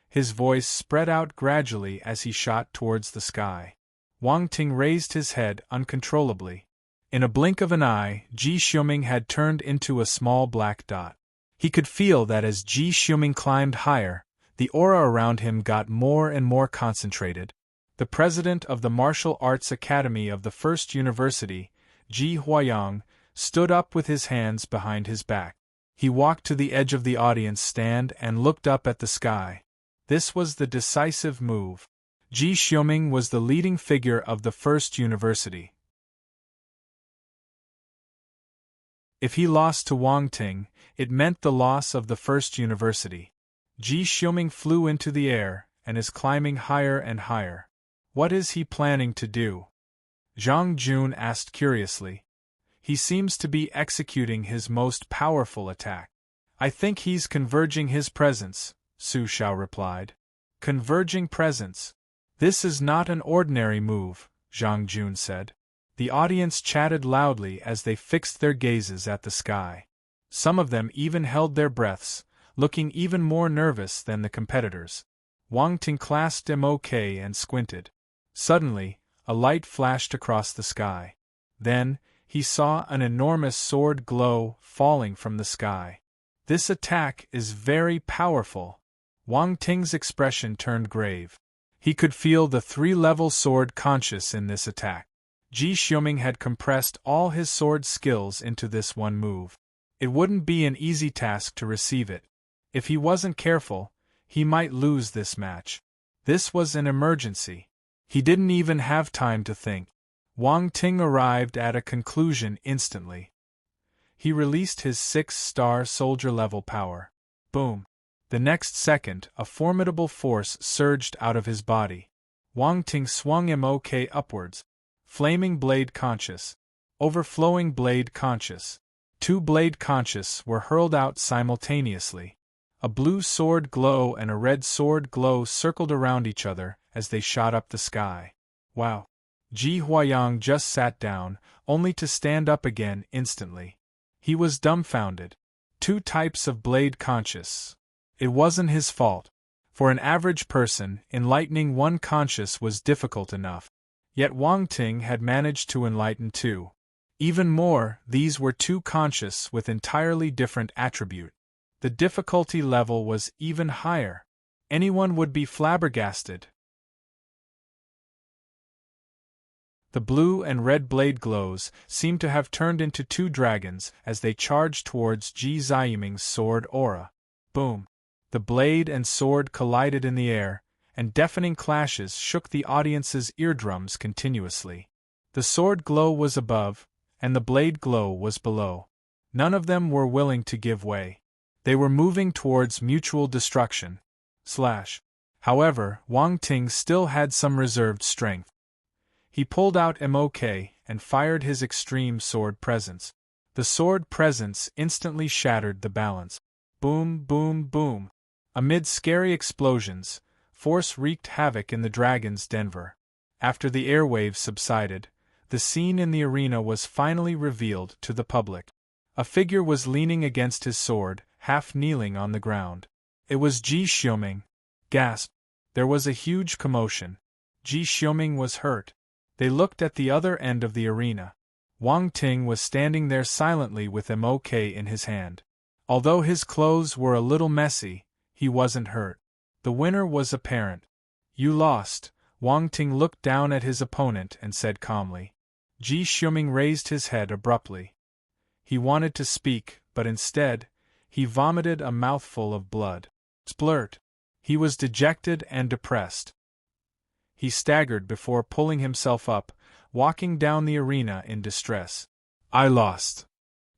His voice spread out gradually as he shot towards the sky. Wang Ting raised his head uncontrollably. In a blink of an eye, Ji Xiuming had turned into a small black dot. He could feel that as Ji Xiuming climbed higher, the aura around him got more and more concentrated. The president of the Martial Arts Academy of the First University, Ji Huayang, stood up with his hands behind his back. He walked to the edge of the audience stand and looked up at the sky. This was the decisive move. Ji Xiuming was the leading figure of the First University. If he lost to Wang Ting, it meant the loss of the First University. Ji Xiuming flew into the air and is climbing higher and higher. What is he planning to do? Zhang Jun asked curiously. He seems to be executing his most powerful attack. "I think he's converging his presence," Su Xiao replied. "Converging presence? This is not an ordinary move," Zhang Jun said. The audience chatted loudly as they fixed their gazes at the sky. Some of them even held their breaths, looking even more nervous than the competitors. Wang Ting clasped MOK and squinted. Suddenly, a light flashed across the sky. Then, he saw an enormous sword glow falling from the sky. "This attack is very powerful." Wang Ting's expression turned grave. He could feel the 3-level sword conscious in this attack. Ji Xiuming had compressed all his sword skills into this one move. It wouldn't be an easy task to receive it. If he wasn't careful, he might lose this match. This was an emergency. He didn't even have time to think. Wang Ting arrived at a conclusion instantly. He released his 6-star soldier-level power. Boom! The next second, a formidable force surged out of his body. Wang Ting swung MOK upwards. Flaming Blade Conscious. Overflowing Blade Conscious. 2 Blade Conscious were hurled out simultaneously. A blue sword glow and a red sword glow circled around each other as they shot up the sky. Wow! Ji Huayang just sat down, only to stand up again instantly. He was dumbfounded. 2 types of Blade Conscious. It wasn't his fault. For an average person, enlightening one conscious was difficult enough. Yet Wang Ting had managed to enlighten 2. Even more, these were 2 conscious with entirely different attribute. The difficulty level was even higher. Anyone would be flabbergasted. The blue and red blade glows seemed to have turned into 2 dragons as they charged towards Ji Xiuming's sword aura. Boom! The blade and sword collided in the air, and deafening clashes shook the audience's eardrums continuously. The sword glow was above, and the blade glow was below. None of them were willing to give way. They were moving towards mutual destruction. However, Wang Ting still had some reserved strength. He pulled out MOK and fired his extreme sword presence. The sword presence instantly shattered the balance. Boom, boom, boom. Amid scary explosions, force wreaked havoc in the dragon's den. After the airwaves subsided, the scene in the arena was finally revealed to the public. A figure was leaning against his sword, half kneeling on the ground. It was Ji Xiuming. Gasp! There was a huge commotion. Ji Xiuming was hurt. They looked at the other end of the arena. Wang Ting was standing there silently with MOK in his hand. Although his clothes were a little messy, he wasn't hurt. The winner was apparent. You lost. Wang Ting looked down at his opponent and said calmly. Ji Xiuming raised his head abruptly. He wanted to speak, but instead, he vomited a mouthful of blood. Splurt. He was dejected and depressed. He staggered before pulling himself up, walking down the arena in distress. I lost.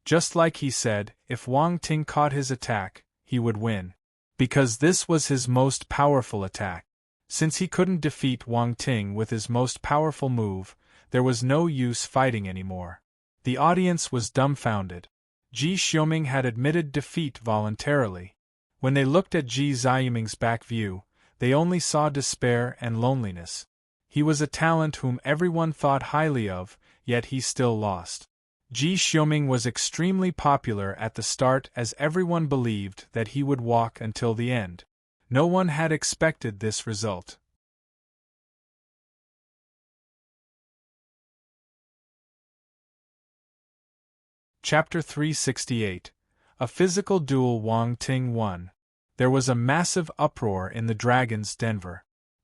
Just like he said, if Wang Ting caught his attack, he would win. Because this was his most powerful attack. Since he couldn't defeat Wang Ting with his most powerful move, there was no use fighting anymore. The audience was dumbfounded. Ji Xiuming had admitted defeat voluntarily. When they looked at Ji Xiuming's back view, they only saw despair and loneliness. He was a talent whom everyone thought highly of, yet he still lost. Ji Xiuming was extremely popular at the start as everyone believed that he would walk until the end. No one had expected this result. Chapter 368. A Physical Duel. Wang Ting won. There was a massive uproar in the dragon's den.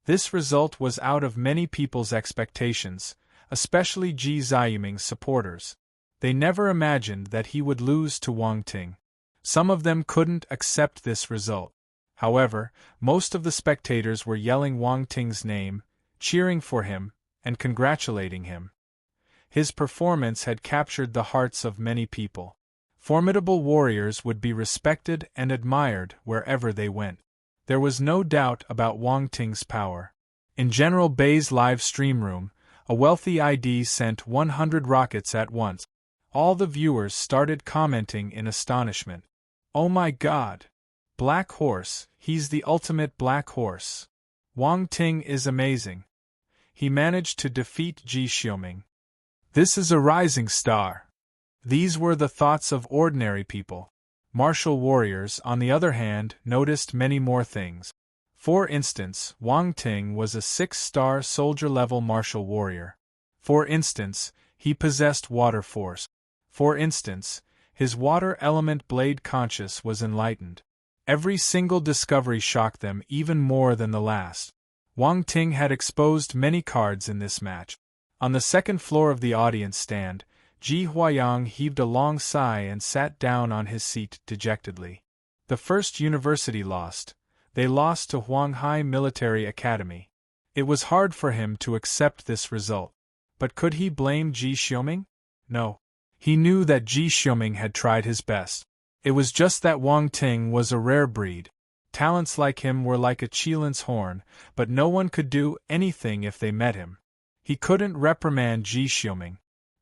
This result was out of many people's expectations, especially Ji Xiuming's supporters. They never imagined that he would lose to Wang Ting. Some of them couldn't accept this result. However, most of the spectators were yelling Wang Ting's name, cheering for him, and congratulating him. His performance had captured the hearts of many people. Formidable warriors would be respected and admired wherever they went. There was no doubt about Wang Ting's power. In General Bei's live stream room, a wealthy ID sent 100 rockets at once. All the viewers started commenting in astonishment. Oh my God! Black Horse, he's the ultimate Black Horse. Wang Ting is amazing. He managed to defeat Ji Xiuming. This is a rising star. These were the thoughts of ordinary people. Martial warriors, on the other hand, noticed many more things. For instance, Wang Ting was a 6-star soldier-level martial warrior. For instance, he possessed water force. For instance, his water element blade conscious was enlightened. Every single discovery shocked them even more than the last. Wang Ting had exposed many cards in this match. On the second floor of the audience stand, Ji Huayang heaved a long sigh and sat down on his seat dejectedly. The first university lost. They lost to Huanghai Military Academy. It was hard for him to accept this result. But could he blame Ji Xiuming? No. He knew that Ji Xiuming had tried his best. It was just that Wang Ting was a rare breed. Talents like him were like a Qilin's horn, but no one could do anything if they met him. He couldn't reprimand Ji Xiuming.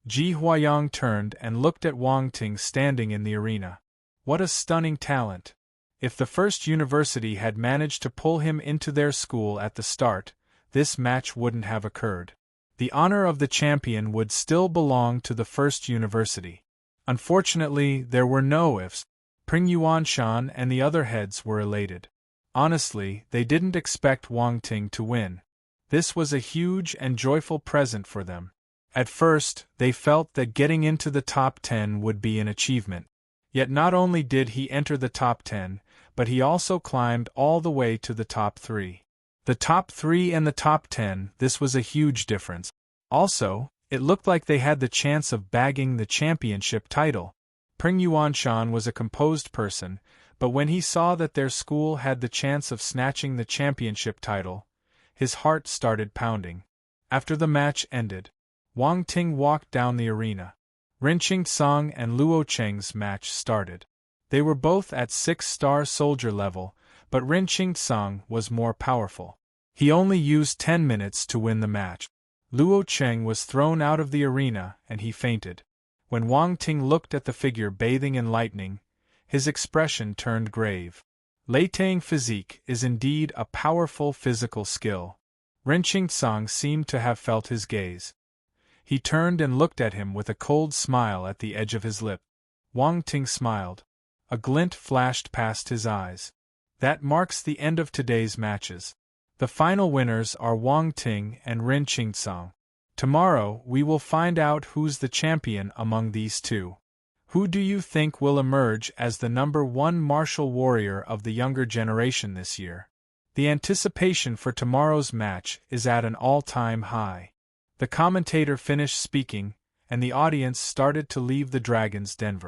Ji Huayang turned and looked at Wang Ting standing in the arena. What a stunning talent! If the first university had managed to pull him into their school at the start, this match wouldn't have occurred. The honor of the champion would still belong to the first university. Unfortunately, there were no ifs. Pring Yuanshan and the other heads were elated. Honestly, they didn't expect Wang Ting to win. This was a huge and joyful present for them. At first, they felt that getting into the top 10 would be an achievement. Yet not only did he enter the top 10, but he also climbed all the way to the top 3. The top 3 and the top 10, this was a huge difference. Also, it looked like they had the chance of bagging the championship title. Pring Yuanshan was a composed person, but when he saw that their school had the chance of snatching the championship title, his heart started pounding. After the match ended, Wang Ting walked down the arena. Ren Qingtsang and Luo Cheng's match started. They were both at 6-star soldier level, but Ren Qingtsang was more powerful. He only used 10 minutes to win the match. Luo Cheng was thrown out of the arena and he fainted. When Wang Ting looked at the figure bathing in lightning, his expression turned grave. Leiting physique is indeed a powerful physical skill. Ren Qingtsang seemed to have felt his gaze. He turned and looked at him with a cold smile at the edge of his lip. Wang Ting smiled. A glint flashed past his eyes. That marks the end of today's matches. The final winners are Wang Ting and Ren Qingtsang. Tomorrow we will find out who's the champion among these two. Who do you think will emerge as the #1 martial warrior of the younger generation this year? The anticipation for tomorrow's match is at an all-time high. The commentator finished speaking, and the audience started to leave the Dragon's Den.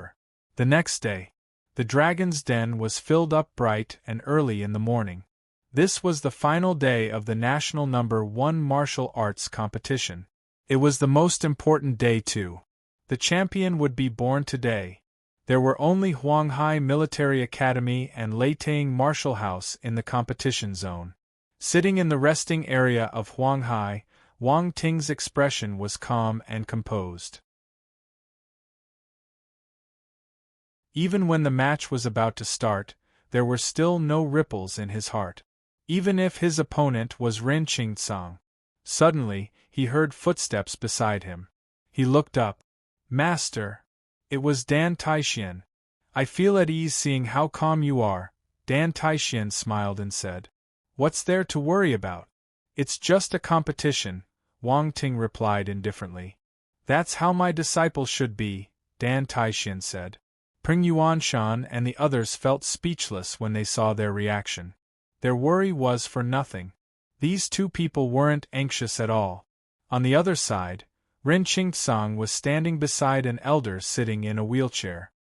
The next day, the Dragon's Den was filled up bright and early in the morning. This was the final day of the national #1 martial arts competition. It was the most important day too. The champion would be born today. There were only Huanghai Military Academy and Leiting Martial House in the competition zone. Sitting in the resting area of Huanghai, Wang Ting's expression was calm and composed. Even when the match was about to start, there were still no ripples in his heart. Even if his opponent was Ren Qingtsang. Suddenly, he heard footsteps beside him. He looked up. "Master!" It was Dan Taixian. "I feel at ease seeing how calm you are," Dan Taixian smiled and said. "What's there to worry about? It's just a competition," Wang Ting replied indifferently. "That's how my disciple should be," Dan Taixian said. Pring Yuanshan and the others felt speechless when they saw their reaction. Their worry was for nothing. These two people weren't anxious at all. On the other side, Ren Qingtsang was standing beside an elder sitting in a wheelchair.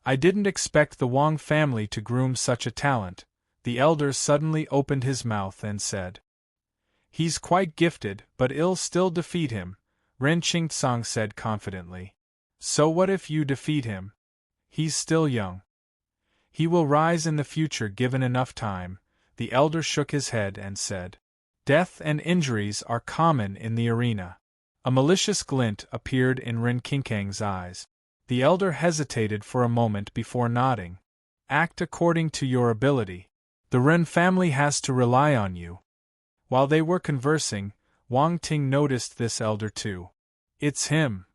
"I didn't expect the Wang family to groom such a talent," the elder suddenly opened his mouth and said. "He's quite gifted, but it'll still defeat him," Ren Qingtsang said confidently. "So what if you defeat him? He's still young. He will rise in the future given enough time," the elder shook his head and said. "Death and injuries are common in the arena." A malicious glint appeared in Ren Qingkang's eyes. The elder hesitated for a moment before nodding. "Act according to your ability. The Ren family has to rely on you." While they were conversing, Wang Ting noticed this elder too. "It's him."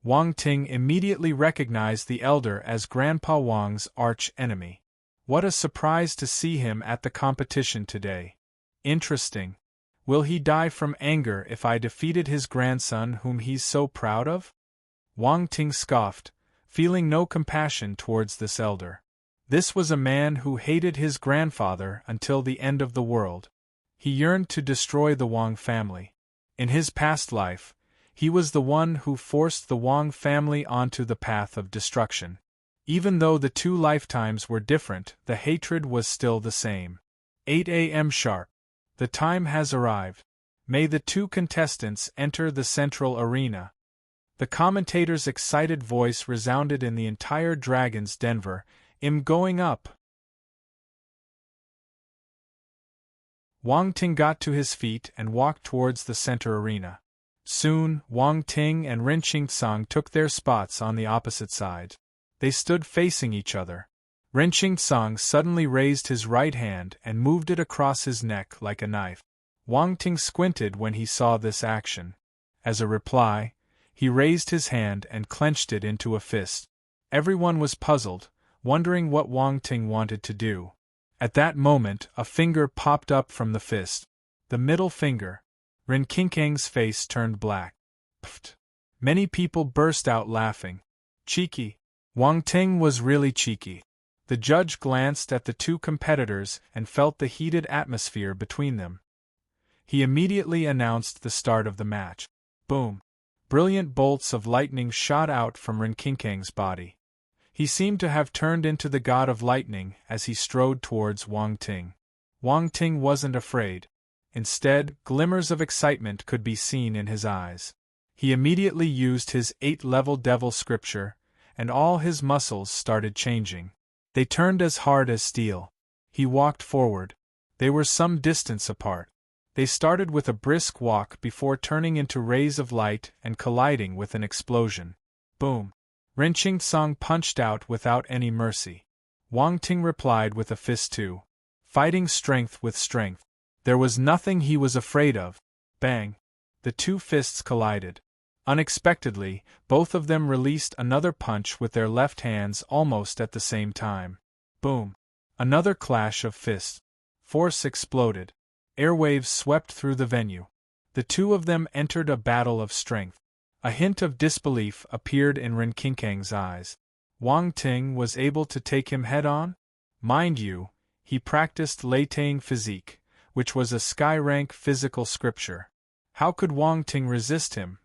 Wang Ting immediately recognized the elder as Grandpa Wang's arch-enemy. What a surprise to see him at the competition today. Interesting. Will he die from anger if I defeated his grandson whom he's so proud of? Wang Ting scoffed, feeling no compassion towards this elder. This was a man who hated his grandfather until the end of the world. He yearned to destroy the Wang family. In his past life, he was the one who forced the Wang family onto the path of destruction. Even though the two lifetimes were different, the hatred was still the same. 8 a.m. sharp. The time has arrived. May the two contestants enter the central arena. The commentator's excited voice resounded in the entire Dragon's Den. "I'm going up." Wang Ting got to his feet and walked towards the center arena. Soon, Wang Ting and Ren Qingtsang took their spots on the opposite sides. They stood facing each other. Ren Qingtsang suddenly raised his right hand and moved it across his neck like a knife. Wang Ting squinted when he saw this action. As a reply, he raised his hand and clenched it into a fist. Everyone was puzzled, wondering what Wang Ting wanted to do. At that moment, a finger popped up from the fist. The middle finger. Ren Qingkang's face turned black. Pfft. Many people burst out laughing. Cheeky. Wang Ting was really cheeky. The judge glanced at the two competitors and felt the heated atmosphere between them. He immediately announced the start of the match. Boom! Brilliant bolts of lightning shot out from Ren Qingkang's body. He seemed to have turned into the god of lightning as he strode towards Wang Ting. Wang Ting wasn't afraid. Instead, glimmers of excitement could be seen in his eyes. He immediately used his 8th-level devil scripture, and all his muscles started changing. They turned as hard as steel. He walked forward. They were some distance apart. They started with a brisk walk before turning into rays of light and colliding with an explosion. Boom! Ren Qingtsong punched out without any mercy. Wang Ting replied with a fist too. Fighting strength with strength. There was nothing he was afraid of. Bang! The two fists collided. Unexpectedly, both of them released another punch with their left hands almost at the same time. Boom! Another clash of fists. Force exploded. Airwaves swept through the venue. The two of them entered a battle of strength. A hint of disbelief appeared in Ren Qingkang's eyes. Wang Ting was able to take him head-on? Mind you, he practiced Leiting Physique, which was a sky-rank physical scripture. How could Wang Ting resist him?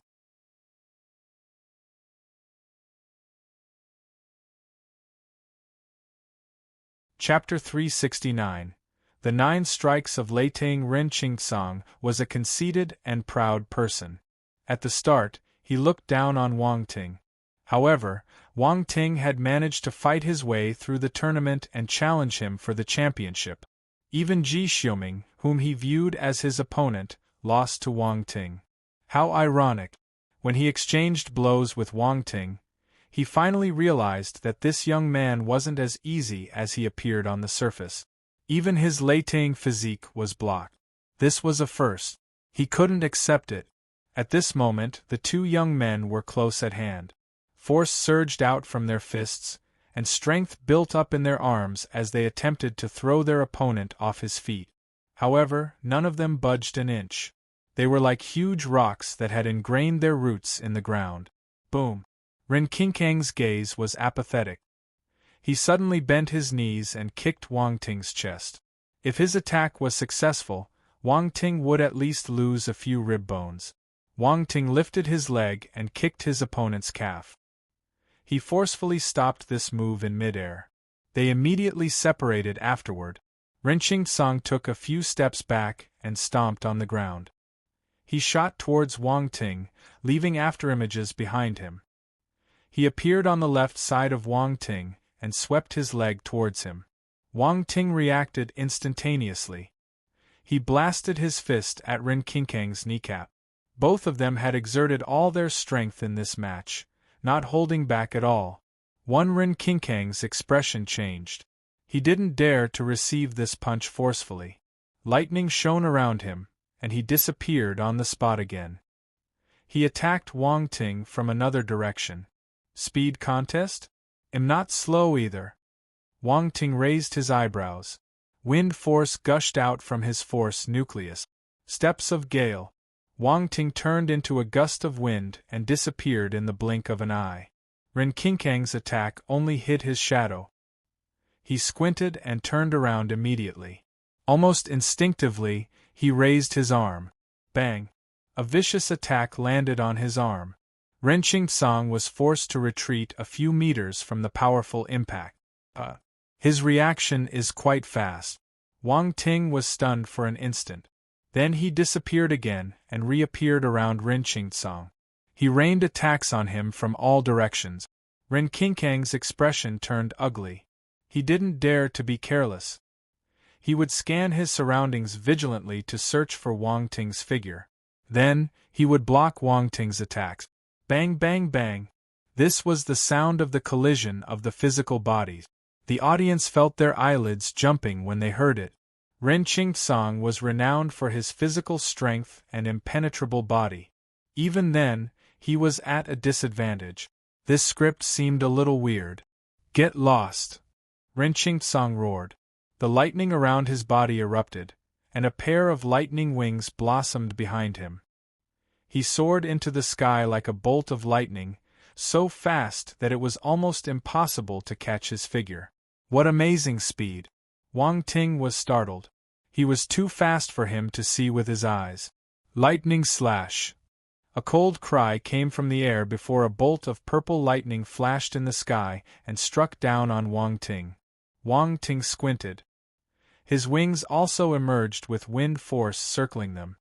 Chapter 369. The 9 Strikes of Leiting. Ren Qingtsong was a conceited and proud person. At the start, he looked down on Wang Ting. However, Wang Ting had managed to fight his way through the tournament and challenge him for the championship. Even Ji Xiuming, whom he viewed as his opponent, lost to Wang Ting. How ironic! When he exchanged blows with Wang Ting, he finally realized that this young man wasn't as easy as he appeared on the surface. Even his Leiting physique was blocked. This was a first. He couldn't accept it. At this moment, the two young men were close at hand. Force surged out from their fists, and strength built up in their arms as they attempted to throw their opponent off his feet. However, none of them budged an inch. They were like huge rocks that had ingrained their roots in the ground. Boom! Ren Qingkang's gaze was apathetic. He suddenly bent his knees and kicked Wang Ting's chest. If his attack was successful, Wang Ting would at least lose a few rib bones. Wang Ting lifted his leg and kicked his opponent's calf. He forcefully stopped this move in midair. They immediately separated afterward. Ren Qingtsong took a few steps back and stomped on the ground. He shot towards Wang Ting, leaving afterimages behind him. He appeared on the left side of Wang Ting and swept his leg towards him. Wang Ting reacted instantaneously. He blasted his fist at Ren Qingkang's kneecap. Both of them had exerted all their strength in this match, not holding back at all. Ren Qingkang's expression changed. He didn't dare to receive this punch forcefully. Lightning shone around him, and he disappeared on the spot again. He attacked Wang Ting from another direction. Speed contest? Am not slow either. Wang Ting raised his eyebrows. Wind force gushed out from his force nucleus. Steps of gale. Wang Ting turned into a gust of wind and disappeared in the blink of an eye. Ren Qingkang's attack only hit his shadow. He squinted and turned around immediately. Almost instinctively, he raised his arm. Bang! A vicious attack landed on his arm. Ren Qingtsong was forced to retreat a few meters from the powerful impact. His reaction is quite fast. Wang Ting was stunned for an instant. Then he disappeared again and reappeared around Ren Qingtsong. He rained attacks on him from all directions. Ren Qingkang's expression turned ugly. He didn't dare to be careless. He would scan his surroundings vigilantly to search for Wang Ting's figure. Then, he would block Wang Ting's attacks. Bang, bang, bang. This was the sound of the collision of the physical bodies. The audience felt their eyelids jumping when they heard it. Ren Qingtsong was renowned for his physical strength and impenetrable body. Even then, he was at a disadvantage. This script seemed a little weird. Get lost! Ren Qingtsong roared. The lightning around his body erupted, and a pair of lightning wings blossomed behind him. He soared into the sky like a bolt of lightning, so fast that it was almost impossible to catch his figure. What amazing speed! Wang Ting was startled. He was too fast for him to see with his eyes. Lightning slash! A cold cry came from the air before a bolt of purple lightning flashed in the sky and struck down on Wang Ting. Wang Ting squinted. His wings also emerged with wind force circling them.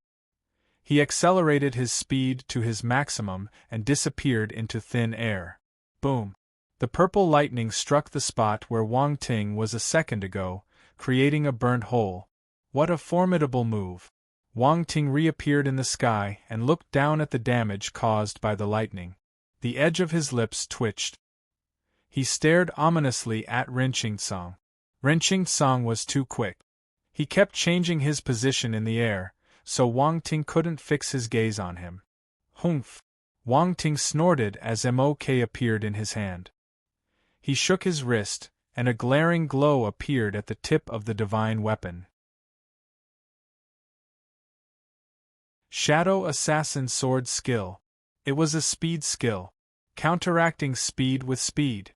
He accelerated his speed to his maximum and disappeared into thin air. Boom! The purple lightning struck the spot where Wang Ting was a second ago, creating a burnt hole. What a formidable move! Wang Ting reappeared in the sky and looked down at the damage caused by the lightning. The edge of his lips twitched. He stared ominously at Ren Qingtsang. Ren Qingtsang was too quick. He kept changing his position in the air, so Wang Ting couldn't fix his gaze on him. Humph! Wang Ting snorted as Mok appeared in his hand. He shook his wrist, and a glaring glow appeared at the tip of the divine weapon. Shadow Assassin Sword Skill. It was a speed skill. Counteracting speed with speed.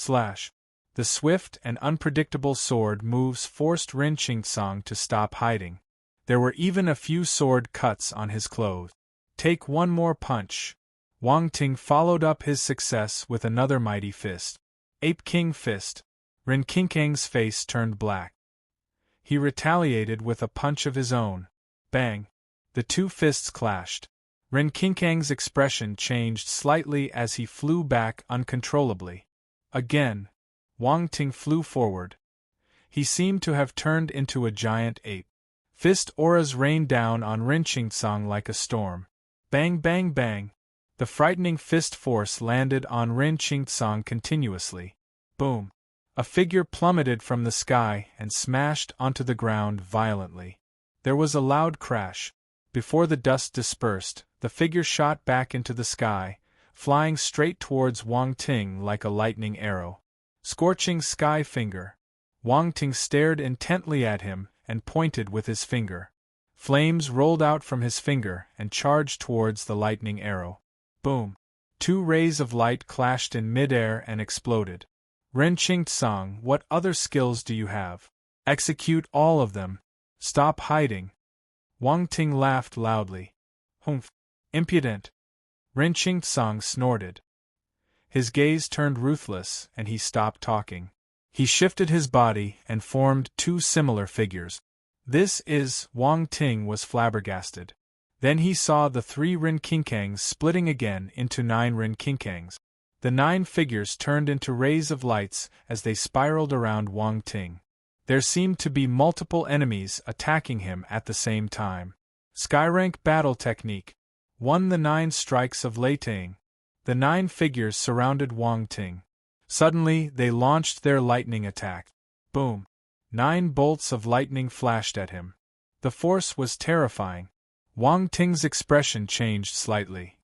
The swift and unpredictable sword moves forced Ren Qingtsang to stop hiding. There were even a few sword cuts on his clothes. Take one more punch. Wang Ting followed up his success with another mighty fist. Ape King Fist. Ren Qingtsang's face turned black. He retaliated with a punch of his own. Bang! The two fists clashed. Ren Qingtsang's expression changed slightly as he flew back uncontrollably. Again, Wang Ting flew forward. He seemed to have turned into a giant ape. Fist auras rained down on Ren Qingtsang like a storm. Bang bang bang! The frightening fist force landed on Ren Qingtsang continuously. Boom! A figure plummeted from the sky and smashed onto the ground violently. There was a loud crash. Before the dust dispersed, the figure shot back into the sky, flying straight towards Wang Ting like a lightning arrow. Scorching sky finger. Wang Ting stared intently at him and pointed with his finger. Flames rolled out from his finger and charged towards the lightning arrow. Boom! Two rays of light clashed in midair and exploded. Ren Qingtsang, what other skills do you have? Execute all of them. Stop hiding. Wang Ting laughed loudly. Humph! Impudent! Ren Qingtsang snorted. His gaze turned ruthless and he stopped talking. He shifted his body and formed two similar figures. This is, Wang Ting was flabbergasted. Then he saw the 3 Ren Qingtsangs splitting again into 9 Ren Qingtsangs. The 9 figures turned into rays of lights as they spiraled around Wang Ting. There seemed to be multiple enemies attacking him at the same time. Skyrank Battle Technique. Won the 9 strikes of Lei Ting. The 9 figures surrounded Wang Ting. Suddenly, they launched their lightning attack. Boom! 9 bolts of lightning flashed at him. The force was terrifying. Wang Ting's expression changed slightly.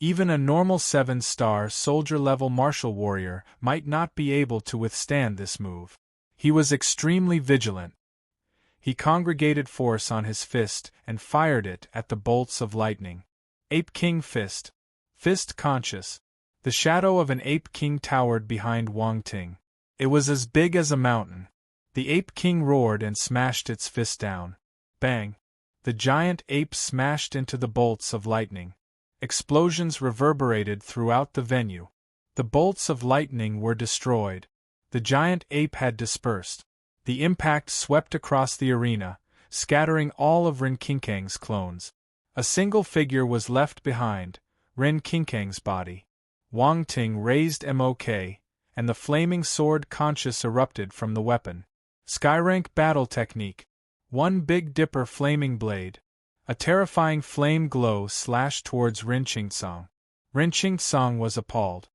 Even a normal 7-star soldier-level martial warrior might not be able to withstand this move. He was extremely vigilant. He congregated force on his fist and fired it at the bolts of lightning. Ape King Fist. Fist conscious. The shadow of an Ape King towered behind Wang Ting. It was as big as a mountain. The Ape King roared and smashed its fist down. Bang! The giant ape smashed into the bolts of lightning. Explosions reverberated throughout the venue. The bolts of lightning were destroyed. The giant ape had dispersed. The impact swept across the arena, scattering all of Ren Qingtang's clones. A single figure was left behind, Ren Qingtang's body. Wang Ting raised Mok, and the flaming sword conscious erupted from the weapon. Skyrank Battle Technique. 1 Big Dipper Flaming Blade. A terrifying flame glow slashed towards Ren Qingtsang. Ren Qingtsang was appalled.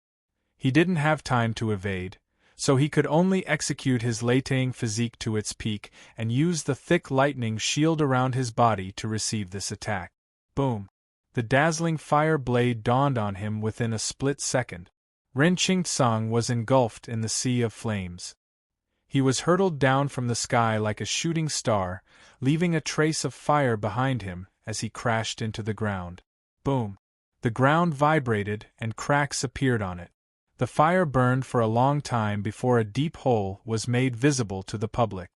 He didn't have time to evade, so he could only execute his Lei Ting physique to its peak and use the thick lightning shield around his body to receive this attack. Boom! The dazzling fire blade dawned on him within a split second. Ren Qingtsang was engulfed in the sea of flames. He was hurtled down from the sky like a shooting star, leaving a trace of fire behind him as he crashed into the ground. Boom! The ground vibrated and cracks appeared on it. The fire burned for a long time before a deep hole was made visible to the public.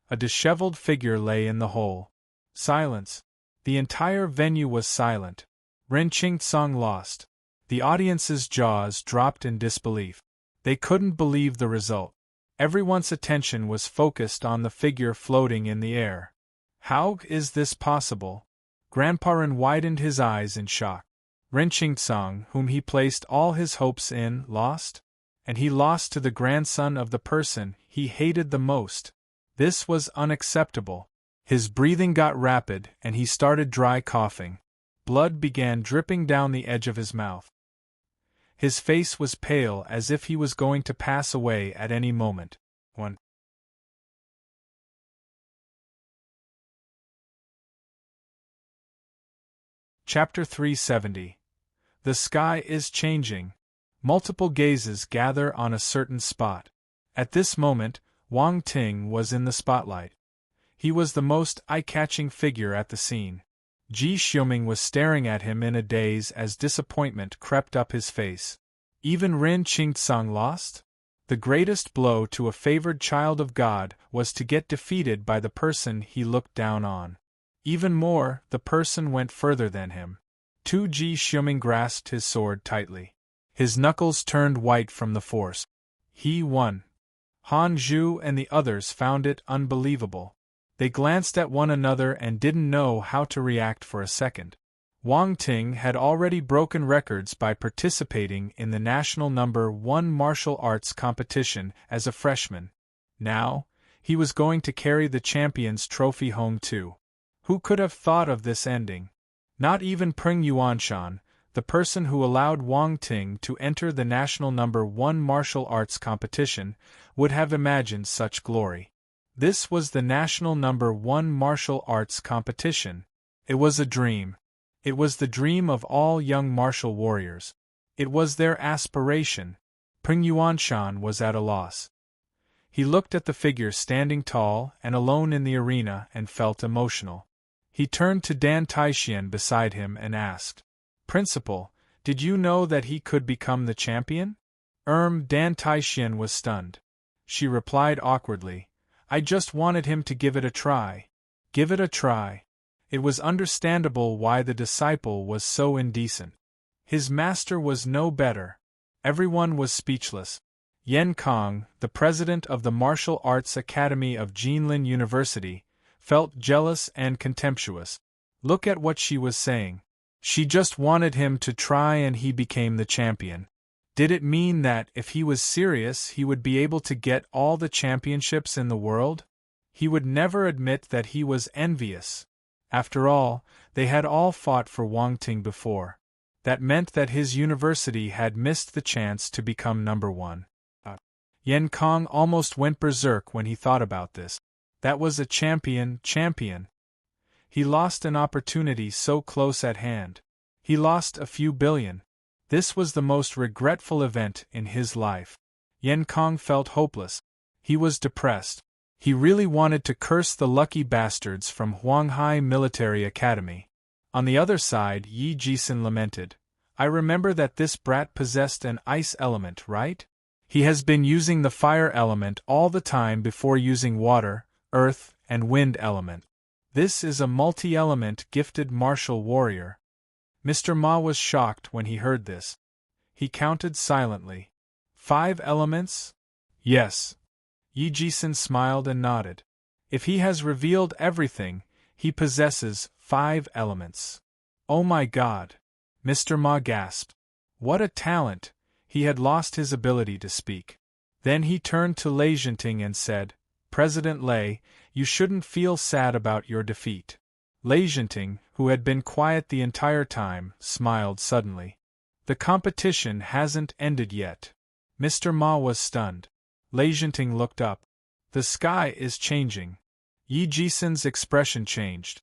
A disheveled figure lay in the hole. Silence. The entire venue was silent. Ren Qingtsang lost. The audience's jaws dropped in disbelief. They couldn't believe the result. Everyone's attention was focused on the figure floating in the air. How is this possible? Grandpa widened his eyes in shock. Ren Qingtsang, whom he placed all his hopes in, lost? And he lost to the grandson of the person he hated the most. This was unacceptable. His breathing got rapid and he started dry coughing. Blood began dripping down the edge of his mouth. His face was pale as if he was going to pass away at any moment. 1. Chapter 370. The sky is changing. Multiple gazes gather on a certain spot. At this moment, Wang Ting was in the spotlight. He was the most eye-catching figure at the scene. Ji Xiuming was staring at him in a daze as disappointment crept up his face. Even Ren Qingtsang lost? The greatest blow to a favored child of God was to get defeated by the person he looked down on. Even more, the person went further than him. Ji Xiuming grasped his sword tightly. His knuckles turned white from the force. He won. Han Zhu and the others found it unbelievable. They glanced at one another and didn't know how to react for a second. Wang Ting had already broken records by participating in the national number 1 martial arts competition as a freshman. Now, he was going to carry the champion's trophy home too. Who could have thought of this ending? Not even Peng Yuanshan, the person who allowed Wang Ting to enter the national number 1 martial arts competition, would have imagined such glory. This was the national number 1 martial arts competition. It was a dream. It was the dream of all young martial warriors. It was their aspiration. Peng Yuanshan was at a loss. He looked at the figure standing tall and alone in the arena and felt emotional. He turned to Dan Taixian beside him and asked, "Principal, did you know that he could become the champion?" Dan Taixian was stunned. She replied awkwardly, "I just wanted him to give it a try." Give it a try. It was understandable why the disciple was so indecent. His master was no better. Everyone was speechless. Yan Kong, the president of the Martial Arts Academy of Jinlin University, felt jealous and contemptuous. Look at what she was saying. She just wanted him to try and he became the champion. Did it mean that if he was serious he would be able to get all the championships in the world? He would never admit that he was envious. After all, they had all fought for Wang Ting before. That meant that his university had missed the chance to become number 1. Yan Kong almost went berserk when he thought about this. That was a champion. He lost an opportunity so close at hand. He lost a few billion. This was the most regretful event in his life. Yan Kong felt hopeless. He was depressed. He really wanted to curse the lucky bastards from Huanghai Military Academy. On the other side, Yi Jisun lamented, "I remember that this brat possessed an ice element, right? He has been using the fire element all the time before using water, earth, and wind element. This is a multi-element gifted martial warrior." Mr. Ma was shocked when he heard this. He counted silently. 5 elements? Yes. Yi Jisun smiled and nodded. If he has revealed everything, he possesses 5 elements. Oh my God! Mr. Ma gasped. What a talent! He had lost his ability to speak. Then he turned to Lei Zhenting and said, "President Lei, you shouldn't feel sad about your defeat." Lei Zhenting, who had been quiet the entire time, smiled suddenly. "The competition hasn't ended yet." Mr. Ma was stunned. Lei Zhenting looked up. "The sky is changing." Yi Jisun's expression changed.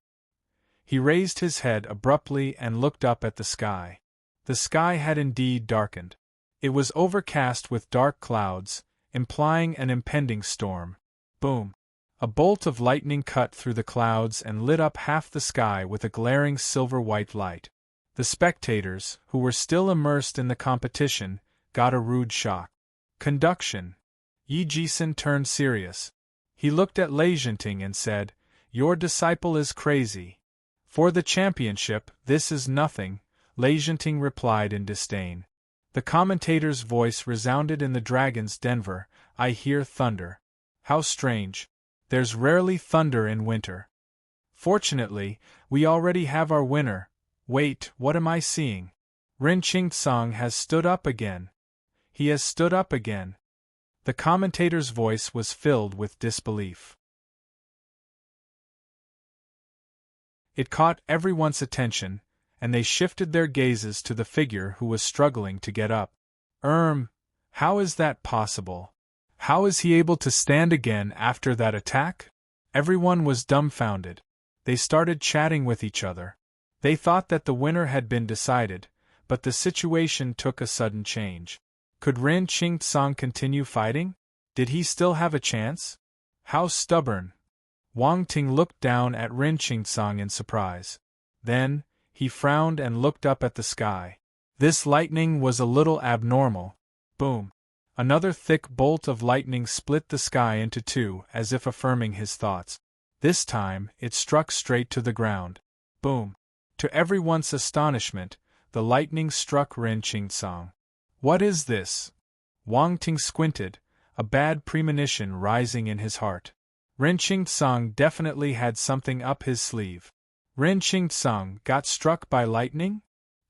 He raised his head abruptly and looked up at the sky. The sky had indeed darkened. It was overcast with dark clouds, implying an impending storm. Boom! A bolt of lightning cut through the clouds and lit up half the sky with a glaring silver-white light. The spectators, who were still immersed in the competition, got a rude shock. Conduction. Yi Jisun turned serious. He looked at Lei Zhenting and said, "Your disciple is crazy." "For the championship, this is nothing," Lei Zhenting replied in disdain. The commentator's voice resounded in the dragon's Denver, "I hear thunder." How strange. There's rarely thunder in winter. Fortunately, we already have our winner. Wait, what am I seeing? Rin Qingtsang has stood up again. He has stood up again. The commentator's voice was filled with disbelief. It caught everyone's attention, and they shifted their gazes to the figure who was struggling to get up. How is that possible? How is he able to stand again after that attack? Everyone was dumbfounded. They started chatting with each other. They thought that the winner had been decided, but the situation took a sudden change. Could Rin Qingtsang continue fighting? Did he still have a chance? How stubborn! Wang Ting looked down at Rin Qingtsang in surprise. Then, he frowned and looked up at the sky. This lightning was a little abnormal. Boom! Another thick bolt of lightning split the sky into two, as if affirming his thoughts. This time, it struck straight to the ground. Boom! To everyone's astonishment, the lightning struck Rin Qingtsang. What is this? Wang Ting squinted, a bad premonition rising in his heart. Rin Qingtsang definitely had something up his sleeve. Rin Qingtsang got struck by lightning?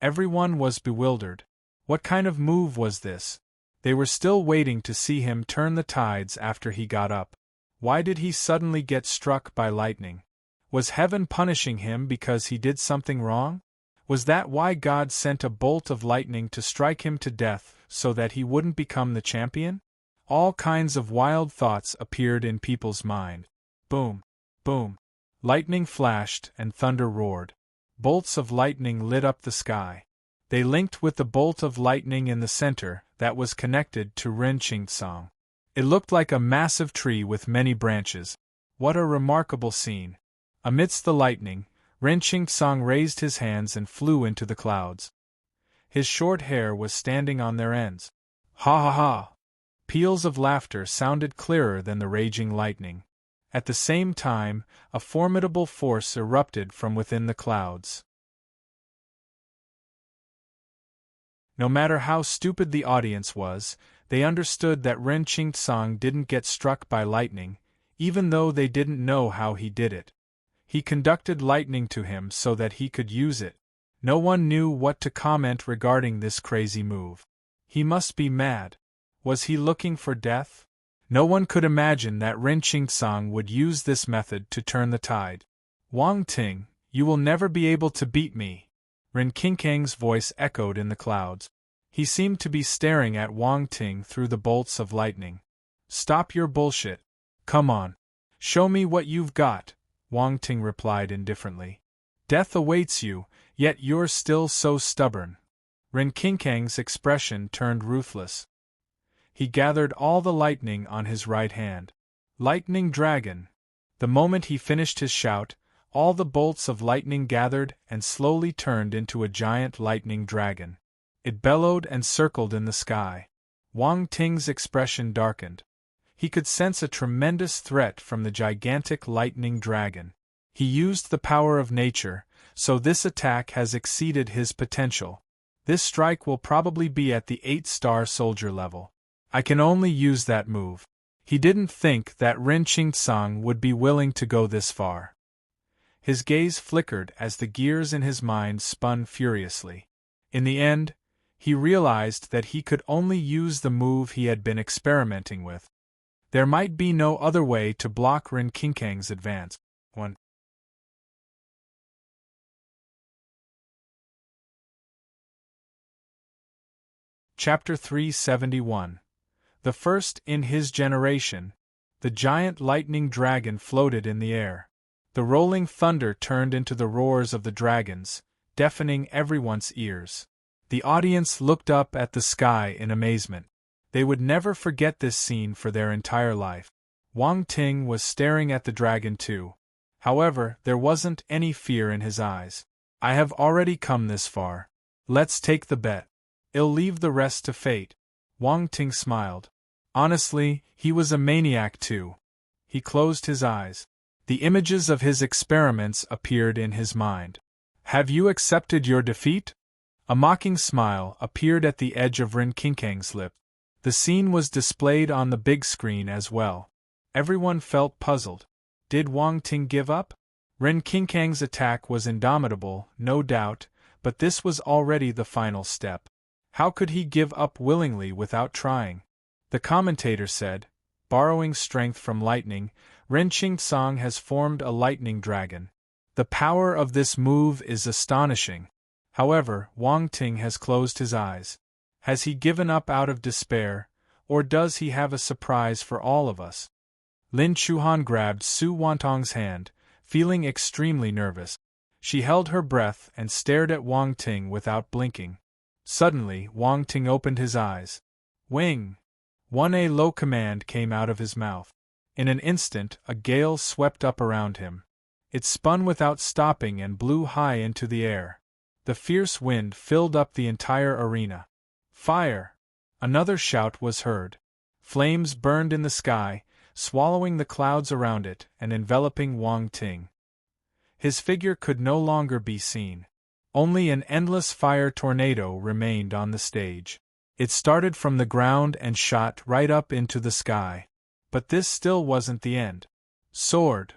Everyone was bewildered. What kind of move was this? They were still waiting to see him turn the tides after he got up. Why did he suddenly get struck by lightning? Was heaven punishing him because he did something wrong? Was that why God sent a bolt of lightning to strike him to death so that he wouldn't become the champion? All kinds of wild thoughts appeared in people's mind. Boom! Boom! Lightning flashed and thunder roared. Bolts of lightning lit up the sky. They linked with the bolt of lightning in the center that was connected to Rin Qingtsang. It looked like a massive tree with many branches. What a remarkable scene! Amidst the lightning, Rin Qingtsang raised his hands and flew into the clouds. His short hair was standing on their ends. Ha ha ha! Peals of laughter sounded clearer than the raging lightning. At the same time, a formidable force erupted from within the clouds. No matter how stupid the audience was, they understood that Rin Qingtsang didn't get struck by lightning, even though they didn't know how he did it. He conducted lightning to him so that he could use it. No one knew what to comment regarding this crazy move. He must be mad. Was he looking for death? No one could imagine that Rin Qingtsang would use this method to turn the tide. Wang Ting, you will never be able to beat me. Rin Qingkang's voice echoed in the clouds. He seemed to be staring at Wang Ting through the bolts of lightning. Stop your bullshit. Come on. Show me what you've got, Wang Ting replied indifferently. Death awaits you, yet you're still so stubborn. Rin Qingkang's expression turned ruthless. He gathered all the lightning on his right hand. Lightning Dragon! The moment he finished his shout, all the bolts of lightning gathered and slowly turned into a giant lightning dragon. It bellowed and circled in the sky. Wang Ting's expression darkened. He could sense a tremendous threat from the gigantic lightning dragon. He used the power of nature, so this attack has exceeded his potential. This strike will probably be at the 8-star soldier level. I can only use that move. He didn't think that Rin Qingtsang would be willing to go this far. His gaze flickered as the gears in his mind spun furiously. In the end, he realized that he could only use the move he had been experimenting with. There might be no other way to block Rin Qingkang's advance. 1. Chapter 371. The first in his generation. The giant lightning dragon floated in the air. The rolling thunder turned into the roars of the dragons, deafening everyone's ears. The audience looked up at the sky in amazement. They would never forget this scene for their entire life. Wang Ting was staring at the dragon too. However, there wasn't any fear in his eyes. I have already come this far. Let's take the bet. I'll leave the rest to fate. Wang Ting smiled. Honestly, he was a maniac too. He closed his eyes. The images of his experiments appeared in his mind. Have you accepted your defeat? A mocking smile appeared at the edge of Rin Qingkang's lip. The scene was displayed on the big screen as well. Everyone felt puzzled. Did Wang Ting give up? Ren Qinkang's attack was indomitable, no doubt, but this was already the final step. How could he give up willingly without trying? The commentator said, borrowing strength from lightning, Ren Qingsong has formed a lightning dragon. The power of this move is astonishing. However, Wang Ting has closed his eyes. Has he given up out of despair, or does he have a surprise for all of us? Lin Chuhan grabbed Su Wantong's hand, feeling extremely nervous. She held her breath and stared at Wang Ting without blinking. Suddenly, Wang Ting opened his eyes. Wing! One a low command came out of his mouth. In an instant, a gale swept up around him. It spun without stopping and blew high into the air. The fierce wind filled up the entire arena. Fire! Another shout was heard. Flames burned in the sky, swallowing the clouds around it and enveloping Wang Ting. His figure could no longer be seen. Only an endless fire tornado remained on the stage. It started from the ground and shot right up into the sky. But this still wasn't the end. Sword!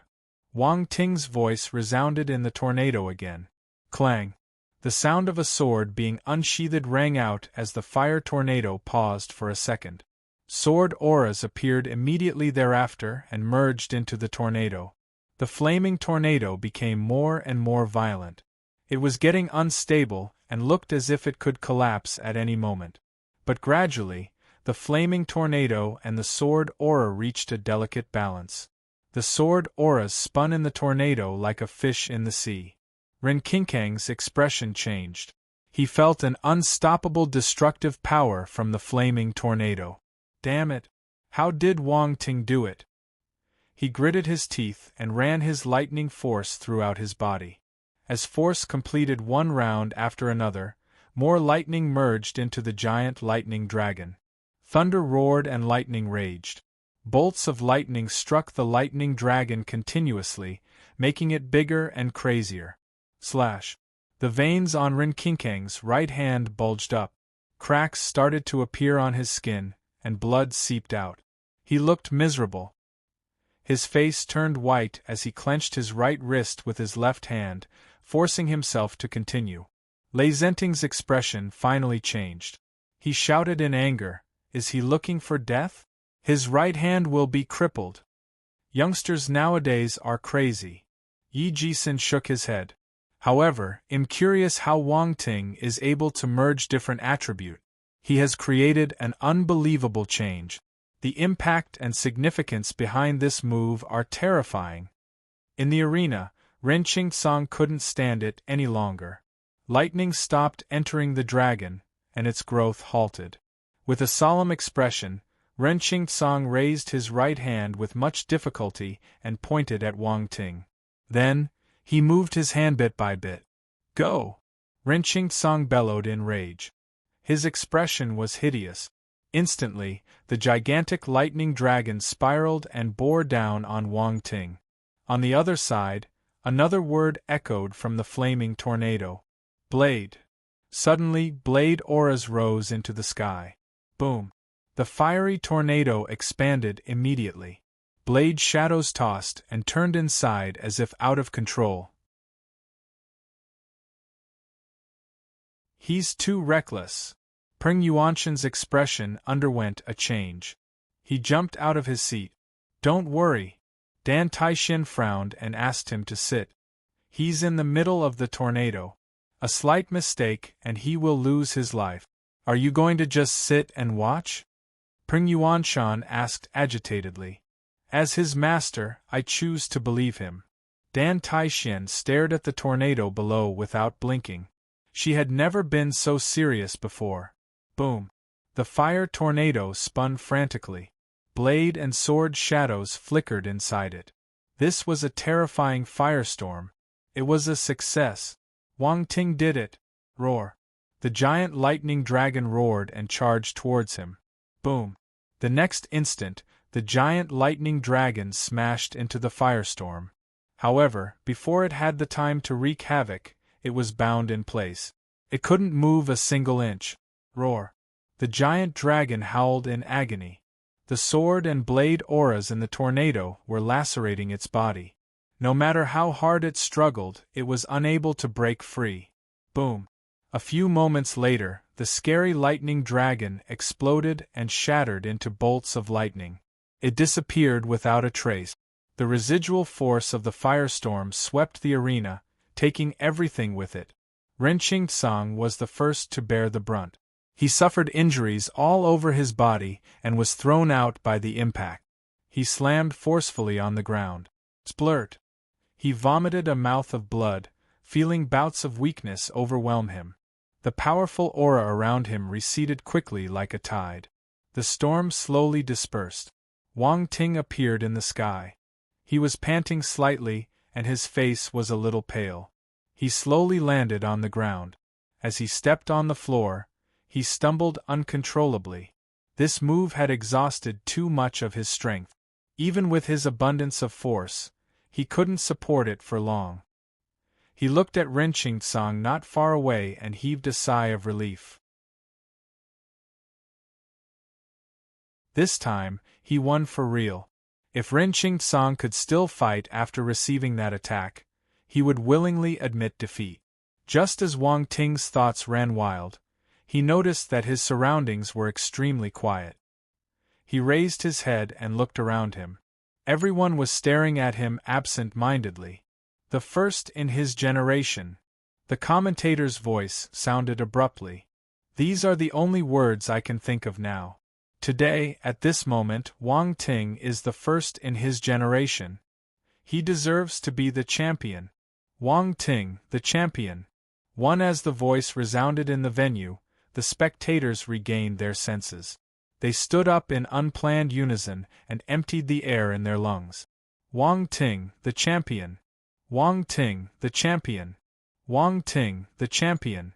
Wang Ting's voice resounded in the tornado again. Clang! The sound of a sword being unsheathed rang out as the fire tornado paused for a second. Sword auras appeared immediately thereafter and merged into the tornado. The flaming tornado became more and more violent. It was getting unstable and looked as if it could collapse at any moment. But gradually, the flaming tornado and the sword aura reached a delicate balance. The sword auras spun in the tornado like a fish in the sea. Ren Qinkang's expression changed. He felt an unstoppable destructive power from the flaming tornado. Damn it! How did Wang Ting do it? He gritted his teeth and ran his lightning force throughout his body. As force completed one round after another, more lightning merged into the giant lightning dragon. Thunder roared and lightning raged. Bolts of lightning struck the lightning dragon continuously, making it bigger and crazier. Slash! The veins on Ren Qinkang's right hand bulged up. Cracks started to appear on his skin, and blood seeped out. He looked miserable. His face turned white as he clenched his right wrist with his left hand, forcing himself to continue. Lei Zenting's expression finally changed. He shouted in anger, "Is he looking for death? His right hand will be crippled. Youngsters nowadays are crazy." Yi Jisun shook his head. However, I'm curious how Wang Ting is able to merge different attributes. He has created an unbelievable change. The impact and significance behind this move are terrifying. In the arena, Ren Qingsong couldn't stand it any longer. Lightning stopped entering the dragon, and its growth halted. With a solemn expression, Ren Qingsong raised his right hand with much difficulty and pointed at Wang Ting. Then, he moved his hand bit by bit. "Go!" Ren Qingsong bellowed in rage. His expression was hideous. Instantly, the gigantic lightning dragon spiraled and bore down on Wang Ting. On the other side, another word echoed from the flaming tornado. Blade. Suddenly, blade auras rose into the sky. Boom. The fiery tornado expanded immediately. Blade shadows tossed and turned inside as if out of control. He's too reckless. Peng Yuanshan's expression underwent a change. He jumped out of his seat. "Don't worry." Dan Taishin frowned and asked him to sit. "He's in the middle of the tornado. A slight mistake and he will lose his life. Are you going to just sit and watch?" Peng Yuanshan asked agitatedly. "As his master, I choose to believe him." Dan Taishin stared at the tornado below without blinking. She had never been so serious before. Boom. The fire tornado spun frantically. Blade and sword shadows flickered inside it. This was a terrifying firestorm. It was a success. Wang Ting did it. Roar. The giant lightning dragon roared and charged towards him. Boom. The next instant, the giant lightning dragon smashed into the firestorm. However, before it had the time to wreak havoc, it was bound in place. It couldn't move a single inch. Roar. The giant dragon howled in agony. The sword and blade auras in the tornado were lacerating its body. No matter how hard it struggled, it was unable to break free. Boom! A few moments later, the scary lightning dragon exploded and shattered into bolts of lightning. It disappeared without a trace. The residual force of the firestorm swept the arena, taking everything with it. Ren Qingtsang was the first to bear the brunt. He suffered injuries all over his body and was thrown out by the impact. He slammed forcefully on the ground. Splurt! He vomited a mouth of blood, feeling bouts of weakness overwhelm him. The powerful aura around him receded quickly like a tide. The storm slowly dispersed. Wang Ting appeared in the sky. He was panting slightly, and his face was a little pale. He slowly landed on the ground. As he stepped on the floor, he stumbled uncontrollably. This move had exhausted too much of his strength. Even with his abundance of force, he couldn't support it for long. He looked at Ren Qingtsang not far away and heaved a sigh of relief. This time, he won for real. If Ren Qingtsang could still fight after receiving that attack, he would willingly admit defeat. Just as Wang Ting's thoughts ran wild, he noticed that his surroundings were extremely quiet. He raised his head and looked around him. Everyone was staring at him absent-mindedly. The first in his generation. The commentator's voice sounded abruptly. These are the only words I can think of now. Today, at this moment, Wang Ting is the first in his generation. He deserves to be the champion. Wang Ting, the champion. As the voice resounded in the venue, the spectators regained their senses. They stood up in unplanned unison and emptied the air in their lungs. Wang Ting, the champion. Wang Ting, the champion. Wang Ting, the champion.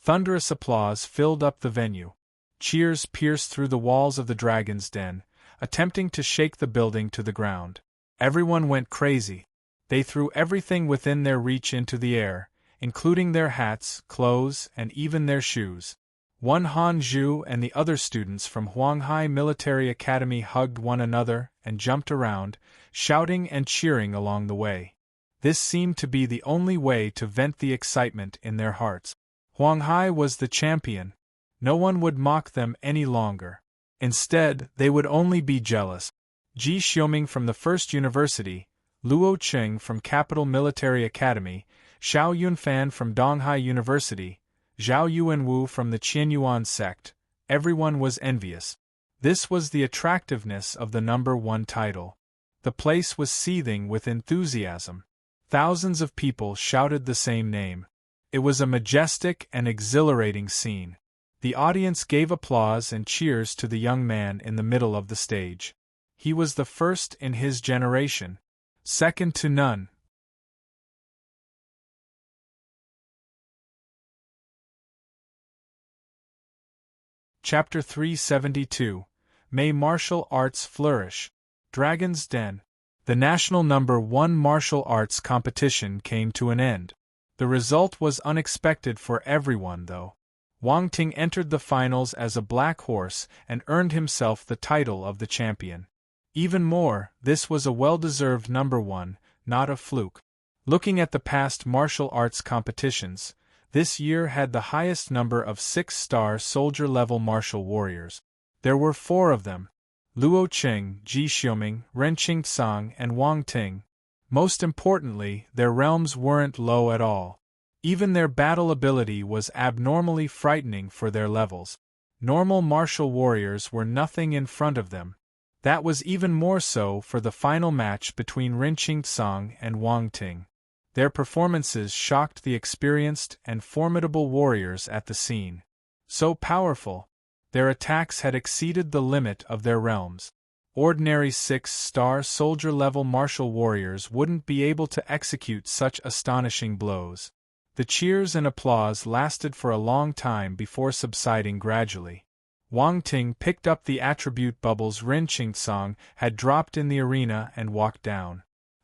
Thunderous applause filled up the venue. Cheers pierced through the walls of the dragon's den, attempting to shake the building to the ground. Everyone went crazy. They threw everything within their reach into the air, including their hats, clothes, and even their shoes. Han Zhu and the other students from Huanghai Military Academy hugged one another and jumped around, shouting and cheering along the way. This seemed to be the only way to vent the excitement in their hearts. Huanghai was the champion. No one would mock them any longer. Instead, they would only be jealous. Ji Xiuming from the First University, Luo Cheng from Capital Military Academy, Xiao Yunfan from Donghai University, Zhao Yuanwu from the Qianyuan sect, everyone was envious. This was the attractiveness of the number one title. The place was seething with enthusiasm. Thousands of people shouted the same name. It was a majestic and exhilarating scene. The audience gave applause and cheers to the young man in the middle of the stage. He was the first in his generation, second to none. Chapter 372. May Martial Arts Flourish. Dragon's Den. The national number 1 martial arts competition came to an end. The result was unexpected for everyone, though. Wang Ting entered the finals as a black horse and earned himself the title of the champion. Even more, this was a well-deserved number 1, not a fluke. Looking at the past martial arts competitions, this year had the highest number of 6-star soldier-level martial warriors. There were 4 of them: Luo Cheng, Ji Xiuming, Ren Qingtsang, and Wang Ting. Most importantly, their realms weren't low at all. Even their battle ability was abnormally frightening for their levels. Normal martial warriors were nothing in front of them. That was even more so for the final match between Ren Qingtsang and Wang Ting. Their performances shocked the experienced and formidable warriors at the scene. So powerful, their attacks had exceeded the limit of their realms. Ordinary 6-star soldier-level martial warriors wouldn't be able to execute such astonishing blows. The cheers and applause lasted for a long time before subsiding gradually. Wang Ting picked up the attribute bubbles Ren Qingtsang had dropped in the arena and walked down.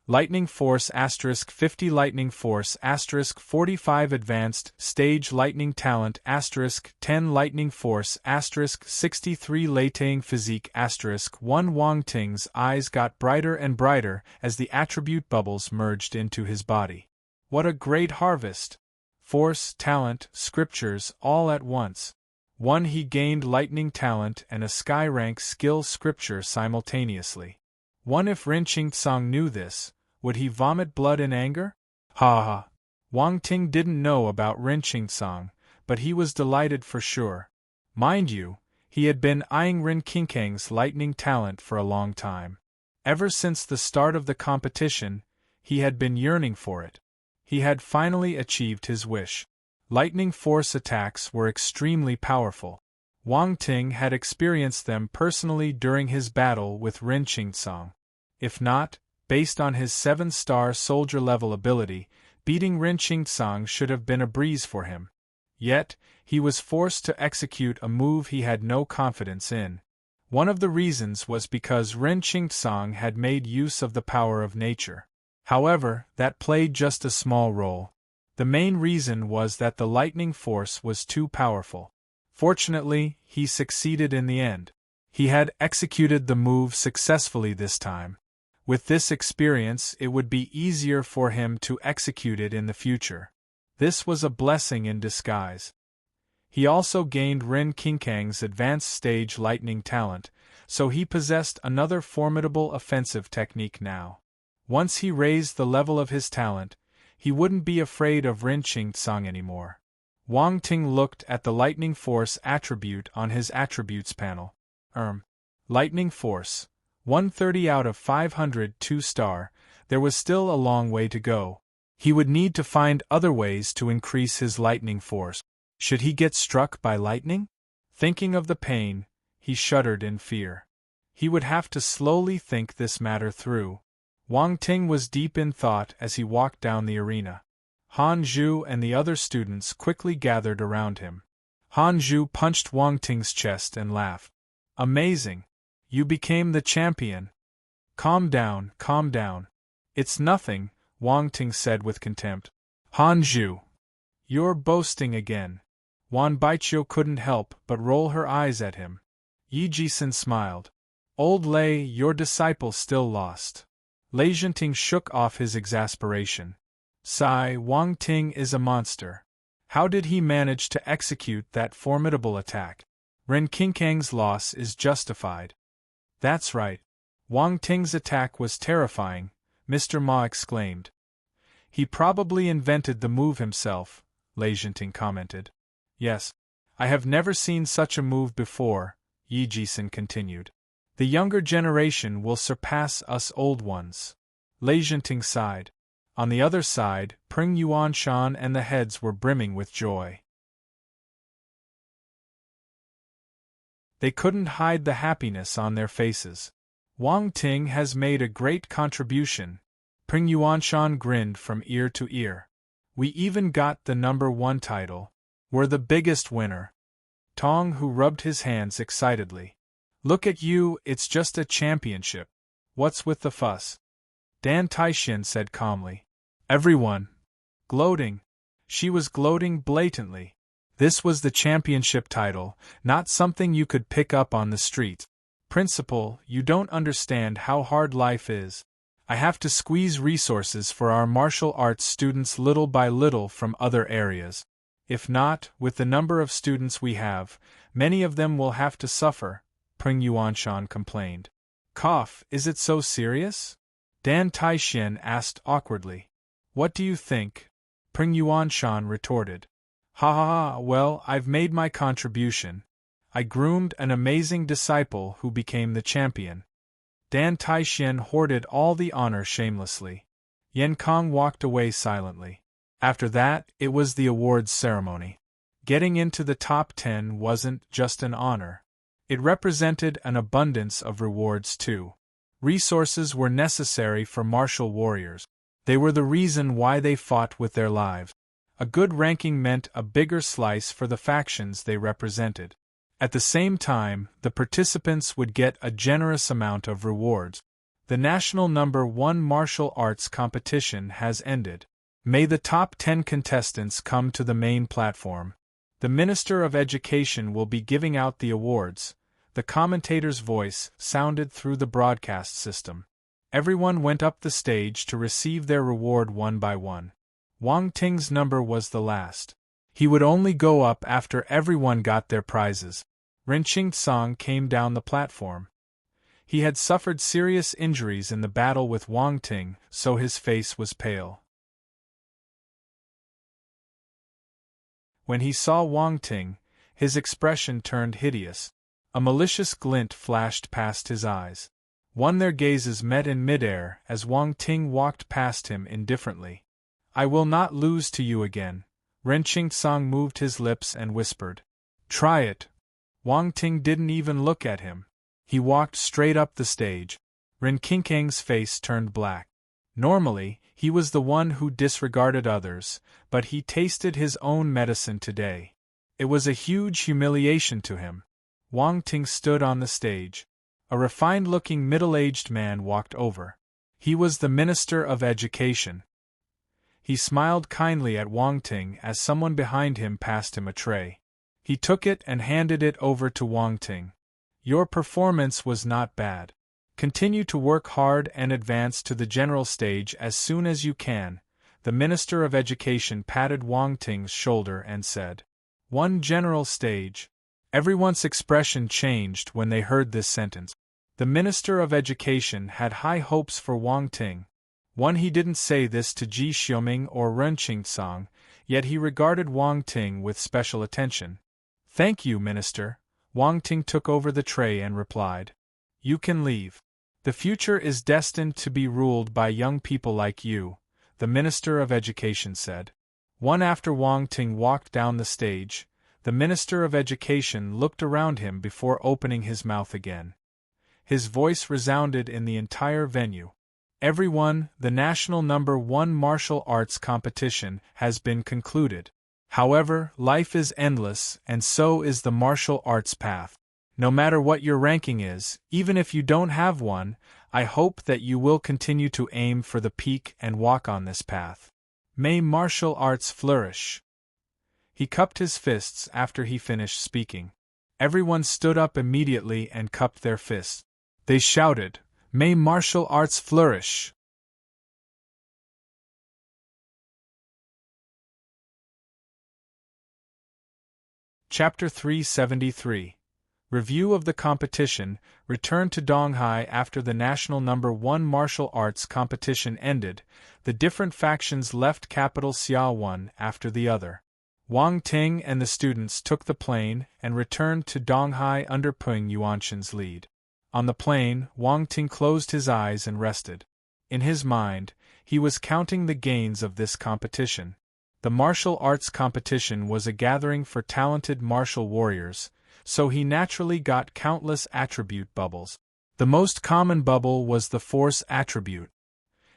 Lightning Force *50 Lightning Force *45 Advanced Stage Lightning Talent *10 Lightning Force *63 Leiting Physique *1 Wang Ting's eyes got brighter and brighter as the attribute bubbles merged into his body. What a great harvest! Force, talent, scriptures, all at once. He gained lightning talent and a sky rank skill scripture simultaneously. If Rin Qingtsang knew this, would he vomit blood in anger? Ha ha! Wang Ting didn't know about Rin Qingtsang, but he was delighted for sure. Mind you, he had been eyeing Rin Qingtsang's lightning talent for a long time. Ever since the start of the competition, he had been yearning for it. He had finally achieved his wish. Lightning force attacks were extremely powerful. Wang Ting had experienced them personally during his battle with Rin Qingtsang. If not, based on his 7-star soldier level ability, beating Rin Qingtsang should have been a breeze for him. Yet, he was forced to execute a move he had no confidence in. One of the reasons was because Rin Qingtsang had made use of the power of nature. However, that played just a small role. The main reason was that the lightning force was too powerful. Fortunately, he succeeded in the end. He had executed the move successfully this time. With this experience, it would be easier for him to execute it in the future. This was a blessing in disguise. He also gained Rin Qingtsang's advanced stage lightning talent, so he possessed another formidable offensive technique now. Once he raised the level of his talent, he wouldn't be afraid of Rin Qingtsang anymore. Wang Ting looked at the lightning force attribute on his attributes panel. Lightning force. 130 out of 500 2-star, there was still a long way to go. He would need to find other ways to increase his lightning force. Should he get struck by lightning? Thinking of the pain, he shuddered in fear. He would have to slowly think this matter through. Wang Ting was deep in thought as he walked down the arena. Han Zhu and the other students quickly gathered around him. Han Zhu punched Wang Ting's chest and laughed. Amazing! You became the champion. Calm down, calm down. It's nothing, Wang Ting said with contempt. Han Zhu. You're boasting again. Wan Baiqiu couldn't help but roll her eyes at him. Yi Jisun smiled. Old Lei, your disciple still lost. Lei Zhenting shook off his exasperation. Sigh, Wang Ting is a monster. How did he manage to execute that formidable attack? Ren Qingtsang's loss is justified. That's right. Wang Ting's attack was terrifying, Mr. Ma exclaimed. He probably invented the move himself, Lei Zhenting commented. Yes. I have never seen such a move before, Yi Jisun continued. The younger generation will surpass us old ones. Lei Zhenting sighed. On the other side, Pring Yuanshan and the heads were brimming with joy. They couldn't hide the happiness on their faces. Wang Ting has made a great contribution. Pring Yuanshan grinned from ear to ear. We even got the #1 title. We're the biggest winner. Tong, who rubbed his hands excitedly. Look at you, it's just a championship. What's with the fuss? Dan Taixin said calmly. Everyone. Gloating. She was gloating blatantly. This was the championship title, not something you could pick up on the street. Principal, you don't understand how hard life is. I have to squeeze resources for our martial arts students little by little from other areas. If not, with the number of students we have, many of them will have to suffer, Pring Yuanshan complained. Cough, is it so serious? Dan Taixin asked awkwardly. What do you think? Pring Yuanshan retorted. Ha ha ha, well, I've made my contribution. I groomed an amazing disciple who became the champion. Dan Taixin hoarded all the honor shamelessly. Yan Kong walked away silently. After that, it was the awards ceremony. Getting into the top 10 wasn't just an honor. It represented an abundance of rewards too. Resources were necessary for martial warriors. They were the reason why they fought with their lives. A good ranking meant a bigger slice for the factions they represented. At the same time, the participants would get a generous amount of rewards. The national number 1 martial arts competition has ended. May the top 10 contestants come to the main platform. The Minister of Education will be giving out the awards. The commentator's voice sounded through the broadcast system. Everyone went up the stage to receive their reward one by one. Wang Ting's number was the last. He would only go up after everyone got their prizes. Ren Qingtsang came down the platform. He had suffered serious injuries in the battle with Wang Ting, so his face was pale. When he saw Wang Ting, his expression turned hideous. A malicious glint flashed past his eyes. Their gazes met in midair as Wang Ting walked past him indifferently. "I will not lose to you again." Ren Qingtsang moved his lips and whispered. "Try it." Wang Ting didn't even look at him. He walked straight up the stage. Ren Qingkang's face turned black. Normally, he was the one who disregarded others, but he tasted his own medicine today. It was a huge humiliation to him. Wang Ting stood on the stage. A refined-looking middle-aged man walked over. He was the Minister of Education. He smiled kindly at Wang Ting as someone behind him passed him a tray. He took it and handed it over to Wang Ting. "Your performance was not bad. Continue to work hard and advance to the general stage as soon as you can." The Minister of Education patted Wang Ting's shoulder and said. "One general stage." Everyone's expression changed when they heard this sentence. The Minister of Education had high hopes for Wang Ting. He didn't say this to Ji Xiuming or Ren Qingtsang, yet he regarded Wang Ting with special attention. "Thank you, Minister." Wang Ting took over the tray and replied. "You can leave. The future is destined to be ruled by young people like you," the Minister of Education said. After Wang Ting walked down the stage, the Minister of Education looked around him before opening his mouth again. His voice resounded in the entire venue. "Everyone, the national number 1 martial arts competition has been concluded. However, life is endless, and so is the martial arts path. No matter what your ranking is, even if you don't have one, I hope that you will continue to aim for the peak and walk on this path. May martial arts flourish." He cupped his fists after he finished speaking. Everyone stood up immediately and cupped their fists. They shouted, "May martial arts flourish!" Chapter 373. Review of the competition. Returned to Donghai after the national number 1 martial arts competition ended. The different factions left capital Xiao one after the other. Wang Ting and the students took the plane and returned to Donghai under Peng Yuanshan's lead. On the plane, Wang Ting closed his eyes and rested. In his mind, he was counting the gains of this competition. The martial arts competition was a gathering for talented martial warriors, so he naturally got countless attribute bubbles. The most common bubble was the force attribute.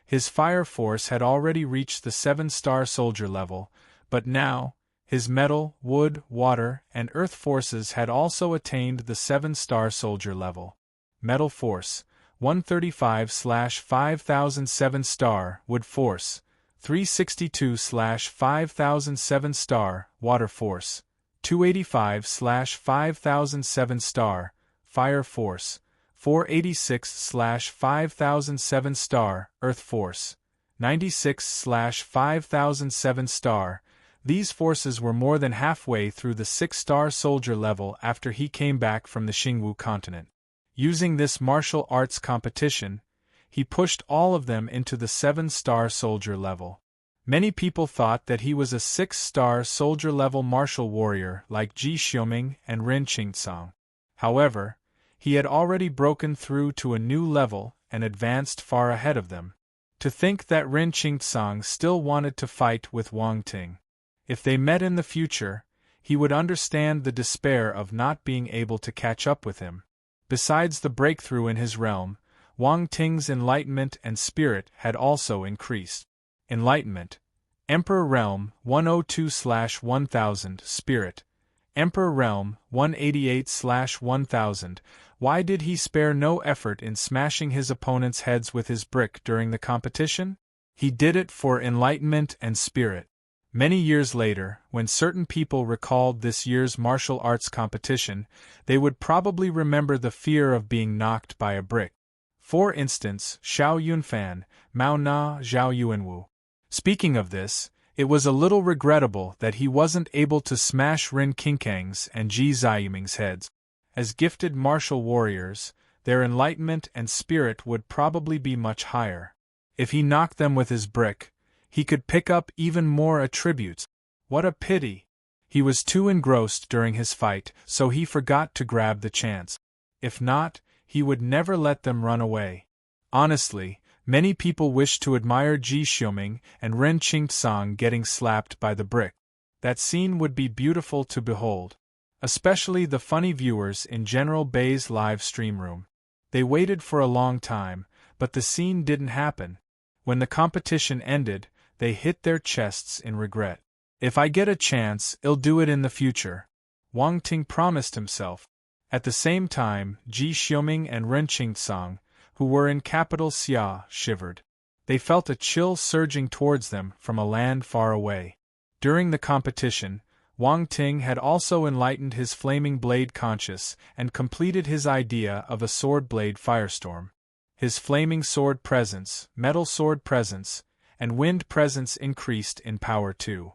His fire force had already reached the 7-star soldier level, but now, his metal, wood, water, and earth forces had also attained the 7-star soldier level. Metal force, 135/5007 star, wood force, 362/5007 star, water force, 285/5007 star, fire force, 486/5007 star, earth force, 96/5007 star. These forces were more than halfway through the 6-star soldier level after he came back from the Xingwu continent. Using this martial arts competition, he pushed all of them into the 7-star soldier level. Many people thought that he was a 6-star soldier level martial warrior like Ji Xiuming and Ren Qingtsang. However, he had already broken through to a new level and advanced far ahead of them. To think that Ren Qingtsang still wanted to fight with Wang Ting. If they met in the future, he would understand the despair of not being able to catch up with him. Besides the breakthrough in his realm, Wang Ting's enlightenment and spirit had also increased. Enlightenment, Emperor Realm, 102/1000, Spirit, Emperor Realm, 188/1000. Why did he spare no effort in smashing his opponent's heads with his brick during the competition? He did it for enlightenment and spirit. Many years later, when certain people recalled this year's martial arts competition, they would probably remember the fear of being knocked by a brick. For instance, Xiao Yunfan, Mao Na Zhao Yuanwu. Speaking of this, it was a little regrettable that he wasn't able to smash Rin Qinkang's and Ji Ziyiming's heads. As gifted martial warriors, their enlightenment and spirit would probably be much higher. If he knocked them with his brick, he could pick up even more attributes. What a pity! He was too engrossed during his fight, so he forgot to grab the chance. If not, he would never let them run away. Honestly, many people wish to admire Ji Xiuming and Ren Qingtsang getting slapped by the brick. That scene would be beautiful to behold. Especially the funny viewers in General Bei's live stream room. They waited for a long time, but the scene didn't happen. When the competition ended, they hit their chests in regret. If I get a chance, I'll do it in the future, Wang Ting promised himself. At the same time, Ji Xiuming and Ren Qingtsang, who were in capital Xia, shivered. They felt a chill surging towards them from a land far away. During the competition, Wang Ting had also enlightened his flaming blade conscious and completed his idea of a sword blade firestorm. His flaming sword presence, metal sword presence, and wind presence increased in power too.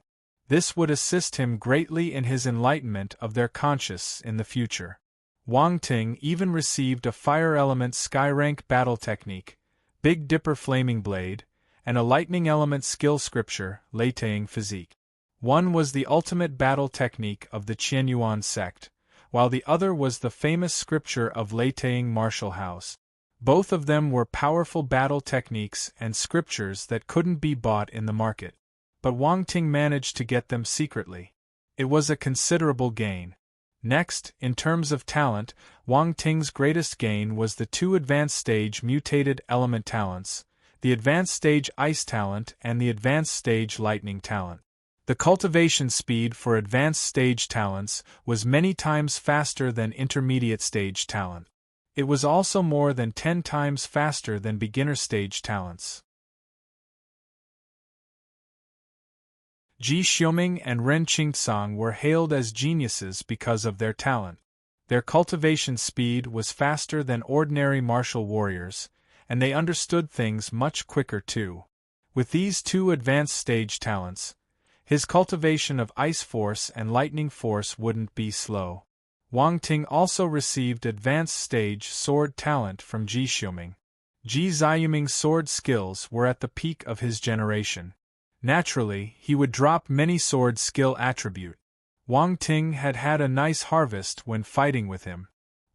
This would assist him greatly in his enlightenment of their conscious in the future. Wang Ting even received a fire element sky rank battle technique, Big Dipper flaming blade, and a lightning element skill scripture, Leitang physique. One was the ultimate battle technique of the Qianyuan sect, while the other was the famous scripture of Leitang martial house. Both of them were powerful battle techniques and scriptures that couldn't be bought in the market. But Wang Ting managed to get them secretly. It was a considerable gain. Next, in terms of talent, Wang Ting's greatest gain was the two advanced stage mutated element talents, the advanced stage ice talent and the advanced stage lightning talent. The cultivation speed for advanced stage talents was many times faster than intermediate stage talent. It was also more than 10 times faster than beginner stage talents. Ji Xiuming and Ren Qingtsang were hailed as geniuses because of their talent. Their cultivation speed was faster than ordinary martial warriors, and they understood things much quicker too. With these two advanced stage talents, his cultivation of ice force and lightning force wouldn't be slow. Wang Ting also received advanced stage sword talent from Ji Xiuming. Ji Ziyiming's sword skills were at the peak of his generation. Naturally, he would drop many sword skill attribute. Wang Ting had had a nice harvest when fighting with him.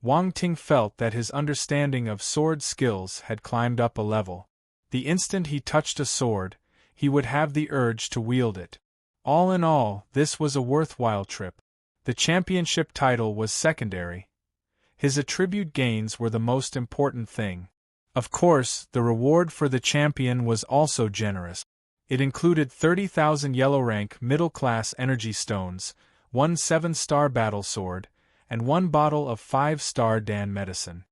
Wang Ting felt that his understanding of sword skills had climbed up a level. The instant he touched a sword, he would have the urge to wield it. All in all, this was a worthwhile trip. The championship title was secondary. His attribute gains were the most important thing. Of course, the reward for the champion was also generous. It included 30,000 yellow rank middle-class energy stones, 1 7-star battle sword, and 1 bottle of 5-star Dan medicine.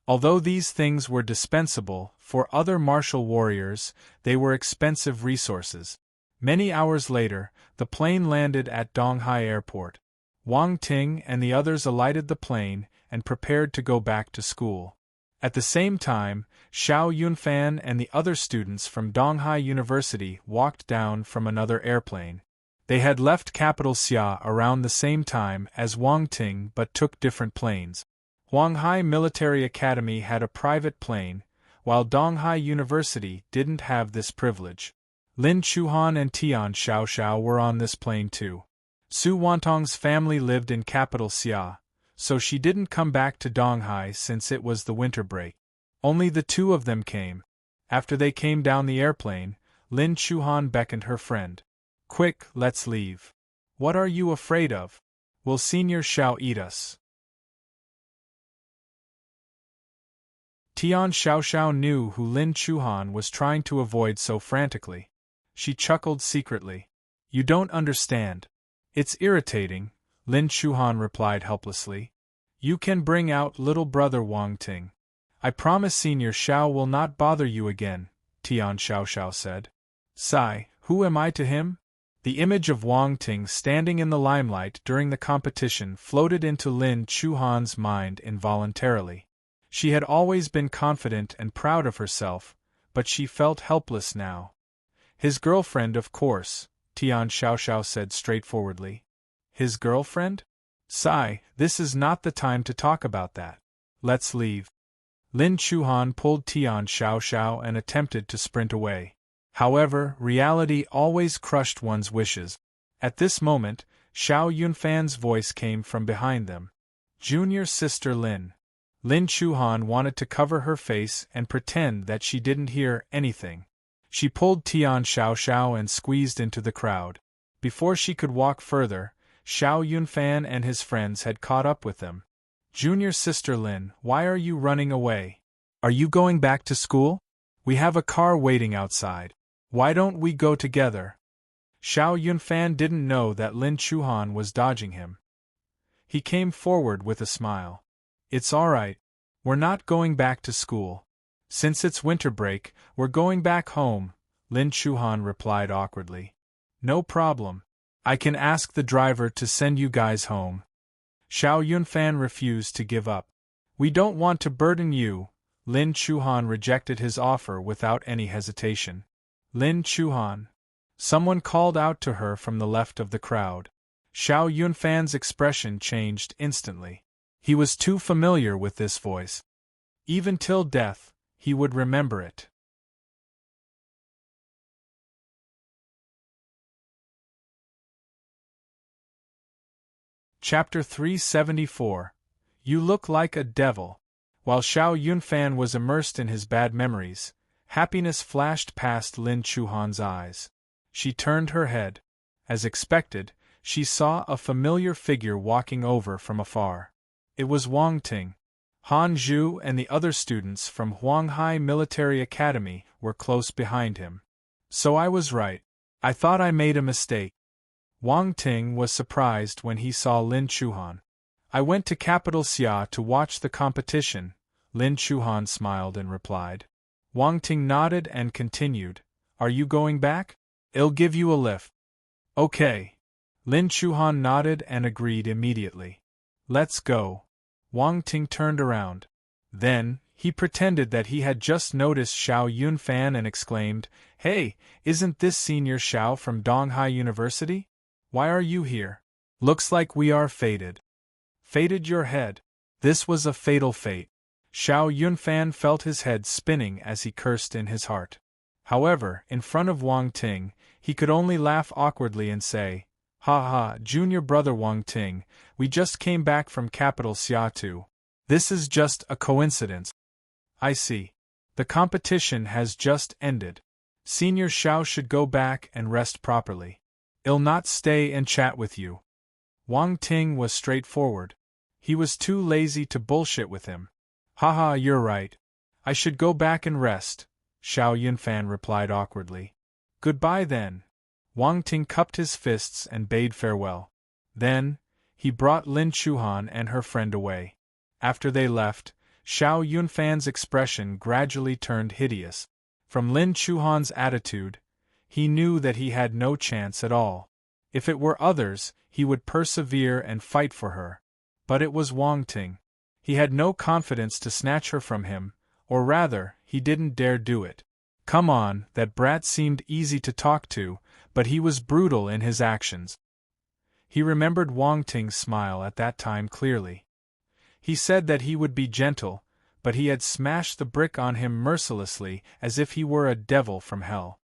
Although these things were dispensable, for other martial warriors, they were expensive resources. Many hours later, the plane landed at Donghai Airport. Wang Ting and the others alighted the plane and prepared to go back to school. At the same time, Xiao Yunfan and the other students from Donghai University walked down from another airplane. They had left capital Xia around the same time as Wang Ting but took different planes. Huanghai Military Academy had a private plane, while Donghai University didn't have this privilege. Lin Chuhan and Tian Xiaoxiao were on this plane too. Su Wantong's family lived in capital Xia, so she didn't come back to Donghai since it was the winter break. Only the two of them came. After they came down the airplane, Lin Chuhan beckoned her friend. "Quick, let's leave. What are you afraid of? Will Senior Xiao eat us?" Tian Xiaoxiao knew who Lin Chuhan was trying to avoid so frantically. She chuckled secretly. "You don't understand. It's irritating. Lin Chuhan replied helplessly. You can bring out little brother Wang Ting. I promise Senior Xiao will not bother you again, Tian Xiaoxiao said. Sigh, who am I to him? The image of Wang Ting standing in the limelight during the competition floated into Lin Chuhan's mind involuntarily. She had always been confident and proud of herself, but she felt helpless now. His girlfriend, of course, Tian Xiaoxiao said straightforwardly. His girlfriend? Sigh, this is not the time to talk about that. Let's leave. Lin Chuhan pulled Tian Xiaoxiao and attempted to sprint away. However, reality always crushed one's wishes. At this moment, Xiao Yunfan's voice came from behind them. Junior sister Lin. Lin Chuhan wanted to cover her face and pretend that she didn't hear anything. She pulled Tian Xiaoxiao and squeezed into the crowd. Before she could walk further, Xiao Yunfan and his friends had caught up with them. Junior sister Lin, why are you running away? Are you going back to school? We have a car waiting outside. Why don't we go together? Xiao Yunfan didn't know that Lin Chuhan was dodging him. He came forward with a smile. It's all right. We're not going back to school. Since it's winter break, we're going back home, Lin Chuhan replied awkwardly. No problem. I can ask the driver to send you guys home. Xiao Yunfan refused to give up. We don't want to burden you. Lin Chuhan rejected his offer without any hesitation. Lin Chuhan. Someone called out to her from the left of the crowd. Xiao Yunfan's expression changed instantly. He was too familiar with this voice. Even till death, he would remember it. Chapter 374. You look like a devil. While Xiao Yunfan was immersed in his bad memories, happiness flashed past Lin Chuhan's eyes. She turned her head. As expected, she saw a familiar figure walking over from afar. It was Wang Ting. Han Zhu and the other students from Huanghai Military Academy were close behind him. So I was right. I thought I made a mistake. Wang Ting was surprised when he saw Lin Chuhan. I went to Capital Xia to watch the competition, Lin Chuhan smiled and replied. Wang Ting nodded and continued. Are you going back? I'll give you a lift. Okay. Lin Chuhan nodded and agreed immediately. Let's go. Wang Ting turned around. Then, he pretended that he had just noticed Xiao Yunfan and exclaimed, Hey, isn't this Senior Xiao from Donghai University? Why are you here? Looks like we are fated. Fated your head. This was a fatal fate. Xiao Yunfan felt his head spinning as he cursed in his heart. However, in front of Wang Ting, he could only laugh awkwardly and say, Ha ha, junior brother Wang Ting, we just came back from Capital Xia too. This is just a coincidence. I see. The competition has just ended. Senior Xiao should go back and rest properly. I'll not stay and chat with you. Wang Ting was straightforward. He was too lazy to bullshit with him. Haha, you're right. I should go back and rest, Xiao Yunfan replied awkwardly. Goodbye then. Wang Ting cupped his fists and bade farewell. Then, he brought Lin Chuhan and her friend away. After they left, Xiao Yunfan's expression gradually turned hideous. From Lin Chuhan's attitude, he knew that he had no chance at all. If it were others, he would persevere and fight for her. But it was Wang Ting. He had no confidence to snatch her from him, or rather, he didn't dare do it. Come on, that brat seemed easy to talk to, but he was brutal in his actions. He remembered Wang Ting's smile at that time clearly. He said that he would be gentle, but he had smashed the brick on him mercilessly as if he were a devil from hell.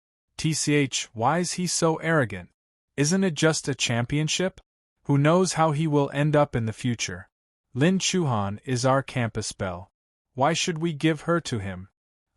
Why is he so arrogant? Isn't it just a championship? Who knows how he will end up in the future? Lin Chuhan is our campus belle. Why should we give her to him?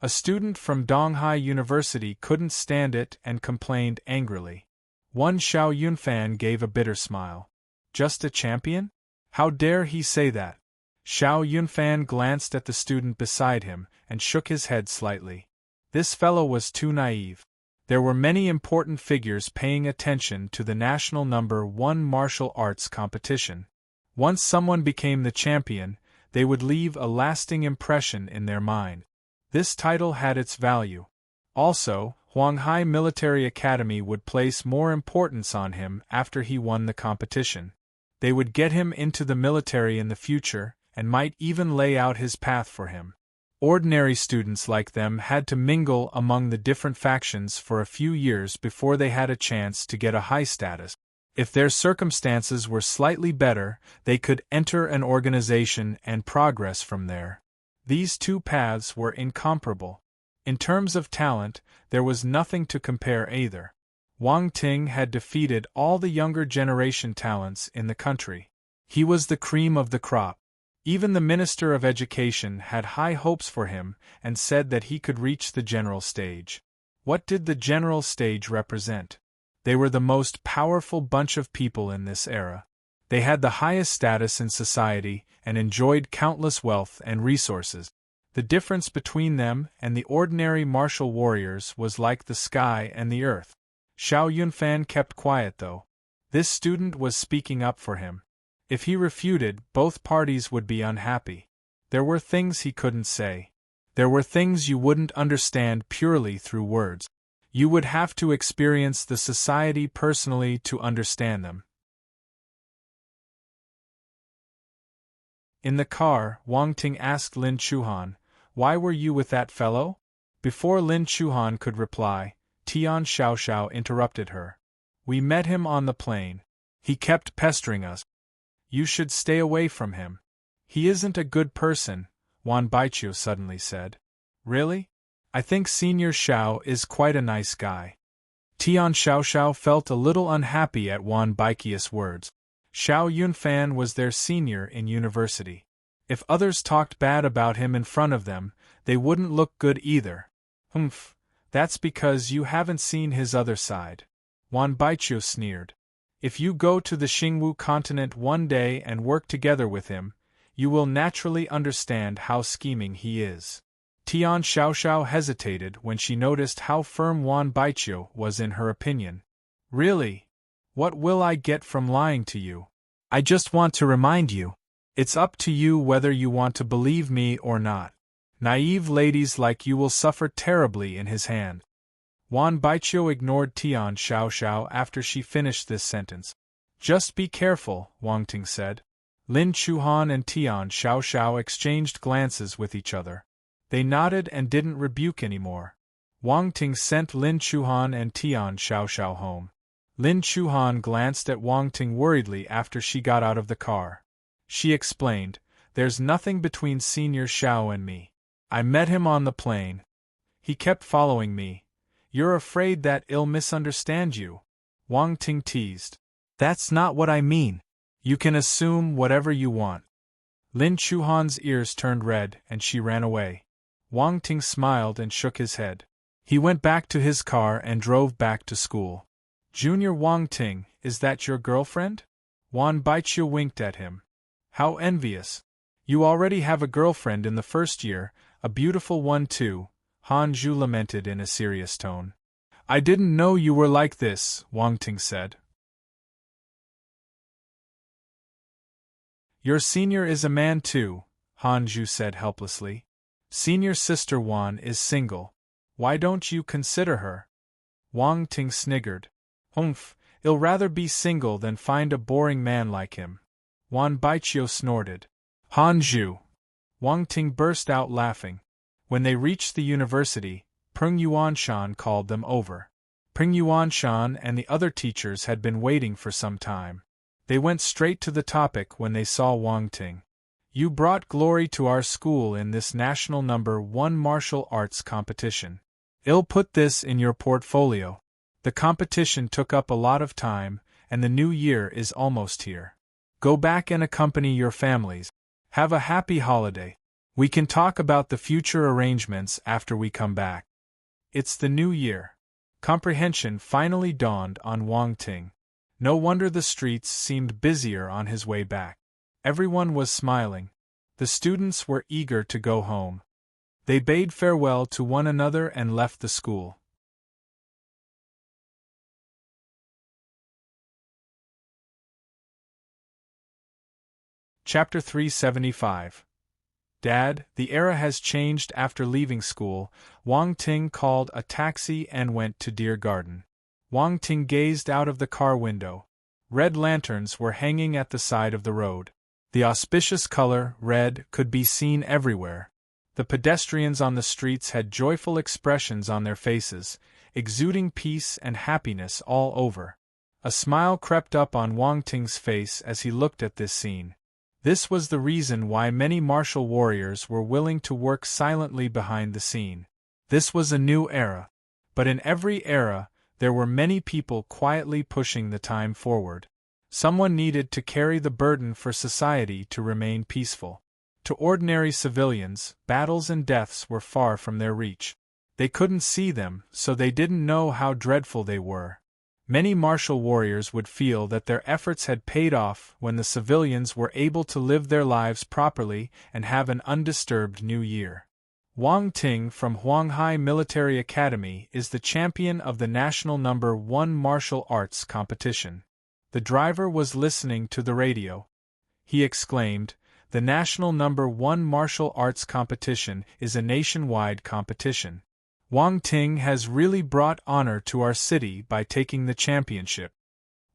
A student from Donghai University couldn't stand it and complained angrily. One Xiao Yunfan gave a bitter smile. Just a champion? How dare he say that? Xiao Yunfan glanced at the student beside him and shook his head slightly. This fellow was too naive. There were many important figures paying attention to the national number 1 martial arts competition. Once someone became the champion, they would leave a lasting impression in their mind. This title had its value. Also, Huanghai Military Academy would place more importance on him after he won the competition. They would get him into the military in the future, and might even lay out his path for him. Ordinary students like them had to mingle among the different factions for a few years before they had a chance to get a high status. If their circumstances were slightly better, they could enter an organization and progress from there. These two paths were incomparable. In terms of talent, there was nothing to compare either. Wang Ting had defeated all the younger generation talents in the country. He was the cream of the crop. Even the Minister of Education had high hopes for him and said that he could reach the general stage. What did the general stage represent? They were the most powerful bunch of people in this era. They had the highest status in society and enjoyed countless wealth and resources. The difference between them and the ordinary martial warriors was like the sky and the earth. Xiao Yunfan kept quiet though. This student was speaking up for him. If he refuted, both parties would be unhappy. There were things he couldn't say. There were things you wouldn't understand purely through words. You would have to experience the society personally to understand them. In the car, Wang Ting asked Lin Chuhan, "Why were you with that fellow?" Before Lin Chuhan could reply, Tian Xiaoxiao interrupted her. "We met him on the plane. He kept pestering us. You should stay away from him. He isn't a good person," Wan Baiqiu suddenly said. "Really? I think Senior Xiao is quite a nice guy." Tian Xiaoxiao felt a little unhappy at Wan Baiqiu's words. Xiao Yunfan was their senior in university. If others talked bad about him in front of them, they wouldn't look good either. "Humph, that's because you haven't seen his other side," Wan Baiqiu sneered. "If you go to the Xingwu continent one day and work together with him, you will naturally understand how scheming he is." Tian Xiaoxiao hesitated when she noticed how firm Wan Baiqiu was in her opinion. "Really? What will I get from lying to you? I just want to remind you. It's up to you whether you want to believe me or not. Naive ladies like you will suffer terribly in his hand." Wan Baiqiu ignored Tian Xiaoxiao after she finished this sentence. "Just be careful," Wang Ting said. Lin Chuhan and Tian Xiaoxiao exchanged glances with each other. They nodded and didn't rebuke anymore. Wang Ting sent Lin Chuhan and Tian Xiaoxiao home. Lin Chuhan glanced at Wang Ting worriedly after she got out of the car. She explained, "There's nothing between Senior Xiao and me. I met him on the plane. He kept following me. You're afraid that he'll misunderstand you," Wang Ting teased. "That's not what I mean. You can assume whatever you want." Lin Chuhan's ears turned red and she ran away. Wang Ting smiled and shook his head. He went back to his car and drove back to school. "Junior Wang Ting, is that your girlfriend?" Wan Baiqiu winked at him. "How envious. You already have a girlfriend in the first year, a beautiful one too," Han Zhu lamented in a serious tone. "I didn't know you were like this," Wang Ting said. "Your senior is a man too," Han Zhu said helplessly. "Senior sister Wan is single. Why don't you consider her?" Wang Ting sniggered. "Humph, he'll rather be single than find a boring man like him." Wan Baiqiu snorted. "Han Zhu!" Wang Ting burst out laughing. When they reached the university, Peng Yuanshan called them over. Peng Yuanshan and the other teachers had been waiting for some time. They went straight to the topic when they saw Wang Ting. "You brought glory to our school in this national number 1 martial arts competition. I'll put this in your portfolio. The competition took up a lot of time, and the new year is almost here. Go back and accompany your families. Have a happy holiday. We can talk about the future arrangements after we come back." It's the new year. Comprehension finally dawned on Wang Ting. No wonder the streets seemed busier on his way back. Everyone was smiling. The students were eager to go home. They bade farewell to one another and left the school. Chapter 375. Dad, the era has changed. After leaving school, Wang Ting called a taxi and went to Deer Garden. Wang Ting gazed out of the car window. Red lanterns were hanging at the side of the road. The auspicious color, red, could be seen everywhere. The pedestrians on the streets had joyful expressions on their faces, exuding peace and happiness all over. A smile crept up on Wang Ting's face as he looked at this scene. This was the reason why many martial warriors were willing to work silently behind the scene. This was a new era. But in every era, there were many people quietly pushing the time forward. Someone needed to carry the burden for society to remain peaceful. To ordinary civilians, battles and deaths were far from their reach. They couldn't see them, so they didn't know how dreadful they were. Many martial warriors would feel that their efforts had paid off when the civilians were able to live their lives properly and have an undisturbed new year. Wang Ting from Huanghai Military Academy is the champion of the national No. 1 martial arts competition. The driver was listening to the radio. He exclaimed, "The national No. 1 martial arts competition is a nationwide competition. Wang Ting has really brought honor to our city by taking the championship."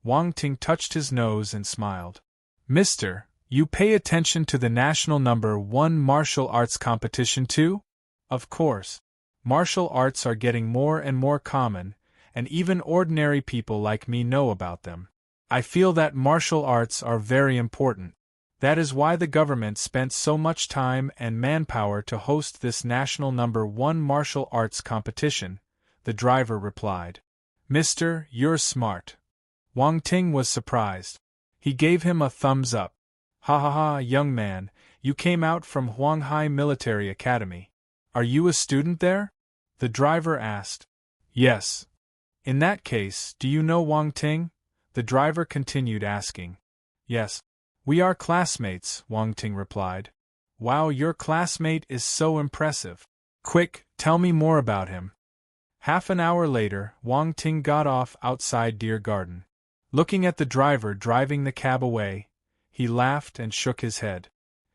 Wang Ting touched his nose and smiled. "Mister, you pay attention to the national No. 1 martial arts competition too?" "Of course. Martial arts are getting more and more common, and even ordinary people like me know about them. I feel that martial arts are very important. That is why the government spent so much time and manpower to host this national No. 1 martial arts competition," the driver replied. "Mister, you're smart." Wang Ting was surprised. He gave him a thumbs up. "Ha ha ha, young man, you came out from Huanghai Military Academy. Are you a student there?" the driver asked. "Yes." "In that case, do you know Wang Ting?" the driver continued asking. "Yes. We are classmates," Wang Ting replied. "Wow, your classmate is so impressive. Quick, tell me more about him." Half an hour later, Wang Ting got off outside Deer Garden. Looking at the driver driving the cab away, he laughed and shook his head.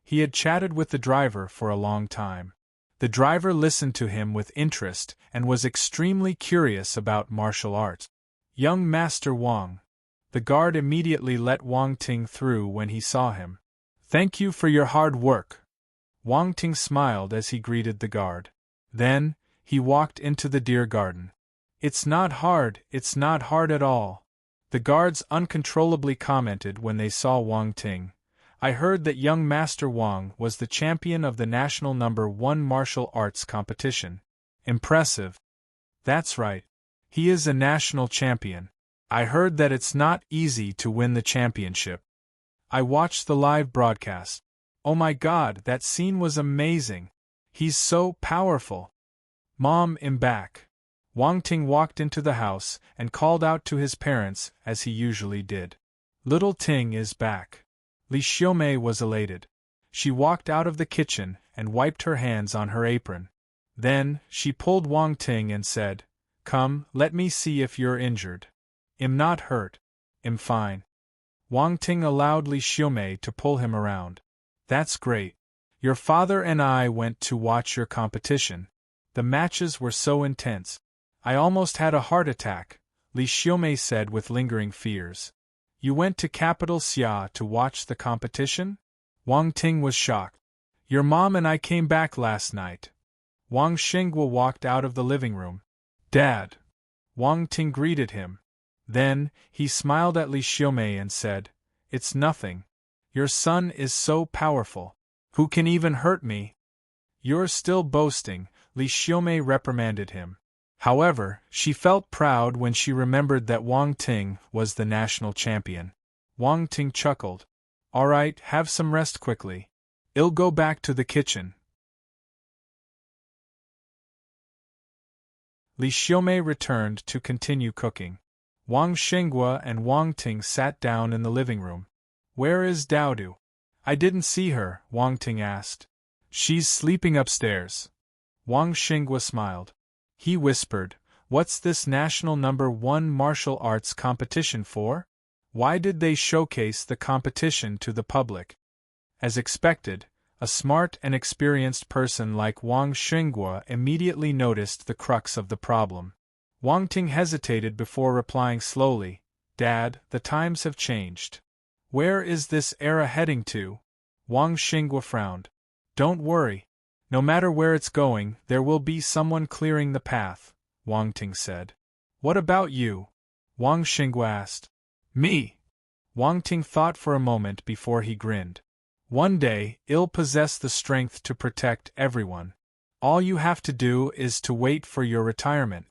He had chatted with the driver for a long time. The driver listened to him with interest and was extremely curious about martial arts. "Young Master Wang." The guard immediately let Wang Ting through when he saw him. "Thank you for your hard work." Wang Ting smiled as he greeted the guard. Then, he walked into the Deer Garden. It's not hard at all," the guards uncontrollably commented when they saw Wang Ting. "I heard that young Master Wang was the champion of the national No. 1 martial arts competition. Impressive." "That's right. He is a national champion. I heard that it's not easy to win the championship. I watched the live broadcast. Oh my God, that scene was amazing. He's so powerful." "Mom, I'm back." Wang Ting walked into the house and called out to his parents as he usually did. "Little Ting is back." Li Xiaomei was elated. She walked out of the kitchen and wiped her hands on her apron. Then, she pulled Wang Ting and said, "Come, let me see if you're injured." "I'm not hurt. I'm fine." Wang Ting allowed Li Xiaomei to pull him around. "That's great. Your father and I went to watch your competition. The matches were so intense. I almost had a heart attack," Li Xiaomei said with lingering fears. "You went to capital Xia to watch the competition?" Wang Ting was shocked. "Your mom and I came back last night." Wang Xinghua walked out of the living room. "Dad!" Wang Ting greeted him. Then, he smiled at Li Xiaomei and said, "It's nothing. Your son is so powerful. Who can even hurt me?" "You're still boasting," Li Xiaomei reprimanded him. However, she felt proud when she remembered that Wang Ting was the national champion. Wang Ting chuckled. "All right, have some rest quickly. I'll go back to the kitchen." Li Xiaomei returned to continue cooking. Wang Xinghua and Wang Ting sat down in the living room. "Where is Daodu?" "I didn't see her," Wang Ting asked. "She's sleeping upstairs." Wang Xinghua smiled. He whispered, "What's this national No. 1 martial arts competition for? Why did they showcase the competition to the public?" As expected, a smart and experienced person like Wang Xinghua immediately noticed the crux of the problem. Wang Ting hesitated before replying slowly, "Dad, the times have changed. Where is this era heading to?" Wang Xinghua frowned. "Don't worry. No matter where it's going, there will be someone clearing the path," Wang Ting said. "What about you?" Wang Xinghua asked. "Me?" Wang Ting thought for a moment before he grinned. "One day, I'll possess the strength to protect everyone. All you have to do is to wait for your retirement."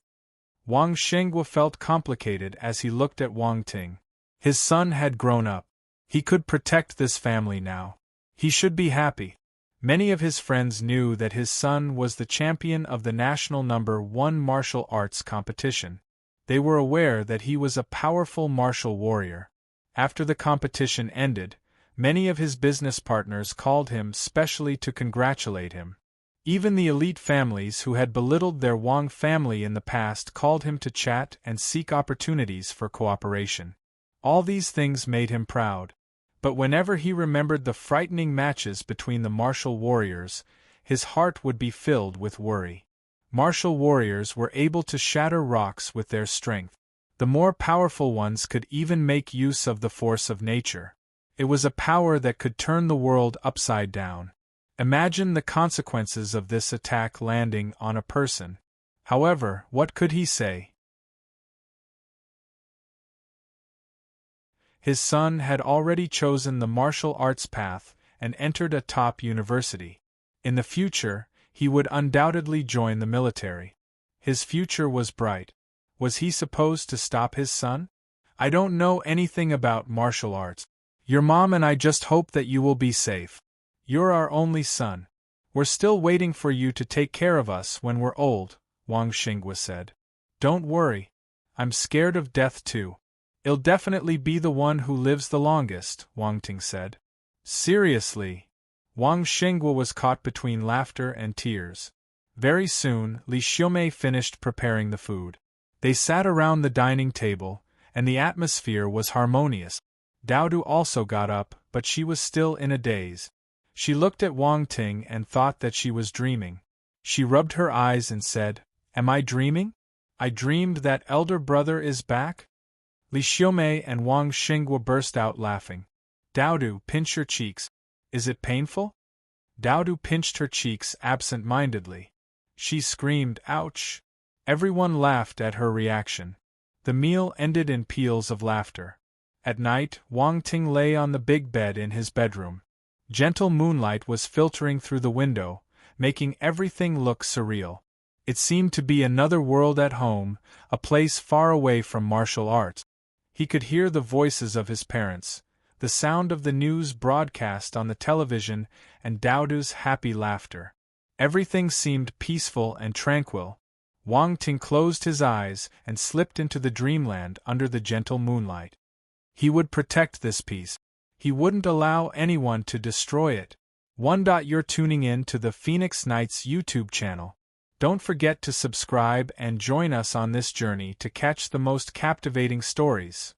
Wang Xinghua felt complicated as he looked at Wang Ting. His son had grown up. He could protect this family now. He should be happy. Many of his friends knew that his son was the champion of the national #1 martial arts competition. They were aware that he was a powerful martial warrior. After the competition ended, many of his business partners called him specially to congratulate him. Even the elite families who had belittled their Wang family in the past called him to chat and seek opportunities for cooperation. All these things made him proud. But whenever he remembered the frightening matches between the martial warriors, his heart would be filled with worry. Martial warriors were able to shatter rocks with their strength. The more powerful ones could even make use of the force of nature. It was a power that could turn the world upside down. Imagine the consequences of this attack landing on a person. However, what could he say? His son had already chosen the martial arts path and entered a top university. In the future, he would undoubtedly join the military. His future was bright. Was he supposed to stop his son? "I don't know anything about martial arts. Your mom and I just hope that you will be safe. You're our only son. We're still waiting for you to take care of us when we're old," Wang Xinghua said. "Don't worry. I'm scared of death too. I'll definitely be the one who lives the longest," Wang Ting said. "Seriously?" Wang Xinghua was caught between laughter and tears. Very soon, Li Xiumei finished preparing the food. They sat around the dining table, and the atmosphere was harmonious. Daodu also got up, but she was still in a daze. She looked at Wang Ting and thought that she was dreaming. She rubbed her eyes and said, "Am I dreaming? I dreamed that elder brother is back?" Li Xiumei and Wang Xinghua burst out laughing. "Daodu, pinch your cheeks. Is it painful?" Daodu pinched her cheeks absent-mindedly. She screamed, "Ouch!" Everyone laughed at her reaction. The meal ended in peals of laughter. At night, Wang Ting lay on the big bed in his bedroom. Gentle moonlight was filtering through the window, making everything look surreal. It seemed to be another world at home, a place far away from martial arts. He could hear the voices of his parents, the sound of the news broadcast on the television, and Daodu's happy laughter. Everything seemed peaceful and tranquil. Wang Ting closed his eyes and slipped into the dreamland under the gentle moonlight. He would protect this peace. He wouldn't allow anyone to destroy it. You're tuning in to the Phoenix Nights YouTube channel. Don't forget to subscribe and join us on this journey to catch the most captivating stories.